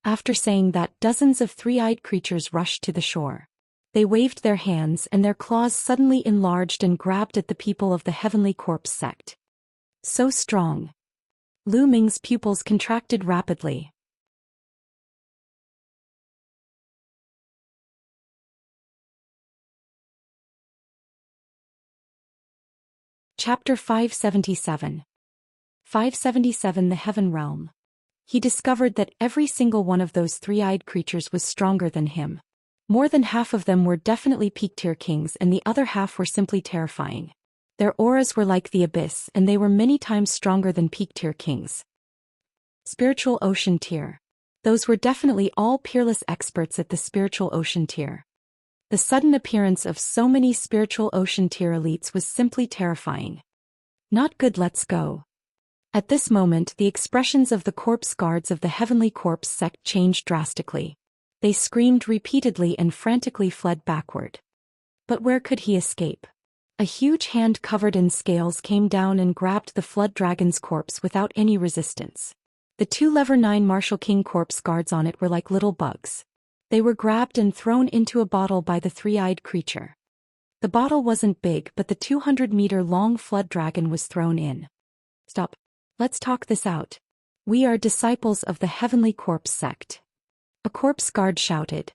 After saying that, dozens of 3-eyed creatures rushed to the shore. They waved their hands and their claws suddenly enlarged and grabbed at the people of the heavenly corpse sect. So strong. Lu Ming's pupils contracted rapidly. Chapter 577. 577 The Heaven Realm. He discovered that every single one of those three-eyed creatures was stronger than him. More than half of them were definitely peak-tier kings and the other half were simply terrifying. Their auras were like the abyss and they were many times stronger than peak-tier kings. Spiritual Ocean Tier. Those were definitely all peerless experts at the Spiritual Ocean Tier. The sudden appearance of so many Spiritual Ocean Tier elites was simply terrifying. Not good, let's go. At this moment the expressions of the corpse guards of the Heavenly Corpse sect changed drastically. They screamed repeatedly and frantically fled backward. But where could he escape? A huge hand covered in scales came down and grabbed the Flood Dragon's corpse without any resistance. The two Lever 9 Martial King corpse guards on it were like little bugs. They were grabbed and thrown into a bottle by the three-eyed creature. The bottle wasn't big but the 200-meter-long Flood Dragon was thrown in. Stop. Let's talk this out. We are disciples of the Heavenly Corpse sect. A corpse guard shouted.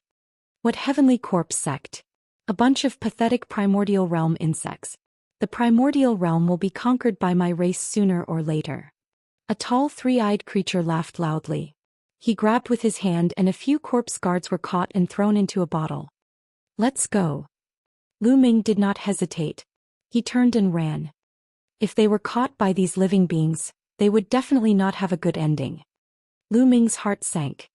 What Heavenly Corpse sect? A bunch of pathetic primordial realm insects. The primordial realm will be conquered by my race sooner or later. A tall three-eyed creature laughed loudly. He grabbed with his hand and a few corpse guards were caught and thrown into a bottle. Let's go. Lu Ming did not hesitate. He turned and ran. If they were caught by these living beings, they would definitely not have a good ending. Lu Ming's heart sank.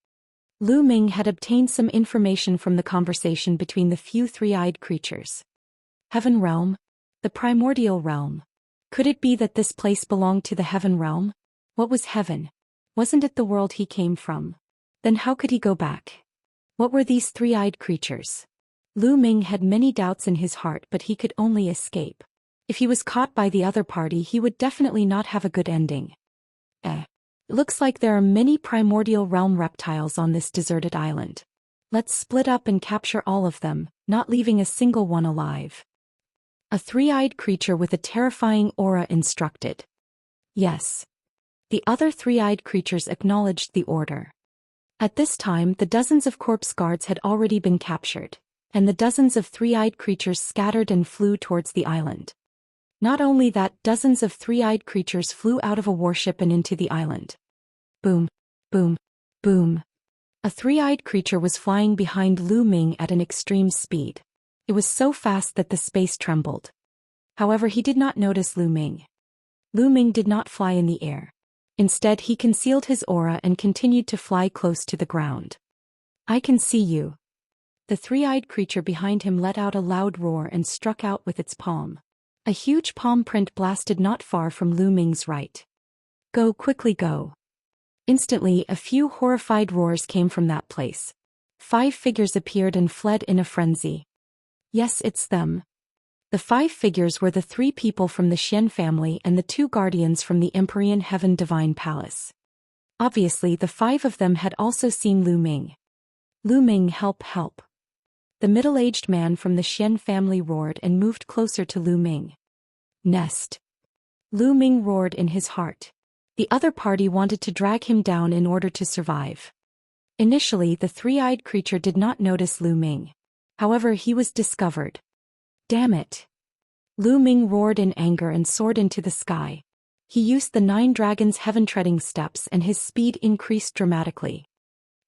Lu Ming had obtained some information from the conversation between the few three-eyed creatures. Heaven Realm? The primordial realm. Could it be that this place belonged to the Heaven Realm? What was heaven? Wasn't it the world he came from? Then how could he go back? What were these three-eyed creatures? Lu Ming had many doubts in his heart but he could only escape. If he was caught by the other party he would definitely not have a good ending. Looks like there are many primordial realm reptiles on this deserted island. Let's split up and capture all of them, not leaving a single one alive. A three-eyed creature with a terrifying aura instructed. Yes. The other three-eyed creatures acknowledged the order. At this time the dozens of corpse guards had already been captured, and the dozens of three-eyed creatures scattered and flew towards the island. Not only that, dozens of three-eyed creatures flew out of a warship and into the island. Boom, boom, boom. A three-eyed creature was flying behind Lu Ming at an extreme speed. It was so fast that the space trembled. However, he did not notice Lu Ming. Lu Ming did not fly in the air. Instead, he concealed his aura and continued to fly close to the ground. I can see you. The three-eyed creature behind him let out a loud roar and struck out with its palm. A huge palm print blasted not far from Lu Ming's right. Go, quickly go. Instantly, a few horrified roars came from that place. 5 figures appeared and fled in a frenzy. Yes, it's them. The 5 figures were the 3 people from the Xian family and the 2 guardians from the Empyrean Heaven Divine Palace. Obviously, the 5 of them had also seen Lu Ming. Lu Ming, help, help. The middle-aged man from the Xian family roared and moved closer to Lu Ming. Nest. Lu Ming roared in his heart. The other party wanted to drag him down in order to survive. Initially, the three-eyed creature did not notice Lu Ming. However, he was discovered. Damn it. Lu Ming roared in anger and soared into the sky. He used the 9 dragons' heaven-treading steps and his speed increased dramatically.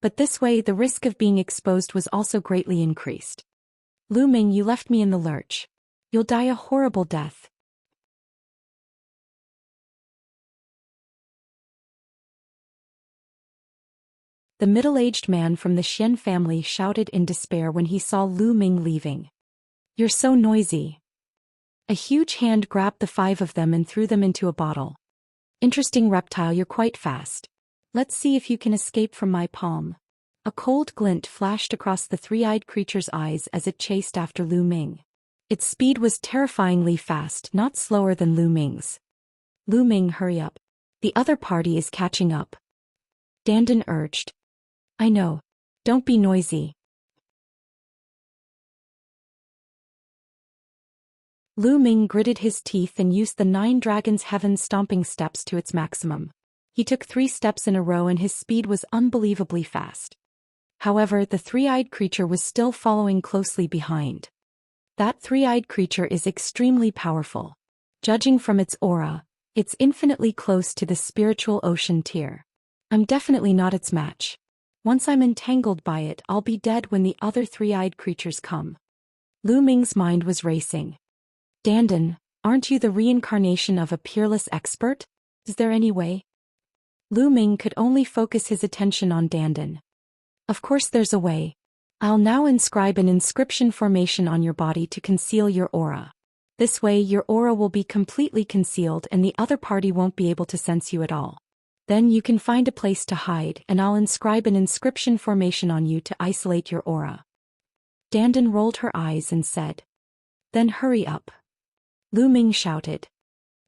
But this way the risk of being exposed was also greatly increased. Lu Ming, you left me in the lurch. You'll die a horrible death. The middle-aged man from the Xian family shouted in despair when he saw Lu Ming leaving. You're so noisy. A huge hand grabbed the 5 of them and threw them into a bottle. Interesting reptile, you're quite fast. Let's see if you can escape from my palm. A cold glint flashed across the three-eyed creature's eyes as it chased after Lu Ming. Its speed was terrifyingly fast, not slower than Lu Ming's. Lu Ming, hurry up. The other party is catching up. Dandan urged. I know. Don't be noisy. Lu Ming gritted his teeth and used the 9 dragons' heaven stomping steps to its maximum. He took 3 steps in a row and his speed was unbelievably fast. However, the three-eyed creature was still following closely behind. That three-eyed creature is extremely powerful. Judging from its aura, it's infinitely close to the spiritual ocean tier. I'm definitely not its match. Once I'm entangled by it, I'll be dead when the other three-eyed creatures come. Lu Ming's mind was racing. Dandan, aren't you the reincarnation of a peerless expert? Is there any way? Lu Ming could only focus his attention on Dandan. Of course there's a way. I'll now inscribe an inscription formation on your body to conceal your aura. This way your aura will be completely concealed and the other party won't be able to sense you at all. Then you can find a place to hide and I'll inscribe an inscription formation on you to isolate your aura. Dandan rolled her eyes and said. Then hurry up. Lu Ming shouted.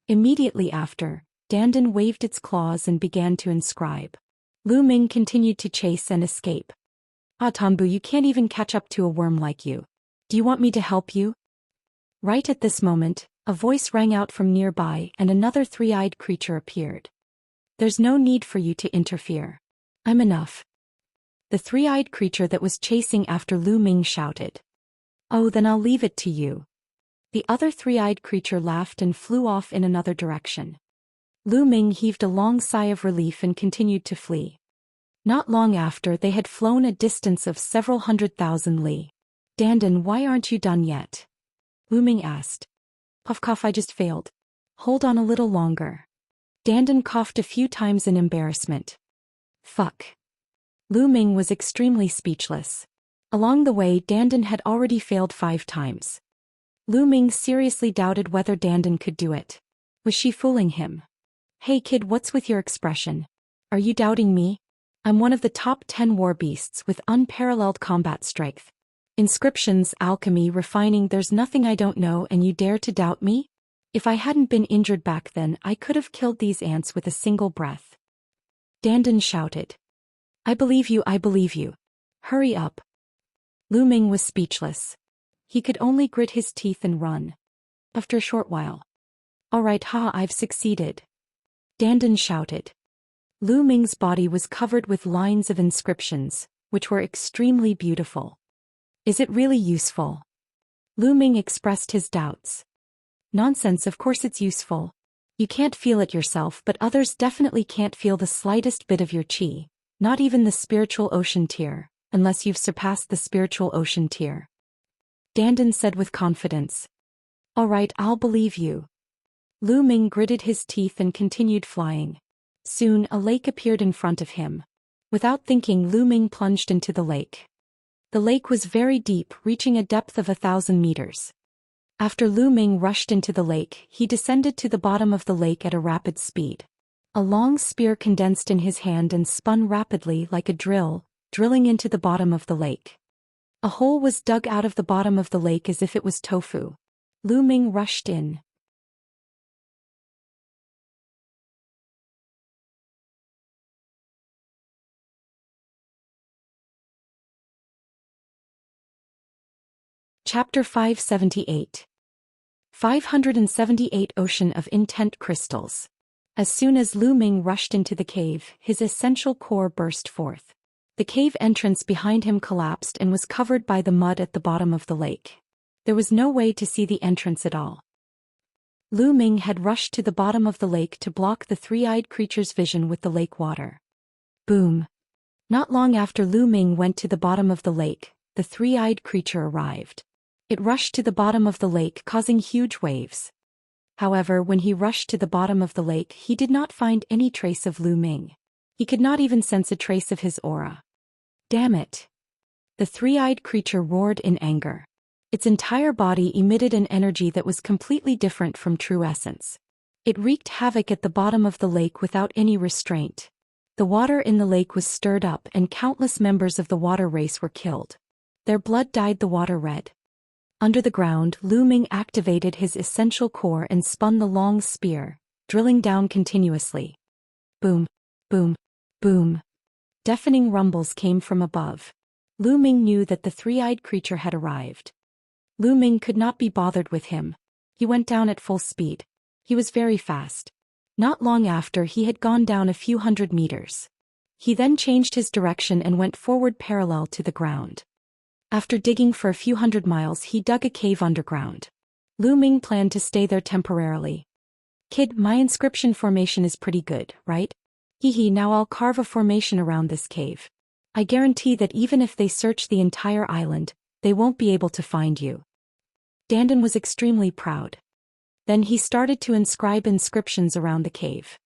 Immediately after, Dandan waved its claws and began to inscribe. Lu Ming continued to chase and escape. Ah Tambu, you can't even catch up to a worm like you. Do you want me to help you? Right at this moment, a voice rang out from nearby and another three-eyed creature appeared. There's no need for you to interfere. I'm enough. The three-eyed creature that was chasing after Lu Ming shouted. Oh, then I'll leave it to you. The other three-eyed creature laughed and flew off in another direction. Lu Ming heaved a long sigh of relief and continued to flee. Not long after, they had flown a distance of several 100,000 li. Dandan, why aren't you done yet? Lu Ming asked. Cough, I just failed. Hold on a little longer. Dandan coughed a few times in embarrassment. Fuck. Lu Ming was extremely speechless. Along the way, Dandan had already failed 5 times. Lu Ming seriously doubted whether Dandan could do it. Was she fooling him? Hey kid, what's with your expression? Are you doubting me? I'm one of the top 10 war beasts with unparalleled combat strength. Inscriptions, alchemy, refining, there's nothing I don't know and you dare to doubt me? If I hadn't been injured back then, I could have killed these ants with a single breath. Dandan shouted. I believe you. Hurry up. Lu Ming was speechless. He could only grit his teeth and run. After a short while. Alright, I've succeeded. Dandan shouted. Lu Ming's body was covered with lines of inscriptions, which were extremely beautiful. Is it really useful? Lu Ming expressed his doubts. Nonsense, of course it's useful. You can't feel it yourself, but others definitely can't feel the slightest bit of your chi, not even the spiritual ocean tier, unless you've surpassed the spiritual ocean tier. Dandan said with confidence. Alright, I'll believe you. Lu Ming gritted his teeth and continued flying. Soon a lake appeared in front of him. Without thinking, Lu Ming plunged into the lake. The lake was very deep, reaching a depth of 1,000 meters. After Lu Ming rushed into the lake, he descended to the bottom of the lake at a rapid speed. A long spear condensed in his hand and spun rapidly like a drill, drilling into the bottom of the lake. A hole was dug out of the bottom of the lake as if it was tofu. Lu Ming rushed in. Chapter 578. 578 Ocean of Intent Crystals. As soon as Lu Ming rushed into the cave, his essential core burst forth. The cave entrance behind him collapsed and was covered by the mud at the bottom of the lake. There was no way to see the entrance at all. Lu Ming had rushed to the bottom of the lake to block the three-eyed creature's vision with the lake water. Boom. Not long after Lu Ming went to the bottom of the lake, the three-eyed creature arrived. It rushed to the bottom of the lake, causing huge waves. However, when he rushed to the bottom of the lake, he did not find any trace of Lu Ming. He could not even sense a trace of his aura. Damn it! The three-eyed creature roared in anger. Its entire body emitted an energy that was completely different from true essence. It wreaked havoc at the bottom of the lake without any restraint. The water in the lake was stirred up and countless members of the water race were killed. Their blood dyed the water red. Under the ground, Lu Ming activated his essential core and spun the long spear, drilling down continuously. Boom, boom, boom. Deafening rumbles came from above. Lu Ming knew that the three-eyed creature had arrived. Lu Ming could not be bothered with him. He went down at full speed. He was very fast. Not long after, he had gone down a few 100 meters. He then changed his direction and went forward parallel to the ground. After digging for a few 100 miles, he dug a cave underground. Lu Ming planned to stay there temporarily. Kid, my inscription formation is pretty good, right? Hee, now I'll carve a formation around this cave. I guarantee that even if they search the entire island, they won't be able to find you. Dandan was extremely proud. Then he started to inscribe inscriptions around the cave.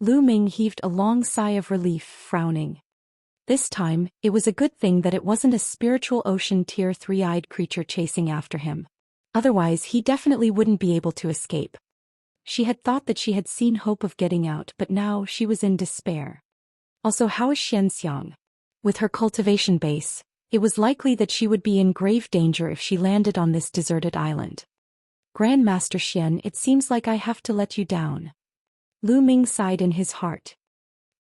Lu Ming heaved a long sigh of relief, frowning. This time, it was a good thing that it wasn't a spiritual ocean tier 3-eyed creature chasing after him. Otherwise, he definitely wouldn't be able to escape. She had thought that she had seen hope of getting out, but now she was in despair. Also, how is Xianxia? With her cultivation base, it was likely that she would be in grave danger if she landed on this deserted island. Grandmaster Xian, it seems like I have to let you down. Lu Ming sighed in his heart.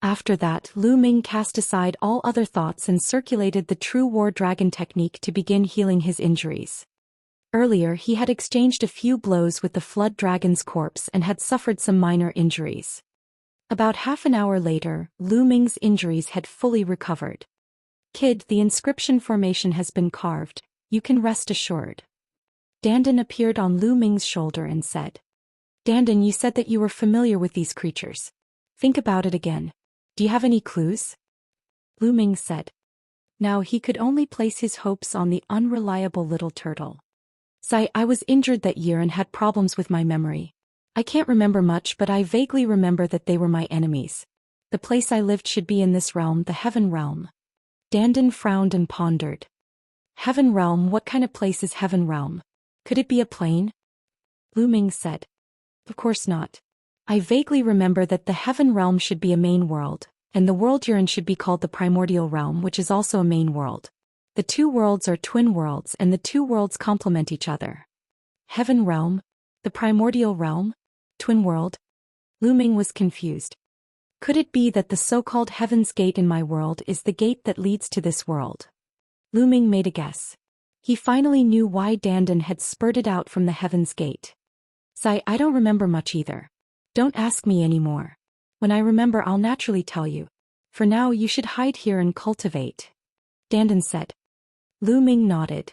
After that, Lu Ming cast aside all other thoughts and circulated the true war dragon technique to begin healing his injuries. Earlier he had exchanged a few blows with the flood dragon's corpse and had suffered some minor injuries. About half an hour later, Lu Ming's injuries had fully recovered. Kid, the inscription formation has been carved, you can rest assured. Dandan appeared on Lu Ming's shoulder and said. Dandan, you said that you were familiar with these creatures. Think about it again. Do you have any clues? Lu Ming said. Now he could only place his hopes on the unreliable little turtle. I was injured that year and had problems with my memory. I can't remember much, but I vaguely remember that they were my enemies. The place I lived should be in this realm, the Heaven Realm. Dandan frowned and pondered. Heaven Realm, what kind of place is Heaven Realm? Could it be a plane? Lu Ming said. Of course not. I vaguely remember that the Heaven Realm should be a main world, and the world you're in should be called the Primordial Realm, which is also a main world. The two worlds are twin worlds and the two worlds complement each other. Heaven Realm? The Primordial Realm? Twin world? Lu Ming was confused. Could it be that the so-called Heaven's Gate in my world is the gate that leads to this world? Lu Ming made a guess. He finally knew why Dandan had spurted out from the Heaven's Gate. I don't remember much either. Don't ask me anymore. When I remember, I'll naturally tell you. For now, you should hide here and cultivate. Dandan said. Lu Ming nodded.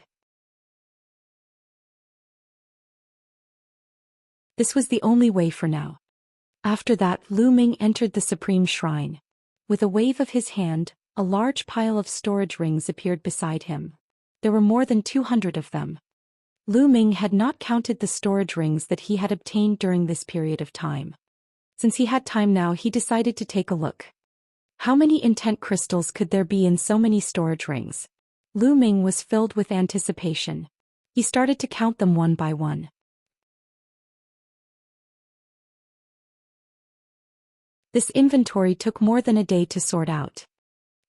This was the only way for now. After that, Lu Ming entered the Supreme Shrine. With a wave of his hand, a large pile of storage rings appeared beside him. There were more than 200 of them. Lu Ming had not counted the storage rings that he had obtained during this period of time. Since he had time now, he decided to take a look. How many intent crystals could there be in so many storage rings? Lu Ming was filled with anticipation. He started to count them one by one. This inventory took more than a day to sort out.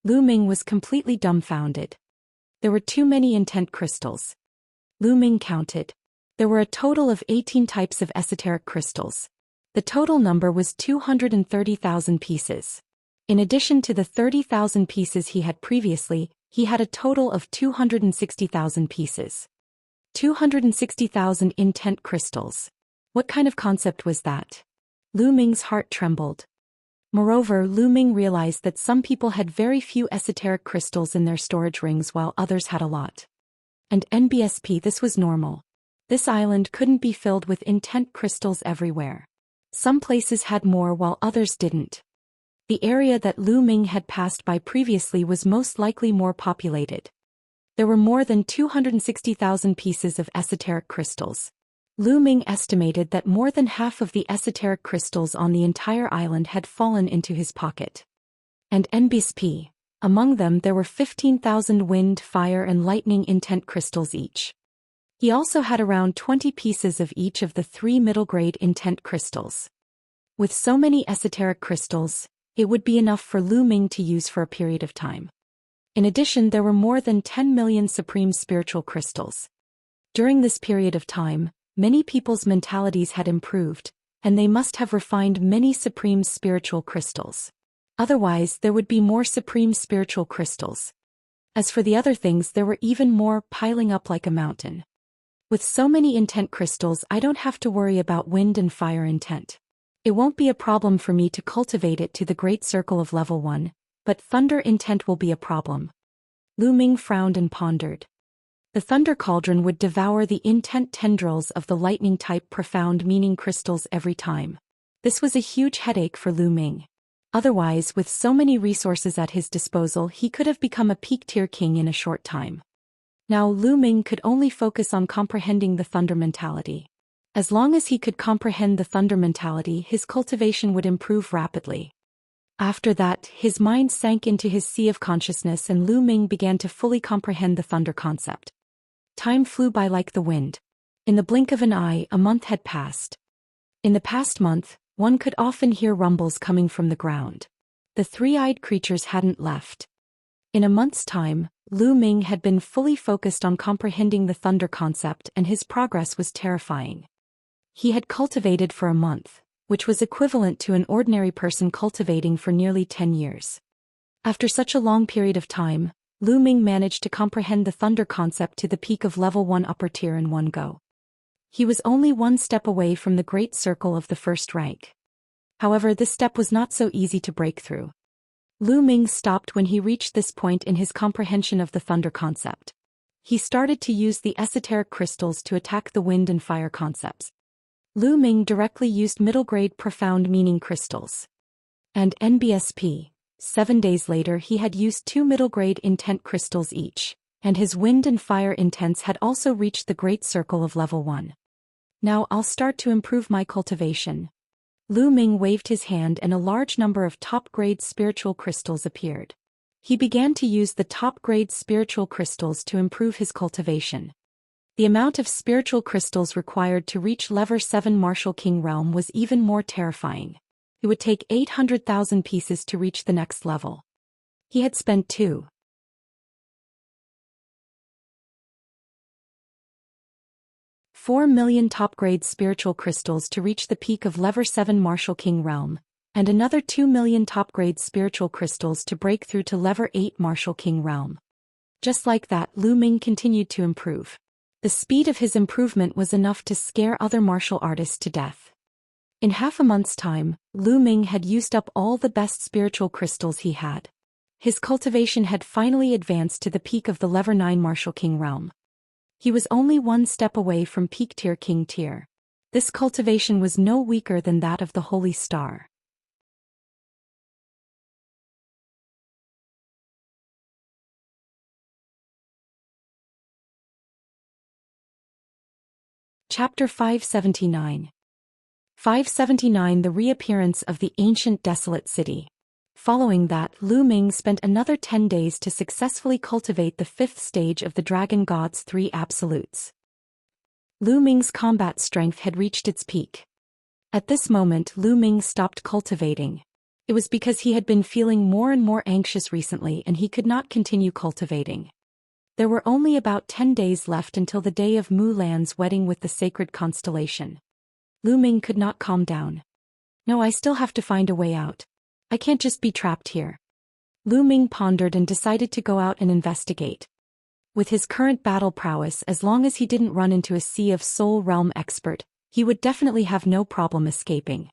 Lu Ming was completely dumbfounded. There were too many intent crystals. Lu Ming counted. There were a total of 18 types of esoteric crystals. The total number was 230,000 pieces. In addition to the 30,000 pieces he had previously, he had a total of 260,000 pieces. 260,000 intent crystals. What kind of concept was that? Lu Ming's heart trembled. Moreover, Lu Ming realized that some people had very few esoteric crystals in their storage rings while others had a lot. And NBSP, this was normal. This island couldn't be filled with intent crystals everywhere. Some places had more while others didn't. The area that Lu Ming had passed by previously was most likely more populated. There were more than 260,000 pieces of esoteric crystals. Lu Ming estimated that more than half of the esoteric crystals on the entire island had fallen into his pocket. And NBSP. Among them there were 15,000 wind, fire and lightning intent crystals each. He also had around 20 pieces of each of the 3 middle-grade intent crystals. With so many esoteric crystals, it would be enough for Lu Ming to use for a period of time. In addition, there were more than 10 million supreme spiritual crystals. During this period of time, many people's mentalities had improved, and they must have refined many supreme spiritual crystals. Otherwise, there would be more supreme spiritual crystals. As for the other things, there were even more piling up like a mountain. With so many intent crystals, I don't have to worry about wind and fire intent. It won't be a problem for me to cultivate it to the great circle of level 1, but thunder intent will be a problem. Lu Ming frowned and pondered. The thunder cauldron would devour the intent tendrils of the lightning-type profound meaning crystals every time. This was a huge headache for Lu Ming. Otherwise, with so many resources at his disposal, he could have become a peak-tier king in a short time. Now Lu Ming could only focus on comprehending the thunder mentality. As long as he could comprehend the thunder mentality, his cultivation would improve rapidly. After that, his mind sank into his sea of consciousness and Lu Ming began to fully comprehend the thunder concept. Time flew by like the wind. In the blink of an eye, a month had passed. In the past month, one could often hear rumbles coming from the ground. The three-eyed creatures hadn't left. In a month's time, Lu Ming had been fully focused on comprehending the thunder concept and his progress was terrifying. He had cultivated for a month, which was equivalent to an ordinary person cultivating for nearly 10 years. After such a long period of time, Lu Ming managed to comprehend the thunder concept to the peak of level 1 upper tier in one go. He was only one step away from the great circle of the first rank. However, this step was not so easy to break through. Lu Ming stopped when he reached this point in his comprehension of the thunder concept. He started to use the esoteric crystals to attack the wind and fire concepts. Lu Ming directly used middle-grade profound meaning crystals. And NBSP. 7 days later he had used 2 middle-grade intent crystals each, and his wind and fire intents had also reached the great circle of level 1. Now I'll start to improve my cultivation. Lu Ming waved his hand and a large number of top-grade spiritual crystals appeared. He began to use the top-grade spiritual crystals to improve his cultivation. The amount of spiritual crystals required to reach level 7 Martial King realm was even more terrifying. It would take 800,000 pieces to reach the next level. He had spent 4 million top-grade spiritual crystals to reach the peak of level 7 Martial King realm, and another 2 million top-grade spiritual crystals to break through to level 8 Martial King realm. Just like that, Lu Ming continued to improve. The speed of his improvement was enough to scare other martial artists to death. In half a month's time, Lu Ming had used up all the best spiritual crystals he had. His cultivation had finally advanced to the peak of the level 9 Martial King realm. He was only one step away from peak tier king tier. This cultivation was no weaker than that of the Holy Star. Chapter 579. 579 The reappearance of the ancient desolate city. Following that, Lu Ming spent another 10 days to successfully cultivate the 5th stage of the Dragon God's 3 absolutes. Lu Ming's combat strength had reached its peak. At this moment, Lu Ming stopped cultivating. It was because he had been feeling more and more anxious recently and he could not continue cultivating. There were only about 10 days left until the day of Mulan's wedding with the sacred constellation. Lu Ming could not calm down. No, I still have to find a way out. I can't just be trapped here. Lu Ming pondered and decided to go out and investigate. With his current battle prowess, as long as he didn't run into a Sea of Soul Realm expert, he would definitely have no problem escaping.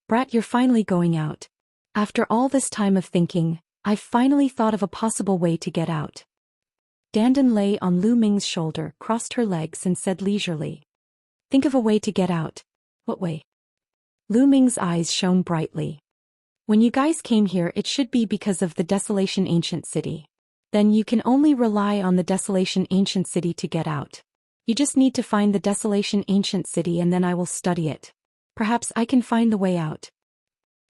Brat, you're finally going out. After all this time of thinking, I've finally thought of a possible way to get out. Dandan lay on Lu Ming's shoulder, crossed her legs and said leisurely. Think of a way to get out. What way? Lu Ming's eyes shone brightly. When you guys came here, it should be because of the Desolation Ancient City. Then you can only rely on the Desolation Ancient City to get out. You just need to find the Desolation Ancient City and then I will study it. Perhaps I can find the way out.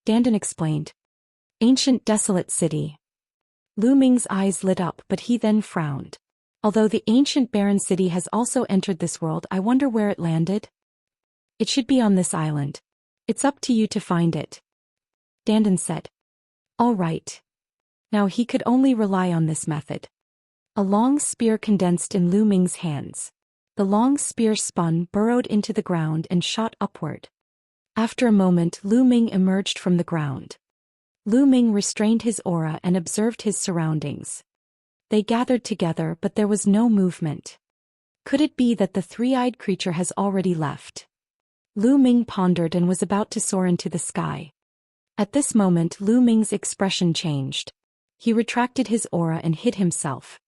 Dandan explained. Ancient Desolate City. Lu Ming's eyes lit up, but he then frowned. Although the ancient barren city has also entered this world, I wonder where it landed? It should be on this island. It's up to you to find it. Dandan said. All right. Now he could only rely on this method. A long spear condensed in Lu Ming's hands. The long spear spun, burrowed into the ground and shot upward. After a moment, Lu Ming emerged from the ground. Lu Ming restrained his aura and observed his surroundings. They gathered together, but there was no movement. Could it be that the three-eyed creature has already left? Lu Ming pondered and was about to soar into the sky. At this moment, Lu Ming's expression changed. He retracted his aura and hid himself.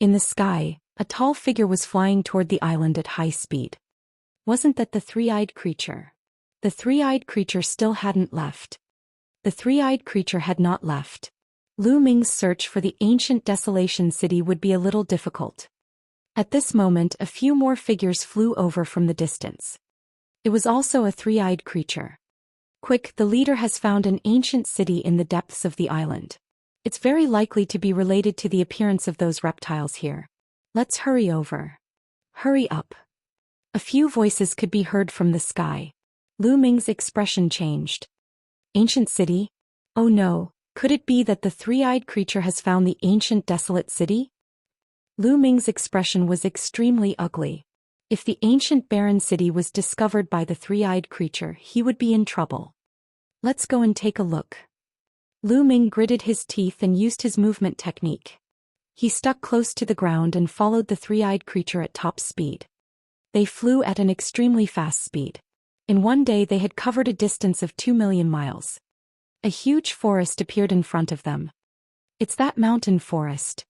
In the sky, A tall figure was flying toward the island at high speed. Wasn't that the three-eyed creature? The three-eyed creature still hadn't left. The three-eyed creature had not left. Lu Ming's search for the ancient Desolation City would be a little difficult. At this moment, a few more figures flew over from the distance. It was also a three-eyed creature. Quick, the leader has found an ancient city in the depths of the island. It's very likely to be related to the appearance of those reptiles here. Let's hurry over. Hurry up. A few voices could be heard from the sky. Lu Ming's expression changed. Ancient city? Oh no, could it be that the three-eyed creature has found the ancient desolate city? Lu Ming's expression was extremely ugly. If the ancient barren city was discovered by the three-eyed creature, he would be in trouble. Let's go and take a look. Lu Ming gritted his teeth and used his movement technique. He stuck close to the ground and followed the three-eyed creature at top speed. They flew at an extremely fast speed. In one day they had covered a distance of 2 million miles. A huge forest appeared in front of them. It's that mountain forest.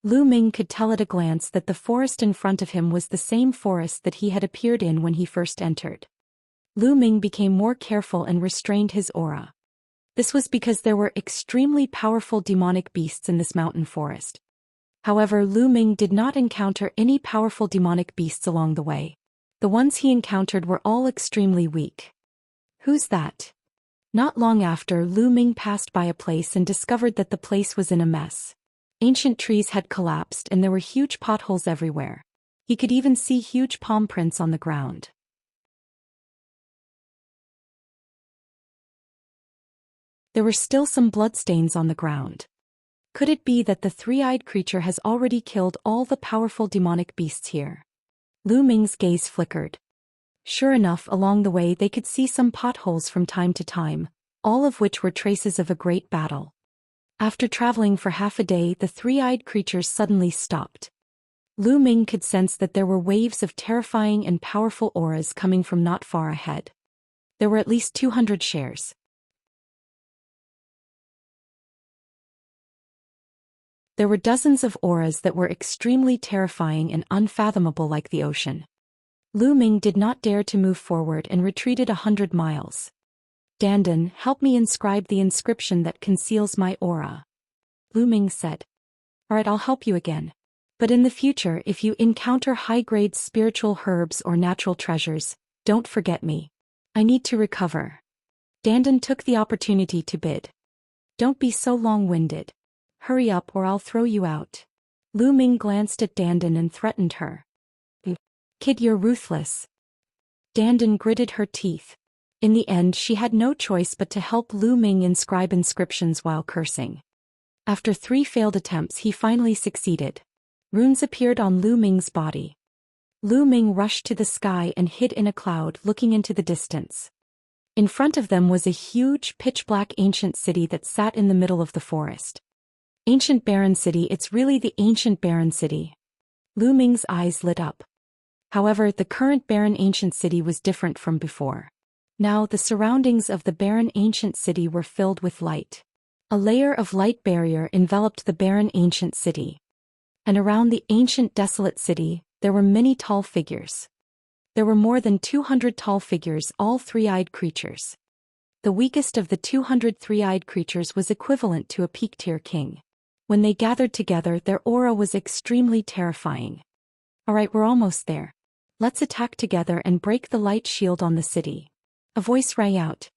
Lu Ming could tell at a glance that the forest in front of him was the same forest that he had appeared in when he first entered. Lu Ming became more careful and restrained his aura. This was because there were extremely powerful demonic beasts in this mountain forest. However, Lu Ming did not encounter any powerful demonic beasts along the way. The ones he encountered were all extremely weak. Who's that? Not long after, Lu Ming passed by a place and discovered that the place was in a mess. Ancient trees had collapsed and there were huge potholes everywhere. He could even see huge palm prints on the ground. There were still some bloodstains on the ground. Could it be that the three-eyed creature has already killed all the powerful demonic beasts here? Lu Ming's gaze flickered. Sure enough, along the way they could see some potholes from time to time, all of which were traces of a great battle. After traveling for half a day, the three-eyed creatures suddenly stopped. Lu Ming could sense that there were waves of terrifying and powerful auras coming from not far ahead. There were at least 200 shares. There were dozens of auras that were extremely terrifying and unfathomable like the ocean. Lu Ming did not dare to move forward and retreated 100 miles. Dandan, help me inscribe the inscription that conceals my aura. Lu Ming said. Alright, I'll help you again. But in the future, if you encounter high-grade spiritual herbs or natural treasures, don't forget me. I need to recover. Dandan took the opportunity to bid. Don't be so long-winded. Hurry up or I'll throw you out. Lu Ming glanced at Dandan and threatened her. Kid, you're ruthless. Dandan gritted her teeth. In the end, she had no choice but to help Lu Ming inscribe inscriptions while cursing. After 3 failed attempts, he finally succeeded. Runes appeared on Lu Ming's body. Lu Ming rushed to the sky and hid in a cloud, looking into the distance. In front of them was a huge, pitch-black ancient city that sat in the middle of the forest. Ancient Barren City, it's really the ancient Barren City. Lu Ming's eyes lit up. However, the current barren ancient city was different from before. Now the surroundings of the barren ancient city were filled with light. A layer of light barrier enveloped the barren ancient city. And around the ancient desolate city, there were many tall figures. There were more than 200 tall figures, all three-eyed creatures. The weakest of the 200 three-eyed creatures was equivalent to a peak-tier king. When they gathered together, their aura was extremely terrifying. Alright, we're almost there. Let's attack together and break the light shield on the city. A voice rang out.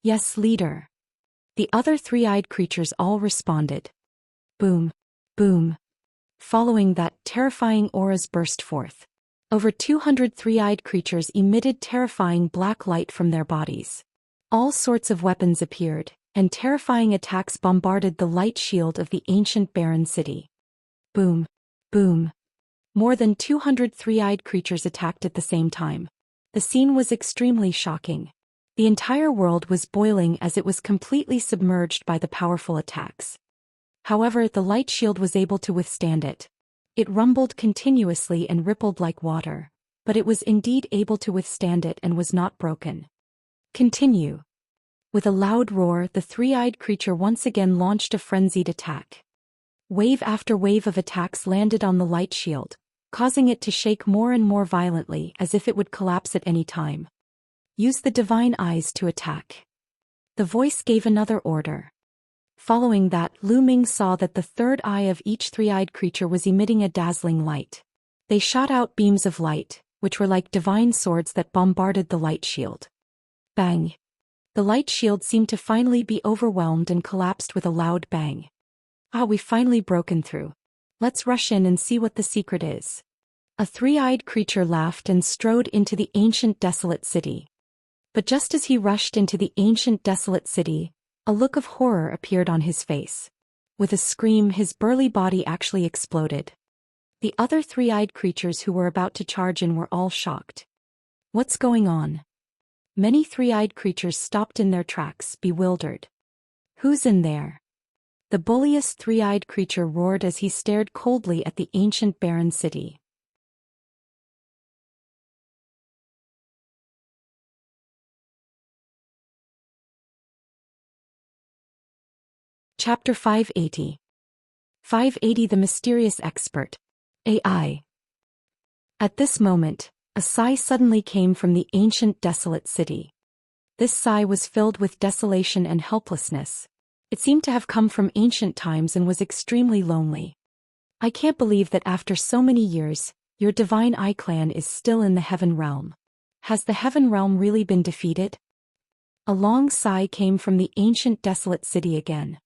Yes, leader. The other three-eyed creatures all responded. Boom. Boom. Following that, terrifying auras burst forth. Over 200 three-eyed creatures emitted terrifying black light from their bodies. All sorts of weapons appeared, and terrifying attacks bombarded the light shield of the ancient barren city. Boom. Boom. More than 200 three-eyed creatures attacked at the same time. The scene was extremely shocking. The entire world was boiling as it was completely submerged by the powerful attacks. However, the light shield was able to withstand it. It rumbled continuously and rippled like water, but it was indeed able to withstand it and was not broken. Continue. With a loud roar, the three-eyed creature once again launched a frenzied attack. Wave after wave of attacks landed on the light shield, causing it to shake more and more violently as if it would collapse at any time. Use the divine eyes to attack. The voice gave another order. Following that, Lu Ming saw that the third eye of each three-eyed creature was emitting a dazzling light. They shot out beams of light, which were like divine swords that bombarded the light shield. Bang! The light shield seemed to finally be overwhelmed and collapsed with a loud bang. Ah, we've finally broken through. Let's rush in and see what the secret is. A three-eyed creature laughed and strode into the ancient desolate city. But just as he rushed into the ancient desolate city, a look of horror appeared on his face. With a scream, his burly body actually exploded. The other three-eyed creatures who were about to charge in were all shocked. What's going on? Many three-eyed creatures stopped in their tracks, bewildered. Who's in there? The bulliest three-eyed creature roared as he stared coldly at the ancient barren city. Chapter 580. 580 The Mysterious Expert. AI. At this moment, a sigh suddenly came from the ancient desolate city. This sigh was filled with desolation and helplessness. It seemed to have come from ancient times and was extremely lonely. I can't believe that after so many years, your divine eye clan is still in the heaven realm. Has the heaven realm really been defeated? A long sigh came from the ancient desolate city again.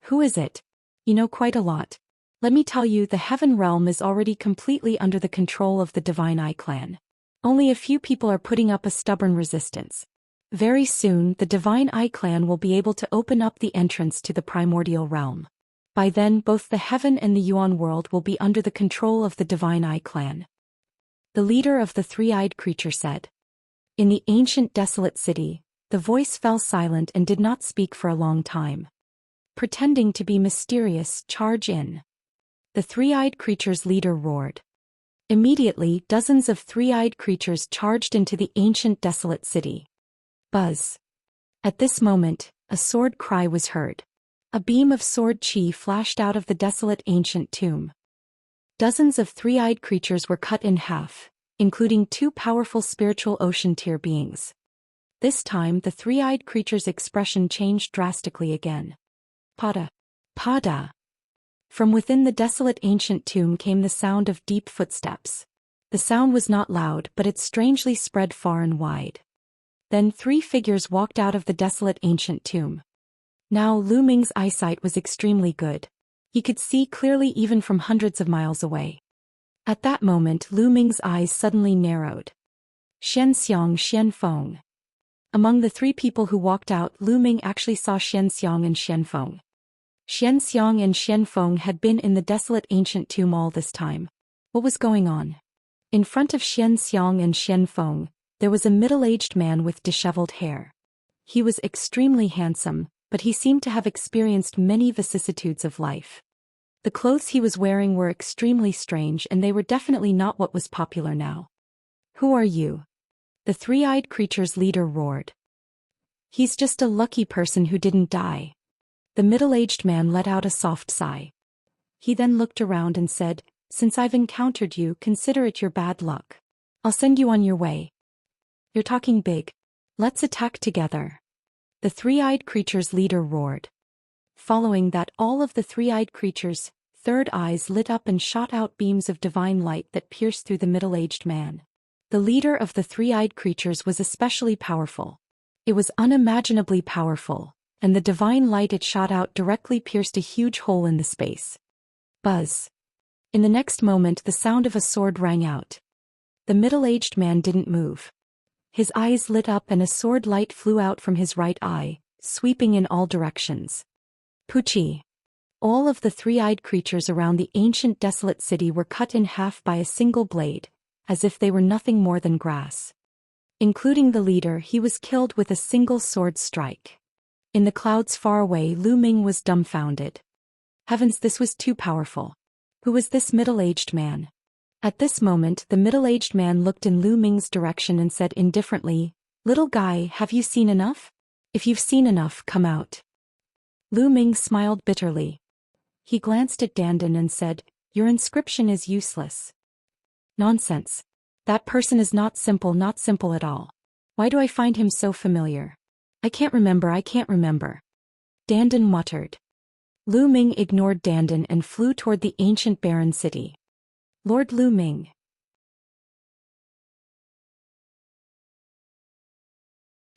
Who is it? You know quite a lot. Let me tell you, the heaven realm is already completely under the control of the divine eye clan. Only a few people are putting up a stubborn resistance. Very soon, the divine eye clan will be able to open up the entrance to the primordial realm. By then, both the heaven and the Yuan world will be under the control of the divine eye clan. The leader of the three-eyed creature said. In the ancient desolate city, the voice fell silent and did not speak for a long time. Pretending to be mysterious, charge in. The three-eyed creature's leader roared. Immediately, dozens of three-eyed creatures charged into the ancient desolate city. Buzz. At this moment, a sword cry was heard. A beam of sword chi flashed out of the desolate ancient tomb. Dozens of three-eyed creatures were cut in half, including two powerful spiritual ocean tier beings. This time, the three-eyed creature's expression changed drastically again. Pada. Pada. From within the desolate ancient tomb came the sound of deep footsteps. The sound was not loud, but it strangely spread far and wide. Then three figures walked out of the desolate ancient tomb. Now Lu Ming's eyesight was extremely good. He could see clearly even from hundreds of miles away. At that moment, Lu Ming's eyes suddenly narrowed. Xianxia, Xianfeng. Among the three people who walked out, Lu Ming actually saw Xianxia and Xianfeng. Xianxia and Xianfeng had been in the desolate ancient tomb all this time. What was going on? In front of Xianxia and Xianfeng, there was a middle-aged man with disheveled hair. He was extremely handsome, but he seemed to have experienced many vicissitudes of life. The clothes he was wearing were extremely strange, and they were definitely not what was popular now. Who are you? The three-eyed creature's leader roared. He's just a lucky person who didn't die. The middle-aged man let out a soft sigh. He then looked around and said, Since I've encountered you, consider it your bad luck. I'll send you on your way. You're talking big. Let's attack together. The three-eyed creature's leader roared. Following that, all of the three-eyed creatures' third eyes lit up and shot out beams of divine light that pierced through the middle-aged man. The leader of the three-eyed creatures was especially powerful. It was unimaginably powerful, and the divine light it shot out directly pierced a huge hole in the space. Buzz. In the next moment, the sound of a sword rang out. The middle-aged man didn't move. His eyes lit up and a sword light flew out from his right eye, sweeping in all directions. Puchi. All of the three-eyed creatures around the ancient desolate city were cut in half by a single blade, as if they were nothing more than grass. Including the leader, he was killed with a single sword strike. In the clouds far away, Lu Ming was dumbfounded. Heavens, this was too powerful. Who was this middle-aged man? At this moment, the middle-aged man looked in Lu Ming's direction and said indifferently, Little guy, have you seen enough? If you've seen enough, come out. Lu Ming smiled bitterly. He glanced at Dandan and said, "Your inscription is useless." "Nonsense. That person is not simple at all. Why do I find him so familiar? I can't remember. Dandan muttered. Lu Ming ignored Dandan and flew toward the ancient barren city. Lord Lu Ming.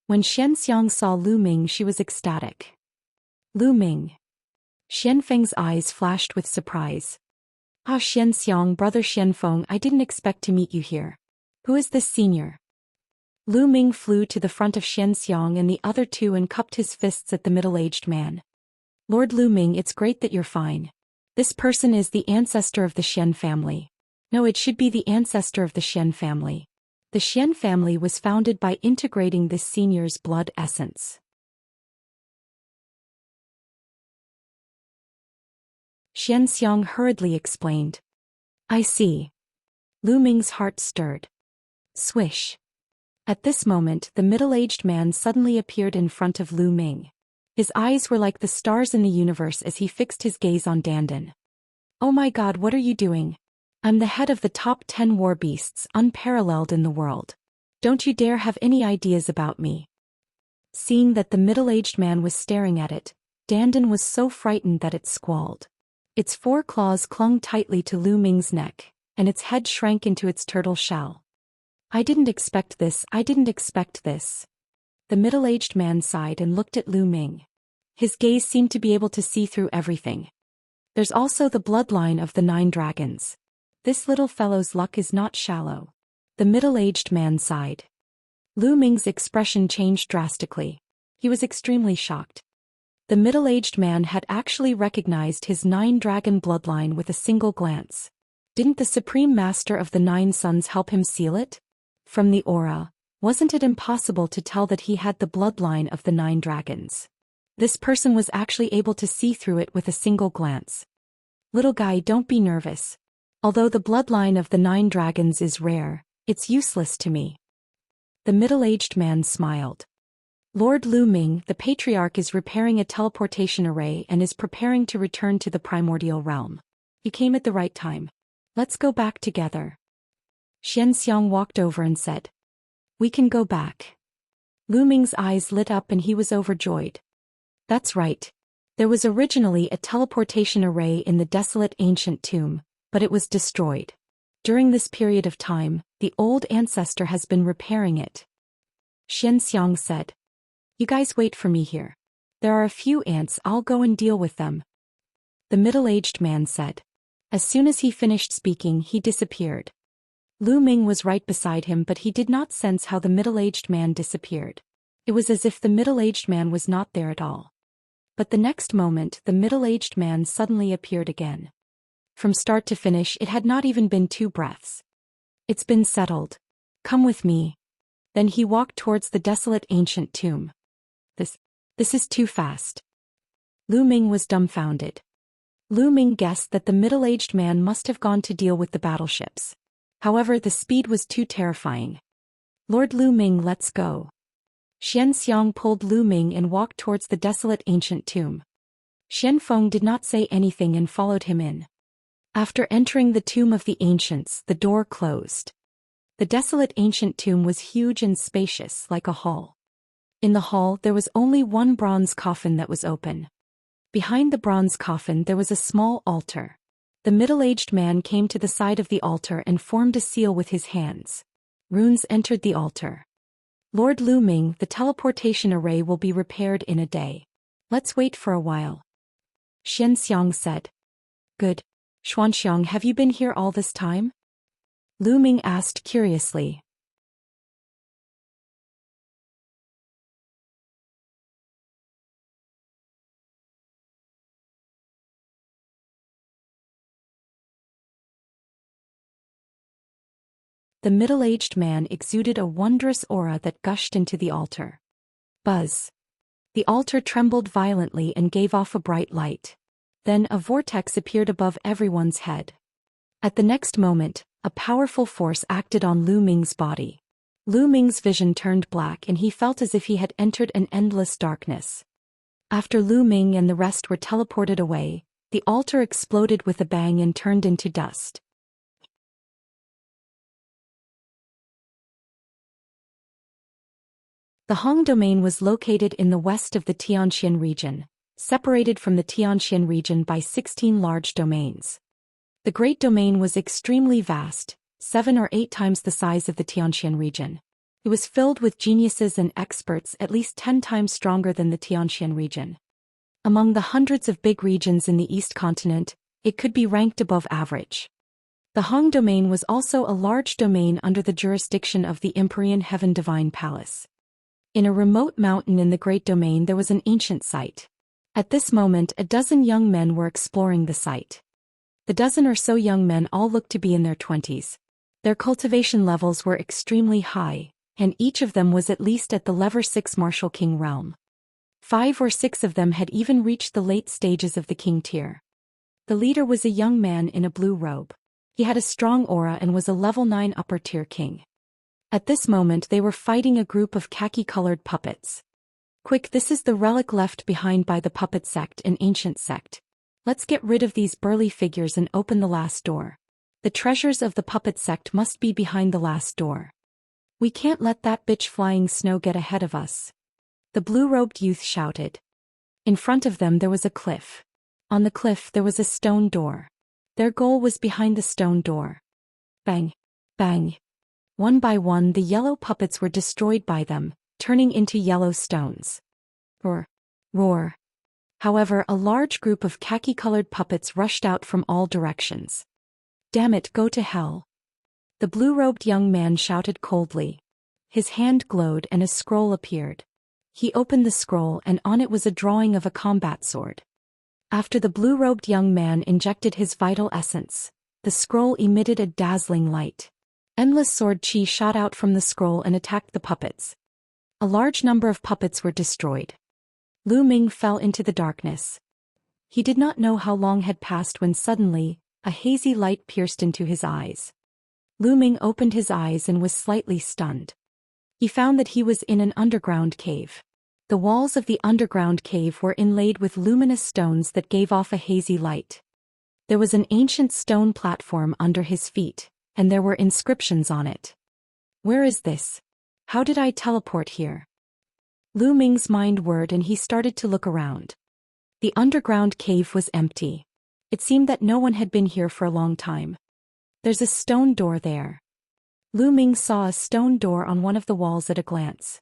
When Xianxia saw Lu Ming, she was ecstatic. Lu Ming. Xianfeng's eyes flashed with surprise. "Ah, Xianxia, brother Xianfeng, I didn't expect to meet you here. Who is this senior?" Lu Ming flew to the front of Xianxia and the other two and cupped his fists at the middle-aged man. "Lord Lu Ming, it's great that you're fine. This person is the ancestor of the Xian family. No, it should be the ancestor of the Xian family. The Xian family was founded by integrating this senior's blood essence." Xianxia hurriedly explained. "I see." Lu Ming's heart stirred. Swish. At this moment, the middle-aged man suddenly appeared in front of Lu Ming. His eyes were like the stars in the universe as he fixed his gaze on Dandan. "Oh my God, what are you doing? I'm the head of the top 10 war beasts, unparalleled in the world. Don't you dare have any ideas about me." Seeing that the middle-aged man was staring at it, Dandan was so frightened that it squalled. Its 4 claws clung tightly to Lu Ming's neck, and its head shrank into its turtle shell. I didn't expect this. The middle-aged man sighed and looked at Lu Ming. His gaze seemed to be able to see through everything. "There's also the bloodline of the 9 dragons. This little fellow's luck is not shallow." The middle-aged man sighed. Lu Ming's expression changed drastically. He was extremely shocked. The middle-aged man had actually recognized his 9-dragon bloodline with a single glance. Didn't the Supreme Master of the 9 Suns help him seal it? From the aura, wasn't it impossible to tell that he had the bloodline of the 9 dragons? This person was actually able to see through it with a single glance. "Little guy, don't be nervous. Although the bloodline of the 9 dragons is rare, it's useless to me." The middle-aged man smiled. "Lord Lu Ming, the patriarch is repairing a teleportation array and is preparing to return to the primordial realm. You came at the right time. Let's go back together." Xianxia walked over and said, "We can go back." Lu Ming's eyes lit up and he was overjoyed. That's right. There was originally a teleportation array in the desolate ancient tomb, but it was destroyed. During this period of time, the old ancestor has been repairing it. Xianxia said, "You guys wait for me here. There are a few ants, I'll go and deal with them." The middle-aged man said. As soon as he finished speaking, he disappeared. Lu Ming was right beside him, but he did not sense how the middle-aged man disappeared. It was as if the middle-aged man was not there at all. But the next moment, the middle-aged man suddenly appeared again. From start to finish, it had not even been 2 breaths. "It's been settled. Come with me." Then he walked towards the desolate ancient tomb. This is too fast." Lu Ming was dumbfounded. Lu Ming guessed that the middle-aged man must have gone to deal with the battleships. However, the speed was too terrifying. "Lord Lu Ming, let's go." Xianxia pulled Lu Ming and walked towards the desolate ancient tomb. Xianfeng did not say anything and followed him in. After entering the tomb of the ancients, the door closed. The desolate ancient tomb was huge and spacious, like a hall. In the hall, there was only one bronze coffin that was open. Behind the bronze coffin there was a small altar. The middle-aged man came to the side of the altar and formed a seal with his hands. Runes entered the altar. "Lord Lu Ming, the teleportation array will be repaired in a day. Let's wait for a while." Xianxia said. "Good. Xuanxiang, have you been here all this time?" Lu Ming asked curiously. The middle-aged man exuded a wondrous aura that gushed into the altar. Buzz. The altar trembled violently and gave off a bright light. Then a vortex appeared above everyone's head. At the next moment, a powerful force acted on Lu Ming's body. Lu Ming's vision turned black and he felt as if he had entered an endless darkness. After Lu Ming and the rest were teleported away, The altar exploded with a bang and turned into dust. The Hong domain was located in the west of the Xianxia region, separated from the Xianxia region by 16 large domains. The Great Domain was extremely vast, 7 or 8 times the size of the Xianxia region. It was filled with geniuses and experts at least 10 times stronger than the Xianxia region. Among the hundreds of big regions in the East continent, it could be ranked above average. The Hong domain was also a large domain under the jurisdiction of the Empyrean Heaven Divine Palace. In a remote mountain in the Great Domain there was an ancient site. At this moment a dozen young men were exploring the site. The dozen or so young men all looked to be in their 20s. Their cultivation levels were extremely high, and each of them was at least at the level 6 Martial King realm. 5 or 6 of them had even reached the late stages of the king tier. The leader was a young man in a blue robe. He had a strong aura and was a level 9 upper tier king. At this moment they were fighting a group of khaki-colored puppets. Quick, this is the relic left behind by the puppet sect, an ancient sect. Let's get rid of these burly figures and open the last door. The treasures of the puppet sect must be behind the last door. We can't let that bitch flying snow get ahead of us. The blue-robed youth shouted. In front of them there was a cliff. On the cliff there was a stone door. Their goal was behind the stone door. Bang! Bang! One by one the yellow puppets were destroyed by them, turning into yellow stones. Roar! Roar! However, a large group of khaki-colored puppets rushed out from all directions. Damn it, go to hell! The blue-robed young man shouted coldly. His hand glowed and a scroll appeared. He opened the scroll and on it was a drawing of a combat sword. After the blue-robed young man injected his vital essence, the scroll emitted a dazzling light. Endless sword chi shot out from the scroll and attacked the puppets. A large number of puppets were destroyed. Lu Ming fell into the darkness. He did not know how long had passed when suddenly, a hazy light pierced into his eyes. Lu Ming opened his eyes and was slightly stunned. He found that he was in an underground cave. The walls of the underground cave were inlaid with luminous stones that gave off a hazy light. There was an ancient stone platform under his feet, and there were inscriptions on it. Where is this? How did I teleport here? Lu Ming's mind whirred and he started to look around. The underground cave was empty. It seemed that no one had been here for a long time. There's a stone door there. Lu Ming saw a stone door on one of the walls at a glance.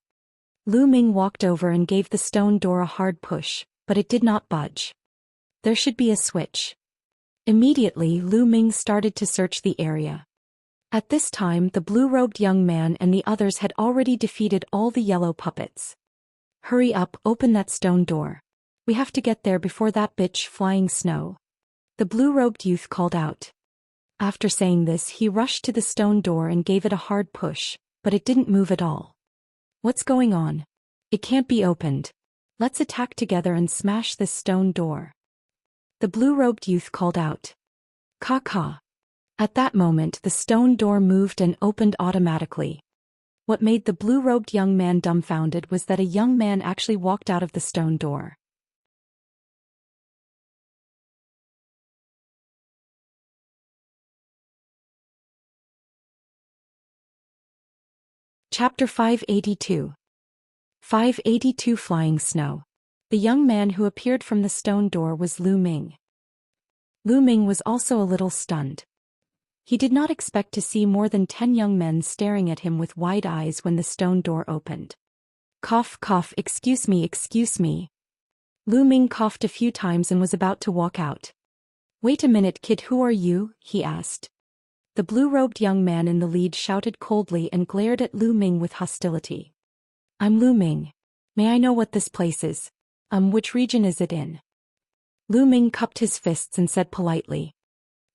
Lu Ming walked over and gave the stone door a hard push, but it did not budge. There should be a switch. Immediately Lu Ming started to search the area. At this time the blue-robed young man and the others had already defeated all the yellow puppets. Hurry up, open that stone door. We have to get there before that bitch flying snow. The blue-robed youth called out. After saying this he rushed to the stone door and gave it a hard push, but it didn't move at all. What's going on? It can't be opened. Let's attack together and smash this stone door. The blue-robed youth called out. Caw. At that moment the stone door moved and opened automatically. What made the blue-robed young man dumbfounded was that a young man actually walked out of the stone door. Chapter 582. 582 Flying Snow. The young man who appeared from the stone door was Lu Ming. Lu Ming was also a little stunned. He did not expect to see more than 10 young men staring at him with wide eyes when the stone door opened. Cough, excuse me. Lu Ming coughed a few times and was about to walk out. Wait a minute, kid, who are you? He asked. The blue-robed young man in the lead shouted coldly and glared at Lu Ming with hostility. I'm Lu Ming. May I know what this place is? Which region is it in? Lu Ming cupped his fists and said politely.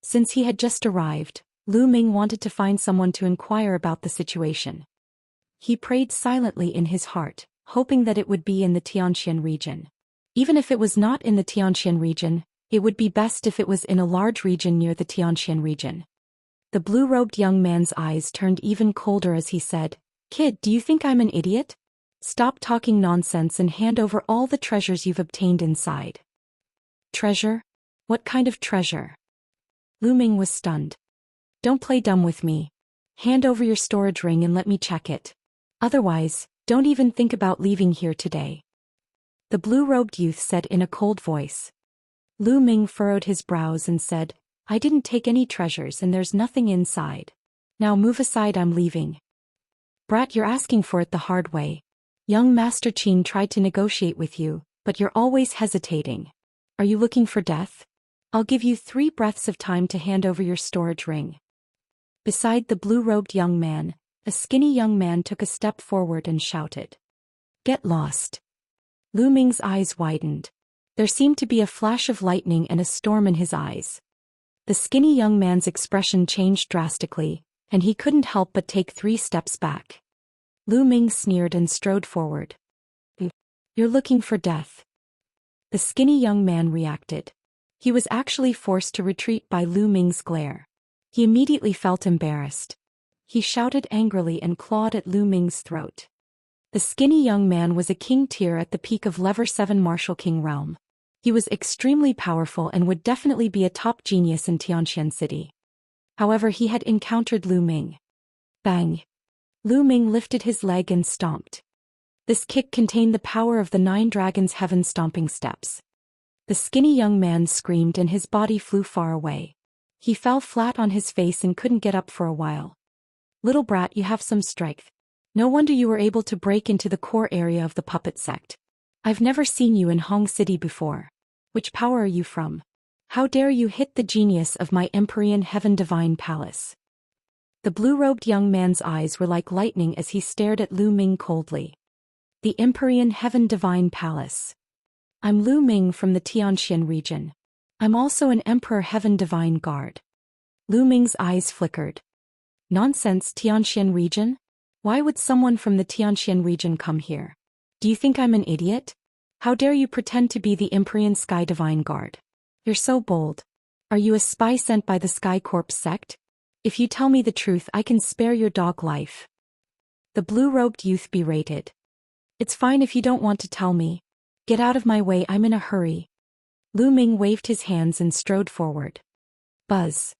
Since he had just arrived, Lu Ming wanted to find someone to inquire about the situation. He prayed silently in his heart, hoping that it would be in the Xianxia region. Even if it was not in the Xianxia region, it would be best if it was in a large region near the Xianxia region. The blue-robed young man's eyes turned even colder as he said, Kid, do you think I'm an idiot? Stop talking nonsense and hand over all the treasures you've obtained inside. Treasure? What kind of treasure? Lu Ming was stunned. Don't play dumb with me. Hand over your storage ring and let me check it. Otherwise, don't even think about leaving here today. The blue-robed youth said in a cold voice. Lu Ming furrowed his brows and said, I didn't take any treasures and there's nothing inside. Now move aside, I'm leaving. Brat, you're asking for it the hard way. Young Master Qin tried to negotiate with you, but you're always hesitating. Are you looking for death? I'll give you 3 breaths of time to hand over your storage ring. Beside the blue-robed young man, a skinny young man took a step forward and shouted. Get lost. Lu Ming's eyes widened. There seemed to be a flash of lightning and a storm in his eyes. The skinny young man's expression changed drastically, and he couldn't help but take 3 steps back. Lu Ming sneered and strode forward. You're looking for death. The skinny young man reacted. He was actually forced to retreat by Lu Ming's glare. He immediately felt embarrassed. He shouted angrily and clawed at Lu Ming's throat. The skinny young man was a king tier at the peak of Level 7 Martial King realm. He was extremely powerful and would definitely be a top genius in Xianxia city. However, he had encountered Lu Ming. Bang! Lu Ming lifted his leg and stomped. This kick contained the power of the 9 dragons' heaven stomping steps. The skinny young man screamed and his body flew far away. He fell flat on his face and couldn't get up for a while. Little brat, you have some strength. No wonder you were able to break into the core area of the puppet sect. I've never seen you in Hong City before. Which power are you from? How dare you hit the genius of my Empyrean Heaven Divine Palace? The blue-robed young man's eyes were like lightning as he stared at Lu Ming coldly. The Empyrean Heaven Divine Palace. I'm Lu Ming from the Xianxia region. I'm also an Emperor Heaven Divine Guard. Lu Ming's eyes flickered. Nonsense, Xianxia region? Why would someone from the Xianxia region come here? Do you think I'm an idiot? How dare you pretend to be the Empyrean Sky Divine Guard? You're so bold. Are you a spy sent by the Sky Corps sect? If you tell me the truth, I can spare your dog life. The blue-robed youth berated. It's fine if you don't want to tell me. Get out of my way, I'm in a hurry. Lu Ming waved his hands and strode forward. Buzz.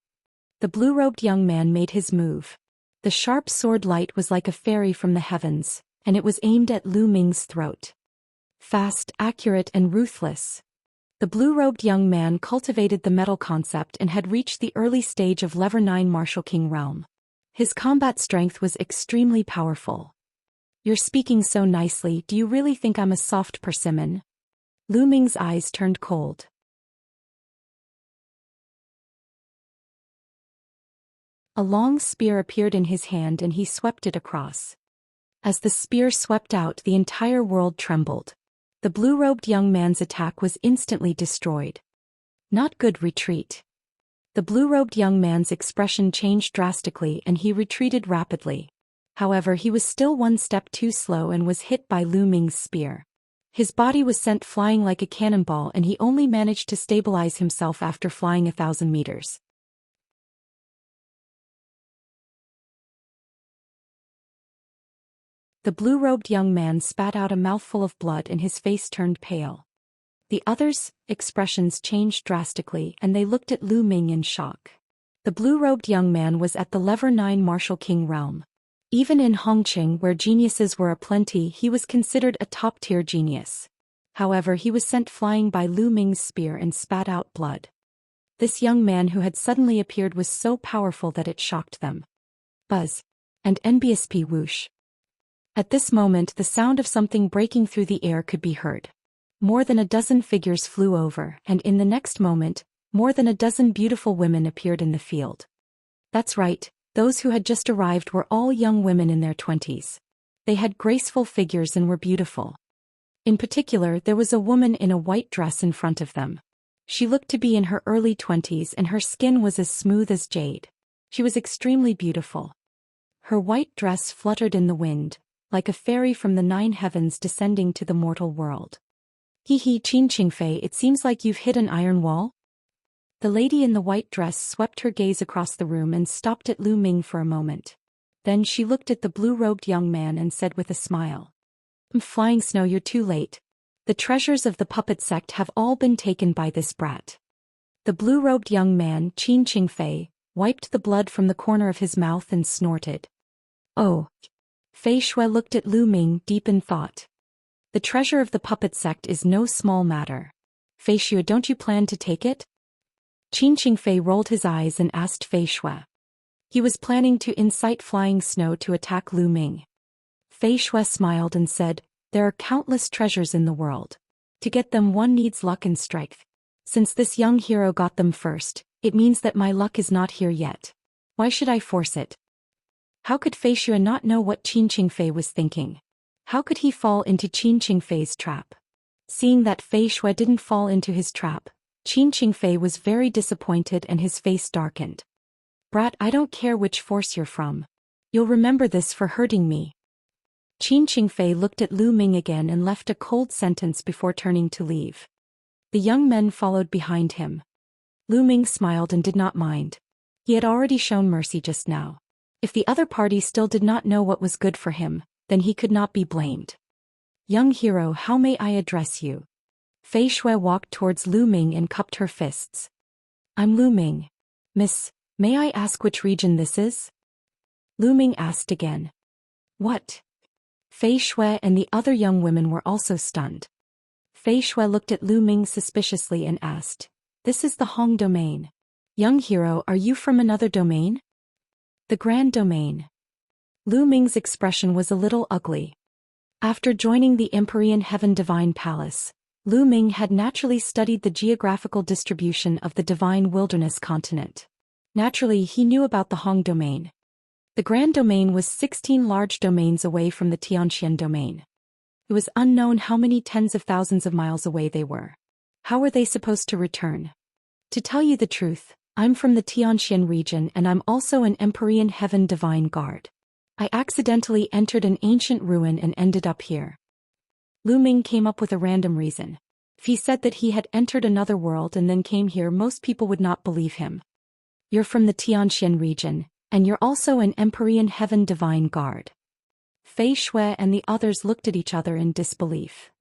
The blue-robed young man made his move. The sharp sword light was like a fairy from the heavens, and it was aimed at Lu Ming's throat. Fast, accurate, and ruthless. The blue-robed young man cultivated the metal concept and had reached the early stage of Level 9 Martial King realm. His combat strength was extremely powerful. You're speaking so nicely, do you really think I'm a soft persimmon? Lu Ming's eyes turned cold. A long spear appeared in his hand and he swept it across. As the spear swept out, the entire world trembled. The blue-robed young man's attack was instantly destroyed. Not good, retreat. The blue-robed young man's expression changed drastically and he retreated rapidly. However, he was still 1 step too slow and was hit by Lu Ming's spear. His body was sent flying like a cannonball and he only managed to stabilize himself after flying 1,000 meters. The blue-robed young man spat out a mouthful of blood and his face turned pale. The others' expressions changed drastically and they looked at Lu Ming in shock. The blue-robed young man was at the Level 9 Martial King realm. Even in Hongqing, where geniuses were aplenty, he was considered a top-tier genius. However, he was sent flying by Lu Ming's spear and spat out blood. This young man who had suddenly appeared was so powerful that it shocked them. Buzz. And NBSP whoosh. At this moment, the sound of something breaking through the air could be heard. More than a dozen figures flew over, and in the next moment, more than a dozen beautiful women appeared in the field. That's right. Those who had just arrived were all young women in their 20s. They had graceful figures and were beautiful. In particular, there was a woman in a white dress in front of them. She looked to be in her early 20s and her skin was as smooth as jade. She was extremely beautiful. Her white dress fluttered in the wind, like a fairy from the 9 heavens descending to the mortal world. Hee hee, Qin Qingfei, it seems like you've hit an iron wall? The lady in the white dress swept her gaze across the room and stopped at Lu Ming for a moment. Then she looked at the blue-robed young man and said with a smile. Flying Snow, you're too late. The treasures of the puppet sect have all been taken by this brat. The blue-robed young man, Qin Qingfei, wiped the blood from the corner of his mouth and snorted. Oh. Fei Shui looked at Lu Ming deep in thought. The treasure of the puppet sect is no small matter. Fei Shui, don't you plan to take it? Qin Qingfei rolled his eyes and asked Fei Shui. He was planning to incite flying snow to attack Lu Ming. Fei Shui smiled and said, there are countless treasures in the world. To get them one needs luck and strength. Since this young hero got them first, it means that my luck is not here yet. Why should I force it? How could Fei Shui not know what Qin Qingfei was thinking? How could he fall into Qin Qingfei's trap? Seeing that Fei Shui didn't fall into his trap, Qin Qingfei was very disappointed and his face darkened. Brat, I don't care which force you're from. You'll remember this for hurting me. Qin Qingfei looked at Lu Ming again and left a cold sentence before turning to leave. The young men followed behind him. Lu Ming smiled and did not mind. He had already shown mercy just now. If the other party still did not know what was good for him, then he could not be blamed. Young hero, how may I address you? Fei Shui walked towards Lu Ming and cupped her fists. I'm Lu Ming. Miss, may I ask which region this is? Lu Ming asked again. What? Fei Shui and the other young women were also stunned. Fei Shui looked at Lu Ming suspiciously and asked, this is the Hong domain. Young hero, are you from another domain? The Grand Domain. Lu Ming's expression was a little ugly. After joining the Empyrean Heaven Divine Palace, Lu Ming had naturally studied the geographical distribution of the Divine Wilderness continent. Naturally, he knew about the Hong domain. The Grand Domain was 16 large domains away from the Xianxia domain. It was unknown how many tens of thousands of miles away they were. How were they supposed to return? To tell you the truth, I'm from the Xianxia region and I'm also an Empyrean Heaven Divine Guard. I accidentally entered an ancient ruin and ended up here. Lu Ming came up with a random reason. If he said that he had entered another world and then came here, most people would not believe him. You're from the Xianxia region, and you're also an Empyrean Heaven Divine Guard. Fei Shui and the others looked at each other in disbelief.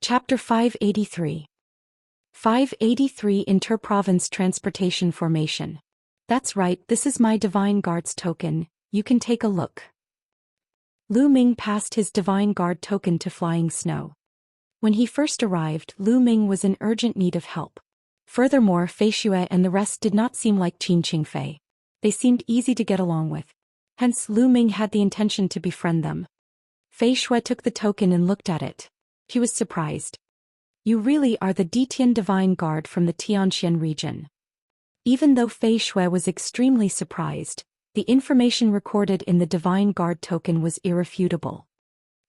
Chapter 583. 583 Inter-Province Transportation Formation. That's right, this is my Divine Guard's token, you can take a look. Lu Ming passed his Divine Guard token to Flying Snow. When he first arrived, Lu Ming was in urgent need of help. Furthermore, Fei Shui and the rest did not seem like Qin Qingfei. They seemed easy to get along with. Hence, Lu Ming had the intention to befriend them. Fei Shui took the token and looked at it. He was surprised. You really are the Detian Divine Guard from the Xianxia region. Even though Fei Shui was extremely surprised, the information recorded in the Divine Guard token was irrefutable.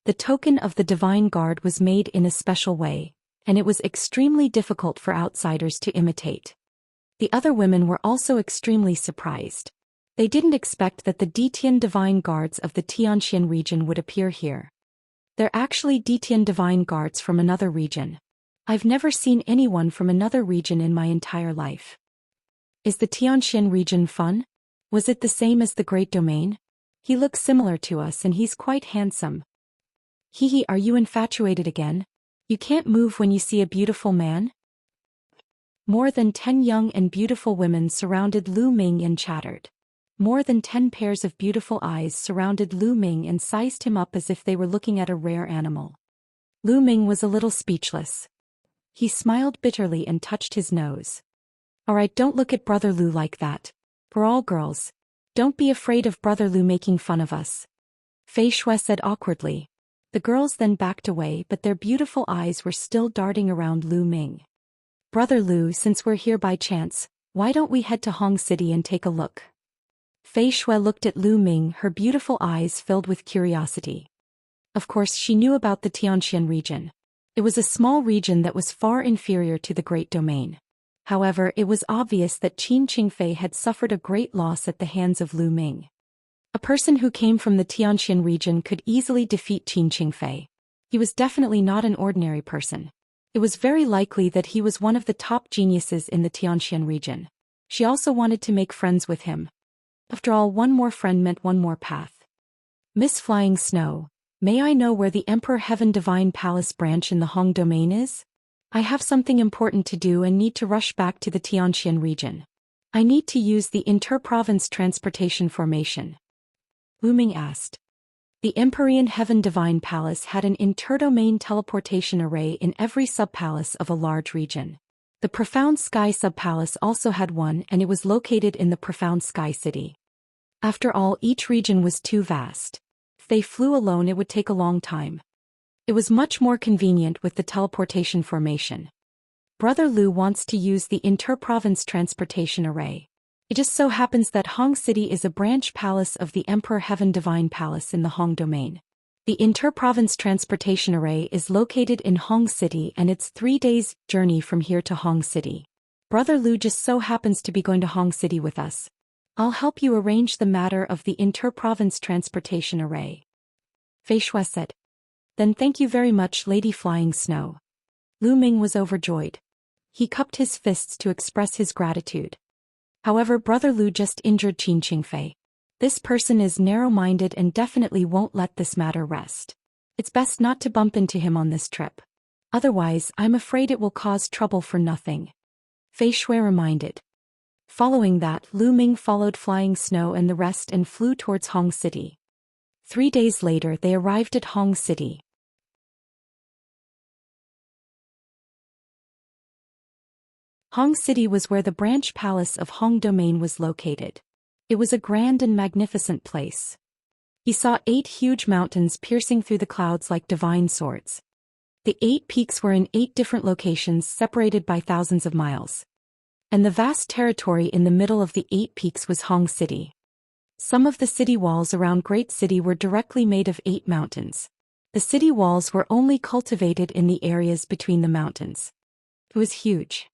The token of the Divine Guard was made in a special way, and it was extremely difficult for outsiders to imitate. The other women were also extremely surprised. They didn't expect that the Detian Divine Guards of the Xianxia region would appear here. They're actually Detian Divine Guards from another region. I've never seen anyone from another region in my entire life. Is the Xianxia region fun? Was it the same as the Great Domain? He looks similar to us and he's quite handsome. Hehe, are you infatuated again? You can't move when you see a beautiful man? More than 10 young and beautiful women surrounded Lu Ming and chattered. More than 10 pairs of beautiful eyes surrounded Lu Ming and sized him up as if they were looking at a rare animal. Lu Ming was a little speechless. He smiled bitterly and touched his nose. Alright, don't look at Brother Lu like that. We're all girls. Don't be afraid of Brother Lu making fun of us. Fei Shui said awkwardly. The girls then backed away, but their beautiful eyes were still darting around Lu Ming. Brother Lu, since we're here by chance, why don't we head to Hong City and take a look? Fei Shui looked at Lu Ming, her beautiful eyes filled with curiosity. Of course, she knew about the Xianxia region. It was a small region that was far inferior to the Great Domain. However, it was obvious that Qin Qingfei had suffered a great loss at the hands of Lu Ming. A person who came from the Xianxia region could easily defeat Qin Qingfei. He was definitely not an ordinary person. It was very likely that he was one of the top geniuses in the Xianxia region. She also wanted to make friends with him. After all, one more friend meant one more path. Miss Flying Snow, may I know where the Emperor Heaven Divine Palace branch in the Hong Domain is? I have something important to do and need to rush back to the Xianxia region. I need to use the inter-province transportation formation. Lu Ming asked. The Empyrean Heaven Divine Palace had an interdomain teleportation array in every subpalace of a large region. The Profound Sky subpalace also had one, and it was located in the Profound Sky City. After all, each region was too vast. If they flew alone, it would take a long time. It was much more convenient with the teleportation formation. Brother Lu wants to use the inter-province transportation array. It just so happens that Hong City is a branch palace of the Emperor Heaven Divine Palace in the Hong Domain. The inter-province transportation array is located in Hong City, and it's 3 days' journey from here to Hong City. Brother Lu just so happens to be going to Hong City with us. I'll help you arrange the matter of the inter-province transportation array. Fei Shui said. Then thank you very much, Lady Flying Snow. Lu Ming was overjoyed. He cupped his fists to express his gratitude. However, Brother Lu just injured Qin Qingfei. This person is narrow-minded and definitely won't let this matter rest. It's best not to bump into him on this trip. Otherwise, I'm afraid it will cause trouble for nothing. Fei Shui reminded. Following that, Lu Ming followed Flying Snow and the rest and flew towards Hong City. 3 days later, they arrived at Hong City. Hong City was where the branch palace of Hong Domain was located. It was a grand and magnificent place. He saw 8 huge mountains piercing through the clouds like divine swords. The 8 peaks were in 8 different locations separated by thousands of miles. And the vast territory in the middle of the 8 peaks was Hong City. Some of the city walls around Great City were directly made of 8 mountains. The city walls were only cultivated in the areas between the mountains. It was huge.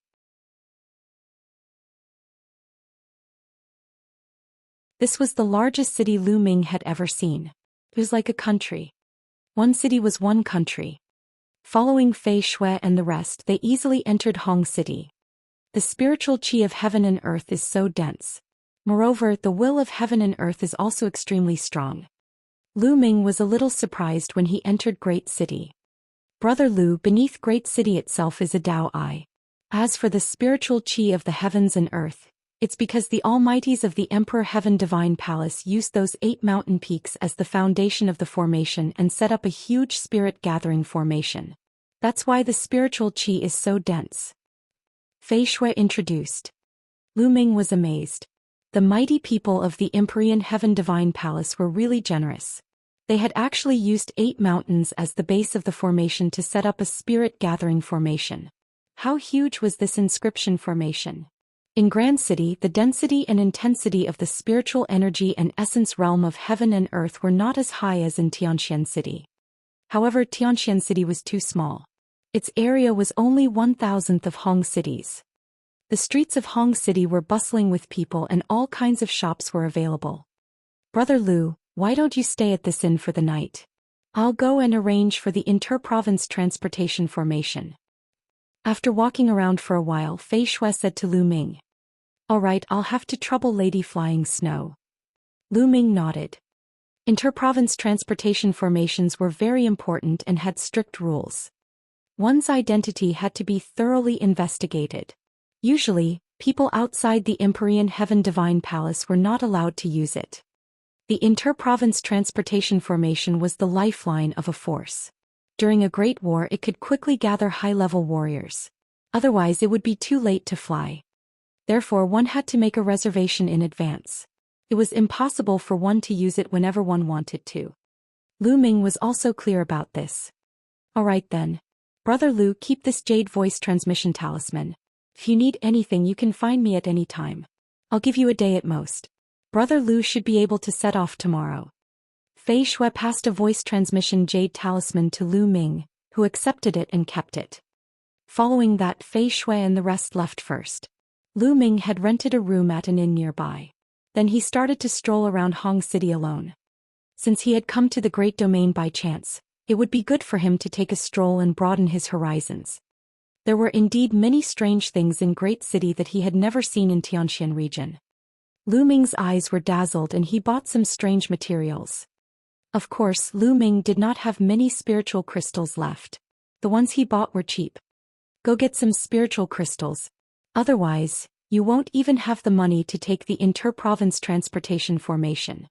This was the largest city Lu Ming had ever seen. It was like a country. One city was one country. Following Fei Shui and the rest, they easily entered Hong City. The spiritual qi of heaven and earth is so dense. Moreover, the will of heaven and earth is also extremely strong. Lu Ming was a little surprised when he entered Great City. Brother Lu, beneath Great City itself is a Dao Eye. As for the spiritual qi of the heavens and earth, it's because the almighties of the Emperor Heaven Divine Palace used those 8 mountain peaks as the foundation of the formation and set up a huge spirit gathering formation. That's why the spiritual qi is so dense. Fei Shui introduced. Lu Ming was amazed. The mighty people of the Empyrean Heaven Divine Palace were really generous. They had actually used 8 mountains as the base of the formation to set up a spirit gathering formation. How huge was this inscription formation? In Grand City, the density and intensity of the spiritual energy and essence realm of heaven and earth were not as high as in Tianxian City. However, Tianxian City was too small. Its area was only 1,000th of Hong City's. The streets of Hong City were bustling with people and all kinds of shops were available. Brother Lu, why don't you stay at this inn for the night? I'll go and arrange for the inter-province transportation formation. After walking around for a while, Fei Shui said to Lu Ming. All right, I'll have to trouble Lady Flying Snow. Lu Ming nodded. Inter-province transportation formations were very important and had strict rules. One's identity had to be thoroughly investigated. Usually, people outside the Empyrean Heaven Divine Palace were not allowed to use it. The inter-province transportation formation was the lifeline of a force. During a great war, it could quickly gather high-level warriors. Otherwise, it would be too late to fly. Therefore, one had to make a reservation in advance. It was impossible for one to use it whenever one wanted to. Lu Ming was also clear about this. All right then. Brother Lu, keep this jade voice transmission talisman. If you need anything, you can find me at any time. I'll give you a day at most. Brother Lu should be able to set off tomorrow. Fei Shui passed a voice transmission jade talisman to Lu Ming, who accepted it and kept it. Following that, Fei Shui and the rest left first. Lu Ming had rented a room at an inn nearby. Then he started to stroll around Hong City alone. Since he had come to the Great Domain by chance, it would be good for him to take a stroll and broaden his horizons. There were indeed many strange things in Great City that he had never seen in Tianxian region. Lu Ming's eyes were dazzled and he bought some strange materials. Of course, Lu Ming did not have many spiritual crystals left. The ones he bought were cheap. Go get some spiritual crystals. Otherwise, you won't even have the money to take the inter-province transportation formation.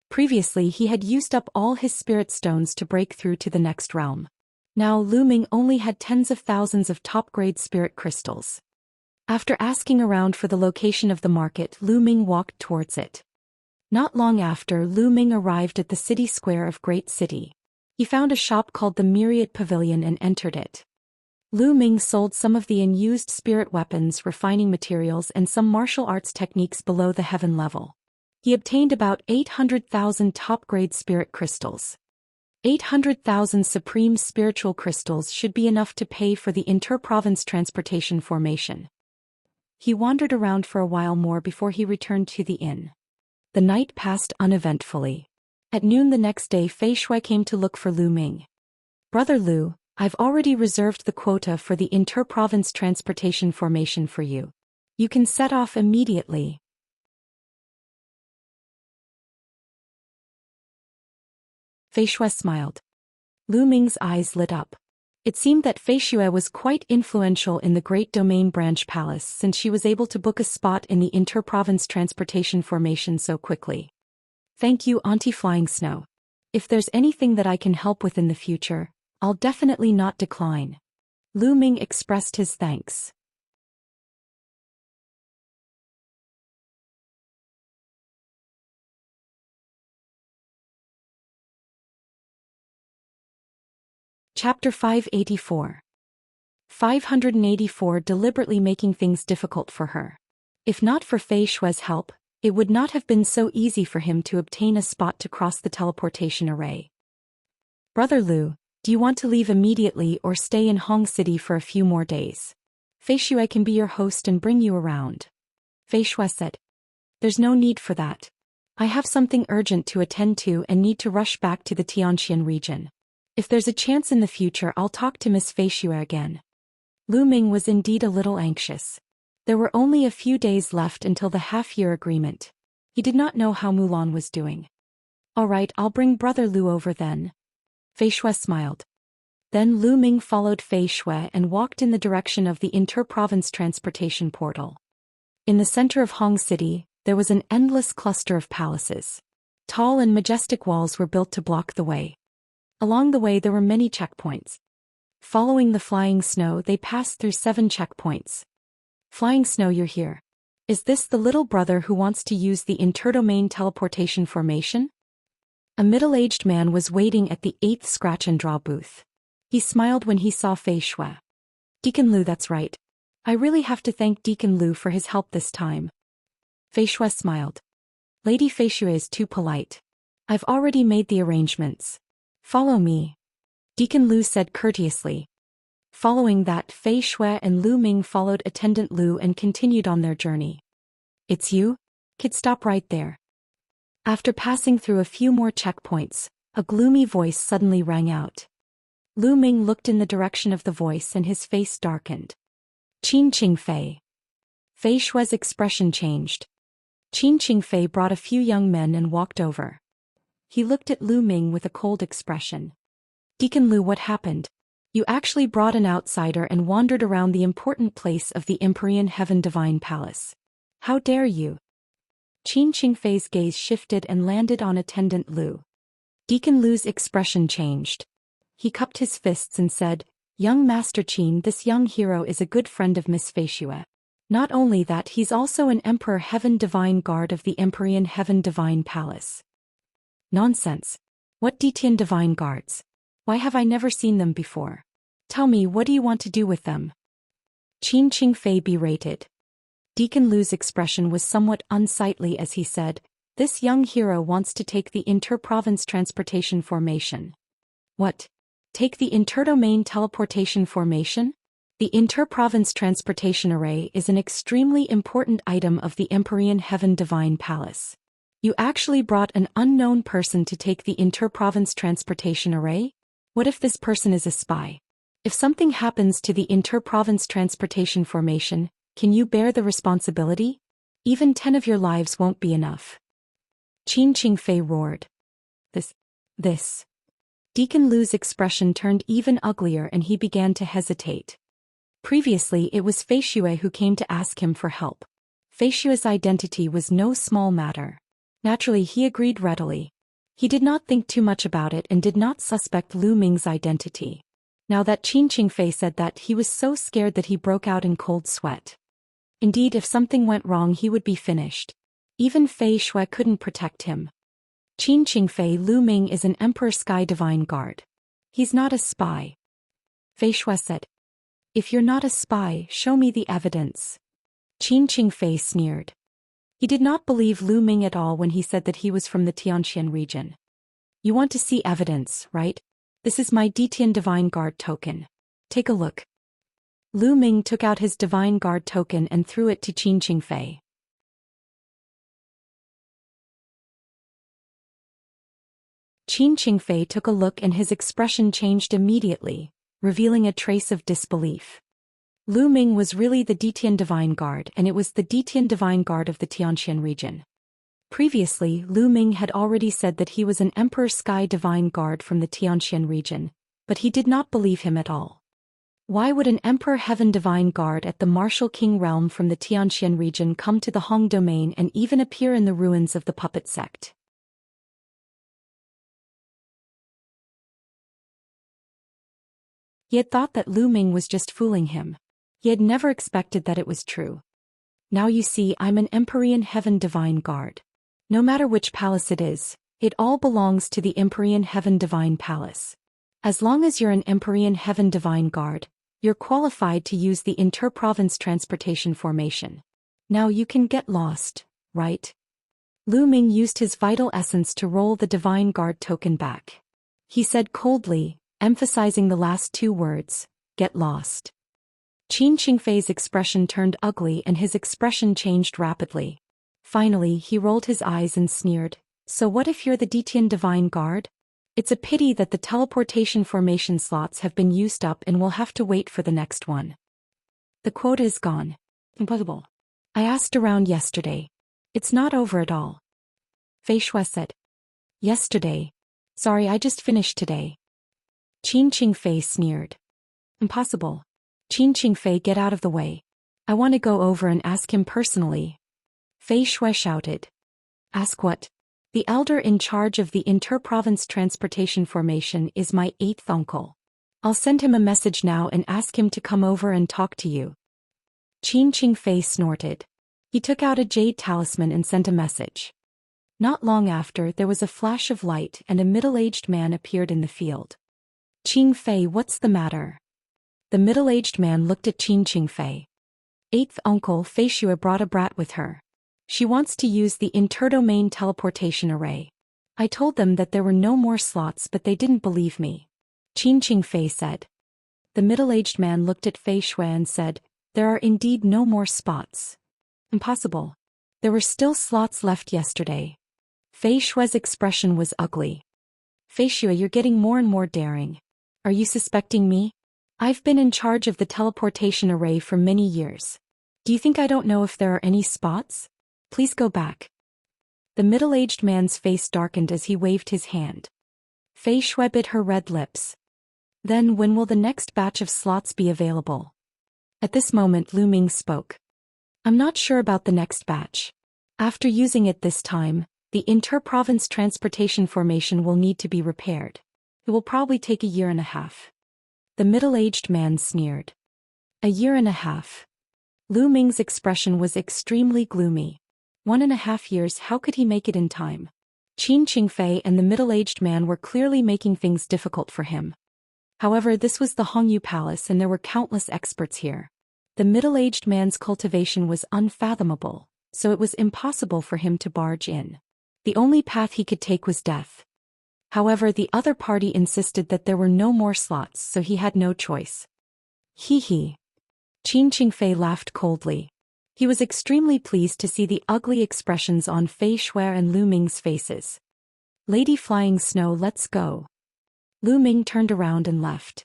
Previously he had used up all his spirit stones to break through to the next realm. Now Lu Ming only had tens of thousands of top-grade spirit crystals. After asking around for the location of the market, Lu Ming walked towards it. Not long after, Lu Ming arrived at the city square of Great City. He found a shop called the Myriad Pavilion and entered it. Lu Ming sold some of the unused spirit weapons, refining materials, and some martial arts techniques below the heaven level. He obtained about 800,000 top-grade spirit crystals. 800,000 supreme spiritual crystals should be enough to pay for the inter-province transportation formation. He wandered around for a while more before he returned to the inn. The night passed uneventfully. At noon the next day, Fei Shui came to look for Lu Ming. "Brother Lu, I've already reserved the quota for the inter-province transportation formation for you. You can set off immediately." Fei Shui smiled. Lu Ming's eyes lit up. It seemed that Fei Shui was quite influential in the Great Domain Branch Palace since she was able to book a spot in the inter-province transportation formation so quickly. "Thank you, Auntie Flying Snow. If there's anything that I can help with in the future, I'll definitely not decline." Lu Ming expressed his thanks. Chapter 584. 584. Deliberately making things difficult for her. If not for Fei Shui's help, it would not have been so easy for him to obtain a spot to cross the teleportation array. "Brother Lu, do you want to leave immediately or stay in Hong City for a few more days? Fei Shui can be your host and bring you around." Fei Shui said. "There's no need for that. I have something urgent to attend to and need to rush back to the Xianxia region. If there's a chance in the future, I'll talk to Miss Fei Shui again." Lu Ming was indeed a little anxious. There were only a few days left until the half-year agreement. He did not know how Mulan was doing. "All right, I'll bring Brother Lu over then." Fei Shui smiled. Then Lu Ming followed Fei Shui and walked in the direction of the inter-province transportation portal. In the center of Hong City, there was an endless cluster of palaces. Tall and majestic walls were built to block the way. Along the way there were many checkpoints. Following the Flying Snow, they passed through 7 checkpoints. "Flying Snow, you're here. Is this the little brother who wants to use the interdomain teleportation formation?" A middle-aged man was waiting at the 8th scratch and draw booth. He smiled when he saw Fei Shui. "Deacon Lu, that's right. I really have to thank Deacon Lu for his help this time." Fei Shui smiled. "Lady Fei Shui is too polite. I've already made the arrangements. Follow me," Deacon Lu said courteously. Following that, Fei Shui and Lu Ming followed Attendant Lu and continued on their journey. "It's you? Kid, stop right there." After passing through a few more checkpoints, a gloomy voice suddenly rang out. Lu Ming looked in the direction of the voice and his face darkened. "Qin Qing Fei." Fei Shui's expression changed. Qin Qing Fei brought a few young men and walked over. He looked at Lu Ming with a cold expression. "Deacon Lu, what happened? You actually brought an outsider and wandered around the important place of the Empyrean Heaven Divine Palace. How dare you?" Qin Qing Fei's gaze shifted and landed on Attendant Lu. Deacon Lu's expression changed. He cupped his fists and said, "Young Master Qin, this young hero is a good friend of Miss Fei Shui. Not only that, he's also an Emperor Heaven Divine Guard of the Empyrean Heaven Divine Palace." "Nonsense. What Detian Divine Guards? Why have I never seen them before? Tell me, what do you want to do with them?" Qin Qing Fei berated. Deacon Lu's expression was somewhat unsightly as he said, "This young hero wants to take the inter-province transportation formation." "What? Take the interdomain teleportation formation?" The inter-province transportation array is an extremely important item of the Empyrean Heaven Divine Palace. You actually brought an unknown person to take the inter-province transportation array? What if this person is a spy? If something happens to the inter-province transportation formation, can you bear the responsibility? Even 10 of your lives won't be enough." Qin Qing Fei roared. This. Deacon Lu's expression turned even uglier and he began to hesitate. Previously it was Fei Xue who came to ask him for help. Fei Xue's identity was no small matter. Naturally he agreed readily. He did not think too much about it and did not suspect Lu Ming's identity. Now that Qin Qingfei said that, he was so scared that he broke out in cold sweat. Indeed, if something went wrong he would be finished. Even Fei Xue couldn't protect him. Qin Qingfei, Lu Ming is an Emperor Sky Divine Guard. He's not a spy. Fei Xue said. If you're not a spy, show me the evidence. Qin Qingfei sneered. He did not believe Lu Ming at all when he said that he was from the Xianxia region. You want to see evidence, right? This is my Detian Divine Guard token. Take a look. Lu Ming took out his Divine Guard token and threw it to Qin Qingfei. Qin Qingfei took a look and his expression changed immediately, revealing a trace of disbelief. Lu Ming was really the Detian Divine Guard, and it was the Detian Divine Guard of the Xianxia region. Previously, Lu Ming had already said that he was an Emperor Sky Divine Guard from the Xianxia region, but he did not believe him at all. Why would an Emperor Heaven Divine Guard at the Martial King realm from the Xianxia region come to the Hong domain and even appear in the ruins of the puppet sect? He had thought that Lu Ming was just fooling him. He had never expected that it was true. Now you see, I'm an Empyrean Heaven Divine Guard. No matter which palace it is, it all belongs to the Empyrean Heaven Divine Palace. As long as you're an Empyrean Heaven Divine Guard, you're qualified to use the Inter-Province Transportation Formation. Now you can get lost, right? Lu Ming used his vital essence to roll the Divine Guard token back. He said coldly, emphasizing the last two words, get lost. Qin Qingfei's expression turned ugly and his expression changed rapidly. Finally, he rolled his eyes and sneered, so what if you're the Detian Divine Guard? It's a pity that the teleportation formation slots have been used up and we'll have to wait for the next one. The quota is gone. Impossible. I asked around yesterday. It's not over at all. Fei Xue said. Yesterday. Sorry, I just finished today. Qin Qingfei sneered. Impossible. Qin Qingfei, get out of the way. I want to go over and ask him personally. Fei Xue shouted. Ask what? The elder in charge of the Inter-Province Transportation Formation is my 8th uncle. I'll send him a message now and ask him to come over and talk to you. Qin Qingfei snorted. He took out a jade talisman and sent a message. Not long after, there was a flash of light and a middle-aged man appeared in the field. Qingfei, what's the matter? The middle-aged man looked at Qin Qingfei. 8th uncle, Fei Xue brought a brat with her. She wants to use the interdomain teleportation array. I told them that there were no more slots but they didn't believe me. Qin Qingfei said. The middle-aged man looked at Fei Xue and said, there are indeed no more spots. Impossible. There were still slots left yesterday. Fei Xue's expression was ugly. Fei Xue, you're getting more and more daring. Are you suspecting me? I've been in charge of the teleportation array for many years. Do you think I don't know if there are any spots? Please go back. The middle-aged man's face darkened as he waved his hand. Fei Xue bit her red lips. Then when will the next batch of slots be available? At this moment Lu Ming spoke. I'm not sure about the next batch. After using it this time, the Inter-Province Transportation Formation will need to be repaired. It will probably take a year and a half. The middle-aged man sneered. A year and a half. Lu Ming's expression was extremely gloomy. 1.5 years, how could he make it in time? Qin Qingfei and the middle-aged man were clearly making things difficult for him. However, this was the Hongyu Palace and there were countless experts here. The middle-aged man's cultivation was unfathomable, so it was impossible for him to barge in. The only path he could take was death. However, the other party insisted that there were no more slots, so he had no choice. Hee hee. Qin Qingfei laughed coldly. He was extremely pleased to see the ugly expressions on Fei Xue and Lu Ming's faces. Lady Flying Snow, let's go. Lu Ming turned around and left.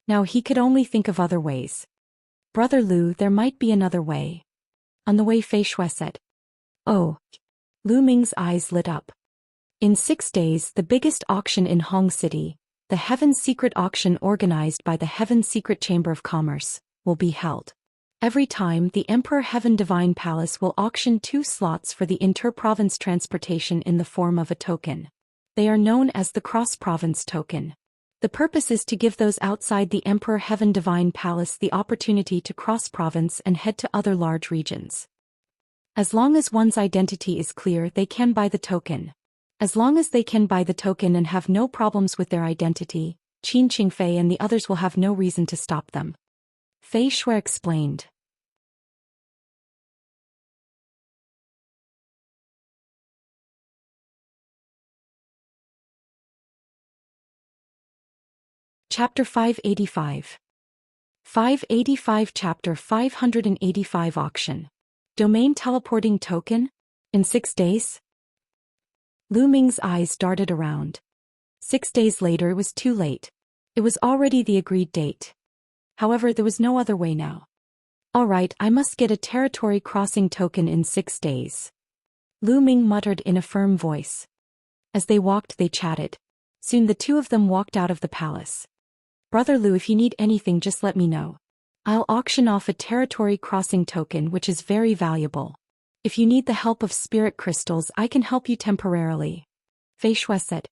Now he could only think of other ways. Brother Lu, there might be another way. On the way, Fei Xue said. Oh. Lu Ming's eyes lit up. In 6 days, the biggest auction in Hong City, the Heaven Secret Auction organized by the Heaven Secret Chamber of Commerce, will be held. Every time, the Emperor Heaven Divine Palace will auction 2 slots for the inter-province transportation in the form of a token. They are known as the cross-province token. The purpose is to give those outside the Emperor Heaven Divine Palace the opportunity to cross province and head to other large regions. As long as one's identity is clear, they can buy the token. As long as they can buy the token and have no problems with their identity, Qin Qingfei and the others will have no reason to stop them. Fei Shui explained. Chapter 585. 585 Chapter 585 Auction. Domain Teleporting Token? In 6 days? Lu Ming's eyes darted around. 6 days later, it was too late. It was already the agreed date. However, there was no other way now. All right, I must get a territory crossing token in 6 days. Lu Ming muttered in a firm voice. As they walked, they chatted. Soon the 2 of them walked out of the palace. Brother Lu, if you need anything, just let me know. I'll auction off a territory crossing token which is very valuable. If you need the help of spirit crystals, I can help you temporarily. Fei Shui said.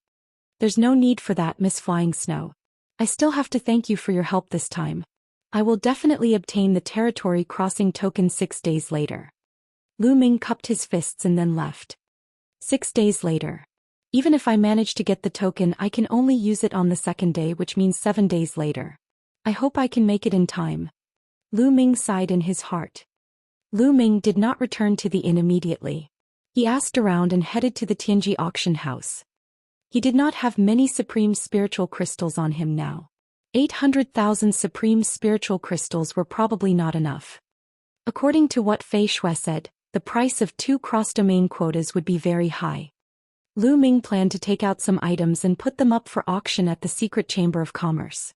There's no need for that, Miss Flying Snow. I still have to thank you for your help this time. I will definitely obtain the territory crossing token 6 days later. Lu Ming cupped his fists and then left. 6 days later. Even if I manage to get the token, I can only use it on the 2nd day, which means 7 days later. I hope I can make it in time. Lu Ming sighed in his heart. Lu Ming did not return to the inn immediately. He asked around and headed to the Tianji auction house. He did not have many supreme spiritual crystals on him now. 800,000 supreme spiritual crystals were probably not enough. According to what Fei Shui said, the price of 2 cross-domain quotas would be very high. Lu Ming planned to take out some items and put them up for auction at the Secret Chamber of Commerce.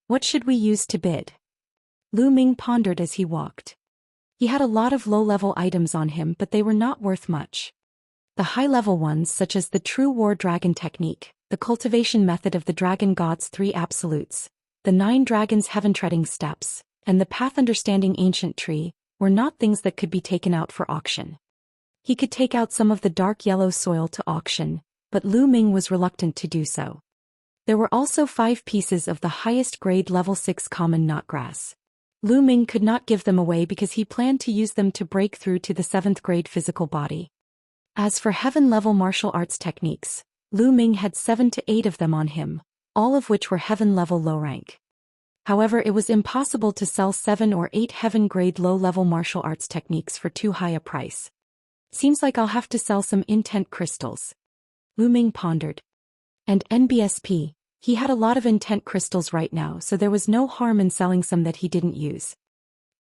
What should we use to bid? Lu Ming pondered as he walked. He had a lot of low-level items on him, but they were not worth much. The high-level ones, such as the True War Dragon Technique, the Cultivation Method of the Dragon God's 3 Absolutes, the 9 Dragons Heaven-Treading Steps, and the Path Understanding Ancient Tree, were not things that could be taken out for auction. He could take out some of the dark yellow soil to auction, but Lu Ming was reluctant to do so. There were also 5 pieces of the highest grade level 6 common knotgrass. Lu Ming could not give them away because he planned to use them to break through to the 7th grade physical body. As for heaven-level martial arts techniques, Lu Ming had 7 to 8 of them on him, all of which were heaven-level low rank. However, it was impossible to sell 7 or 8 heaven-grade low-level martial arts techniques for too high a price. Seems like I'll have to sell some intent crystals. Lu Ming pondered. And NBSP, he had a lot of intent crystals right now, so there was no harm in selling some that he didn't use.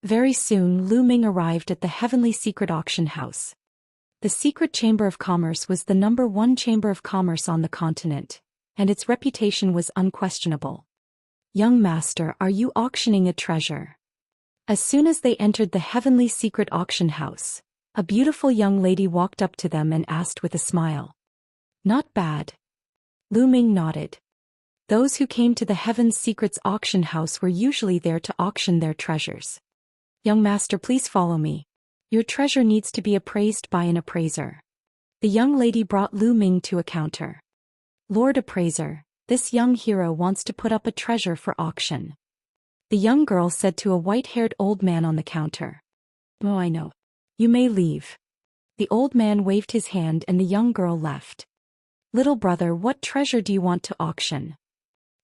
Very soon, Lu Ming arrived at the Heavenly Secret Auction House. The Secret Chamber of Commerce was the #1 chamber of commerce on the continent, and its reputation was unquestionable. Young master, are you auctioning a treasure? As soon as they entered the Heavenly Secret Auction House, a beautiful young lady walked up to them and asked with a smile. Not bad. Lu Ming nodded. Those who came to the Heaven's Secrets auction house were usually there to auction their treasures. Young master, please follow me. Your treasure needs to be appraised by an appraiser. The young lady brought Lu Ming to a counter. Lord Appraiser, this young hero wants to put up a treasure for auction. The young girl said to a white-haired old man on the counter. Oh, I know. You may leave. The old man waved his hand and the young girl left. Little brother, what treasure do you want to auction?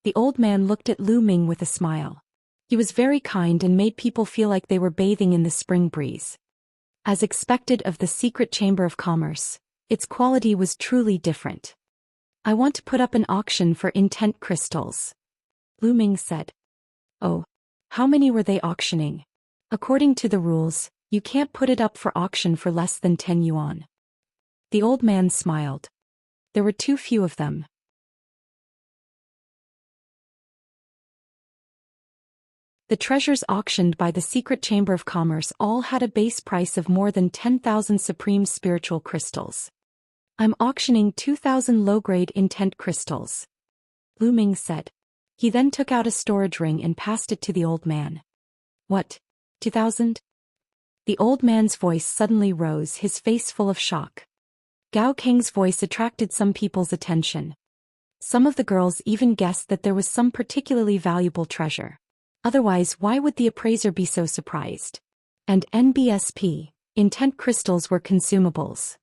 The old man looked at Lu Ming with a smile. He was very kind and made people feel like they were bathing in the spring breeze. As expected of the Secret Chamber of Commerce, its quality was truly different. I want to put up an auction for intent crystals. Lu Ming said. Oh, how many were they auctioning? According to the rules, you can't put it up for auction for less than 10 yuan. The old man smiled. There were too few of them. The treasures auctioned by the Secret Chamber of Commerce all had a base price of more than 10,000 supreme spiritual crystals. I'm auctioning 2,000 low-grade intent crystals. Lu Ming said. He then took out a storage ring and passed it to the old man. What? 2,000? The old man's voice suddenly rose, his face full of shock. Gao King's voice attracted some people's attention. Some of the girls even guessed that there was some particularly valuable treasure. Otherwise, why would the appraiser be so surprised? And NBSP, intent crystals, were consumables.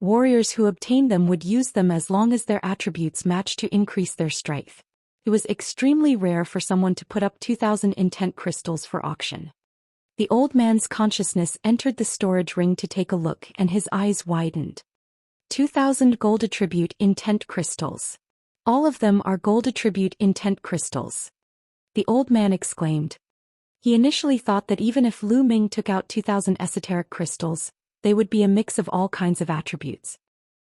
Warriors who obtained them would use them as long as their attributes matched to increase their strength. It was extremely rare for someone to put up 2,000 intent crystals for auction. The old man's consciousness entered the storage ring to take a look, and his eyes widened. 2,000 gold attribute intent crystals. All of them are gold attribute intent crystals. The old man exclaimed. He initially thought that even if Lu Ming took out 2,000 esoteric crystals, they would be a mix of all kinds of attributes.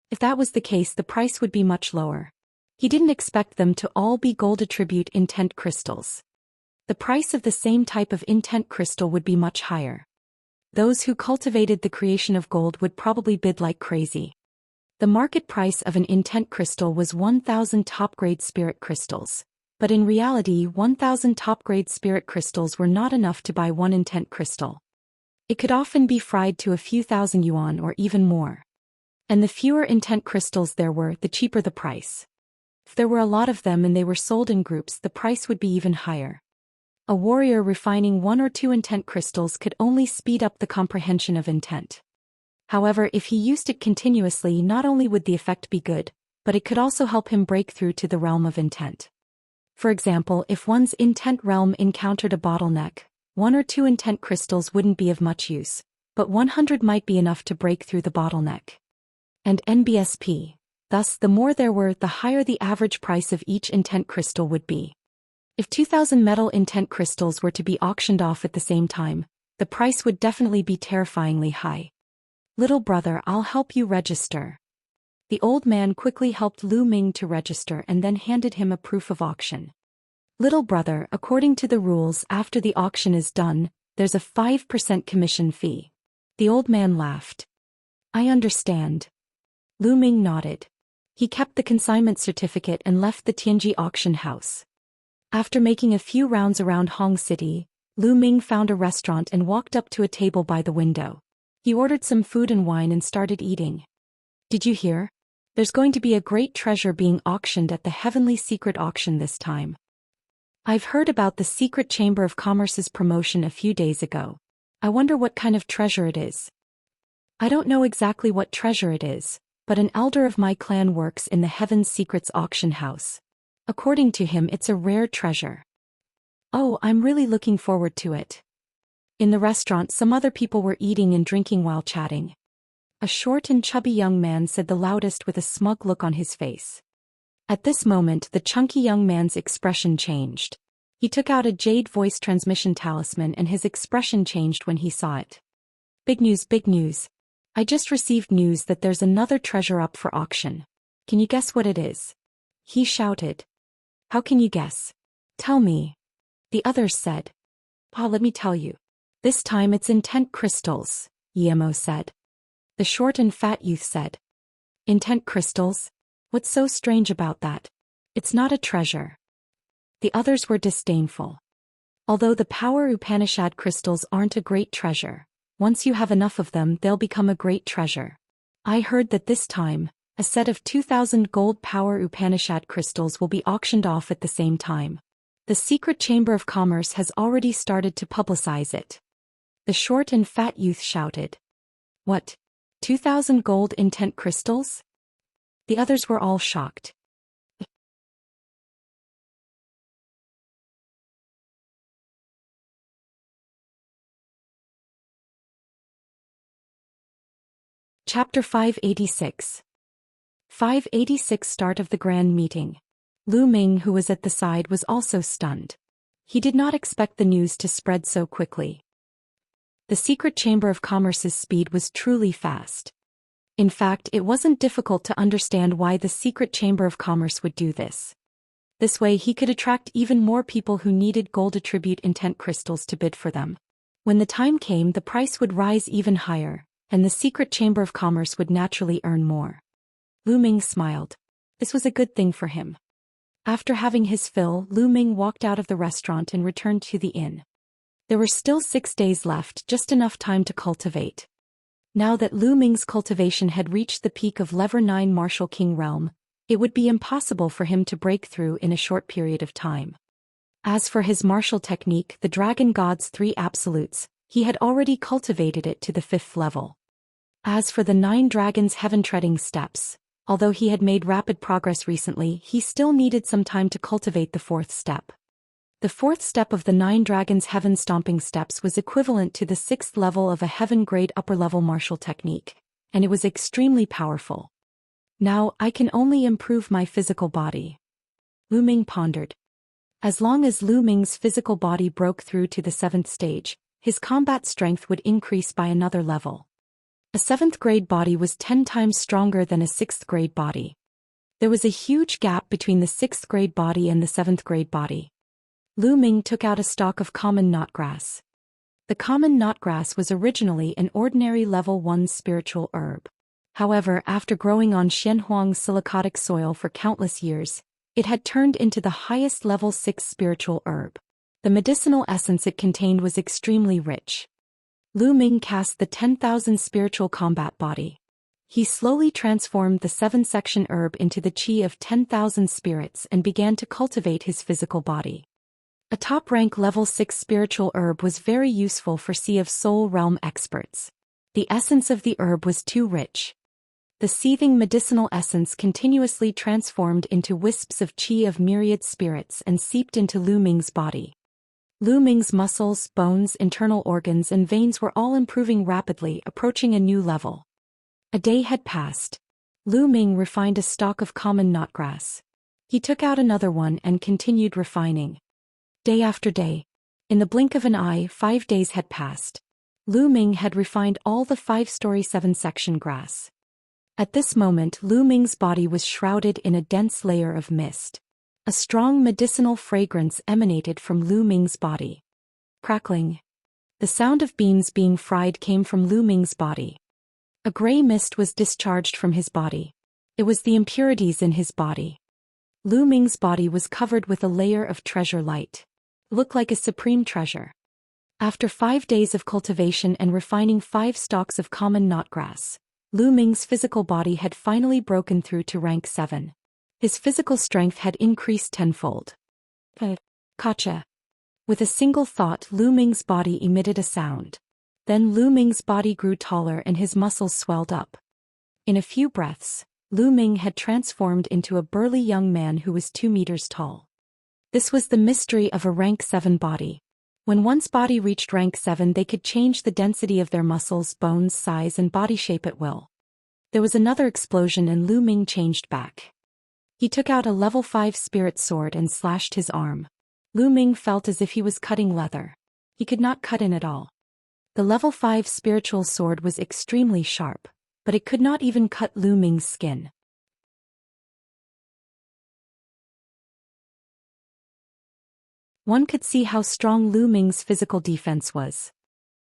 If that was the case, the price would be much lower. He didn't expect them to all be gold attribute intent crystals. The price of the same type of intent crystal would be much higher. Those who cultivated the creation of gold would probably bid like crazy. The market price of an intent crystal was 1,000 top-grade spirit crystals. But in reality, 1,000 top-grade spirit crystals were not enough to buy one intent crystal. It could often be fried to a few thousand yuan or even more. And the fewer intent crystals there were, the cheaper the price. If there were a lot of them and they were sold in groups, the price would be even higher. A warrior refining 1 or 2 intent crystals could only speed up the comprehension of intent. However, if he used it continuously, not only would the effect be good, but it could also help him break through to the realm of intent. For example, if one's intent realm encountered a bottleneck, 1 or 2 intent crystals wouldn't be of much use, but 100 might be enough to break through the bottleneck. And NBSP. Thus, the more there were, the higher the average price of each intent crystal would be. If 2,000 metal intent crystals were to be auctioned off at the same time, the price would definitely be terrifyingly high. Little brother, I'll help you register. The old man quickly helped Lu Ming to register and then handed him a proof of auction. Little brother, according to the rules, after the auction is done, there's a 5% commission fee. The old man laughed. I understand. Lu Ming nodded. He kept the consignment certificate and left the Tianji auction house. After making a few rounds around Hong City, Lu Ming found a restaurant and walked up to a table by the window. He ordered some food and wine and started eating. Did you hear? There's going to be a great treasure being auctioned at the Heavenly Secret Auction this time. I've heard about the Secret Chamber of Commerce's promotion a few days ago. I wonder what kind of treasure it is. I don't know exactly what treasure it is, but an elder of my clan works in the Heaven's Secrets auction house. According to him, it's a rare treasure. Oh, I'm really looking forward to it. In the restaurant, some other people were eating and drinking while chatting. A short and chubby young man said the loudest with a smug look on his face. At this moment, the chunky young man's expression changed. He took out a jade voice transmission talisman and his expression changed when he saw it. Big news, big news. I just received news that there's another treasure up for auction. Can you guess what it is? He shouted. How can you guess? Tell me. The others said. Let me tell you. This time it's intent crystals, Yemo said. The short and fat youth said. Intent crystals? What's so strange about that? It's not a treasure. The others were disdainful. Although the power Upanishad crystals aren't a great treasure, once you have enough of them, they'll become a great treasure. I heard that this time, a set of 2,000 gold power Upanishad crystals will be auctioned off at the same time. The Secret Chamber of Commerce has already started to publicize it. The short and fat youth shouted. What? 2,000 gold intent crystals? The others were all shocked. Chapter 586. 586 Start of the Grand Meeting. Lu Ming, who was at the side, was also stunned. He did not expect the news to spread so quickly. The Secret Chamber of Commerce's speed was truly fast. In fact, it wasn't difficult to understand why the Secret Chamber of Commerce would do this. This way he could attract even more people who needed gold attribute intent crystals to bid for them. When the time came, the price would rise even higher, and the secret chamber of commerce would naturally earn more. Lu Ming smiled. This was a good thing for him. After having his fill, Lu Ming walked out of the restaurant and returned to the inn. There were still 6 days left, just enough time to cultivate. Now that Lu Ming's cultivation had reached the peak of Level 9 Martial King realm, it would be impossible for him to break through in a short period of time. As for his martial technique, the Dragon God's 3 absolutes, he had already cultivated it to the 5th level. As for the 9 Dragons' heaven-treading steps, although he had made rapid progress recently, he still needed some time to cultivate the 4th step. The 4th step of the 9 Dragons' heaven-stomping steps was equivalent to the 6th level of a heaven-grade upper-level martial technique, and it was extremely powerful. Now, I can only improve my physical body. Lu Ming pondered. As long as Lu Ming's physical body broke through to the 7th stage, his combat strength would increase by another level. A 7th grade body was 10 times stronger than a 6th grade body. There was a huge gap between the 6th grade body and the 7th grade body. Lu Ming took out a stalk of common knotgrass. The common knotgrass was originally an ordinary level 1 spiritual herb. However, after growing on Xianhuang's silicotic soil for countless years, it had turned into the highest level 6 spiritual herb. The medicinal essence it contained was extremely rich. Lu Ming cast the 10,000 spiritual combat body. He slowly transformed the 7-section herb into the chi of 10,000 spirits and began to cultivate his physical body. A top-rank level 6 spiritual herb was very useful for Sea of Soul realm experts. The essence of the herb was too rich. The seething medicinal essence continuously transformed into wisps of chi of myriad spirits and seeped into Lu Ming's body. Lu Ming's muscles, bones, internal organs and veins were all improving rapidly, approaching a new level. A day had passed. Lu Ming refined a stalk of common knotgrass. He took out another one and continued refining. Day after day. In the blink of an eye, 5 days had passed. Lu Ming had refined all the 5-story 7-section grass. At this moment, Lu Ming's body was shrouded in a dense layer of mist. A strong medicinal fragrance emanated from Lu Ming's body. Crackling. The sound of beans being fried came from Lu Ming's body. A gray mist was discharged from his body. It was the impurities in his body. Lu Ming's body was covered with a layer of treasure light. It looked like a supreme treasure. After 5 days of cultivation and refining 5 stalks of common knotgrass, Lu Ming's physical body had finally broken through to rank 7. His physical strength had increased tenfold. Gotcha. With a single thought, Lu Ming's body emitted a sound. Then Lu Ming's body grew taller and his muscles swelled up. In a few breaths, Lu Ming had transformed into a burly young man who was 2 meters tall. This was the mystery of a rank 7 body. When one's body reached rank 7, they could change the density of their muscles, bones, size and body shape at will. There was another explosion and Lu Ming changed back. He took out a level 5 spirit sword and slashed his arm. Lu Ming felt as if he was cutting leather. He could not cut in at all. The level 5 spiritual sword was extremely sharp, but it could not even cut Lu Ming's skin. One could see how strong Lu Ming's physical defense was.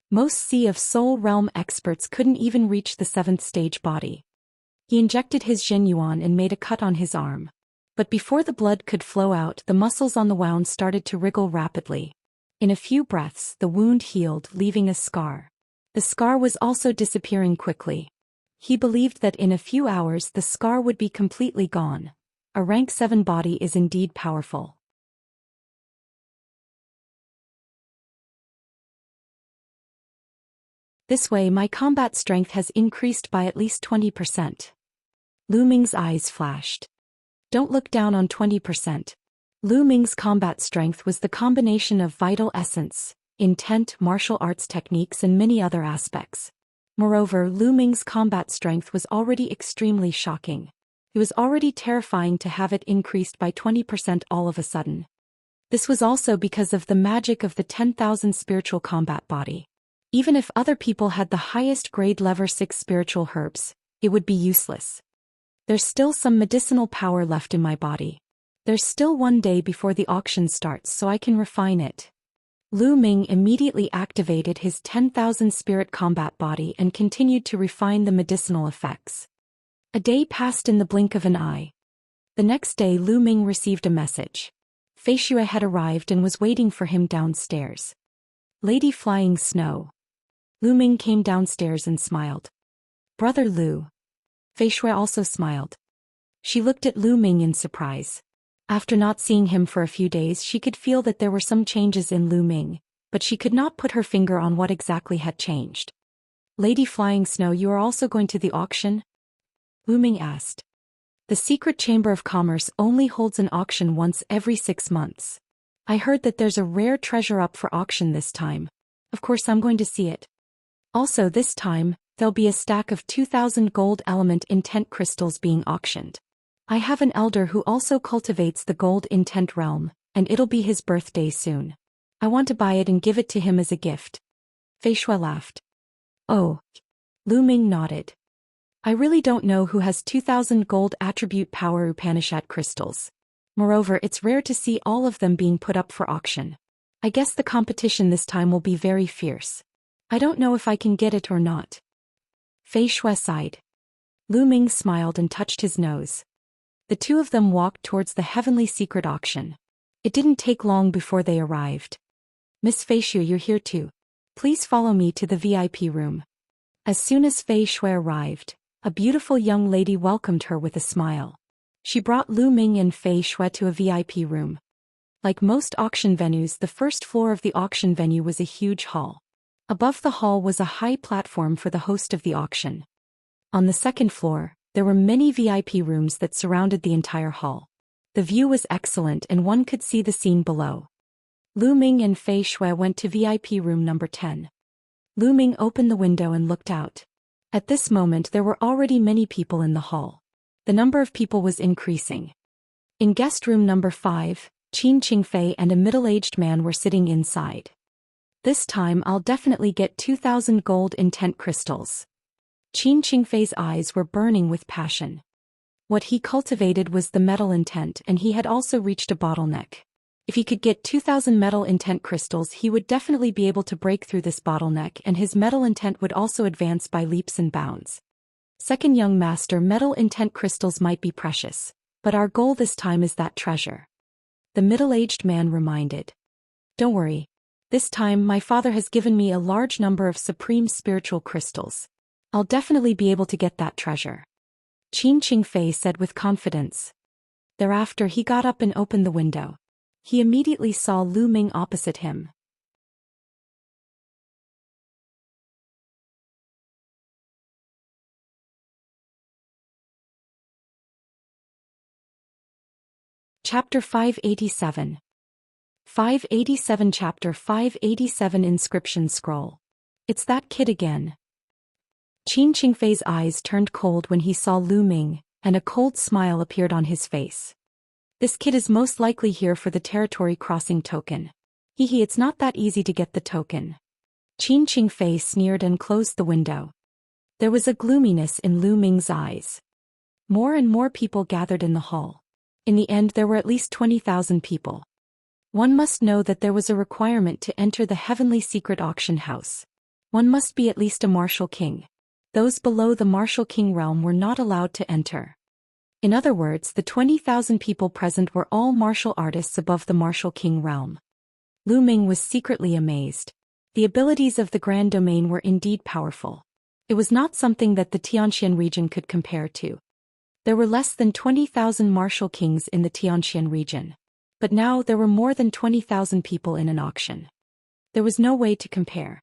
Most Sea of Soul realm experts couldn't even reach the 7th stage body. He injected his Zhenyuan and made a cut on his arm. But before the blood could flow out, the muscles on the wound started to wriggle rapidly. In a few breaths, the wound healed, leaving a scar. The scar was also disappearing quickly. He believed that in a few hours the scar would be completely gone. A rank 7 body is indeed powerful. This way my combat strength has increased by at least 20%. Lu Ming's eyes flashed. Don't look down on 20%. Lu Ming's combat strength was the combination of vital essence, intent, martial arts techniques and many other aspects. Moreover, Lu Ming's combat strength was already extremely shocking. It was already terrifying to have it increased by 20% all of a sudden. This was also because of the magic of the 10,000 spiritual combat body. Even if other people had the highest grade level 6 spiritual herbs, it would be useless. There's still some medicinal power left in my body. There's still 1 day before the auction starts so I can refine it. Lu Ming immediately activated his 10,000 spirit combat body and continued to refine the medicinal effects. A day passed in the blink of an eye. The next day Lu Ming received a message. Fei Xue had arrived and was waiting for him downstairs. Lady Flying Snow. Lu Ming came downstairs and smiled. Brother Lu. Fei Xue also smiled. She looked at Lu Ming in surprise. After not seeing him for a few days, she could feel that there were some changes in Lu Ming, but she could not put her finger on what exactly had changed. Lady Flying Snow, you are also going to the auction? Lu Ming asked. The Secret Chamber of Commerce only holds an auction once every 6 months. I heard that there's a rare treasure up for auction this time. Of course I'm going to see it. Also this time, there'll be a stack of 2,000 gold element intent crystals being auctioned. I have an elder who also cultivates the gold intent realm, and it'll be his birthday soon. I want to buy it and give it to him as a gift. Fei Xue laughed. Oh. Lu Ming nodded. I really don't know who has 2,000 gold attribute power Upanishad crystals. Moreover, it's rare to see all of them being put up for auction. I guess the competition this time will be very fierce. I don't know if I can get it or not. Fei Xue sighed. Lu Ming smiled and touched his nose. The two of them walked towards the heavenly secret auction. It didn't take long before they arrived. Miss Fei Xue, you're here too. Please follow me to the VIP room. As soon as Fei Xue arrived, a beautiful young lady welcomed her with a smile. She brought Lu Ming and Fei Xue to a VIP room. Like most auction venues, the first floor of the auction venue was a huge hall. Above the hall was a high platform for the host of the auction. On the second floor, there were many VIP rooms that surrounded the entire hall. The view was excellent and one could see the scene below. Lu Ming and Fei Xue went to VIP room number 10. Lu Ming opened the window and looked out. At this moment there were already many people in the hall. The number of people was increasing. In guest room number 5, Qin Qingfei and a middle-aged man were sitting inside. This time I'll definitely get 2,000 gold intent crystals. Qin Qingfei's eyes were burning with passion. What he cultivated was the metal intent, and he had also reached a bottleneck. If he could get 2,000 metal intent crystals, he would definitely be able to break through this bottleneck, and his metal intent would also advance by leaps and bounds. Second young master, metal intent crystals might be precious, but our goal this time is that treasure. The middle-aged man reminded. Don't worry. This time my father has given me a large number of supreme spiritual crystals. I'll definitely be able to get that treasure. Qin Qingfei said with confidence. Thereafter he got up and opened the window. He immediately saw Lu Ming opposite him. Chapter 587. 587 Chapter 587 Inscription Scroll. It's that kid again. Qin Qingfei's eyes turned cold when he saw Lu Ming, and a cold smile appeared on his face. This kid is most likely here for the territory crossing token. Hehe, it's not that easy to get the token. Qin Qingfei sneered and closed the window. There was a gloominess in Lu Ming's eyes. More and more people gathered in the hall. In the end there were at least 20,000 people. One must know that there was a requirement to enter the heavenly secret auction house. One must be at least a martial king. Those below the martial king realm were not allowed to enter. In other words, the 20,000 people present were all martial artists above the martial king realm. Lu Ming was secretly amazed. The abilities of the Grand Domain were indeed powerful. It was not something that the Xianxia region could compare to. There were less than 20,000 martial kings in the Xianxia region. But now there were more than 20,000 people in an auction. There was no way to compare.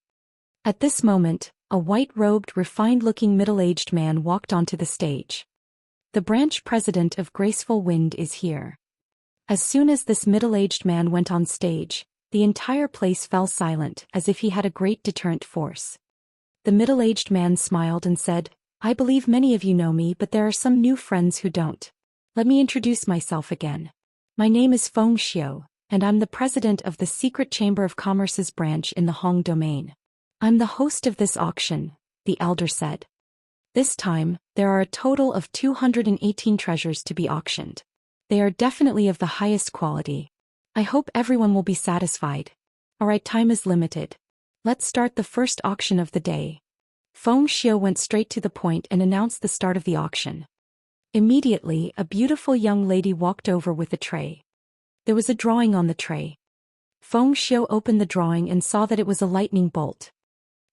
At this moment, a white-robed, refined-looking middle-aged man walked onto the stage. The branch president of Graceful Wind is here. As soon as this middle-aged man went on stage, the entire place fell silent, as if he had a great deterrent force. The middle-aged man smiled and said, I believe many of you know me, but there are some new friends who don't. Let me introduce myself again. My name is Feng Xiu, and I'm the president of the Secret Chamber of Commerce's branch in the Hong Domain. I'm the host of this auction, the elder said. This time, there are a total of 218 treasures to be auctioned. They are definitely of the highest quality. I hope everyone will be satisfied. Alright, time is limited. Let's start the first auction of the day. Feng Xiu went straight to the point and announced the start of the auction. Immediately, a beautiful young lady walked over with a tray. There was a drawing on the tray. Feng Xiu opened the drawing and saw that it was a lightning bolt.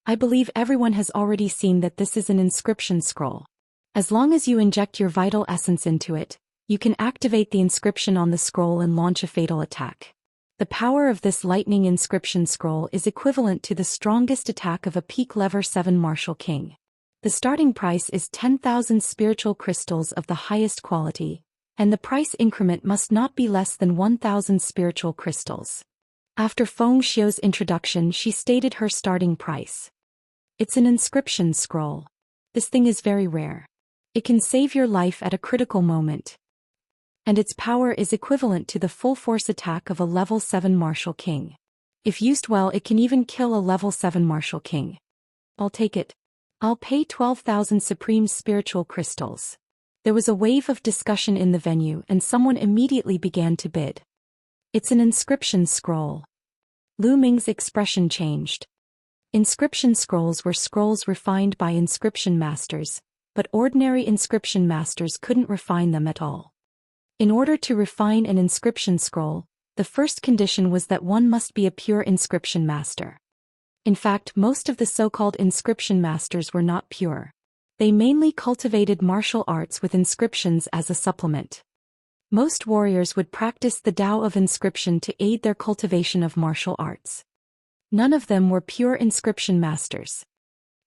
I believe everyone has already seen that this is an inscription scroll. As long as you inject your vital essence into it, you can activate the inscription on the scroll and launch a fatal attack. The power of this lightning inscription scroll is equivalent to the strongest attack of a peak level 7 martial king. The starting price is 10,000 spiritual crystals of the highest quality, and the price increment must not be less than 1,000 spiritual crystals. After Feng Xiu's introduction, she stated her starting price. It's an inscription scroll. This thing is very rare. It can save your life at a critical moment. And its power is equivalent to the full force attack of a level 7 martial king. If used well, it can even kill a level 7 martial king. I'll take it. I'll pay 12,000 supreme spiritual crystals. There was a wave of discussion in the venue and someone immediately began to bid. It's an inscription scroll. Lu Ming's expression changed. Inscription scrolls were scrolls refined by inscription masters, but ordinary inscription masters couldn't refine them at all. In order to refine an inscription scroll, the first condition was that one must be a pure inscription master. In fact, most of the so-called inscription masters were not pure. They mainly cultivated martial arts with inscriptions as a supplement. Most warriors would practice the Tao of inscription to aid their cultivation of martial arts. None of them were pure inscription masters.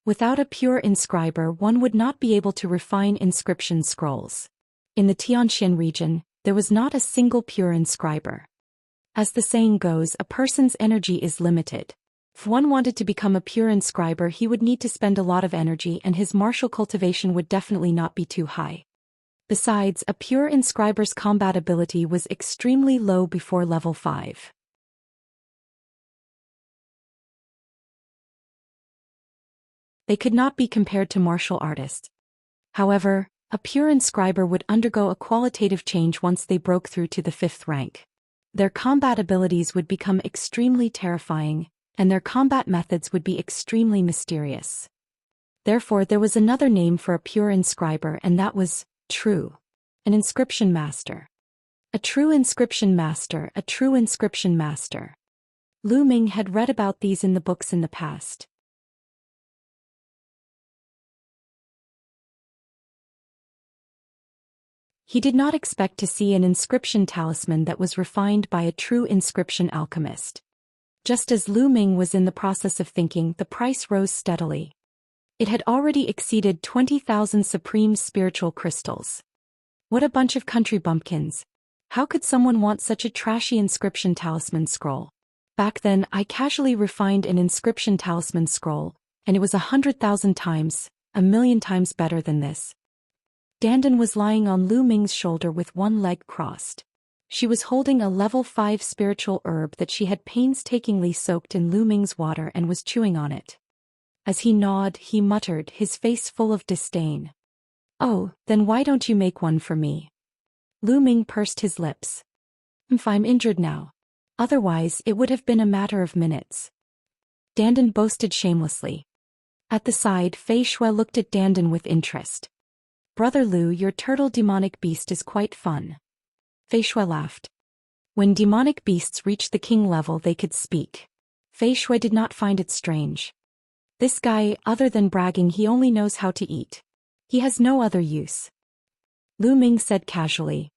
Without a pure inscriber, one would not be able to refine inscription scrolls. In the Xianxia region, there was not a single pure inscriber. As the saying goes, a person's energy is limited. If one wanted to become a pure inscriber, he would need to spend a lot of energy and his martial cultivation would definitely not be too high. Besides, a pure inscriber's combat ability was extremely low before level 5. They could not be compared to martial artists. However, a pure inscriber would undergo a qualitative change once they broke through to the 5th rank. Their combat abilities would become extremely terrifying, and their combat methods would be extremely mysterious. Therefore, there was another name for a pure inscriber, and that was true. An inscription master. A true inscription master, a true inscription master. Lu Ming had read about these in the books in the past. He did not expect to see an inscription talisman that was refined by a true inscription alchemist. Just as Lu Ming was in the process of thinking, the price rose steadily. It had already exceeded 20,000 supreme spiritual crystals. What a bunch of country bumpkins. How could someone want such a trashy inscription talisman scroll? Back then, I casually refined an inscription talisman scroll, and it was 100,000 times, 1,000,000 times better than this. Dandan was lying on Lu Ming's shoulder with one leg crossed. She was holding a level 5 spiritual herb that she had painstakingly soaked in Lu Ming's water and was chewing on it. As he gnawed, he muttered, his face full of disdain. "Oh, then why don't you make one for me?" Lu Ming pursed his lips. "If I'm injured now. Otherwise, it would have been a matter of minutes." Dandan boasted shamelessly. At the side, Fei Shui looked at Dandan with interest. "Brother Lu, your turtle demonic beast is quite fun." Fei Shui laughed. When demonic beasts reached the king level, they could speak. Fei Shui did not find it strange. This guy, other than bragging, he only knows how to eat. He has no other use. Lu Ming said casually.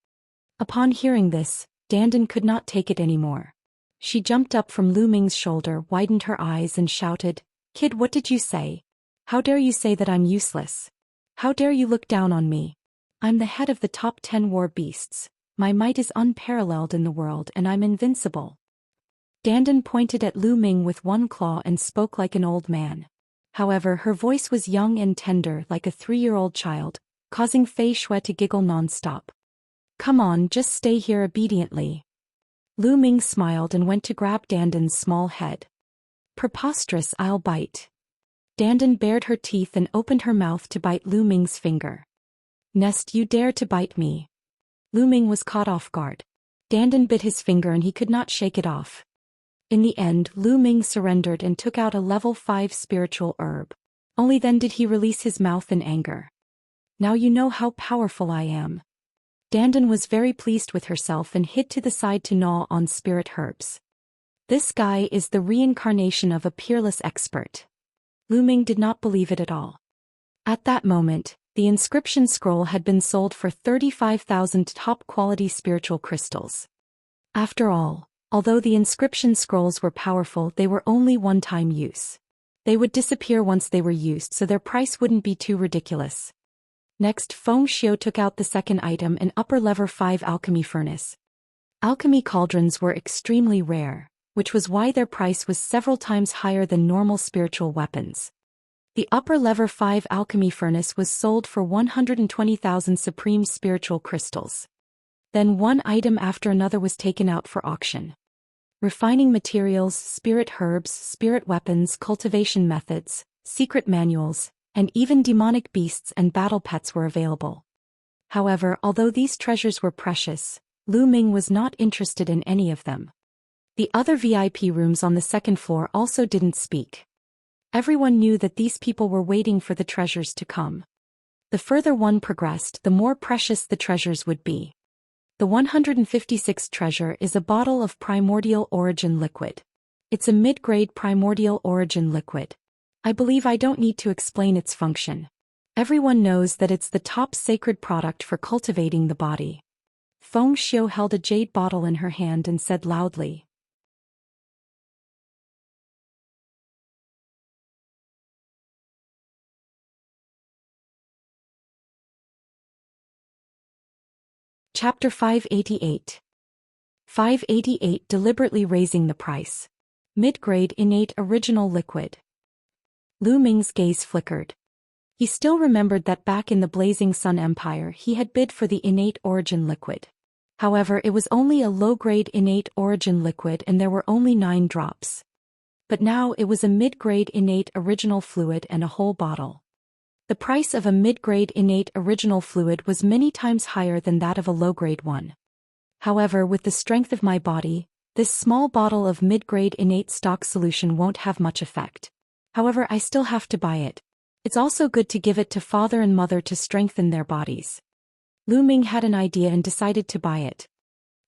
Upon hearing this, Dandan could not take it anymore. She jumped up from Lu Ming's shoulder, widened her eyes and shouted, "Kid, what did you say? How dare you say that I'm useless? How dare you look down on me? I'm the head of the top 10 war beasts. My might is unparalleled in the world and I'm invincible." Dandan pointed at Lu Ming with one claw and spoke like an old man. However, her voice was young and tender like a 3-year-old child, causing Fei Shui to giggle non-stop. "Come on, just stay here obediently." Lu Ming smiled and went to grab Dandan's small head. "Preposterous, I'll bite." Dandan bared her teeth and opened her mouth to bite Lu Ming's finger. "Nest, you dare to bite me." Lu Ming was caught off guard. Dandan bit his finger and he could not shake it off. In the end, Lu Ming surrendered and took out a level 5 spiritual herb. Only then did he release his mouth in anger. Now you know how powerful I am. Dandan was very pleased with herself and hid to the side to gnaw on spirit herbs. This guy is the reincarnation of a peerless expert. Lu Ming did not believe it at all. At that moment, the inscription scroll had been sold for 35,000 top-quality spiritual crystals. After all, although the inscription scrolls were powerful, they were only one-time use. They would disappear once they were used, so their price wouldn't be too ridiculous. Next, Feng Xiu took out the second item, an upper level 5 alchemy furnace. Alchemy cauldrons were extremely rare, which was why their price was several times higher than normal spiritual weapons. The upper level 5 alchemy furnace was sold for 120,000 supreme spiritual crystals. Then one item after another was taken out for auction. Refining materials, spirit herbs, spirit weapons, cultivation methods, secret manuals, and even demonic beasts and battle pets were available. However, although these treasures were precious, Lu Ming was not interested in any of them. The other VIP rooms on the second floor also didn't speak. Everyone knew that these people were waiting for the treasures to come. The further one progressed, the more precious the treasures would be. The 156th treasure is a bottle of primordial origin liquid. It's a mid-grade primordial origin liquid. I believe I don't need to explain its function. Everyone knows that it's the top sacred product for cultivating the body. Feng Xiu held a jade bottle in her hand and said loudly. Chapter 588. 588 Deliberately raising the price. Mid-grade innate original liquid. Lu Ming's gaze flickered. He still remembered that back in the Blazing Sun Empire he had bid for the innate origin liquid. However, it was only a low-grade innate origin liquid and there were only 9 drops. But now it was a mid-grade innate original fluid and a whole bottle. The price of a mid-grade innate original fluid was many times higher than that of a low-grade one. However, with the strength of my body, this small bottle of mid-grade innate stock solution won't have much effect. However, I still have to buy it. It's also good to give it to father and mother to strengthen their bodies. Lu Ming had an idea and decided to buy it.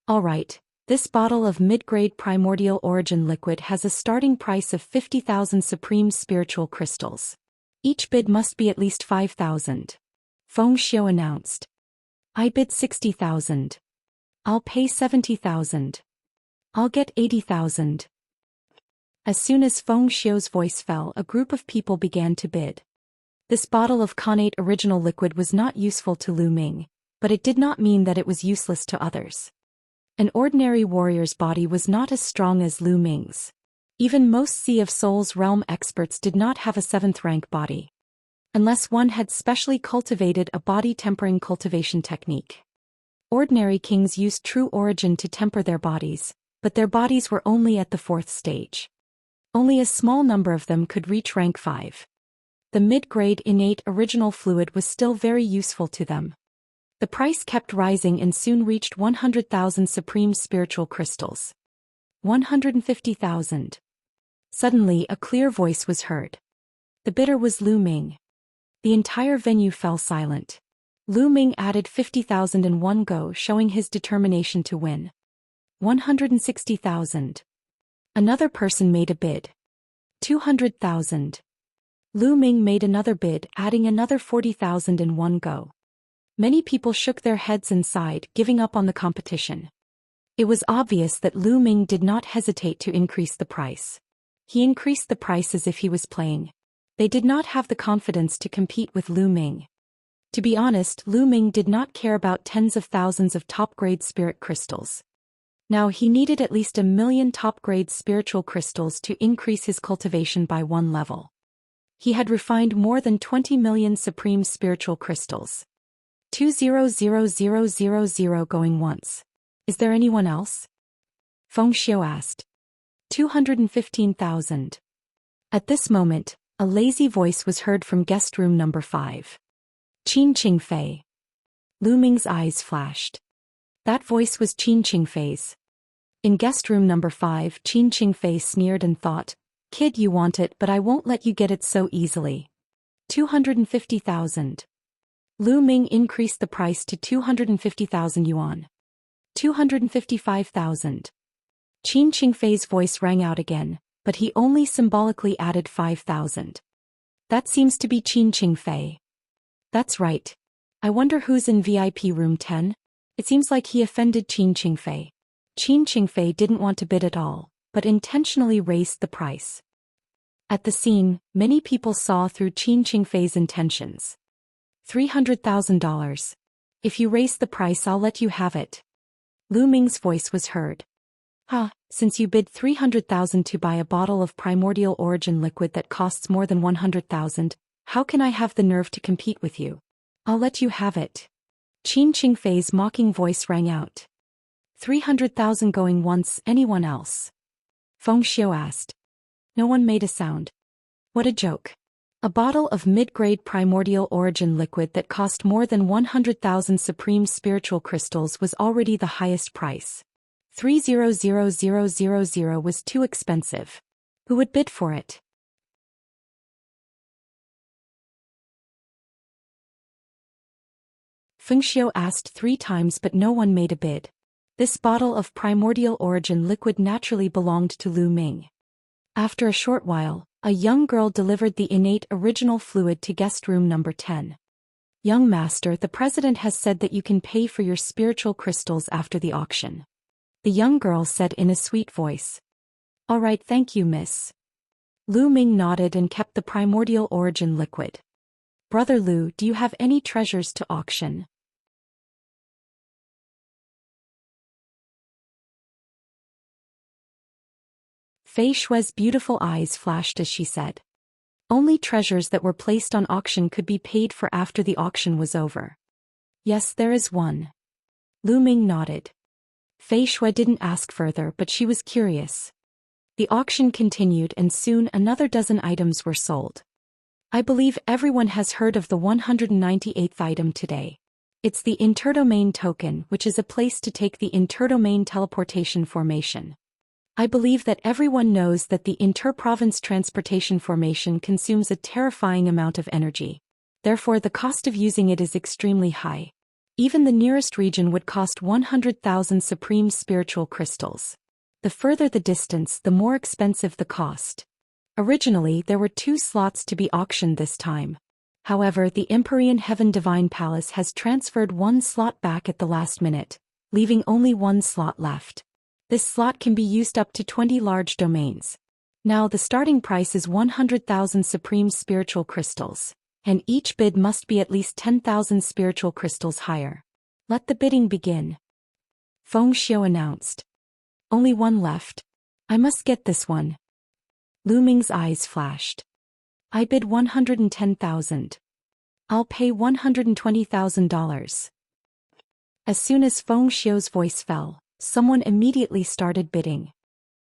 Alright, this bottle of mid-grade primordial origin liquid has a starting price of 50,000 supreme spiritual crystals. Each bid must be at least 5,000. Feng Xiu announced. I bid 60,000. I'll pay 70,000. I'll get 80,000. As soon as Feng Xiu's voice fell, a group of people began to bid. This bottle of connate original liquid was not useful to Lu Ming, but it did not mean that it was useless to others. An ordinary warrior's body was not as strong as Lu Ming's. Even most Sea of Souls realm experts did not have a 7th rank body. Unless one had specially cultivated a body-tempering cultivation technique. Ordinary kings used true origin to temper their bodies, but their bodies were only at the 4th stage. Only a small number of them could reach rank 5. The mid-grade innate original fluid was still very useful to them. The price kept rising and soon reached 100,000 supreme spiritual crystals. 150,000. Suddenly a clear voice was heard. The bidder was Lu Ming. The entire venue fell silent. Lu Ming added 50,000 in one go, showing his determination to win. 160,000. Another person made a bid. 200,000. Lu Ming made another bid, adding another 40,000 in one go. Many people shook their heads and sighed, giving up on the competition. It was obvious that Lu Ming did not hesitate to increase the price. He increased the price as if he was playing. They did not have the confidence to compete with Lu Ming. To be honest, Lu Ming did not care about tens of thousands of top-grade spirit crystals. Now he needed at least 1,000,000 top-grade spiritual crystals to increase his cultivation by 1 level. He had refined more than 20 million supreme spiritual crystals. 200,000 going once. Is there anyone else? Feng Xiu asked. 215,000. At this moment, a lazy voice was heard from guest room number 5. Qin Qingfei. Lu Ming's eyes flashed. That voice was Qin Qingfei's. In guest room number 5, Qin Qingfei sneered and thought, "Kid, you want it, but I won't let you get it so easily." 250,000. Lu Ming increased the price to 250,000 yuan. 255,000. Qin Qingfei's voice rang out again, but he only symbolically added 5,000. That seems to be Qin Qingfei. That's right. I wonder who's in VIP room 10? It seems like he offended Qin Qingfei. Qin Qingfei didn't want to bid at all, but intentionally raised the price. At the scene, many people saw through Qin Qingfei's intentions. $300,000. If you raise the price, I'll let you have it. Lu Ming's voice was heard. Since you bid 300,000 to buy a bottle of primordial origin liquid that costs more than 100,000, how can I have the nerve to compete with you? I'll let you have it. Qin Qingfei's mocking voice rang out. 300,000 going once, anyone else? Feng Xiu asked. No one made a sound. What a joke. A bottle of mid-grade primordial origin liquid that cost more than 100,000 supreme spiritual crystals was already the highest price. 300,000 was too expensive. Who would bid for it? Feng Xiu asked 3 times, but no one made a bid. This bottle of primordial origin liquid naturally belonged to Lu Ming. After a short while, a young girl delivered the innate original fluid to guest room number 10. Young master, the president has said that you can pay for your spiritual crystals after the auction. The young girl said in a sweet voice. All right, thank you, miss. Lu Ming nodded and kept the primordial origin liquid. Brother Lu, do you have any treasures to auction? Fei Shui's beautiful eyes flashed as she said. Only treasures that were placed on auction could be paid for after the auction was over. Yes, there is one. Lu Ming nodded. Fei Shui didn't ask further, but she was curious. The auction continued and soon another dozen items were sold. I believe everyone has heard of the 198th item today. It's the interdomain token, which is a place to take the interdomain teleportation formation. I believe that everyone knows that the interprovince transportation formation consumes a terrifying amount of energy. Therefore, the cost of using it is extremely high. Even the nearest region would cost 100,000 supreme spiritual crystals. The further the distance, the more expensive the cost. Originally, there were 2 slots to be auctioned this time. However, the Empyrean Heaven Divine Palace has transferred 1 slot back at the last minute, leaving only 1 slot left. This slot can be used up to 20 large domains. Now the starting price is 100,000 supreme spiritual crystals, and each bid must be at least 10,000 spiritual crystals higher. Let the bidding begin. Feng Xiu announced. Only 1 left. I must get this one. Lu Ming's eyes flashed. I bid 110,000. I'll pay $120,000. As soon as Feng Xiu's voice fell, someone immediately started bidding.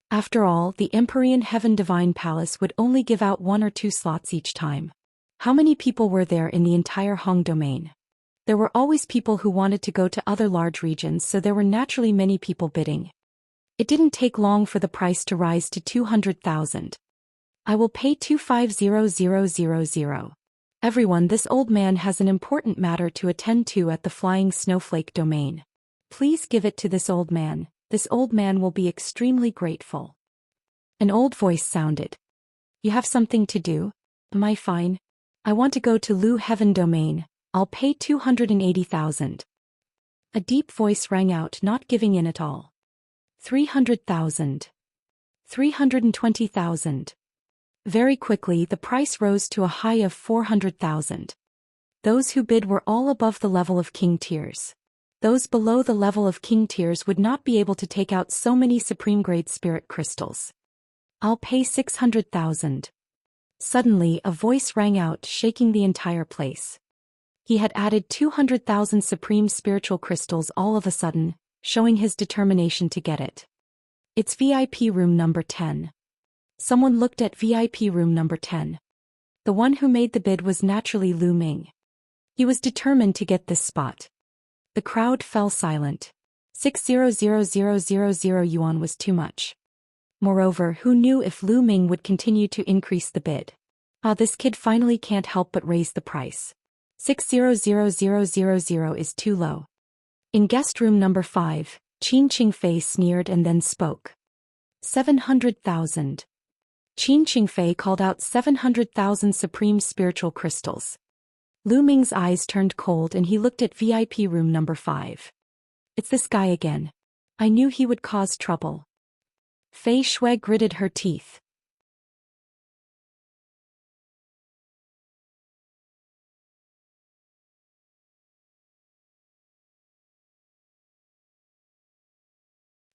After all, the Empyrean Heaven Divine Palace would only give out 1 or 2 slots each time. How many people were there in the entire Hong domain? There were always people who wanted to go to other large regions, so there were naturally many people bidding. It didn't take long for the price to rise to 200,000. I will pay 250,000. Everyone, this old man has an important matter to attend to at the Flying Snowflake domain. Please give it to this old man. This old man will be extremely grateful. An old voice sounded. You have something to do? Am I fine? I want to go to Lu Heaven domain. I'll pay 280,000. A deep voice rang out, not giving in at all. 300,000. 320,000. Very quickly the price rose to a high of 400,000. Those who bid were all above the level of king tiers. Those below the level of king tiers would not be able to take out so many supreme grade spirit crystals. I'll pay 600,000. Suddenly a voice rang out, shaking the entire place. He had added 200,000 supreme spiritual crystals all of a sudden, showing his determination to get it. It's VIP room number 10. Someone looked at VIP room number 10. The one who made the bid was naturally Lu Ming. He was determined to get this spot. The crowd fell silent. 600,000 yuan was too much. Moreover, who knew if Lu Ming would continue to increase the bid? This kid finally can't help but raise the price. 600,000 is too low. In guest room number 5, Qin Qingfei sneered and then spoke. 700,000. Qin Qingfei called out 700,000 supreme spiritual crystals. Lu Ming's eyes turned cold and he looked at VIP room number 5. It's this guy again. I knew he would cause trouble. Fei Shui gritted her teeth.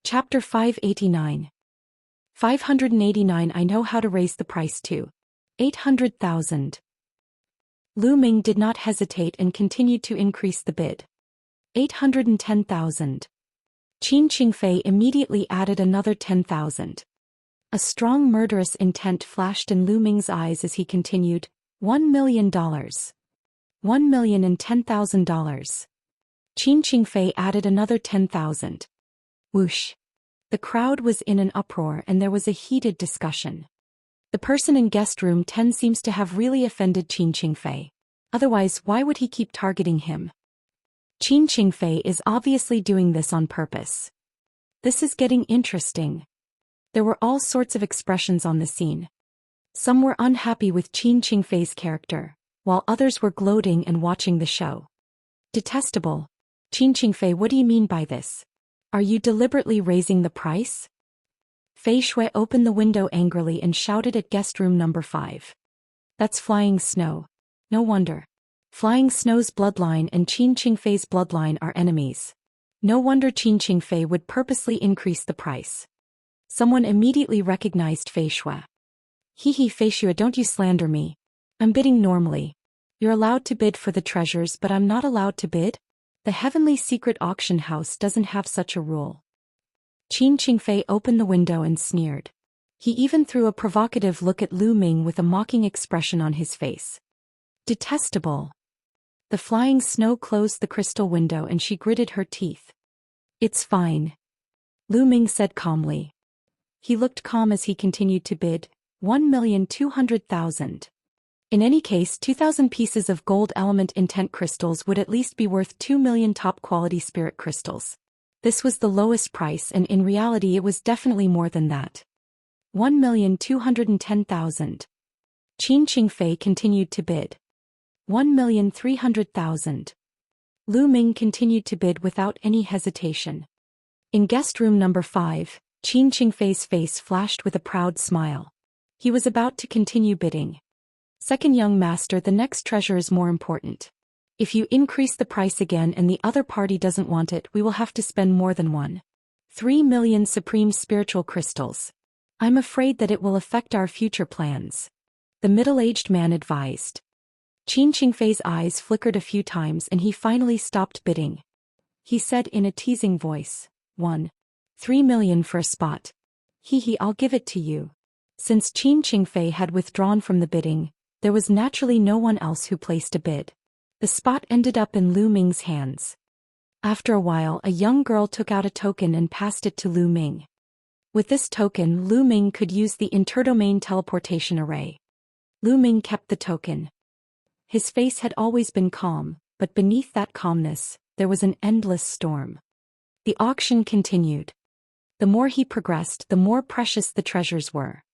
Chapter 589. 589. I know how to raise the price to 800,000. Lu Ming did not hesitate and continued to increase the bid. 810,000. Qin Qingfei immediately added another 10,000. A strong murderous intent flashed in Lu Ming's eyes as he continued, $1 million. $1,010,000. Qin Qingfei added another 10,000. Whoosh. The crowd was in an uproar and there was a heated discussion. The person in guest room 10 seems to have really offended Qin Qingfei. Otherwise, why would he keep targeting him? Qin Qingfei is obviously doing this on purpose. This is getting interesting. There were all sorts of expressions on the scene. Some were unhappy with Qin Qingfei's character, while others were gloating and watching the show. Detestable. Qin Qingfei, what do you mean by this? Are you deliberately raising the price? Fei Shui opened the window angrily and shouted at guest room number 5. That's flying snow. No wonder. Flying Snow's bloodline and Qin Qingfei's bloodline are enemies. No wonder Qin Qingfei would purposely increase the price. Someone immediately recognized Fei Shui. Hee Fei Shui, don't you slander me. I'm bidding normally. You're allowed to bid for the treasures, but I'm not allowed to bid? The Heavenly Secret Auction House doesn't have such a rule. Qin Qingfei opened the window and sneered. He even threw a provocative look at Lu Ming with a mocking expression on his face. Detestable. The Flying Snow closed the crystal window and she gritted her teeth. It's fine. Lu Ming said calmly. He looked calm as he continued to bid, 1,200,000. In any case, 2,000 pieces of gold element intent crystals would at least be worth 2 million top-quality spirit crystals. This was the lowest price and in reality it was definitely more than that. 1,210,000. Qin Qingfei continued to bid. 1,300,000. Lu Ming continued to bid without any hesitation. In guest room number 5, Qin Qingfei's face flashed with a proud smile. He was about to continue bidding. Second young master, the next treasure is more important. If you increase the price again and the other party doesn't want it, we will have to spend more than 3 million supreme spiritual crystals. I'm afraid that it will affect our future plans. The middle-aged man advised. Qin Qingfei's eyes flickered a few times and he finally stopped bidding. He said in a teasing voice, 3 million for a spot. I'll give it to you. Since Qin Qingfei had withdrawn from the bidding, there was naturally no one else who placed a bid. The spot ended up in Lu Ming's hands. After a while, a young girl took out a token and passed it to Lu Ming. With this token, Lu Ming could use the interdomain teleportation array. Lu Ming kept the token. His face had always been calm, but beneath that calmness, there was an endless storm. The auction continued. The more he progressed, the more precious the treasures were.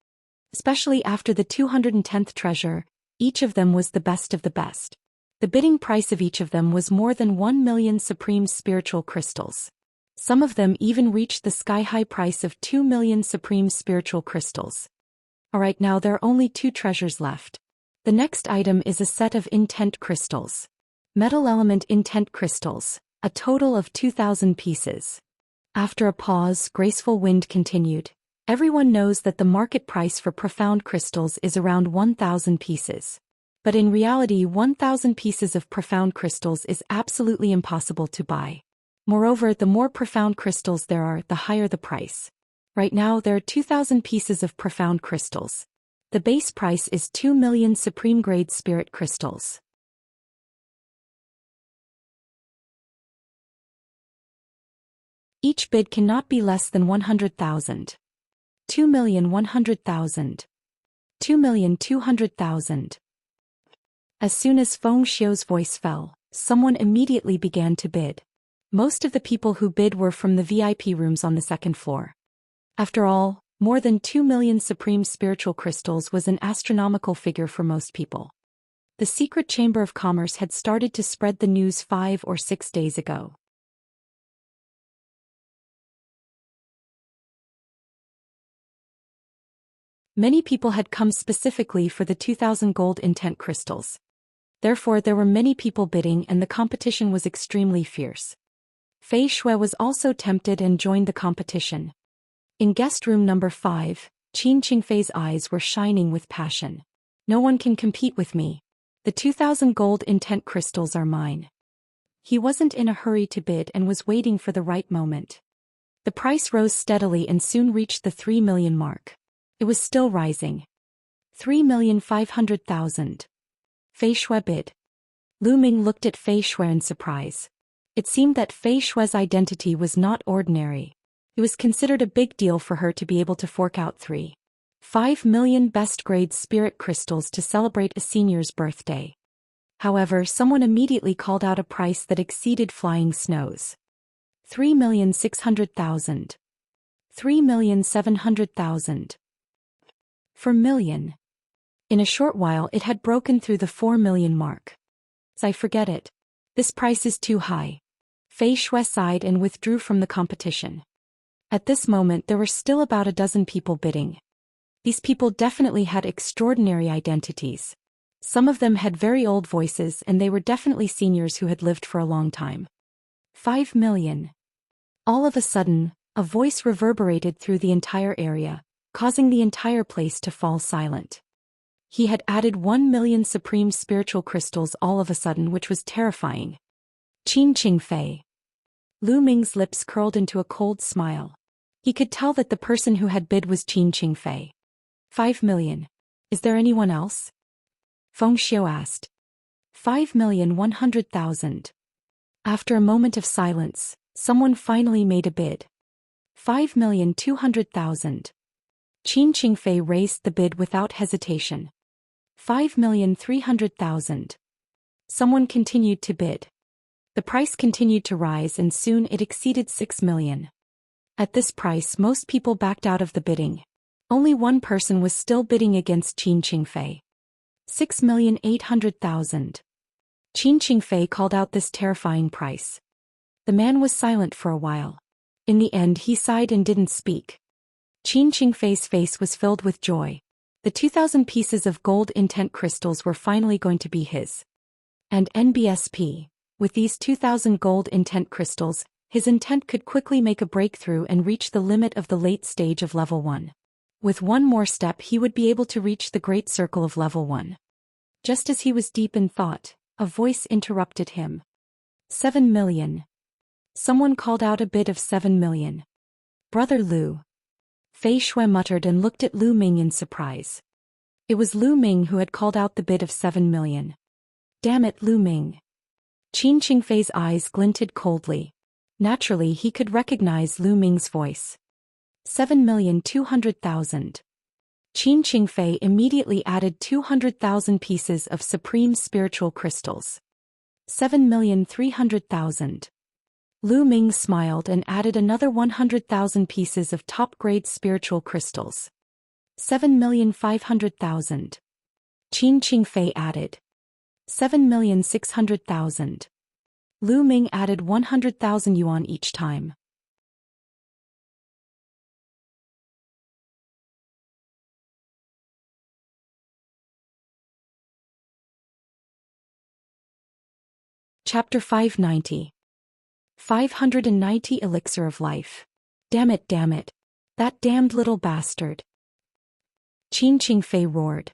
Especially after the 210th treasure, each of them was the best of the best. The bidding price of each of them was more than 1 million supreme spiritual crystals. Some of them even reached the sky-high price of 2 million supreme spiritual crystals. Alright, now there are only 2 treasures left. The next item is a set of intent crystals. Metal element intent crystals, a total of 2,000 pieces. After a pause, Graceful Wind continued. Everyone knows that the market price for profound crystals is around 1,000 pieces. But in reality, 1,000 pieces of profound crystals is absolutely impossible to buy. Moreover, the more profound crystals there are, the higher the price. Right now, there are 2,000 pieces of profound crystals. The base price is 2 million supreme-grade spirit crystals. Each bid cannot be less than 100,000. 2,100,000. 2,200,000. As soon as Feng Xiu's voice fell, someone immediately began to bid. Most of the people who bid were from the VIP rooms on the second floor. After all, more than 2 million supreme spiritual crystals was an astronomical figure for most people. The secret chamber of commerce had started to spread the news 5 or 6 days ago. Many people had come specifically for the 2,000 gold intent crystals. Therefore there were many people bidding and the competition was extremely fierce. Fei Shui was also tempted and joined the competition. In guest room number 5, Qin Qingfei's eyes were shining with passion. No one can compete with me. The 2,000 gold intent crystals are mine. He wasn't in a hurry to bid and was waiting for the right moment. The price rose steadily and soon reached the 3 million mark. It was still rising. 3,500,000. Fei Shui bid. Lu Ming looked at Fei Shui in surprise. It seemed that Fei Shui's identity was not ordinary. It was considered a big deal for her to be able to fork out 3.5 million best-grade spirit crystals to celebrate a senior's birthday. However, someone immediately called out a price that exceeded flying snows. 3,600,000. 3,700,000. For million. In a short while it had broken through the 4 million mark. I forget it. This price is too high. Fei Shui sighed and withdrew from the competition. At this moment there were still about a dozen people bidding. These people definitely had extraordinary identities. Some of them had very old voices and they were definitely seniors who had lived for a long time. 5 million. All of a sudden, a voice reverberated through the entire area, causing the entire place to fall silent. He had added 1 million supreme spiritual crystals all of a sudden, which was terrifying. Qin Qingfei. Lu Ming's lips curled into a cold smile. He could tell that the person who had bid was Qin Qingfei. 5 million. Is there anyone else? Feng Xiu asked. 5,100,000. After a moment of silence, someone finally made a bid. 5,200,000. Qin Qingfei raised the bid without hesitation. 5,300,000. Someone continued to bid. The price continued to rise and soon it exceeded 6 million. At this price most people backed out of the bidding. Only one person was still bidding against Qin Qingfei. 6,800,000. Qin Qingfei called out this terrifying price. The man was silent for a while. In the end he sighed and didn't speak. Qin Qingfei's face was filled with joy. The 2,000 pieces of gold intent crystals were finally going to be his. And NBSP. With these 2,000 gold intent crystals, his intent could quickly make a breakthrough and reach the limit of the late stage of level 1. With one more step he would be able to reach the great circle of level 1. Just as he was deep in thought, a voice interrupted him. 7 million. Someone called out a bid of 7 million. Brother Lu. Fei Shui muttered and looked at Lu Ming in surprise. It was Lu Ming who had called out the bid of 7 million. Damn it, Lu Ming. Qin Qingfei's eyes glinted coldly. Naturally he could recognize Lu Ming's voice. 7,200,000. Qin Qingfei immediately added 200,000 pieces of supreme spiritual crystals. 7,300,000. Lu Ming smiled and added another 100,000 pieces of top-grade spiritual crystals. 7,500,000. Qin Qingfei added 7,600,000. Lu Ming added 100,000 yuan each time. Chapter 590. 590 Elixir of Life. Damn it, that damned little bastard. Qin Qingfei roared.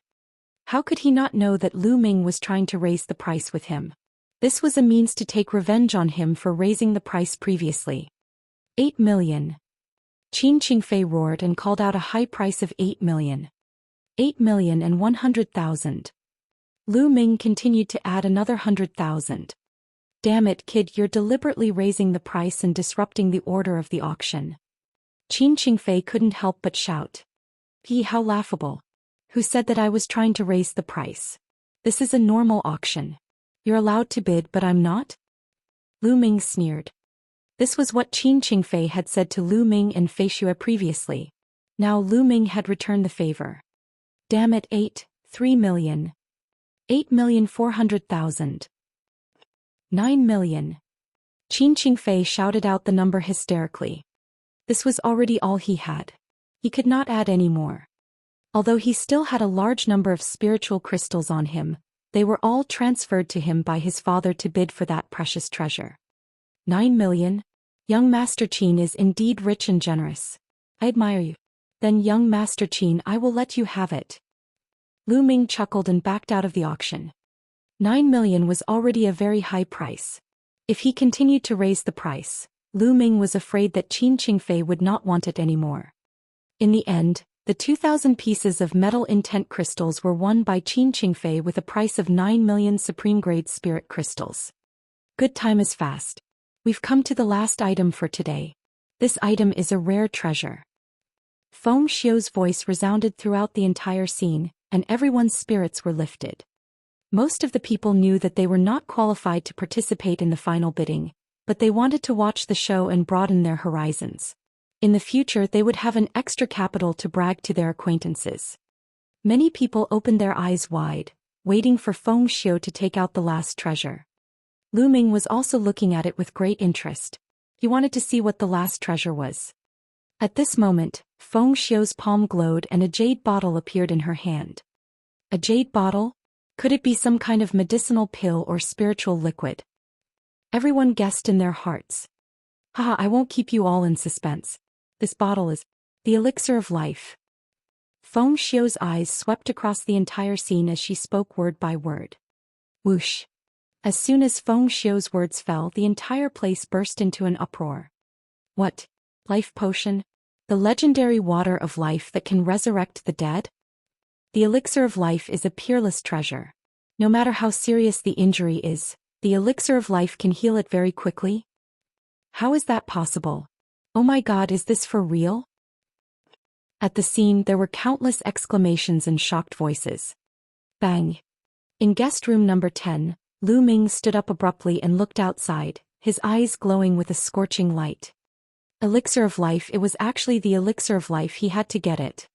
How could he not know that Lu Ming was trying to raise the price with him? This was a means to take revenge on him for raising the price previously. 8 million. Qin Qingfei roared and called out a high price of 8 million. 8,100,000. Lu Ming continued to add another 100,000. Damn it, kid, you're deliberately raising the price and disrupting the order of the auction. Qin Qingfei couldn't help but shout. How laughable. Who said that I was trying to raise the price? This is a normal auction. You're allowed to bid, but I'm not? Lu Ming sneered. This was what Qin Qingfei had said to Lu Ming and Fei Xue previously. Now Lu Ming had returned the favor. Damn it, 3 million. 8,400,000. 9 million. Qin Qingfei shouted out the number hysterically. This was already all he had. He could not add any more. Although he still had a large number of spiritual crystals on him, they were all transferred to him by his father to bid for that precious treasure. 9 million? Young Master Qin is indeed rich and generous. I admire you. Then, young Master Qin, I will let you have it. Lu Ming chuckled and backed out of the auction. 9 million was already a very high price. If he continued to raise the price, Lu Ming was afraid that Qin Qingfei would not want it anymore. In the end, the 2,000 pieces of metal intent crystals were won by Qin Qingfei with a price of 9 million supreme-grade spirit crystals. Good time is fast. We've come to the last item for today. This item is a rare treasure. Feng Xiu's voice resounded throughout the entire scene, and everyone's spirits were lifted. Most of the people knew that they were not qualified to participate in the final bidding, but they wanted to watch the show and broaden their horizons. In the future they would have an extra capital to brag to their acquaintances. Many people opened their eyes wide, waiting for Feng Xiu to take out the last treasure. Lu Ming was also looking at it with great interest. He wanted to see what the last treasure was. At this moment, Feng Xiu's palm glowed and a jade bottle appeared in her hand. A jade bottle? Could it be some kind of medicinal pill or spiritual liquid? Everyone guessed in their hearts. Haha, I won't keep you all in suspense. This bottle is the elixir of life. Feng Xiu's eyes swept across the entire scene as she spoke word by word. Whoosh. As soon as Feng Xiu's words fell, the entire place burst into an uproar. What? Life potion? The legendary water of life that can resurrect the dead? The elixir of life is a peerless treasure. No matter how serious the injury is, the elixir of life can heal it very quickly. How is that possible? Oh my God, is this for real? At the scene there were countless exclamations and shocked voices. Bang! In guest room number 10, Lu Ming stood up abruptly and looked outside, his eyes glowing with a scorching light. Elixir of life, it was actually the elixir of life, he had to get it.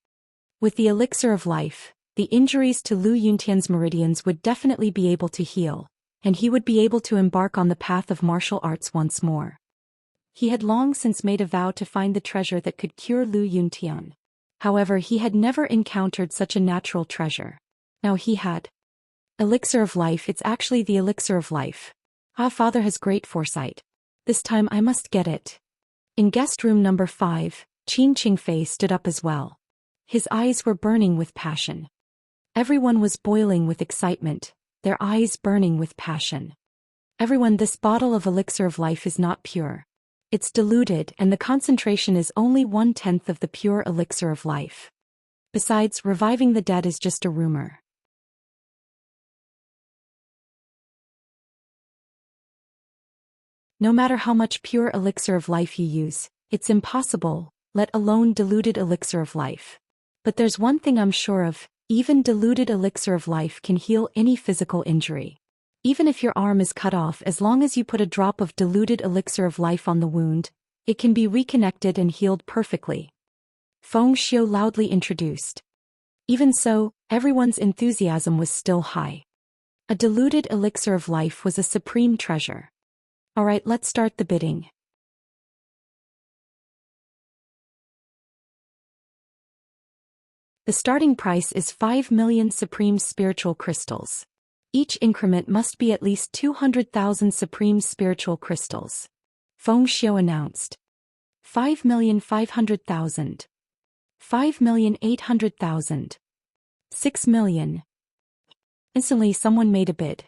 With the elixir of life, the injuries to Lu Yuntian's meridians would definitely be able to heal, and he would be able to embark on the path of martial arts once more. He had long since made a vow to find the treasure that could cure Lu Yuntian. However, he had never encountered such a natural treasure. Now he had. Elixir of life, it's actually the elixir of life. Ah, father has great foresight. This time I must get it. In guest room number 5, Qin Qingfei stood up as well. His eyes were burning with passion. Everyone was boiling with excitement, their eyes burning with passion. Everyone, this bottle of elixir of life is not pure. It's diluted and the concentration is only 1/10 of the pure elixir of life. Besides, reviving the dead is just a rumor. No matter how much pure elixir of life you use, it's impossible, let alone diluted elixir of life. But there's one thing I'm sure of, even diluted elixir of life can heal any physical injury. Even if your arm is cut off, as long as you put a drop of diluted elixir of life on the wound, it can be reconnected and healed perfectly. Feng Xiu loudly introduced. Even so, everyone's enthusiasm was still high. A diluted elixir of life was a supreme treasure. Alright, let's start the bidding. The starting price is 5 million supreme spiritual crystals. Each increment must be at least 200,000 supreme spiritual crystals. Feng Xiu announced. 5,500,000. 5,800,000. 6 million. Instantly someone made a bid.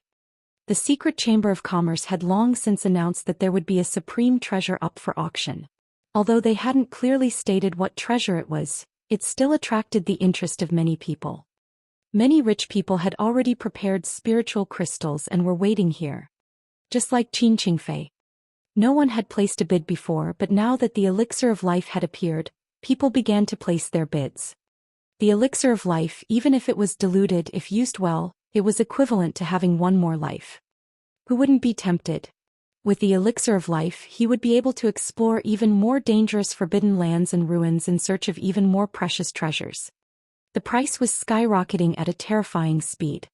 The secret chamber of commerce had long since announced that there would be a supreme treasure up for auction. Although they hadn't clearly stated what treasure it was, it still attracted the interest of many people. Many rich people had already prepared spiritual crystals and were waiting here. Just like Qin Qingfei. No one had placed a bid before, but now that the elixir of life had appeared, people began to place their bids. The elixir of life, even if it was diluted if used well, it was equivalent to having one more life. Who wouldn't be tempted? With the elixir of life, he would be able to explore even more dangerous forbidden lands and ruins in search of even more precious treasures. The price was skyrocketing at a terrifying speed.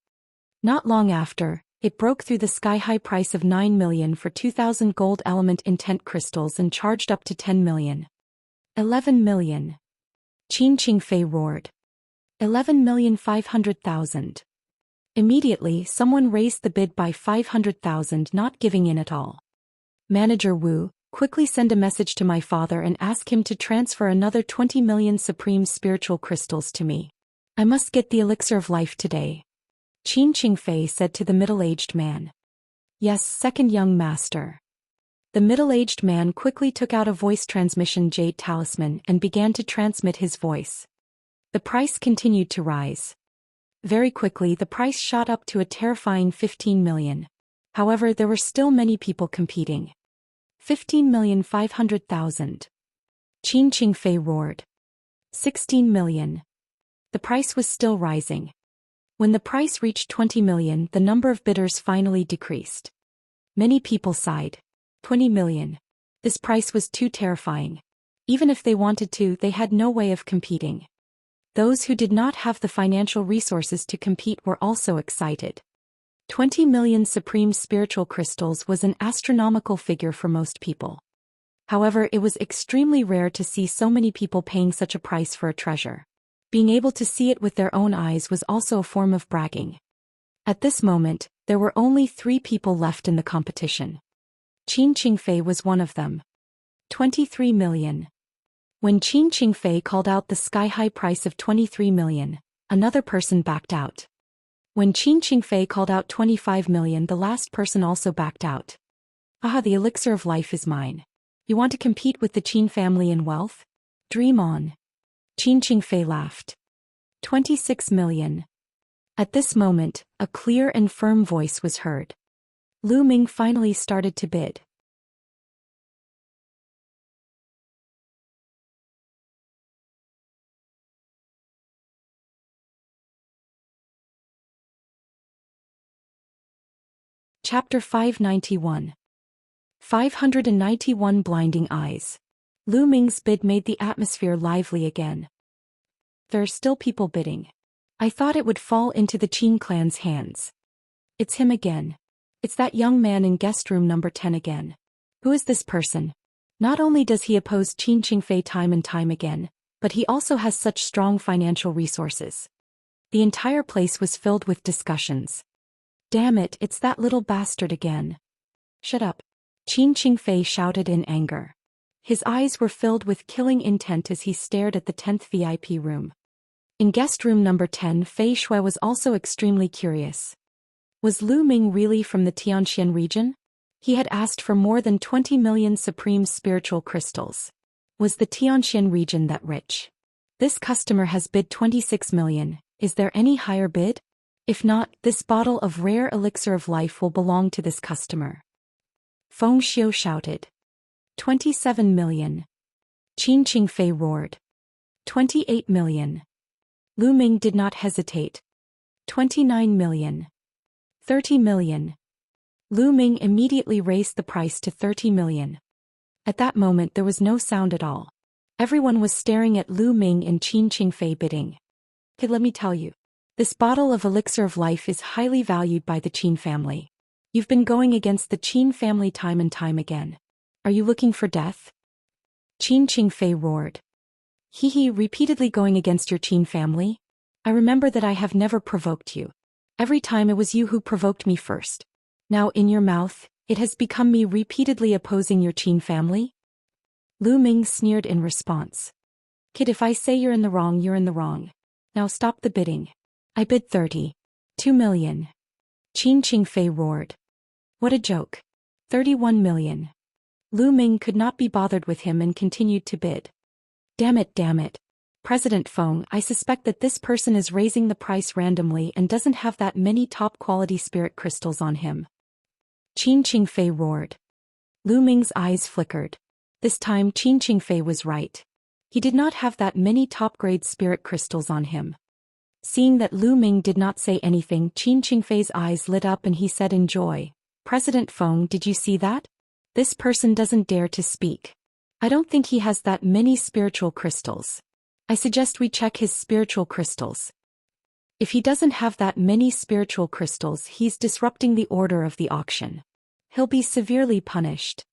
Not long after, it broke through the sky-high price of 9 million for 2,000 gold element intent crystals and charged up to 10 million. 11 million. Qin Qingfei roared. 11,500,000. Immediately, someone raised the bid by 500,000, not giving in at all. Manager Wu, quickly send a message to my father and ask him to transfer another 20 million supreme spiritual crystals to me. I must get the elixir of life today. Qin Qingfei said to the middle-aged man. Yes, second young master. The middle-aged man quickly took out a voice transmission jade talisman and began to transmit his voice. The price continued to rise. Very quickly the price shot up to a terrifying 15 million. However, there were still many people competing. 15,500,000. Qin Qingfei roared. 16 million. The price was still rising. When the price reached 20 million, the number of bidders finally decreased. Many people sighed. 20 million. This price was too terrifying. Even if they wanted to, they had no way of competing. Those who did not have the financial resources to compete were also excited. 20 million supreme spiritual crystals was an astronomical figure for most people. However, it was extremely rare to see so many people paying such a price for a treasure. Being able to see it with their own eyes was also a form of bragging. At this moment, there were only 3 people left in the competition. Qin Qingfei was one of them. 23 million. When Qin Qingfei called out the sky-high price of 23 million, another person backed out. When Qin Qingfei called out 25 million, the last person also backed out. Aha, the elixir of life is mine. You want to compete with the Qin family in wealth? Dream on. Qin Qingfei laughed. 26 million. At this moment, a clear and firm voice was heard. Lu Ming finally started to bid. Chapter 591. 591 Blinding Eyes. Lu Ming's bid made the atmosphere lively again. There are still people bidding. I thought it would fall into the Qin clan's hands. It's him again. It's that young man in guest room number 10 again. Who is this person? Not only does he oppose Qin Qingfei time and time again, but he also has such strong financial resources. The entire place was filled with discussions. Damn it, it's that little bastard again. Shut up. Qin Qingfei shouted in anger. His eyes were filled with killing intent as he stared at the 10th VIP room. In guest room number 10, Fei Shui was also extremely curious. Was Lu Ming really from the Xianxia region? He had asked for more than 20 million supreme spiritual crystals. Was the Xianxia region that rich? This customer has bid 26 million. Is there any higher bid? If not, this bottle of rare elixir of life will belong to this customer. Feng Xiu shouted. 27 million. Qin Qingfei roared. 28 million. Lu Ming did not hesitate. 29 million. 30 million. Lu Ming immediately raised the price to 30 million. At that moment there was no sound at all. Everyone was staring at Lu Ming and Qin Qingfei bidding. Okay, let me tell you. This bottle of elixir of life is highly valued by the Qin family. You've been going against the Qin family time and time again. Are you looking for death? Qin Qingfei roared. Hee, repeatedly going against your Qin family? I remember that I have never provoked you. Every time it was you who provoked me first. Now in your mouth, it has become me repeatedly opposing your Qin family? Lu Ming sneered in response. Kid, if I say you're in the wrong, you're in the wrong. Now stop the bidding. I bid 32 million. Qin Qingfei roared. What a joke. 31 million. Lu Ming could not be bothered with him and continued to bid. Damn it. President Feng, I suspect that this person is raising the price randomly and doesn't have that many top-quality spirit crystals on him. Qin Qingfei roared. Lu Ming's eyes flickered. This time Qin Qingfei was right. He did not have that many top-grade spirit crystals on him. Seeing that Lu Ming did not say anything, Qin Qingfei's eyes lit up and he said in joy, "President Feng, did you see that? This person doesn't dare to speak. I don't think he has that many spiritual crystals. I suggest we check his spiritual crystals. If he doesn't have that many spiritual crystals, he's disrupting the order of the auction. He'll be severely punished."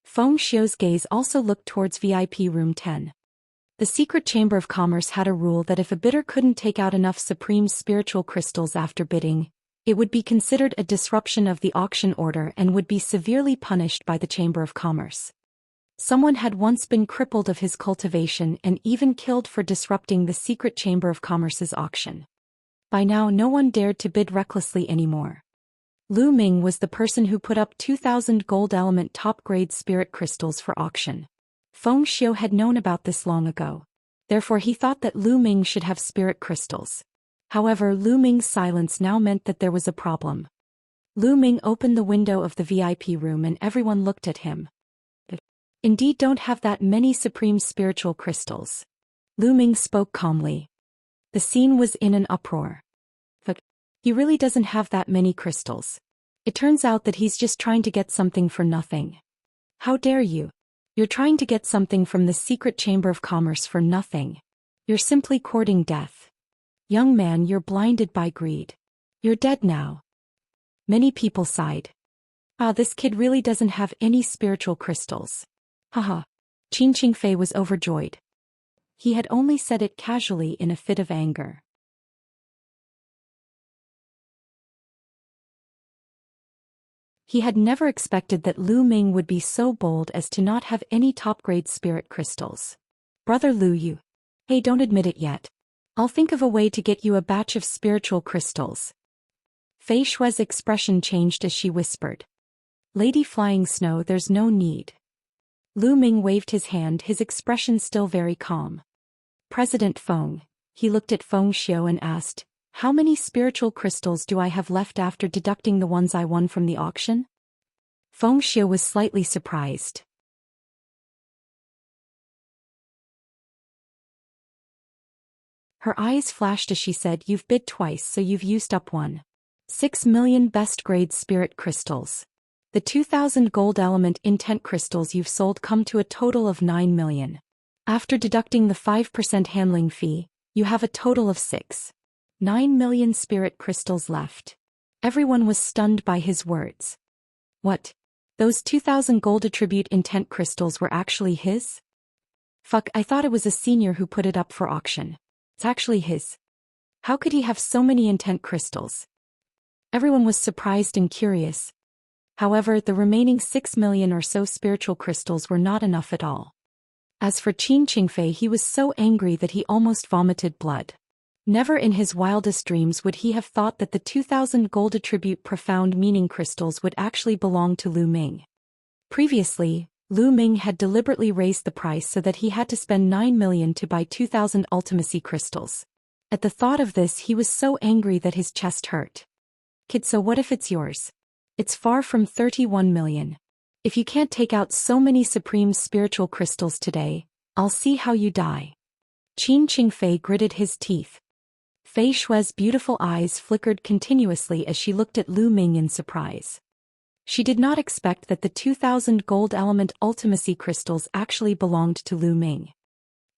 Feng Xiu's gaze also looked towards VIP room 10. The secret chamber of commerce had a rule that if a bidder couldn't take out enough supreme spiritual crystals after bidding, it would be considered a disruption of the auction order and would be severely punished by the Chamber of Commerce. Someone had once been crippled of his cultivation and even killed for disrupting the secret Chamber of Commerce's auction. By now no one dared to bid recklessly anymore. Lu Ming was the person who put up 2,000 gold element top-grade spirit crystals for auction. Feng Xiu had known about this long ago. Therefore he thought that Lu Ming should have spirit crystals. However, Lu Ming's silence now meant that there was a problem. Lu Ming opened the window of the VIP room and everyone looked at him. "Indeed don't have that many supreme spiritual crystals." Lu Ming spoke calmly. The scene was in an uproar. "But he really doesn't have that many crystals. It turns out that he's just trying to get something for nothing. How dare you? You're trying to get something from the secret Chamber of Commerce for nothing. You're simply courting death. Young man, you're blinded by greed. You're dead now." Many people sighed. This kid really doesn't have any spiritual crystals. Haha. Qin Qingfei was overjoyed. He had only said it casually in a fit of anger. He had never expected that Lu Ming would be so bold as to not have any top-grade spirit crystals. "Brother Lu Yu. Hey, don't admit it yet. I'll think of a way to get you a batch of spiritual crystals." Fei Shui's expression changed as she whispered. "Lady Flying Snow, there's no need." Lu Ming waved his hand, his expression still very calm. "President Feng," he looked at Feng Xiu and asked, "How many spiritual crystals do I have left after deducting the ones I won from the auction?" Feng Xiu was slightly surprised. Her eyes flashed as she said, "You've bid twice, so you've used up 1.6 million best-grade spirit crystals. The 2,000 gold element intent crystals you've sold come to a total of 9 million. After deducting the 5% handling fee, you have a total of 6.9 million spirit crystals left." Everyone was stunned by his words. What? Those 2,000 gold attribute intent crystals were actually his? Fuck, I thought it was a senior who put it up for auction. It's actually his. How could he have so many intent crystals? Everyone was surprised and curious. However, the remaining 6 million or so spiritual crystals were not enough at all. As for Qin Qingfei, he was so angry that he almost vomited blood. Never in his wildest dreams would he have thought that the 2,000 gold attribute profound meaning crystals would actually belong to Lu Ming. Previously, Lu Ming had deliberately raised the price so that he had to spend 9 million to buy 2,000 ultimacy crystals. At the thought of this, he was so angry that his chest hurt. "Kid, so what if it's yours? It's far from 31 million. If you can't take out so many supreme spiritual crystals today, I'll see how you die." Qin Qingfei gritted his teeth. Fei Shui's beautiful eyes flickered continuously as she looked at Lu Ming in surprise. She did not expect that the 2,000 gold element ultimacy crystals actually belonged to Lu Ming.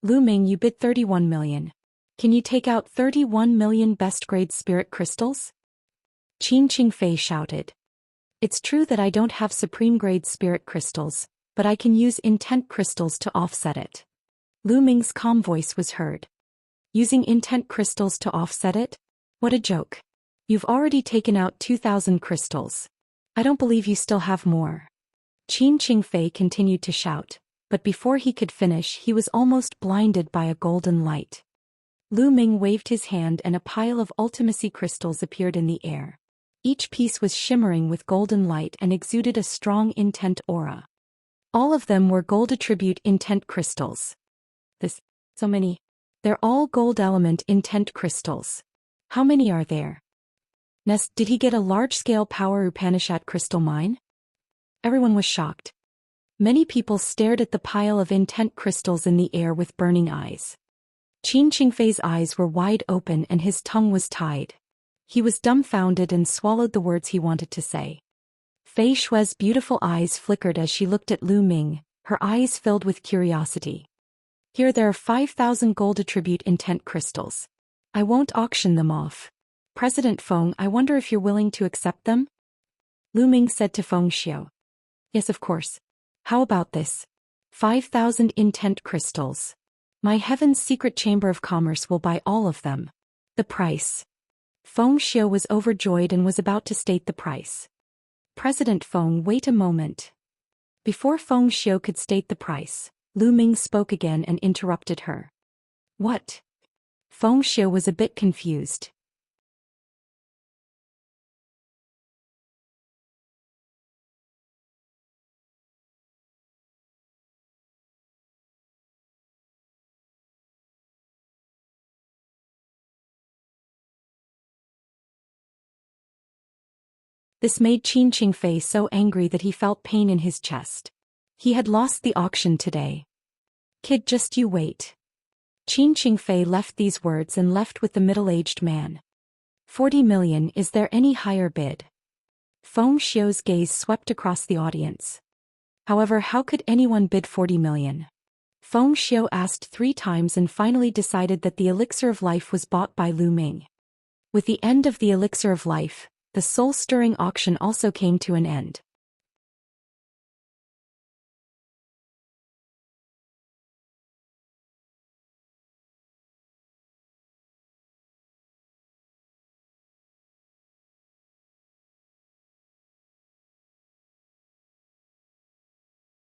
"Lu Ming, you bid 31 million. Can you take out 31 million best-grade spirit crystals?" Qin Qingfei shouted. "It's true that I don't have supreme-grade spirit crystals, but I can use intent crystals to offset it." Lu Ming's calm voice was heard. "Using intent crystals to offset it? What a joke. You've already taken out 2,000 crystals. I don't believe you still have more." Qin Qingfei continued to shout, but before he could finish he was almost blinded by a golden light. Lu Ming waved his hand and a pile of ultimacy crystals appeared in the air. Each piece was shimmering with golden light and exuded a strong intent aura. All of them were gold attribute intent crystals. So many. They're all gold element intent crystals. How many are there? Nest, did he get a large-scale power Upanishad crystal mine? Everyone was shocked. Many people stared at the pile of intent crystals in the air with burning eyes. Qin Qingfei's eyes were wide open and his tongue was tied. He was dumbfounded and swallowed the words he wanted to say. Fei Shue's beautiful eyes flickered as she looked at Lu Ming, her eyes filled with curiosity. Here there are 5,000 gold attribute intent crystals. I won't auction them off. President Feng, I wonder if you're willing to accept them? Lu Ming said to Feng Xiao. Yes, of course. How about this? 5,000 intent crystals. My heaven's secret chamber of commerce will buy all of them. The price. Feng Xiao was overjoyed and was about to state the price. President Feng, wait a moment. Before Feng Xiao could state the price, Lu Ming spoke again and interrupted her. What? Feng Xiao was a bit confused. This made Qin Qingfei so angry that he felt pain in his chest. He had lost the auction today. Kid, just you wait. Qin Qingfei left these words and left with the middle-aged man. 40 million, is there any higher bid? Feng Xiao's gaze swept across the audience. However, how could anyone bid 40 million? Feng Xiao asked 3 times and finally decided that the elixir of life was bought by Lu Ming. With the end of the elixir of life, the soul-stirring auction also came to an end.